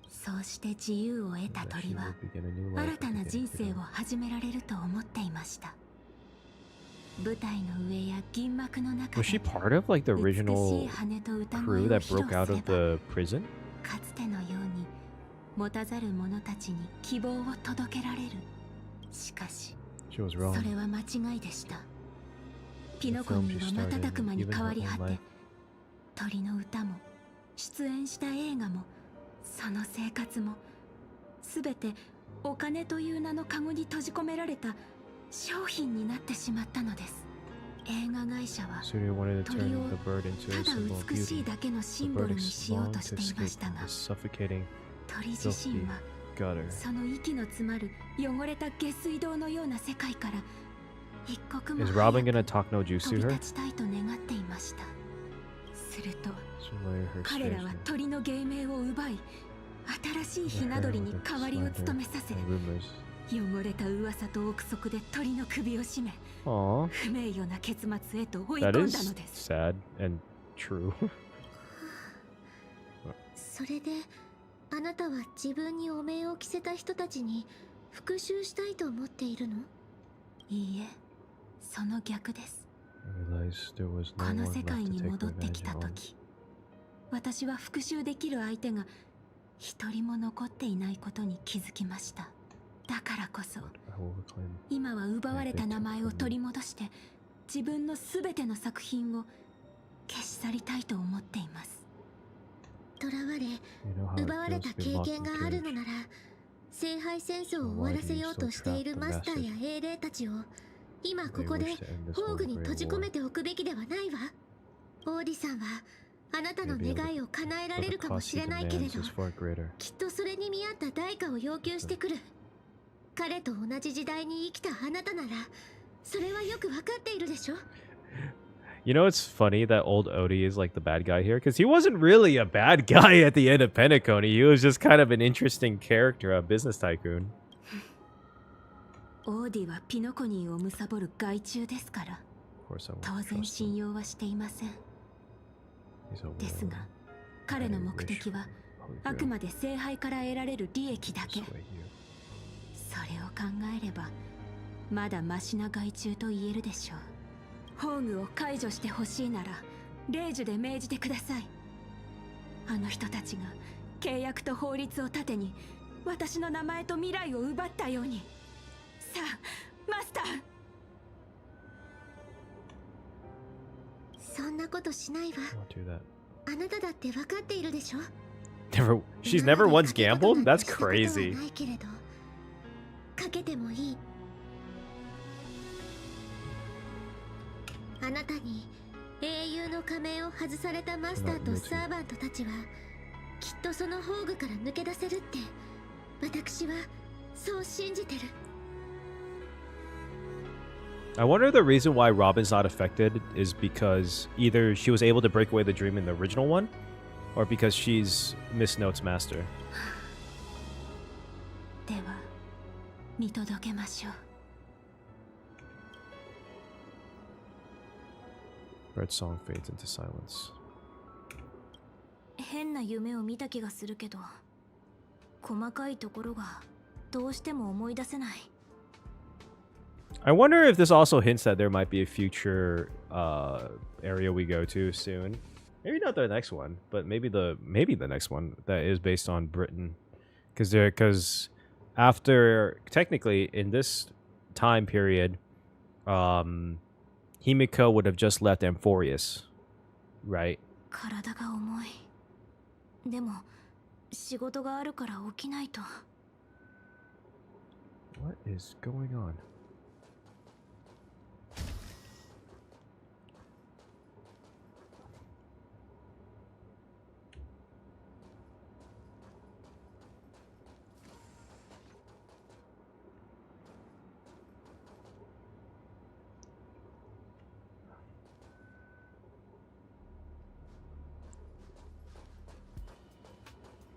そうして自由を得た鳥は新たな人生を始められると思っていました。舞台の上や銀幕の中 Was she で part of like the 美し original い羽と歌 crew 声を that 披露 broke out すれ of ば、 the prison? かつてのように持たざる者たちに希望を届けられる。しかし She was そ wrong. れは間違いでした。ピノコンには瞬く間に変わり果て、鳥の歌も出演した映画もその生活もすべてお金という名のカゴに閉じ込められた商品になってしまったのです。映画会社は Studio wanted to 鳥 turn を the bird into た a だ symbol of 美しい beauty. だけのシ The ンボ bird ルにしよう longed と to していま escape した from が、 the suffocating 鳥自身は gutter. その息の詰まる汚れた下水道のような世界から一刻も Is 早 Robin く gonna talk no juice 飛 to び her? 立ちたいと願っていました。すると So why her 彼ら strange は name? 鳥の芸名を奪い、新しいひな鳥に代わりを務めさせ、 And rumors. 汚れた噂と憶測で鳥の首を絞め、 Aww. 不名誉な結末へと追い込 That んだの is です。 sad and true. それであなたは自分に汚名を着せた人たちに復讐したいと思っているの？いいえ、その逆です。 I realized there was こ no の one 世 left 界 to に take 戻ってき revenge た on. 時、私は復讐できる相手が一人も残っていないことに気づきました。だからこそ I will reclaim 今は奪われた名前を取り戻して自分のすべての作品を消し去りたいと思っています。囚われ You know how it 奪われ feels た to be 経 locked 験 in が a あるの cage. なら、聖杯戦争を終わらせようとしているマスターや英霊たちを今ここで宝具に閉じ込めておくべきではないわ。オーディさんはあなたの願いを叶えられるかもしれないけれど、きっとそれに見合った代価を要求してくる。彼と同じ時代に生きたあなたならそれはよくわかっているでしょ。 You know, it's funny that old Odie is like the bad guy here, because he wasn't really a bad guy at the end of Penacony. He was just kind of an interesting character, a business tycoon. オーディはピノコニーを貪る害虫ですから、 Of course, I 当 won't 然 trust 信 him. 用はしていません。 He's a ですが、彼の目的はあくまで聖杯から得られる利益だけ。それを考えればまだマシな害虫と言えるでしょう。宝具を解除してほしいなら令樹で命じてください。あの人たちが契約と法律を盾に私の名前と未来を奪ったように。さあマスター。そんなことしないわ。あなただって分かっているでしょ。 She's never once gambled? That's crazy. ないけれどかけてもいい。あなたに英雄の仮面を外されたマスターとサーバントたちはきっとその宝具から抜け出せるって私はそう信じてる。 I wonder the reason why Robin's not affected is because either she was able to break away the dream in the original one, or because she's Miss Note's master. では見届けましょう。Bird song fades into silence. 変な夢を見た気がするけど、細かいところがどうしても思い出せない。 I wonder if this also hints that there might be a future area we go to soon. Maybe not the next one, but maybe the next one that is based on Britain, because after technically in this time period, Himiko would have just left Amphorius, right? 体が重い。でも仕事があるから起きないと。 What is going on?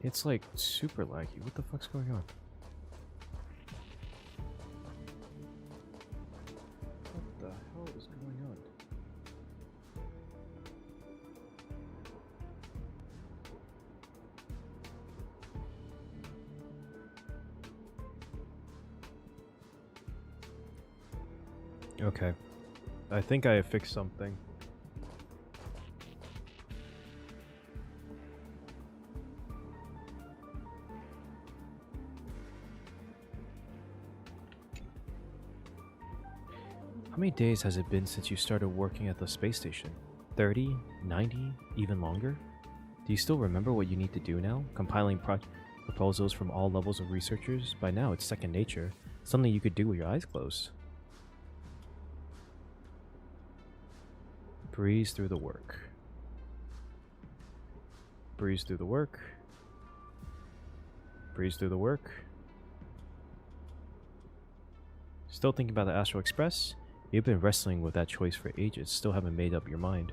It's like super laggy. What the fuck's going on? What the hell is going on? Okay. I think I have fixed something. How many days has it been since you started working at the space station? 30? 90? Even longer? Do you still remember what you need to do now? Compiling proposals from all levels of researchers? By now, it's second nature. Something you could do with your eyes closed. Breeze through the work. Breeze through the work. Breeze through the work. Still thinking about the Astral Express? You've been wrestling with that choice for ages, still haven't made up your mind.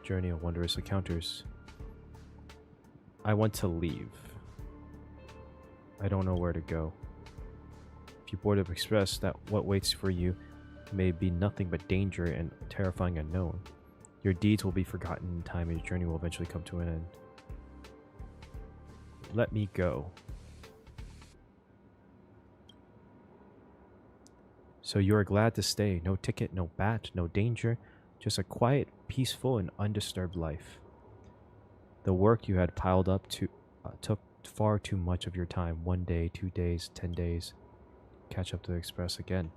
Journey of wondrous encounters. I want to leave. I don't know where to go. If you board the Express, that what waits for you may be nothing but danger and terrifying unknown. Your deeds will be forgotten in time and your journey will eventually come to an end. Let me go. So you are glad to stay. No ticket, no bat, no danger. Just a quiet, peaceful, and undisturbed life. The work you had piled up took far too much of your time. 1 day, 2 days, 10 days. Catch up to the Express again.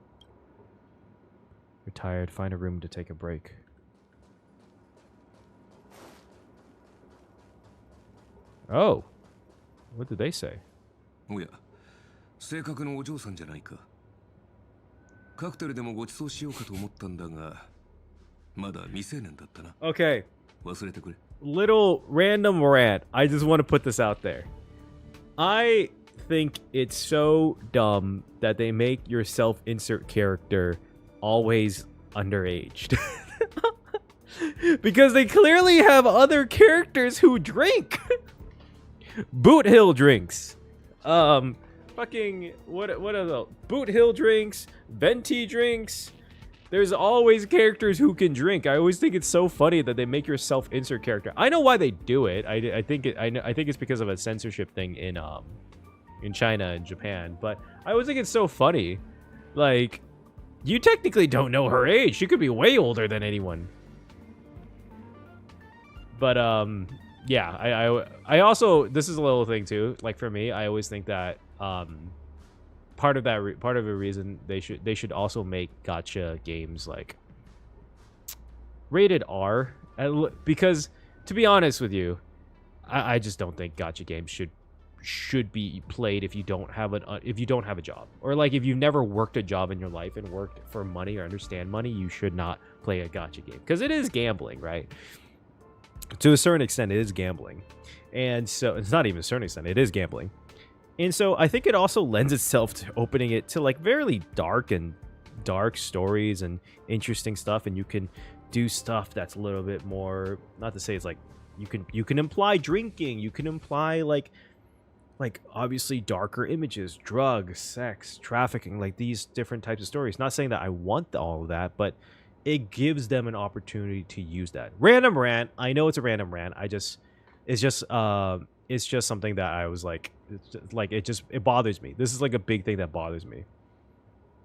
You're tired, find a room to take a break. Oh! What did they say? おや、正確のお嬢さんじゃないか。カクテルでもご馳走しようかと思ったんだが、まだ未成年だったな。Okay. 忘れてくれ。 Little random rant. I just want to put this out there. I think it's so dumb that they make your self-insert character always underaged. Because they clearly have other characters who drink. Boot Hill drinks. Fucking what are the Boot Hill drinks, Venti drinks, There's always characters who can drink. I always think it's so funny that they make yourself insert character. I know why they do it. I think it's because of a censorship thing in China and Japan. But I always think it's so funny. Like, you technically don't know her age. She could be way older than anyone. But yeah, I also, this is a little thing too. Like for me, I always think that part of a reason they should also make gacha games like rated R, because to be honest with you, I just don't think gacha games should be played if you don't have a job, or like if you've never worked a job in your life and worked for money or understand money. You should not play a gacha game because it is gambling, right? To a certain extent, it is gambling, and so it's not even a certain extent, it is gambling. And so I think it also lends itself to opening it to like very dark stories and interesting stuff, and you can do stuff that's a little bit more, not to say it's like you can imply drinking, you can imply like obviously darker images, drugs, sex, trafficking, like these different types of stories. Not saying that I want all of that, but it gives them an opportunity to use that. Random rant. I know it's a random rant. It's just something that I was like, it bothers me. This is like a big thing that bothers me.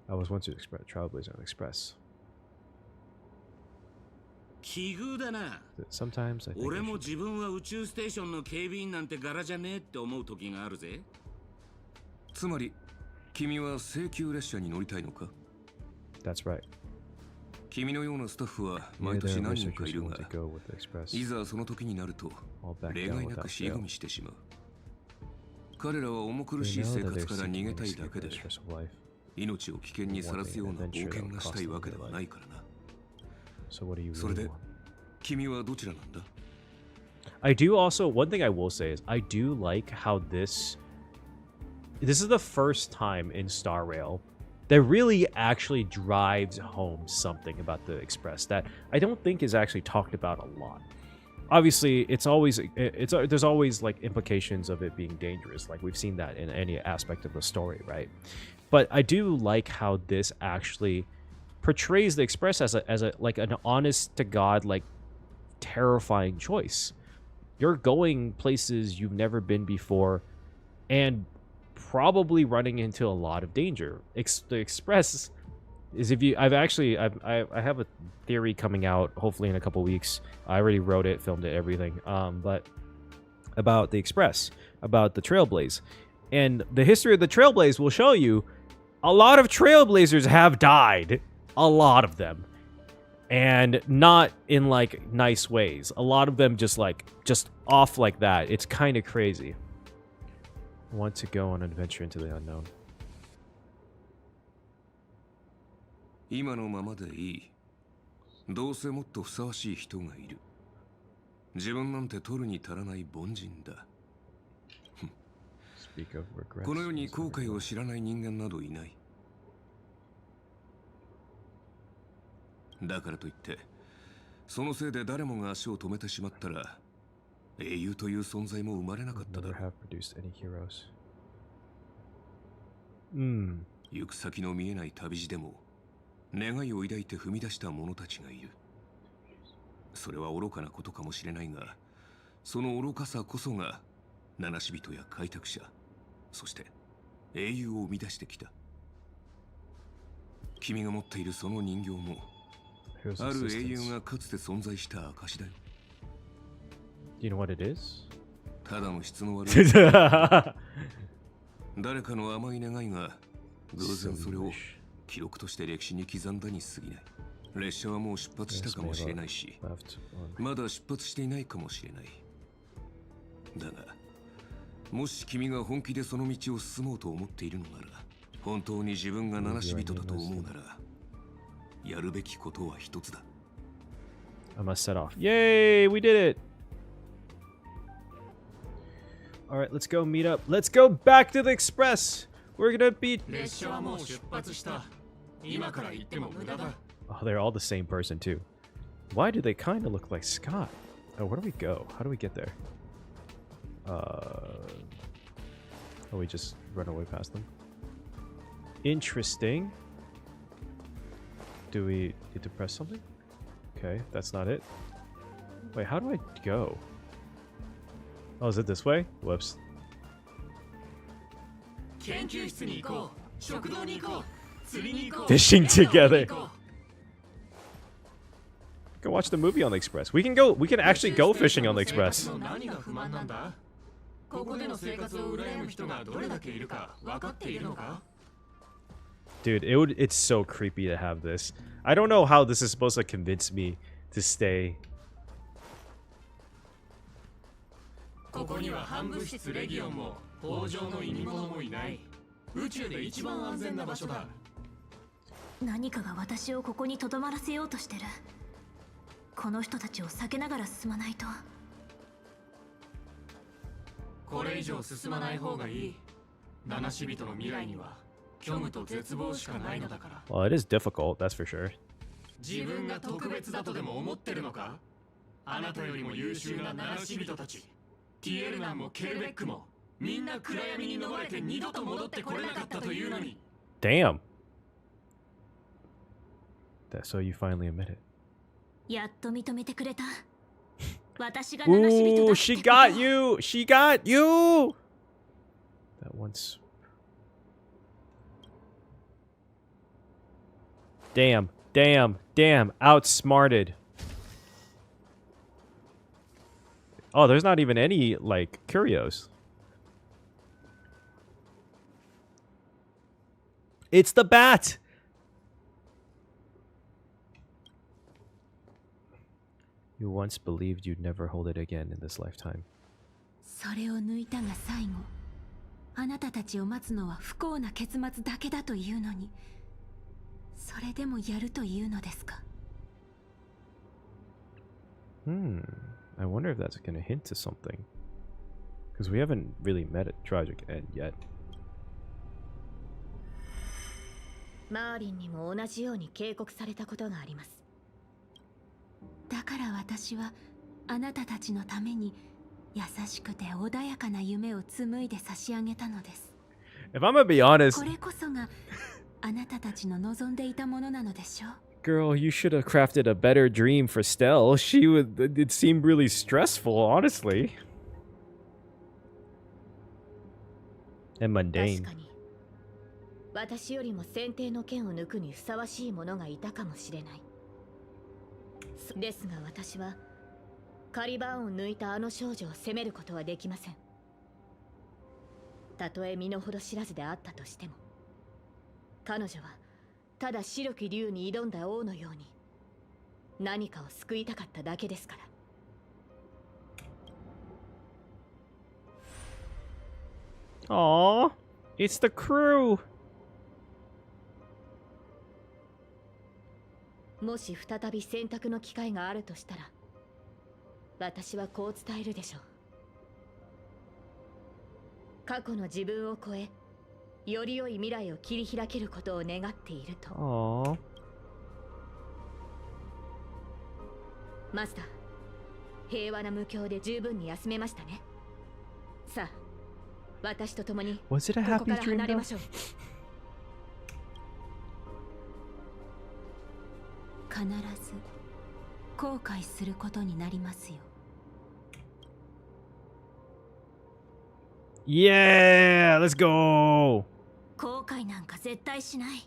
I was once an Trailblazer on Express. Sometimes I think俺も自分は宇宙ステーションの警備員なんて柄じゃねえって思う時があるぜ。つまり君は請求列車に乗りたいのか？ That's right. 君のようなスタッフは毎年何人かいるが、いざその時になると例外なく尻込みしてしまう。彼らは重苦しい生活から逃げたいだけで、命を危険にさらすような冒険がしたいわけではないからな。それで君はどちらなんだ？ I do also, one thing I will say is I do like how this is the first time in Star Rail that really actually drives home something about the Express that I don't think is actually talked about a lot. Obviously, there's always like implications of it being dangerous, like we've seen that in any aspect of the story, right? But I do like how this actually portrays the Express as a like an honest to God, like terrifying choice. You're going places you've never been before and probably running into a lot of danger. The Express is, if you, I have a theory coming out hopefully in a couple weeks. I already wrote it, filmed it, everything. But about the Express, about the Trailblaze, and the history of the Trailblaze will show you a lot of Trailblazers have died, a lot of them, and not in like nice ways. A lot of them just off like that. It's kind of crazy. I want to go on an adventure into the unknown. 今のままでいい。どうせもっとふさわしい人がいる。自分なんて取るに足らない凡人だ。この世に後悔を知らない人間などいない。だからといって、そのせいで誰もが足を止めてしまったら、英雄という存在も生まれなかっただろう。行く先の見えない旅路でも、願いを抱いて踏み出した者たちがいる。それは愚かなことかもしれないが、その愚かさこそが七死人や開拓者、そして英雄を生み出してきた。君が持っているその人形も、ある英雄がかつて存在した証だよ。Do you know what it is? ただの質の悪い誰かの甘い願いが偶然それを記録として歴史に刻んだに過ぎない。列車はもう出発したかもしれないし、まだ出発していないかもしれない。だが、もし君が本気でその道を進もうと思っているのなら、本当に自分が七死人だと思うなら、やるべきことは一つだ。I must set off. Yay, we did it! Alright, let's go meet up. Let's go back to the Express! We're gonna be... Oh, they're all the same person, too. Why do they kind of look like Scott? Oh, where do we go? How do we get there? Oh, we just run away past them. Interesting. Do we Need to press something? Okay, that's not it. Wait, how do I go? Oh, is it this way? Whoops. Fishing together. Go watch the movie on the Express. We can go. We can actually go fishing on the Express. Dude, it's so creepy to have this. I don't know how this is supposed to convince me to stay. Well, it is difficult, that's for sure. 自分が特別だとでも思ってるのか？あなたよりも優秀な七死人たち、ティエルナンもケルベックもみんな暗闇に逃れて二度と戻ってこれなかったというのに。Damn. That so you finally admit it. やっと認めてくれた。私が Ooh, she got you. She got you. That once. Damn, damn, damn. Outsmarted. Oh, there's not even any, like, curios. It's the bat! You once believed you'd never hold it again in this lifetime. それを抜いたが最後。あなたたちを待つのは不幸な結末だけだというのに。それでもやるというのですか? I wonder if that's going to hint to something. Because we haven't really met a tragic end yet. マーリンにも同じように警告されたことがあります。だから私はあなたたちのために優しくて穏やかな夢を紡いで差し上げたのです。If I'm gonna be honest, これこそがあなたたちの望んでいたものなのでしょう。 Girl, you should have crafted a better dream for Stell. It seemed really stressful, honestly. And mundane. 確かに私よりも選定の剣を抜くにふさわしい者がいたかもしれない。ですが私はカリバーンを抜いたあの少女を責めることはできません。たとえ身の程知らずであったとしても、彼女はただ白き竜に挑んだ王のように何かを救いたかっただけですから。Aww, it's the crew. もし再び選択の機会があるとしたら、私はこう伝えるでしょう。過去の自分を超え、より良い未来を切り開けることを願っていると。Aww. マスター、平和な無境で十分に休めましたね。さあ、私と共にここから離れましょう。必ず後悔することになりますよ。Yeah, let's go. 後悔なんか絶対しない。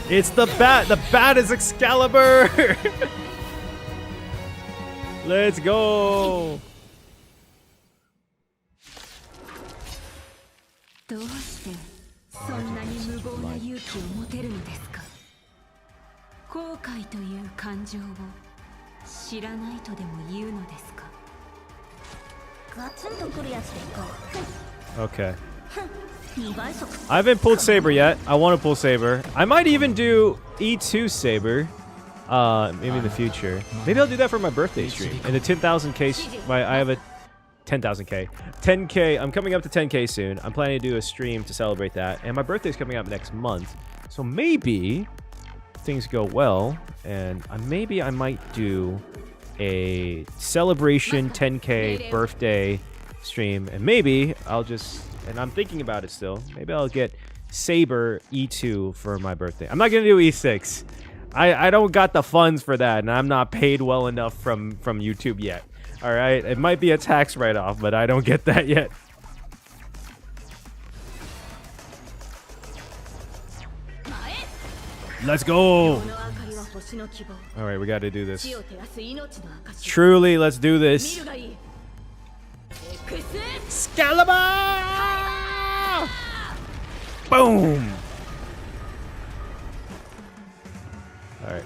It's the bat. The bat is Excalibur. Let's go. どうしてそんなに無謀な勇気を持てるのですか。後悔という感情を知らないとでも言うのですか。ガツンとくるやつでいこう。 Okay. I haven't pulled Saber yet. I want to pull Saber. I might even do E2 Saber. Maybe in the future. Maybe I'll do that for my birthday stream. In the 10,000k, I have a 10,000k. 10k. I'm coming up to 10k soon. I'm planning to do a stream to celebrate that. And my birthday's coming up next month. So maybe things go well, and maybe I might do a celebration 10K birthday stream, and maybe I'll just, and I'm thinking about it still, maybe I'll get Saber E2 for my birthday. I'm not gonna do E6. I don't got the funds for that, and I'm not paid well enough from YouTube yet. All right, it might be a tax write-off, but I don't get that yet. Let's go. All right, we got to do this. Truly, let's do this. Excalibur! Boom! All right.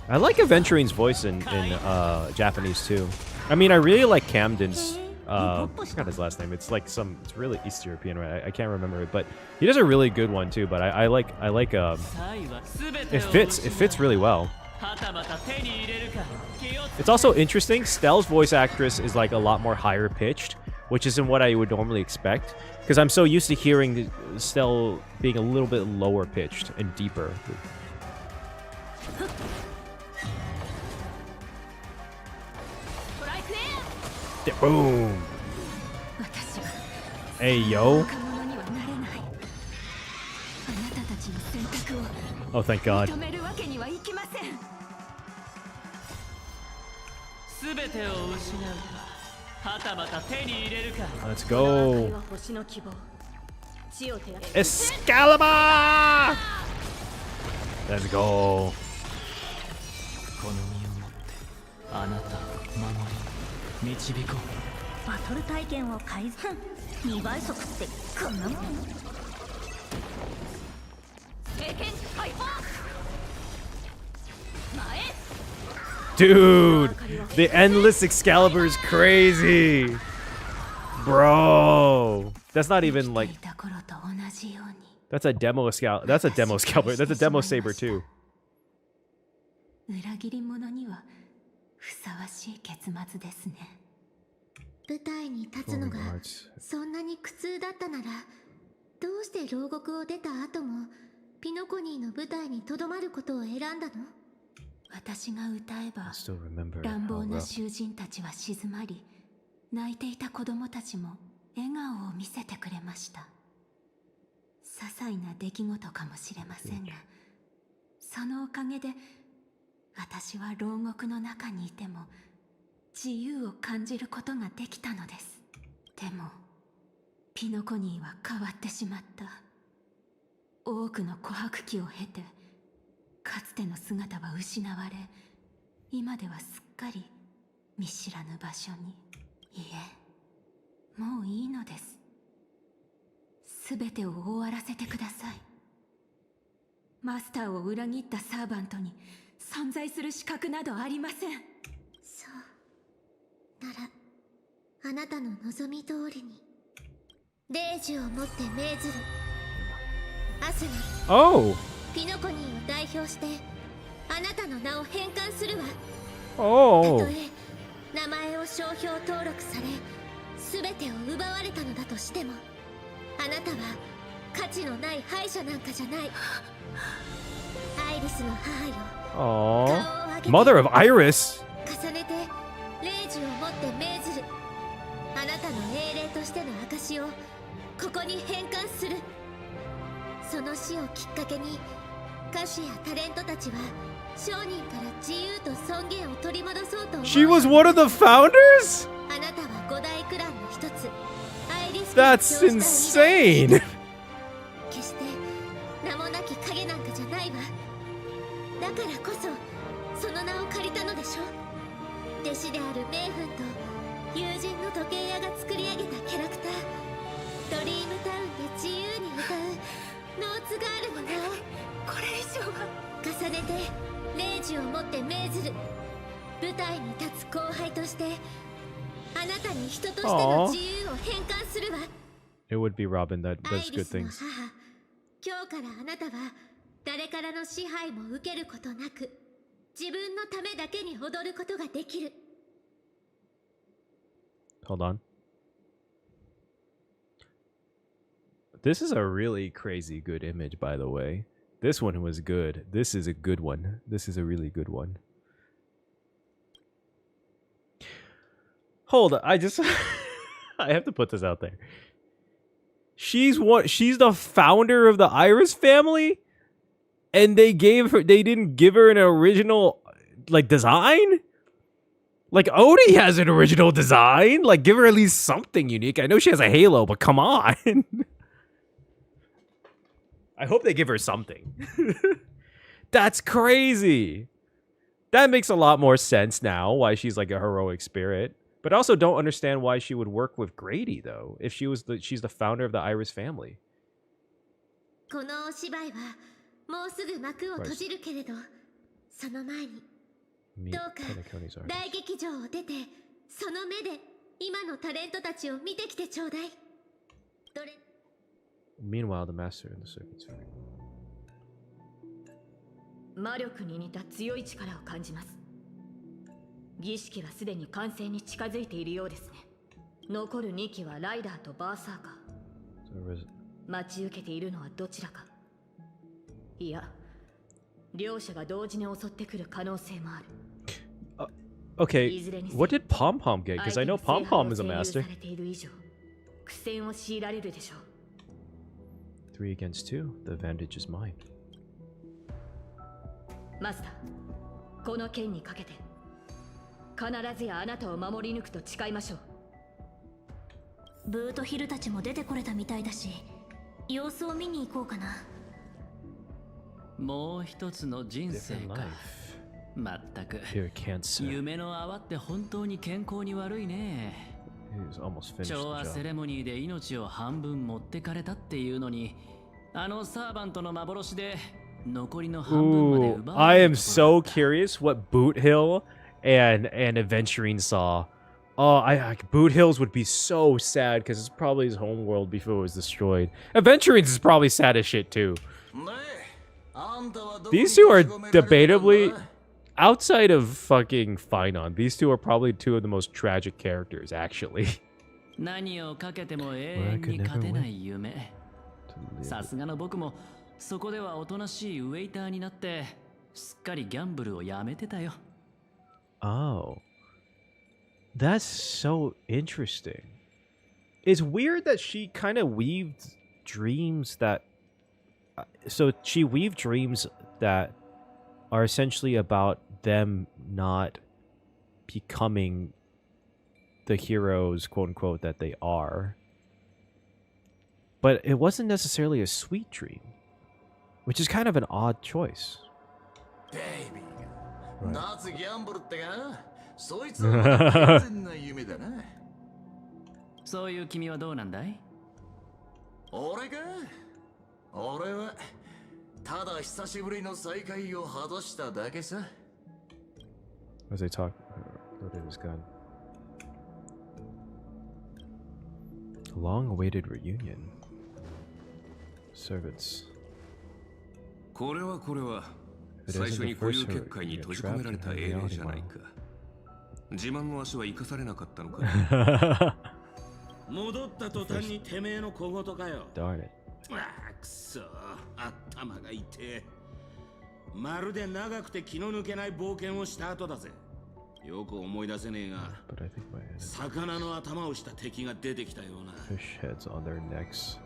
I like Aventurine's voice in Japanese too. I mean, I really like Camden's. I forgot his last name. It's like it's really East European, right? I can't remember it, but he does a really good one too. But I like it fits really well. It's also interesting. Stell's voice actress is like a lot more higher pitched, which isn't what I would normally expect, because I'm so used to hearing Stell being a little bit lower pitched and deeper. Boom! Hey, yo. Oh, thank God. Let's go. Excalibur! Let's go. 導こう。バトル体験を改善。2倍速ってこんなもん。聖剣解放。Dude, the endless Excalibur is crazy, bro. That's not even like. That's a demo Excalibur. That's a demo Excalibur. That's a demo Saber too. 裏切り者にはふさわしい結末ですね。舞台に立つのがそんなに苦痛だったなら、どうして牢獄を出た後もピノコニーの舞台にとどまることを選んだの？私が歌えば乱暴な囚人たちは静まり、泣いていた子供たちも笑顔を見せてくれました。些細な出来事かもしれませんが、そのおかげで私は牢獄の中にいても自由を感じることができたのです。でもピノコニーは変わってしまった。多くの琥珀期を経てかつての姿は失われ、今ではすっかり見知らぬ場所に。いえ、もういいのです。すべてを終わらせてください。マスターを裏切ったサーバントに存在する資格などありません。そうなら、あなたの望み通りに霊樹を持って命ずる。アスナ、ピノコニーを代表してあなたの名を返還するわ。たとえ名前を商標登録され全てを奪われたのだとしても、あなたは価値のない敗者なんかじゃない。アイリスの母よ。Mother of Iris. 重ねて霊樹を持って命ずる。あなたの英霊としての証をここに返還する。その死をきっかけに歌手やタレントたちは商人から自由と尊厳を取り戻そうと思う。 She was one of the founders? あなたは五大クランの一つ、アイリス。 That's insane. 決して名もなき影なんかじゃないわ。だからこそその名を借りたのでしょ。弟子であるメイフンと友人の時計屋が作り上げたキャラクター、ドリームタウンで自由に歌うノーツガールの名をこれ以上は重ねて霊樹を持って命ずる。舞台に立つ後輩としてあなたに人としての自由を返還するわ。 It would be Robin that does good things. 今日からあなたは誰からの支配も受けることなく自分のためだけに踊ることができる。Hold on. This is a really crazy good image, by the way. This one was good. This is a good one. This is a really good one. Hold on. I just I have to put this out there. She's the founder of the Iris family, and they didn't give her an original like design? Like Odie has an original design. Like give her at least something unique. I know she has a halo, but come on. I hope they give her something. That's crazy. That makes a lot more sense now why she's like a heroic spirit. But I also don't understand why she would work with Grady though, if she's the founder of the Iris family. このお芝居はもうすぐ幕を閉じるけれど、その前にどうか大劇場を出てその目で今のタレントたちを見てきてちょうだい。どれ Meanwhile, the master in the serpent's fairy. 魔力に似た強い力を感じます。儀式はすでに完成に近づいているようですね。残る2機はライダーとバーサーカー。待ち受けているのはどちらか。いや、両者が同時に襲ってくる可能性もある。Okay, what did Pom Pom get? Because I know Pom Pom is a master. 苦戦を強いられるでしょう。3 against 2. The advantage is mine. マスター、この剣にかけて必ずやあなたを守り抜くと誓いましょう。ブーとヒルたちも出てこれたみたいだし、様子を見に行こうかな。もう一つの人生か。まったく夢の泡って本当に健康に悪いね。調和セレモニーで命を半分持ってかれたっていうのに、あのサーバントの幻で残りの半分まで奪われた。 I am so curious what Boot Hill and Aventurine saw. Oh, Boot Hills would be so sad because it's probably his home world before it was destroyed. Aventurine's is probably sad as shit too. These two are debatably, outside of fucking Finon, these two are probably two of the most tragic characters, actually. 何をかけても永遠に勝てない夢。さすがの僕もそこではおとなしいウェイターになってすっかりギャンブルをやめてたよ。Oh. That's so interesting. It's weird that she kind of weaved dreams that... So she weaved dreams that are essentially about them not becoming the heroes, quote-unquote, that they are. But it wasn't necessarily a sweet dream, which is kind of an odd choice. Baby. Right. そいつは完全な夢だな。そういう君はどうなんだい？俺か？俺はただ久しぶりの再会を果たしただけさ。As they talk, loaded his gun. A long-awaited reunion. Servants. これは最初にこういう結界に閉じ込められた英霊じゃないか。自慢の足は生かされなかったのか。戻った途端にてめえの小言かよ。Darn it. あくそ、頭が痛え。まるで長くて気の抜けない冒険をした後だぜ。よく思い出せねえが、魚の頭をした敵が出てきたような。Fish heads on their necks.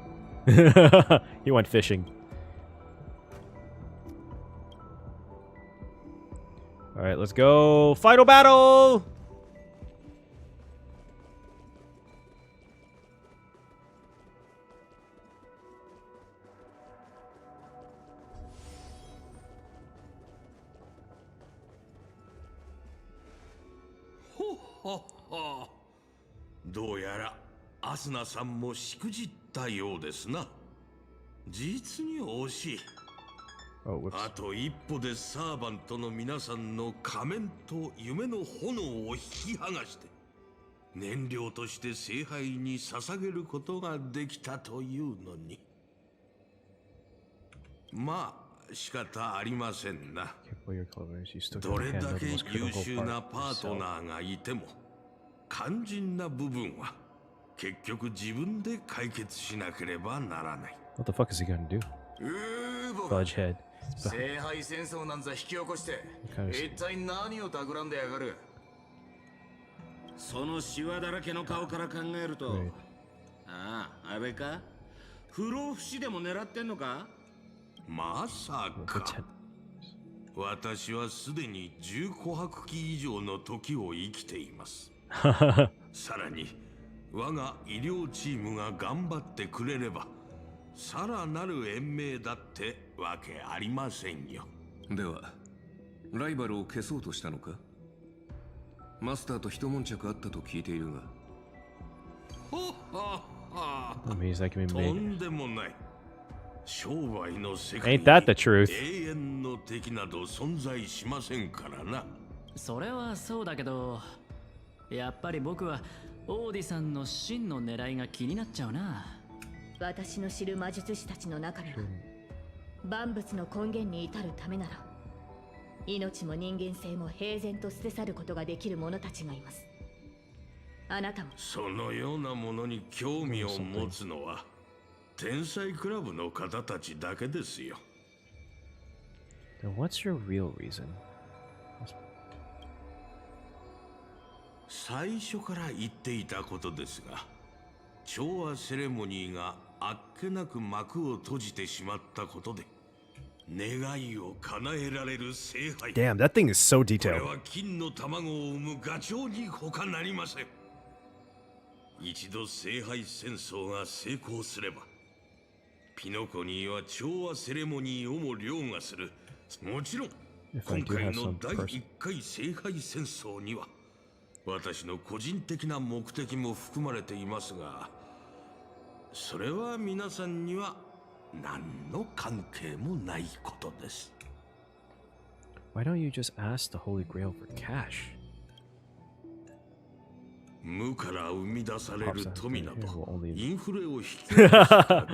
He went fishing. All right, let's go. Final battle. Ho ho. どうやらアスナさんもしくじったようですな。実に惜しい。あと一歩でサーバントの皆さんの仮面と夢の炎を引き剥がして燃料として聖杯に捧げることができたというのに。まあ仕方ありませんな。どれだけ優秀なパートナーがいても肝心な部分は結局自分で解決しなければならない。 What the fuck is he gonna do? Fudge head. 聖杯戦争なんざ引き起こして一体何を企んでやがる。そのシワだらけの顔から考えると、ああ、あれか、不老不死でも狙ってんのか。まさか。私はすでに10琥珀期以上の時を生きています。さらに我が医療チームが頑張ってくれればさらなる延命だってわけありませんよ。ではライバルを消そうとしたのか。マスターと一悶着あったと聞いているが。とんでもない。商売の世界に Ain't that the truth? 永遠の敵など存在しませんからな。それはそうだけど、やっぱり僕はオーディさんの真の狙いが気になっちゃうな。私の知る魔術師たちの中には万物の根源に至るためなら命も人間性も平然と捨て去ることができる者たちがいます。あなたもそのようなものに興味を持つのは天才クラブの方たちだけですよ。Then what's your real reason? 最初から言っていたことですが、調和セレモニーがあっけなく幕を閉じてしまったことで願いを叶えられる聖杯。 Damn, that thing is so こ detailed. れは金の卵を産むガチョウに他なりません。一度聖杯戦争が成功すればピノコニーは調和セレモニーをも凌駕する。もちろん今回の第1回聖杯戦争には私の個人的な目的も含まれていますが、それは皆さんには何の関係もないことです。 Why don't you just ask the Holy Grail for cash? 無から生み出される富などインフレを引き起こすだ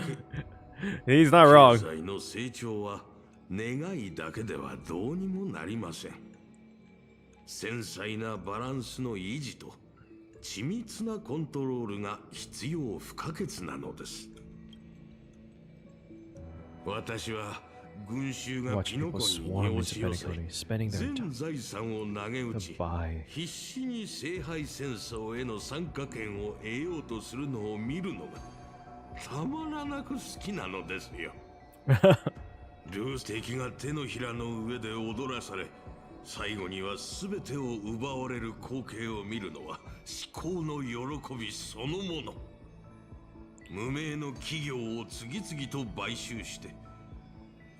け。 He's not wrong. 経済の成長は願いだけではどうにもなりません。繊細なバランスの維持と緻密なコントロールが必要不可欠なのです。私は群衆がピノコニーに押し寄せ全財産を投げ打ち必死に聖杯戦争への参加権を得ようとするのを見るのがたまらなく好きなのですよ。ルース敵が手のひらの上で踊らされ最後には全てを奪われる光景を見るのは至高の喜びそのもの。無名の企業を次々と買収して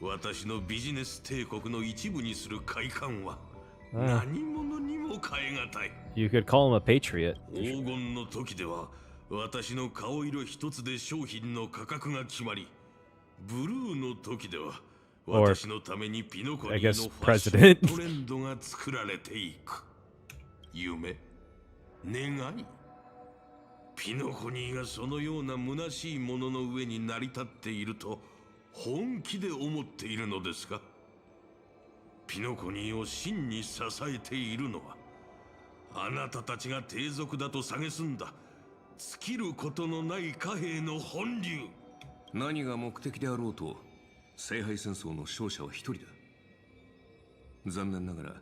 私のビジネス帝国の一部にする快感は何者にも代え難い。 You could call him a patriot. 黄金の時では私の顔色一つで商品の価格が決まり、ブルーの時では私のためにピノコニーのファッショントレンドが作られていく。夢、願い、ピノコニーがそのような虚しいものの上に成り立っていると本気で思っているのですか。ピノコニーを真に支えているのはあなたたちが低俗だと蔑んだ尽きることのない貨幣の本流。何が目的であろうと聖杯戦争の勝者は一人だ。残念ながら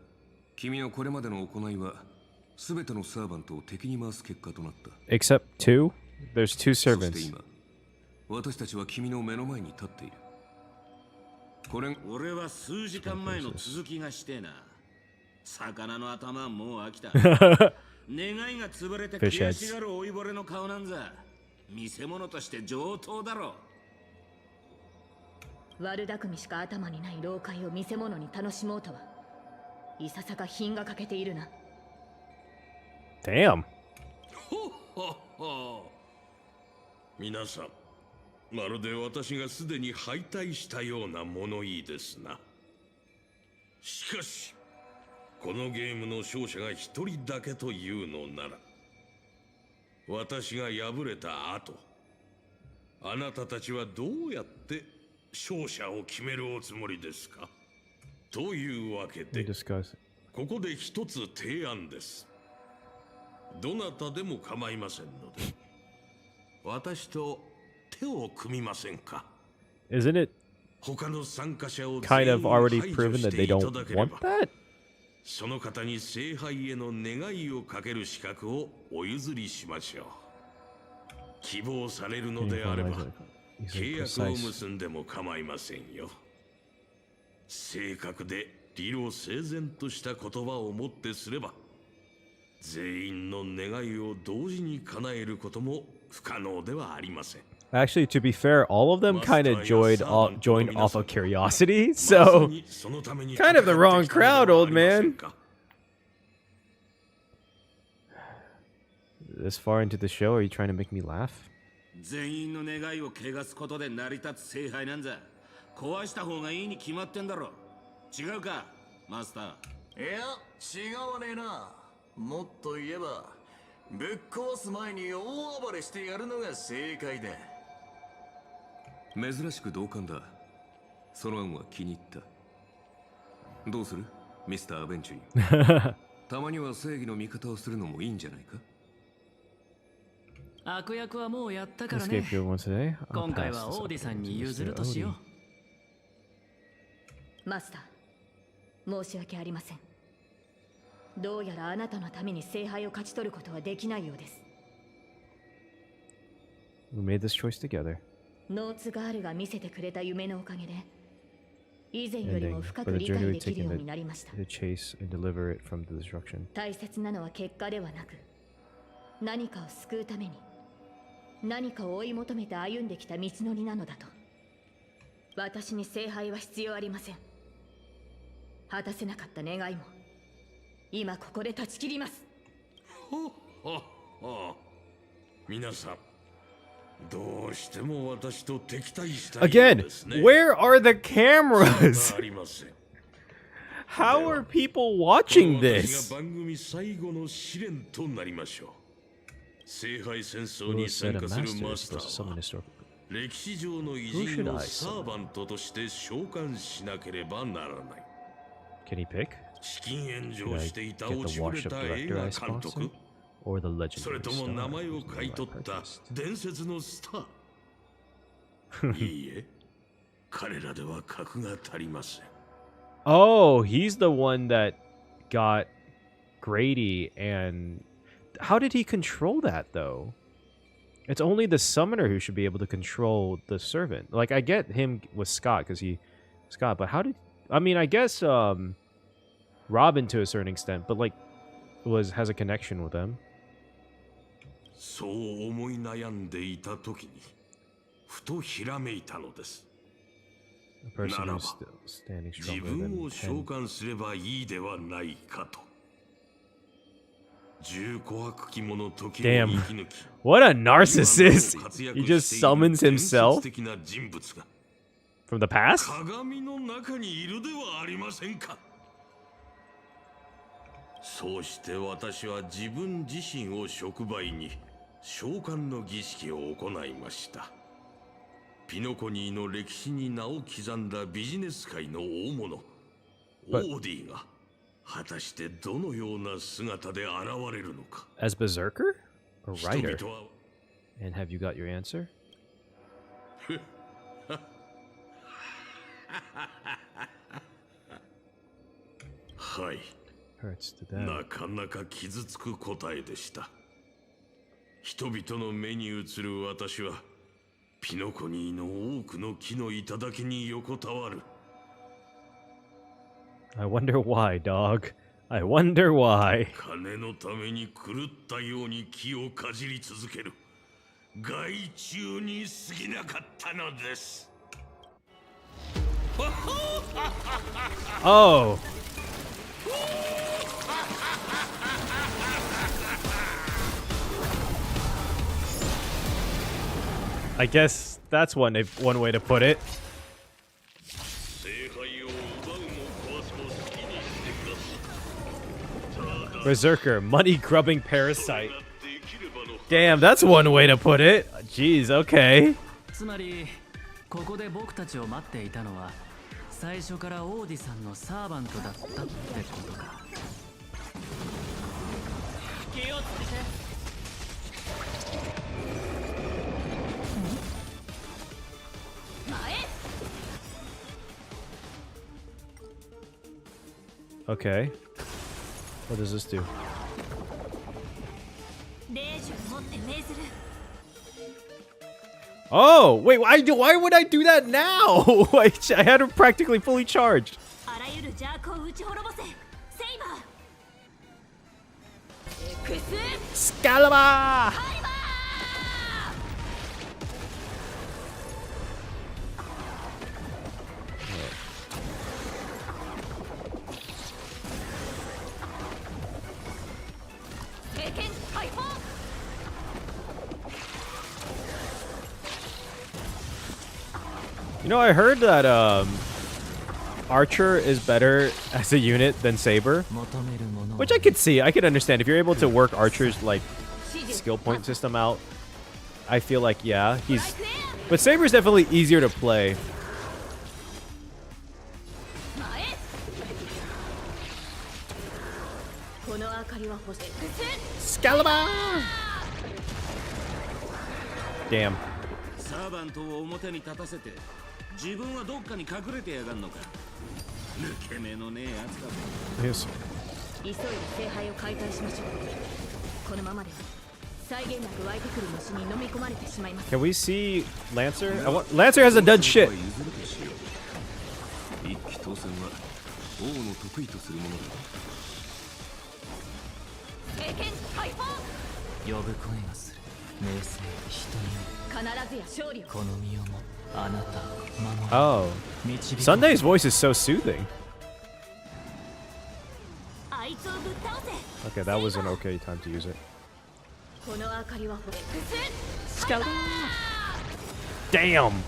君のこれまでの行いは全てのサーバントを敵に回す結果となった。 Except two? There's two そして servants. 今私たちは君の目の前に立っている。俺は数時間前の続きがしてえな。魚の頭はもう飽きた。願いが潰れて悔しがる老いぼれの顔なんざ見せ物として上等だろ。悪巧みしか頭にない老快を見せ物に楽しもうとはいささか品が欠けているな。 Damn. 皆さん、まるで私がすでに敗退したような物言いですな。しかしこのゲームの勝者が一人だけというのなら、私が敗れた後、あなたたちはどうやって勝者を決めるおつもりですか。というわけでここで一つ提案です。どなたでも構いませんので、私と手を組みませんか。 Isn't it 他の参加者を kind 全 of 員 already 排 proven 除し that て they いた don't だけれ want ば、 that? その方に聖杯への願いをかける資格をお譲りしましょう。希望されるのであれば、契約を結んでも構いませんよ。正確で理路整然とした言葉をもってすれば、全員の願いを同時に叶えることも不可能ではありません。 Actually, to be fair, all of them kind of joined off of curiosity, so kind of the wrong crowd, old man. This far into the show, are you trying to make me laugh? 全員の願いを汚すことで成り立つ聖杯なんざ壊した方がいいに決まってんだろ。違うか、マスター。いや、違わねえな。もっと言えば、ぶっ壊す前に大暴れしてやるのが正解だ。珍しく同感だ。その案は気に入った。どうするミスター・アベンチュリー。たまには正義の味方をするのもいいんじゃないか。悪役はもうやったからね。今回はオーディさんに譲るとしよう。マスター、申し訳ありません。どうやらあなたのために聖杯を勝ち取ることはできないようです。We made this choice together. ノーツガールが見せてくれた夢のおかげで、以前よりも深く理解できるようになりました。大切なのは結果ではなく、何かを救うために、何かを追い求めて歩んできた道のりなのだと。私に聖杯は必要ありません。果たせなかった願いも、今ここで断ち切ります。皆さん、どうしても私と敵対したい Again, where are the cameras? How are people watching this? 番組最後の試練となりましょう。聖杯戦争に参加するマスターは歴史上の偉人をサーバントとして召喚しなければならない。Can he pick? 資金援助をしていた落ちぶれた映画監督、それとも名前を買い取った伝説のスター。いいえ、彼らでは格が足りません。Oh, he's the one that got Grady, and how did he control that though? It's only the summoner who should be able to control the servant. Like, I get him with Scott because Scott, but how did, I mean, I guess Robin to a certain extent, but like has a connection with them. そう思い悩んでいた時にふとひらめいたのです。ならば自分を召喚すればいいではないかと。Damn, what a narcissist. He just summons himself from the past? 鏡の中にいるではありませんか。そうして私は自分自身を触媒に召喚の儀式を行いました。ピノコニーの歴史に名を刻んだビジネス界の大物オーディが果たしてどのような姿で現れるのか。 As Berserker or Rider? And have you got your answer? はい。なかなか傷つく答えでした。人々の目に映る私はピノコニーの多くの木の頂に横たわる。I wonder why, dog. I wonder why. 金のために狂ったように木をかじり続ける害虫に過ぎなかったのです。Oh. I guess that's one way to put it. Berserker, money-grubbing parasite. Damn, that's one way to put it. Jeez, okay. つまりここで僕たちを待っていたのは最初からオーディさんのサーバントだったってことか。Okay. What does this do? Oh, wait, why would I do that now? I had it practically fully charged. Excalibur! You know, I heard that Archer is better as a unit than Saber, which I could see. I could understand if you're able to work Archer's like skill point system out. I feel like yeah, but Saber's definitely easier to play. Excalibur! Damn. サーバントを表に立たせて自分はどっかに隠れてやがんのか。抜け目のねえやつだ。急いで聖杯を解体しましょう。このままでは際限なく湧いてくる虫に飲み込まれてしまいます。 Can we see Lancer? Lancer hasn't done shit. 一騎当選は王の得意とするものだ。聖剣解放。呼ぶ声がする。名声人に。 Oh, Sunday's voice is so soothing. Okay, that was an okay time to use it. Damn!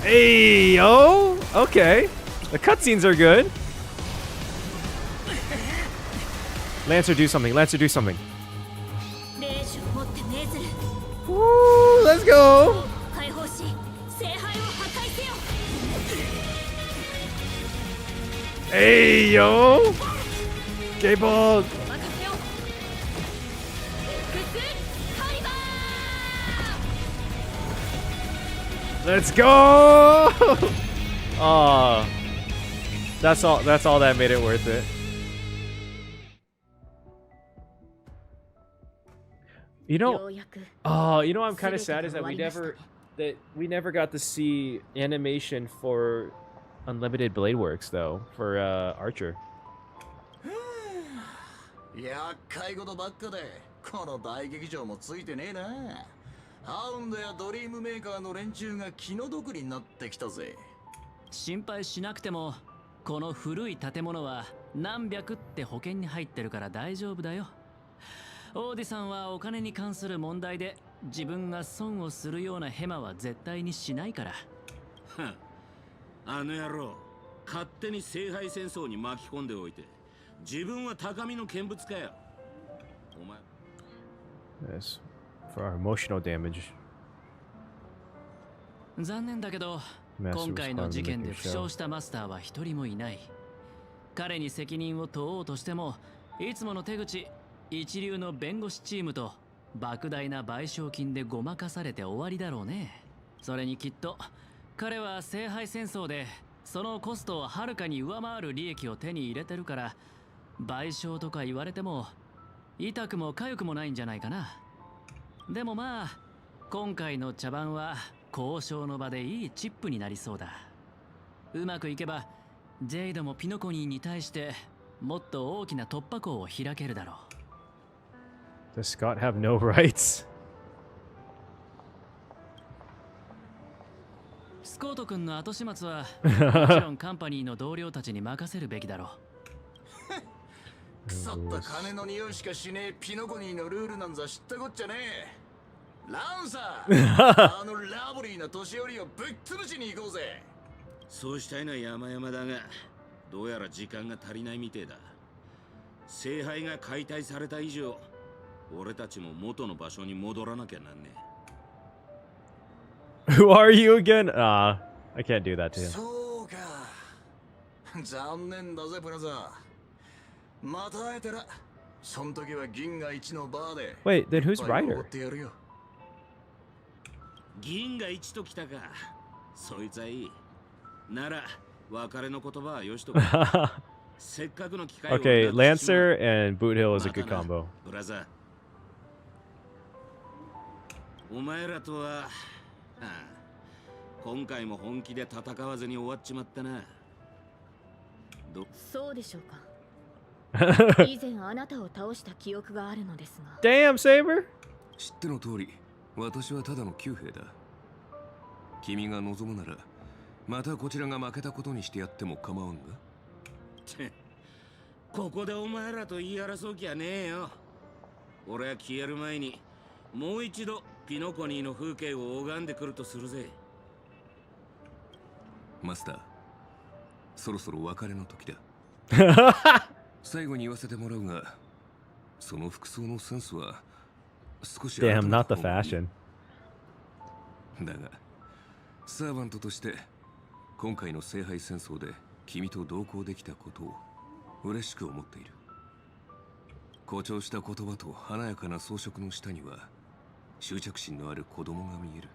Hey, yo! Okay. The cutscenes are good. Lancer, do something. Lancer, do something. Woo, let's go. Hey, yo. K-Ball. Let's go. Oh. That's all that made it worth it. You know, I'm kind of sad is that we never got to see animation for Unlimited Blade Works though, for Archer. 厄介事ばっかでこの大劇場もついてねえな。ハウンドやドリームメーカーの連中が気の毒になってきたぜ。心配しなくてもこの古い建物は何百って保険に入ってるから大丈夫だよ。オーディさんはお金に関する問題で自分が損をするようなヘマは絶対にしないから。あの野郎、勝手に聖杯戦争に巻き込んでおいて、自分は高みの見物かよ。お前。Yes, for our emotional damage. 残念だけど、今回の事件で負傷したマスターは一人もいない。彼に責任を問おうとしても、いつもの手口、一流の弁護士チームと莫大な賠償金でごまかされて終わりだろうね。それにきっと彼は聖杯戦争でそのコストをはるかに上回る利益を手に入れてるから、賠償とか言われても痛くも痒くもないんじゃないかな。でもまあ今回の茶番は交渉の場でいいチップになりそうだ。うまくいけばジェイドもピノコニーに対してもっと大きな突破口を開けるだろう。Does Scott have no rights? スコート君の後始末はもちろんカンパニーの同僚たちに任せるべきだろう。腐った金の匂いしかしねえピノコニーのルールなんざ知ったこっちゃねえ。ランサーあのラブリーな年寄りをぶっ潰しに行こうぜ。そうしたいのは山々だが、どうやら時間が足りないみてえだ。聖杯が解体された以上、俺たちも元の場所に戻らなきゃなんね Who are you again? I can't do that to him. そうか。残念だぜブラザー。また会えたら、そん時は銀河一のバーで。Wait, then who's Ryder? 銀河一と来たか。そいつはいい。なら別れの言葉はよしとか。せっかくの機会を。Okay, Lancer and Boot Hill is a good combo. ブラザー。お前らとは、今回も本気で戦わずに終わっちまったな。そうでしょうか。以前あなたを倒した記憶があるのですが。Damn, Saber! 知っての通り、私はただの旧兵だ。君が望むなら、またこちらが負けたことにしてやっても構わんが。ここでお前らと言い争う気はねえよ。俺は消える前にもう一度ピノコニーの風景を拝んでくるとするぜ。マスター、そろそろ別れの時だ。最後に言わせてもらうが、その服装のセンスは少し。Damn, not the fashion. だが、サーバントとして今回の聖杯戦争で君と同行できたことを嬉しく思っている。誇張した言葉と華やかな装飾の下には執着心のある子供が見える。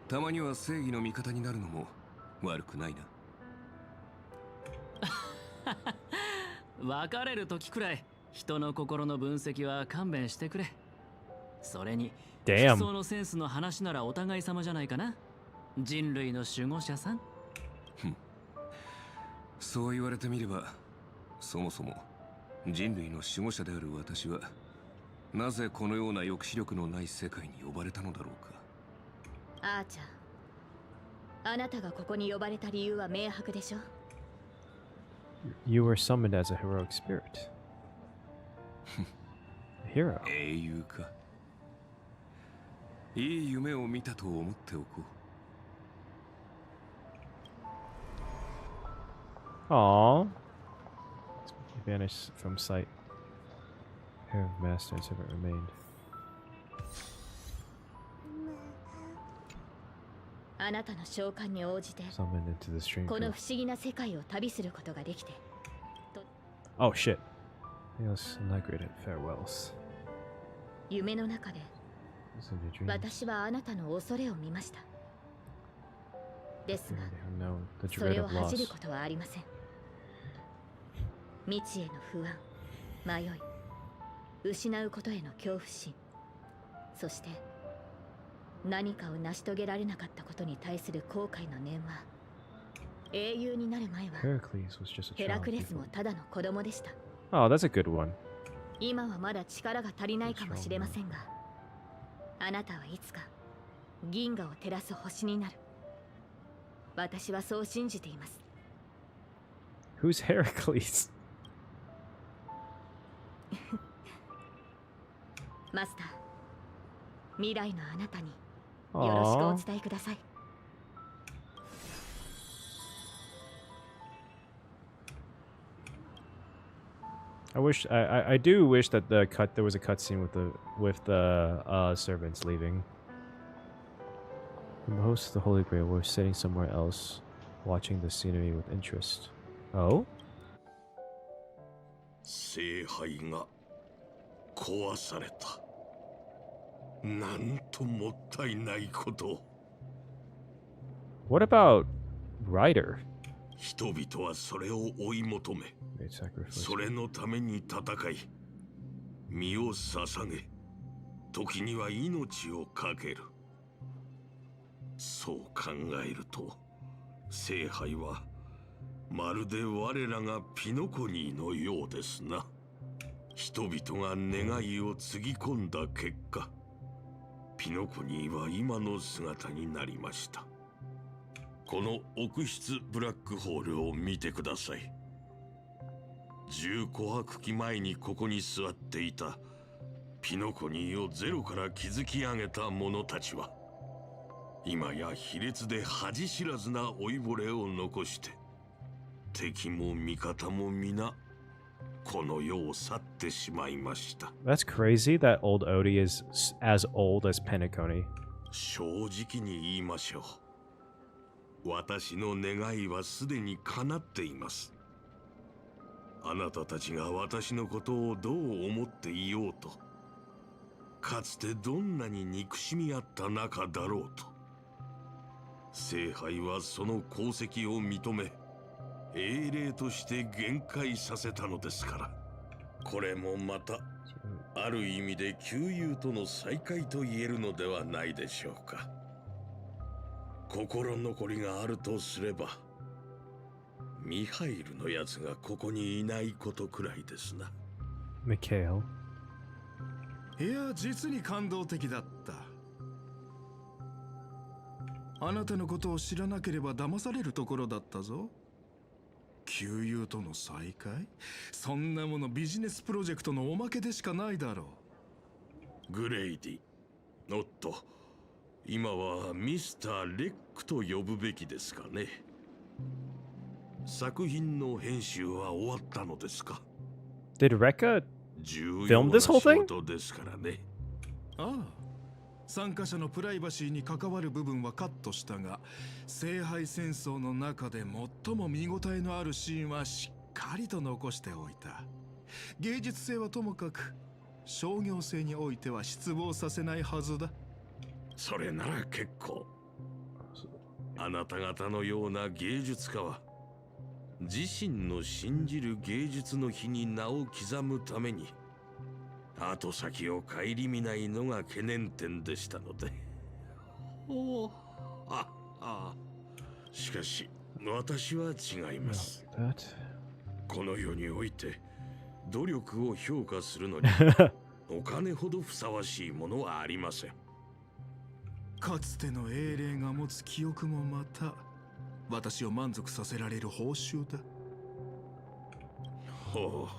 たまには正義の味方になるのも悪くないな。別れる時くらい人の心の分析は勘弁してくれ。それに服装のセンスの話ならお互い様じゃないかな。人類の守護者さん。そう言われてみれば、そもそも人類の守護者である私はなぜこのような抑止力のない世界に呼ばれたのだろうか。アーチャー、あなたがここに呼ばれた理由は明白でしょ。You were summoned as a heroic spirit. A hero. 英雄か。いい夢を見たと思っておこう。Aww. Vanished from sight. Hair of master and servant remained. あなたの召喚に応じて、 Summoned into the stream. この不思議な世界を旅することができて。Oh shit. Yes, not great at farewells. 夢の中で、私はあなたの恐れを見ました。ですが、それを恥じることはありません。未知への不安、迷い、失うことへの恐怖心、そして何かを成し遂げられなかったことに対する後悔の念は、英雄になる前はヘラクレスもただの子供でした。Oh, that's a good one. 今はまだ力が足りないかもしれませんが、あなたはいつか銀河を照らす星になる。私はそう信じています。 Who's Heracles? マスター、未来のあなたによろしくお伝えください。I do wish that there was a cutscene with the servants leaving. The host of the Holy Grail War sitting somewhere else, watching the scenery with interest. Oh? 聖杯が壊された。なんともったいないこと。What about Ryder? 人々はそれを追い求め、それのために戦い、身を捧げ、時には命を懸ける。そう考えると、聖杯はまるで我らがピノコニーのようですな。人々が願いをつぎ込んだ結果、ピノコニーは今の姿になりました。この奥室ブラックホールを見てください。10琥珀期前にここに座っていたピノコニーをゼロから築き上げた者たちは、今や卑劣で恥知らずな老いぼれを残して、敵も味方も皆この世を去ってしまいました。 That's crazy that old Odie is as old as Penacony. 正直に言いましょう。私の願いはすでに叶っています。あなたたちが私のことをどう思っていようと、かつてどんなに憎しみ合った仲だろうと、聖杯はその功績を認め、英霊として限界させたのですから。これもまたある意味で旧友との再会と言えるのではないでしょうか。心残りがあるとすれば、ミハイルのやつがここにいないことくらいですな。ミカエル。いや、実に感動的だった。あなたのことを知らなければ騙されるところだったぞ。旧友との再会？そんなものビジネスプロジェクトのおまけでしかないだろう。グレイディ。おっと、今はミスター・レックと呼ぶべきですかね。作品の編集は終わったのですか？ Did Reca film this whole thing? ですからね。ああ。参加者のプライバシーに関わる部分はカットしたが、聖杯戦争の中で最も見応えのあるシーンはしっかりと残しておいた。芸術性はともかく、商業性においては失望させないはずだ。それなら結構。あなた方のような芸術家は、自身の信じる芸術の日に名を刻むために、後先を顧みないのが懸念点でしたので。しかし私は違います。この世において努力を評価するのにお金ほどふさわしいものはありません。かつての英霊が持つ記憶もまた私を満足させられる報酬だ。ほ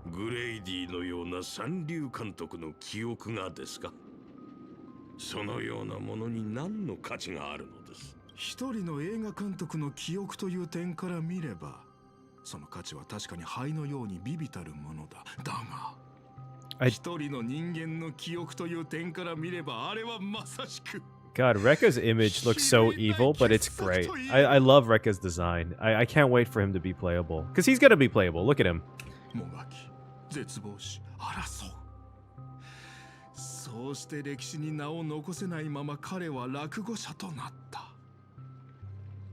う、グレイディのような三流監督の記憶がですか？そのようなものに何の価値があるのです？一人の映画監督の記憶という点から見れば、その価値は確かに灰のように微々たるものだ。だが、一人の人間の記憶という点から見れば、あれはまさしく。God, Reca's image looks so evil, but it's great. I love Reca's design. I can't wait for him to be playable. Because he's gonna be playable. Look at him. 絶望し争う。そうして歴史に名を残せないまま彼は落語者となった。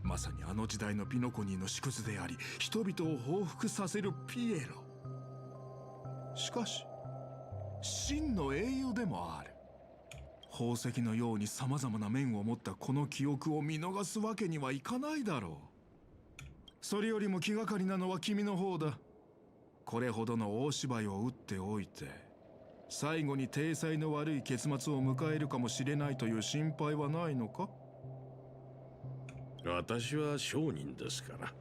まさにあの時代のピノコニーの縮図であり、人々を報復させるピエロ。しかし真の英雄でもある。宝石のように様々な面を持ったこの記憶を見逃すわけにはいかないだろう。それよりも気がかりなのは君の方だ。これほどの大芝居を打っておいて、最後に体裁の悪い結末を迎えるかもしれないという心配はないのか？私は商人ですから、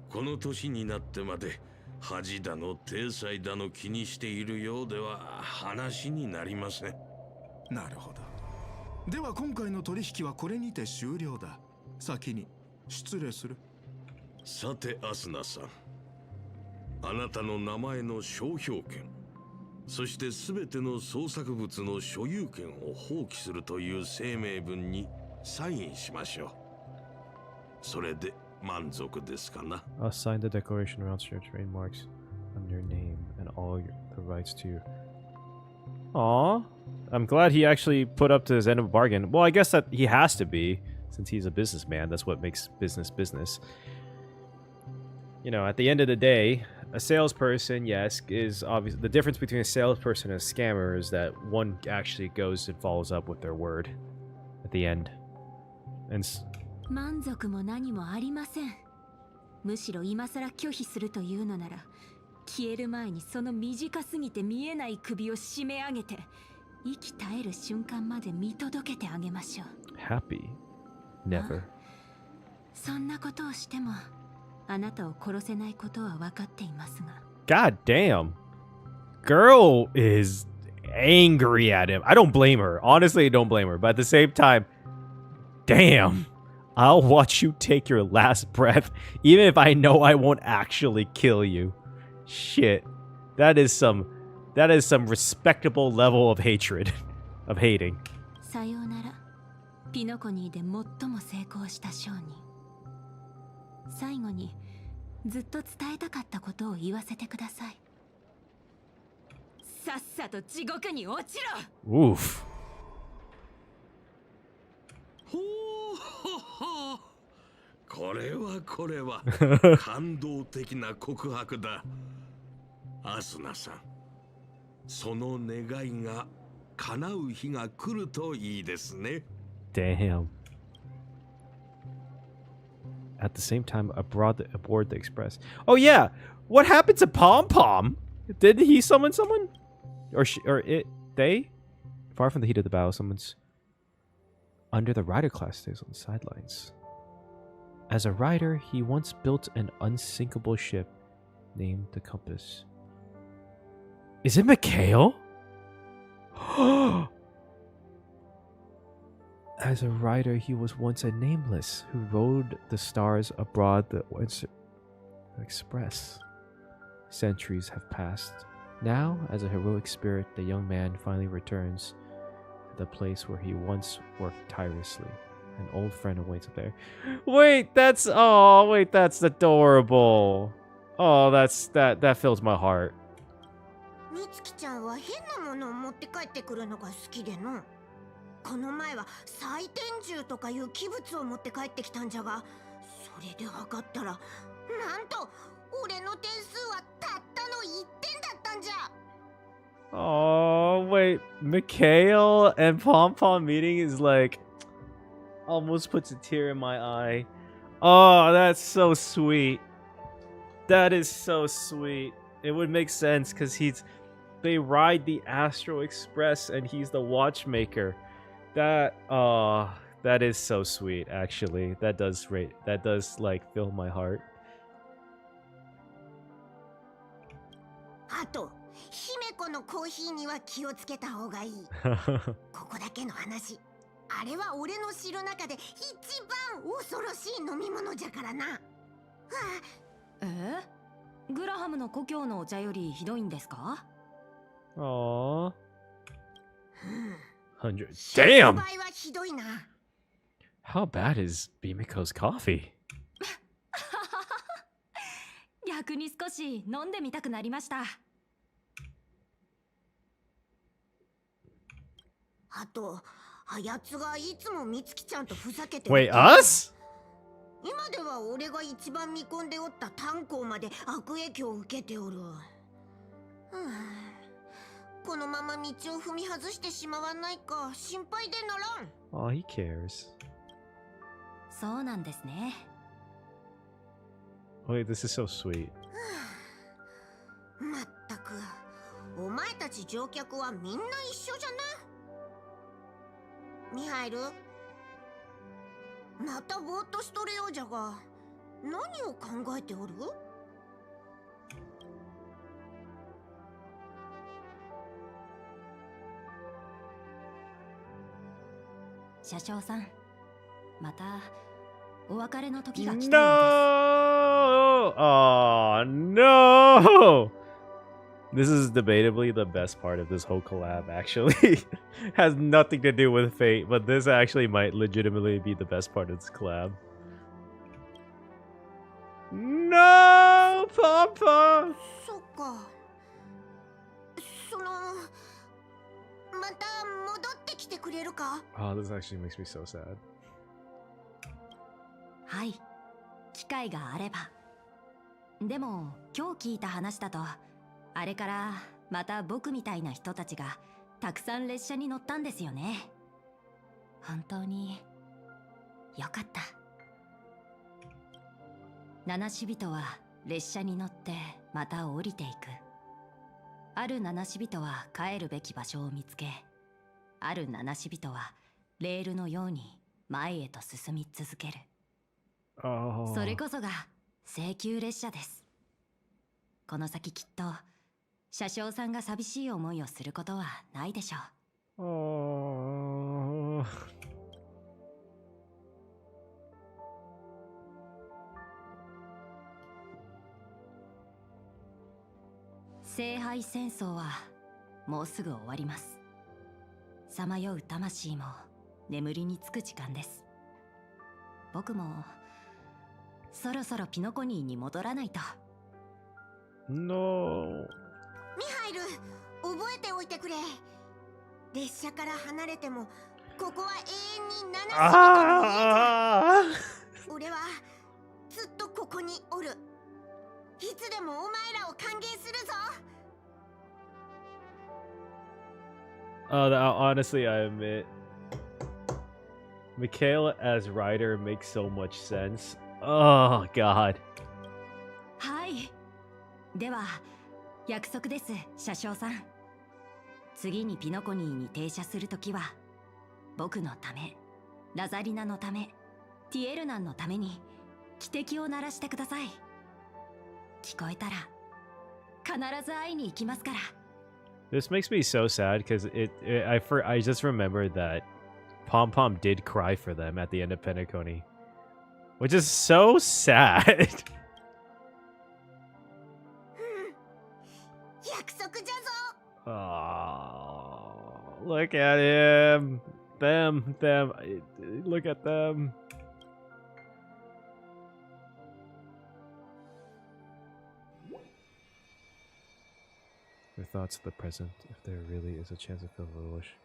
この年になってまで恥だの体裁だの気にしているようでは話になりません。なるほど。では今回の取引はこれにて終了だ。先に失礼する。さてアスナさん、あなたの名前の商標権、そして全ての創作物の所有権を放棄するという声明文にサインしましょう。それで満足ですかな。I'll sign the declaration around your trademarks on your name and all the rights to you. Aw, I'm glad he actually put up to his end of a bargain. Well, I guess that he has to be, since he's a businessman. That's what makes business business. You know, at the end of the day, a salesperson, yes, is obviously the difference between a salesperson and a scammer is that one actually goes and follows up with their word at the end. And 満足も何もありません。むしろ今さら拒否するというのなら、消える前にその短すぎて見えない首を締め上げて、息絶える瞬間まで見届けてあげましょう。Happy? Never. そんなことをしても、あなたを殺せないことは分かっていますが。God damn. Girl is angry at him. I don't blame her. Honestly, I don't blame her. But at the same time, damn. I'll watch you take your last breath, even if I know I won't actually kill you. Shit. That is some respectable level of hatred. Of hating. さようなら、ピノコニーで最も成功した商人。最後にずっと伝えたかったことを言わせてください。さっさと地獄に落ちろ。 Oof. ほうほほ。これは感動的な告白だ。アスナさん、その願いが叶う日が来るといいですね。Damn. At the same time, aboard the express. Oh yeah, what happened to Pom Pom? Did he summon someone, or they? Far from the heat of the battle, someone's under the rider class stays on the sidelines. As a rider, he once built an unsinkable ship named the Compass. Is it Mikhail? As a rider, he was once a nameless who rode the stars abroad the express. Centuries have passed. Now, as a heroic spirit, the young man finally returns to the place where he once worked tirelessly. An old friend awaits up there. Wait, that's adorable. Oh, that fills my heart. みつきちゃんは変なものを持って帰ってくるのが好きでの。この前は採点銃とかいう器物を持って帰ってきたんじゃが、それで測ったら、なんと俺の点数はたったの1点だったんじゃ。Oh, wait, Mikhail and Pom Pom meeting is like almost puts a tear in my eye. Oh, that's so sweet. That is so sweet. It would make sense because they ride the Astro Express and he's the watchmaker. That is so sweet. Actually, that does like fill my heart. あと、姫子のコーヒーには気をつけた方がいい。ここだけの話。あれは俺の知る中で一番恐ろしい飲み物じゃからな。グラハムの故郷のお茶よりひどいんですか？ Aww. 100. Damn! How bad is Bimiko's coffee? 逆に少し飲んでみたくなりました。あと、あやつがいつもみつきちゃんとふざけて Wait, us? 今では俺が一番見込んでおった炭鉱まで悪影響を受けておる。このまま道を踏み外してしまわないか心配でならん。Oh, he cares. そうなんですね。Wait, this is so sweet. まったく、お前たち乗客はみんな一緒じゃな。ミハイル、またぼーっとしとるようじゃが、何を考えておる？車掌さん、またお別れの時が来たようです。No! Oh, no! This is debatably the best part of this whole collab, actually. Has nothing to do with fate, but this actually might legitimately be the best part of this collab. No, Papa! そっか。その、また戻ってきてくれるか？ Oh, this actually makes me so sad. はい、機会があれば。でも今日聞いた話だと、あれからまた僕みたいな人たちがたくさん列車に乗ったんですよね。本当によかった。七死人は列車に乗ってまた降りていく。ある七死人は帰るべき場所を見つけ、ある七死人はレールのように前へと進み続ける。Oh. それこそが請求列車です。この先きっと車掌さんが寂しい思いをすることはないでしょう。Oh. 聖杯戦争はもうすぐ終わります。さまよう魂も眠りにつく時間です。僕もそろそろピノコニーに戻らないと。No。ミハイル、覚えておいてくれ。列車から離れてもここは永遠に7しびとの家じゃ。俺はずっとここにおる。いつでもお前らを歓迎するぞ。Honestly, I admit, Michaela as Ryder makes so much sense. Oh God. はい。では約束です、車掌さん。次にピノコニーに停車するときは、僕のため、ラザリナのため、ティエルナンのために汽笛を鳴らしてください。聞こえたら必ず会いに行きますから。This makes me so sad because I just remembered that Pom Pom did cry for them at the end of Penacony, which is so sad. 約束じゃぞ。Oh, look at him. Them. Look at them. Your thoughts of the present, if there really is a chance to fulfill a wish.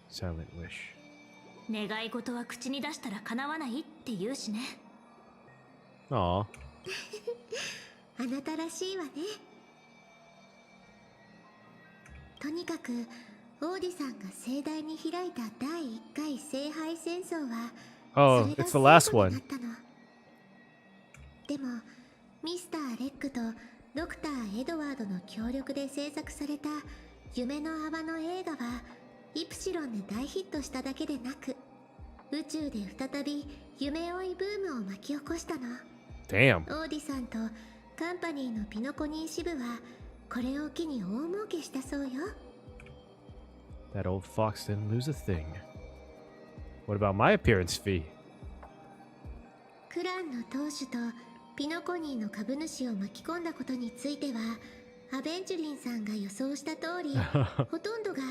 Silent wish. 願い事は口に出したら叶わないって言うしね。Aw. あなたらしいわね。とにかくオーディさんが盛大に開いた第1回聖杯戦争は、Oh, it's the last one. でもミスター・レックとドクター・エドワードの協力で制作された夢の泡の映画はイプシロンで大ヒットしただけでなく、宇宙で再び夢追いブームを巻き起こしたの。Damn. オーディさんとカンパニーのピノコニー支部はこれを機に大儲けしたそうよ。That old fox didn't lose a thing. What about my appearance fee? クランの当主とピノコニーの株主を巻き込んだことについては、アベンチュリンさんが予想した通りほとんどが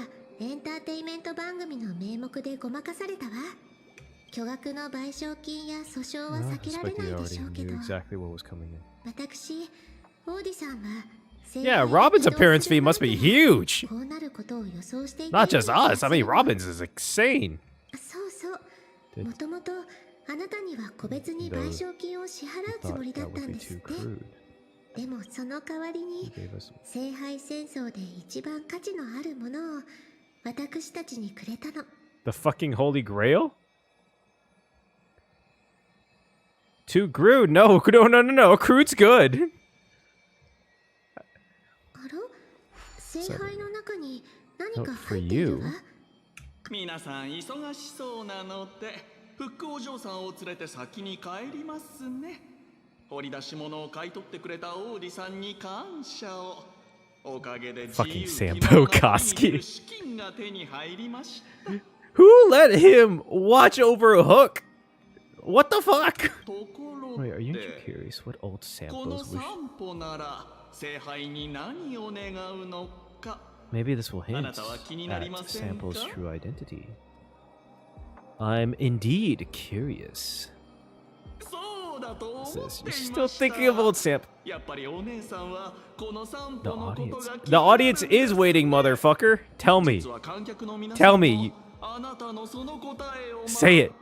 エンターテイメント番組の名目でごまかされたわ。巨額の賠償金や訴訟は避けられないでしょうけど、私、オーディさんは Yeah, Robin's appearance fee must be huge. Not just us. I mean, Robin's is insane. そうそう。もともとあなたには個別に賠償金を支払うつもりだったんですって。でもその代わりに聖杯戦争で一番価値のあるものを私たちにくれたの。The fucking Holy Grail? To Groot? No. Groot's good. 聖杯の中に何か入っているわ。皆さん忙しそうなので、フックお嬢さんを連れて先に帰りますね。掘り出し物を買い取ってくれたオーディさんに感謝を。おかげで自由気ままに資金が手に入りました。Who let him watch over a hook? What the fuck? Wait, are you curious what old samples wish? Maybe this will hint at Sample's true identity. I'm indeed curious. Says you're still thinking of old Sample. The audience is waiting, motherfucker. Tell me. Say it.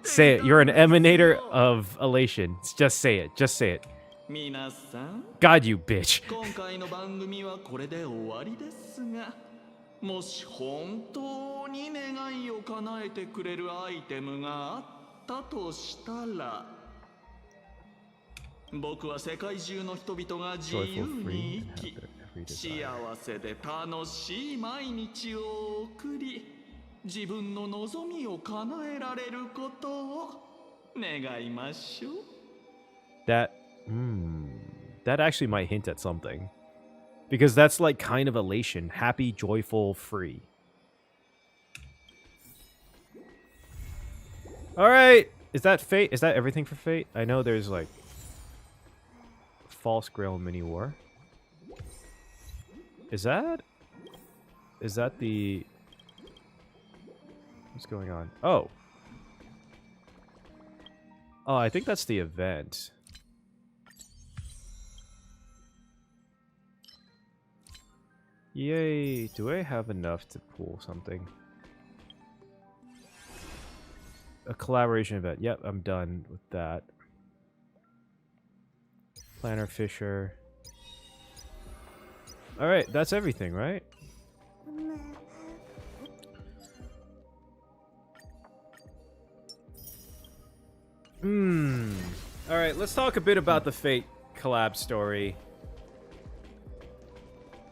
You're an emanator of elation. Just say it. God, you bitch. もし本当に願いを叶えてくれるアイテムがあったとしたら、僕は世界中の人々が自由に生き、幸せで楽しい毎日を送り、自分の望みを叶えられることを願いましょう。That actually might hint at something. Because that's like kind of elation. Happy, joyful, free. Alright. Is that Fate? Is that everything for Fate? I know there's like False Grail Mini War. Is that the What's going on? Oh. Oh, I think that's the event. Yay. Do I have enough to pull something? A collaboration event. Yep, I'm done with that. Planner Fisher. Alright, that's everything, right? Alright, let's talk a bit about the Fate collab story.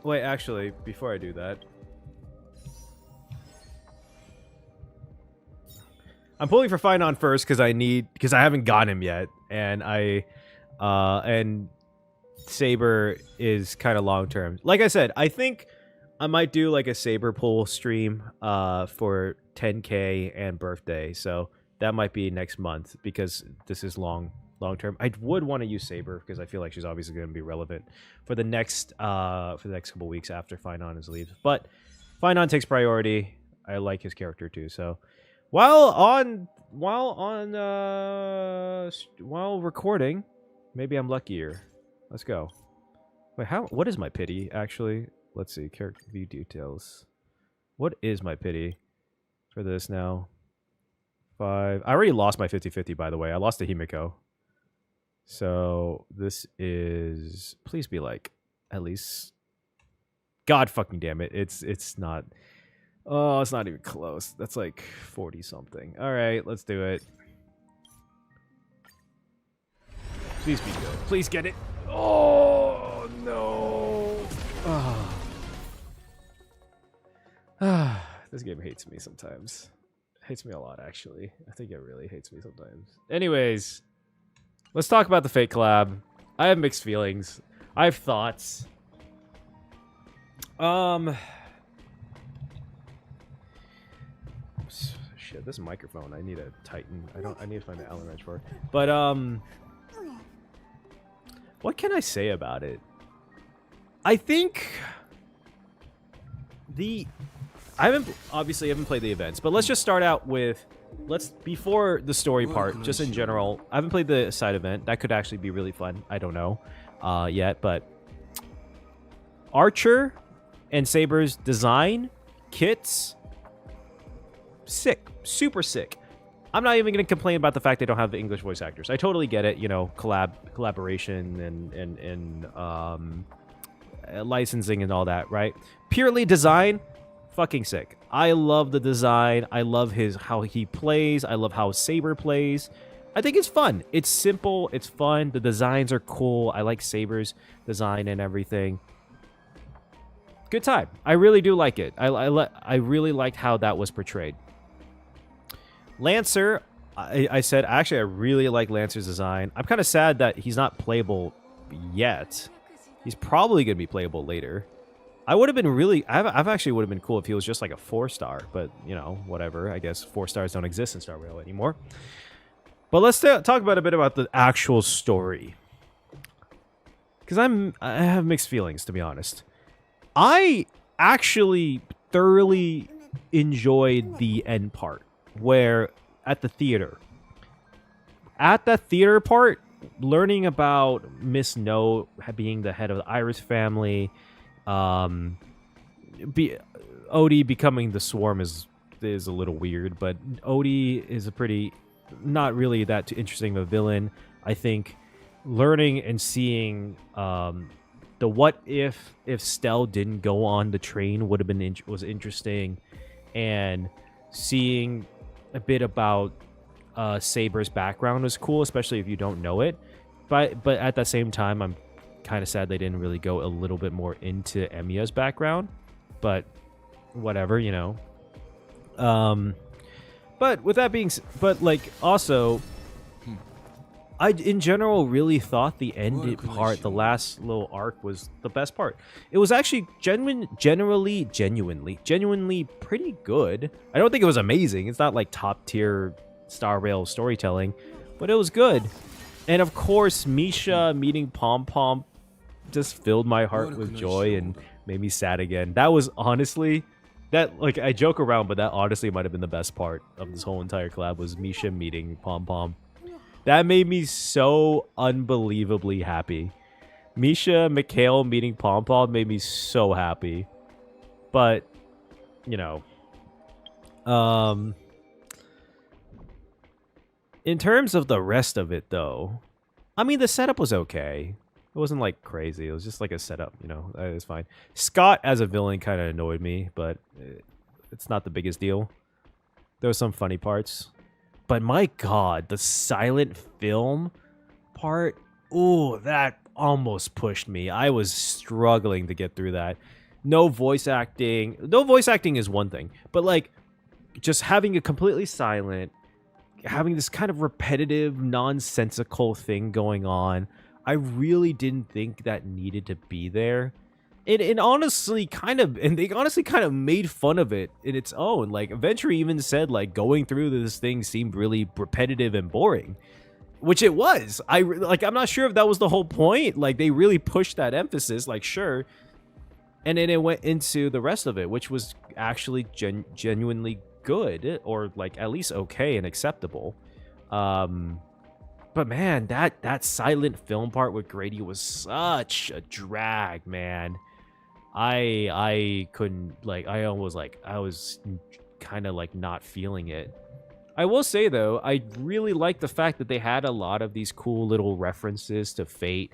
Wait, actually, before I do that. I'm pulling for Finon first because I haven't got him yet. And and Saber is kind of long term. Like I said, I think I might do like a Saber pull stream for 10K and birthday. So that might be next month because this is long term. I would want to use Saber because I feel like she's obviously going to be relevant for the next couple weeks after Finon is leaves. But Finon takes priority. I like his character too. So while recording, maybe I'm luckier. Let's go. Wait, what is my pity actually? Let's see, character view details. What is my pity for this now? 5. I already lost my 50-50, by the way. I lost to Himiko. So this is, please be like at least, God fucking damn it. It's not. Oh, it's not even close. That's like 40 something. All right, let's do it. Please be good. Please get it. Oh no. This game hates me sometimes. Hates me a lot, actually. I think it really hates me sometimes. Anyways, let's talk about the Fate collab. I have mixed feelings. I have thoughts. Shit, this microphone, I need to tighten. I need to find the Allen wrench for it. But, what can I say about it? I think I obviously haven't played the events, but let's just start out with, before the story part, just in general, I haven't played the side event. That could actually be really fun. I don't know yet, but Archer and Saber's design, kits, sick, super sick. I'm not even going to complain about the fact they don't have the English voice actors. I totally get it, you know, collaboration and licensing and all that, right? Purely design, fucking sick. I love the design. I love how he plays. I love how Saber plays. I think it's fun. It's simple. It's fun. The designs are cool. I like Saber's design and everything. Good time. I really do like it. I really liked how that was portrayed. Lancer, I said, actually, I really like Lancer's design. I'm kind of sad that he's not playable yet. He's probably going to be playable later. I would have been I've actually would have been cool if he was just like a 4-star, but, you know, whatever. I guess 4-stars don't exist in Star Rail anymore. But let's talk about a bit about the actual story. Because I have mixed feelings, to be honest. I actually thoroughly enjoyed the end part, where at the theater part, learning about Miss No being the head of the Iris family, Odie becoming the Swarm is a little weird, but Odie is a pretty, not really that too interesting of a villain. I think learning and seeing the what if Stell didn't go on the train would have been was interesting, and seeing a bit about Saber's background was cool, especially if you don't know it. But at the same time, I'm kind of sad they didn't really go a little bit more into Emiya's background. But whatever, you know. But with that being, also, I in general really thought the end part, the last little arc, was the best part. It was actually genuinely pretty good. I don't think it was amazing. It's not like top tier Star Rail storytelling, but it was good. And of course, Misha meeting Pom Pom just filled my heart with joy and made me sad again. That was honestly That, like, I joke around, but that honestly might have been the best part of this whole entire collab was Misha meeting Pom Pom. That made me so unbelievably happy. Misha, Mikhail meeting Pom Pom made me so happy. But, you know, in terms of the rest of it, though, I mean, the setup was okay. It wasn't, like, crazy. It was just, like, a setup, you know. It was fine. Scott as a villain kind of annoyed me, but it's not the biggest deal. There were some funny parts. But my God, the silent film part, ooh, that almost pushed me. I was struggling to get through that. No voice acting. No voice acting is one thing, but, like, just having it completely silent, having this kind of repetitive, nonsensical thing going on, I really didn't think that needed to be there. It honestly kind of, and they honestly kind of made fun of it in its own. Like, Venture even said, like, going through this thing seemed really repetitive and boring, which it was. I'm not sure if that was the whole point. Like, they really pushed that emphasis, like, sure. And then it went into the rest of it, which was actually genuinely good, or, like, at least okay and acceptable. But man, that silent film part with Grady was such a drag, man. I couldn't, like, I was kind of, like, not feeling it. I will say, though, I really like the fact that they had a lot of these cool little references to Fate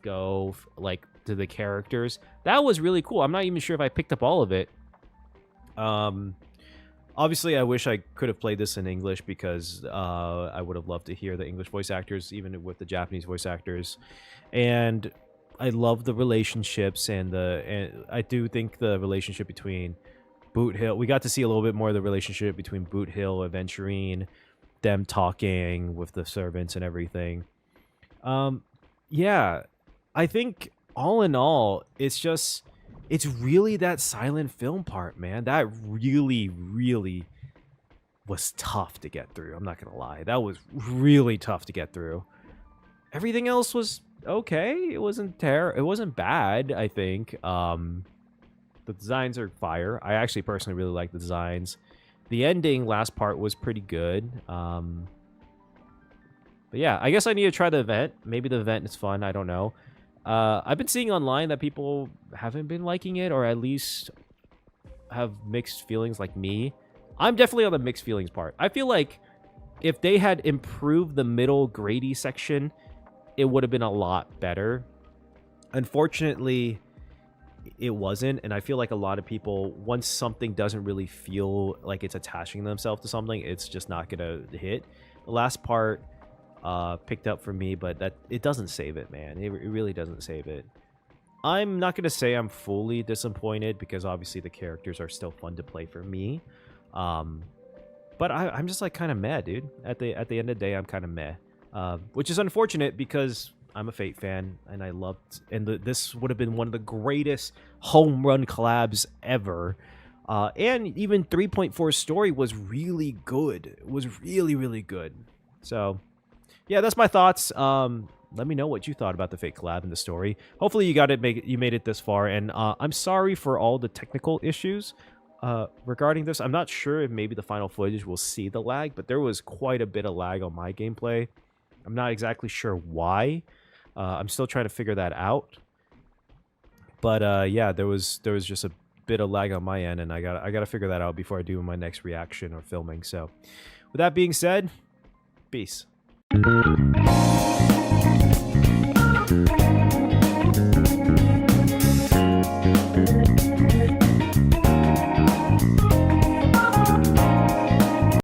Go, like, to the characters. That was really cool. I'm not even sure if I picked up all of it. Obviously, I wish I could have played this in English because I would have loved to hear the English voice actors, even with the Japanese voice actors. And I love the relationships, and I do think the relationship between Boot Hill, we got to see a little bit more of the relationship between Boot Hill and Venturine, them talking with the servants and everything. Yeah, I think all in all, it's really that silent film part, man. That really, really was tough to get through. I'm not gonna lie. That was really tough to get through. Everything else was okay. It wasn't it wasn't bad, I think. The designs are fire. I actually personally really like the designs. The ending, last part, was pretty good. But yeah, I guess I need to try the event. Maybe the event is fun. I don't know. I've been seeing online that people haven't been liking it, or at least have mixed feelings like me. I'm definitely on the mixed feelings part. I feel like if they had improved the middle Grady section, it would have been a lot better. Unfortunately, it wasn't, and I feel like a lot of people, once something doesn't really feel like it's attaching themselves to something, it's just not gonna hit. The last part picked up for me, but that it doesn't save it, man. It really doesn't save it. I'm not gonna say I'm fully disappointed because obviously the characters are still fun to play for me, but I'm just like kind of meh, dude. At the end of the day, I'm kind of meh, which is unfortunate because I'm a Fate fan and I loved, and this would have been one of the greatest home run collabs ever. And even 3.4 story was really good. It was really, really good. So yeah, that's my thoughts. Let me know what you thought about the Fate collab and the story. Hopefully you made it this far, and I'm sorry for all the technical issues regarding this. I'm not sure if maybe the final footage will see the lag, but there was quite a bit of lag on my gameplay. I'm not exactly sure why. I'm still trying to figure that out. But yeah, there was just a bit of lag on my end, and I gotta figure that out before I do my next reaction or filming. So with that being said, peace.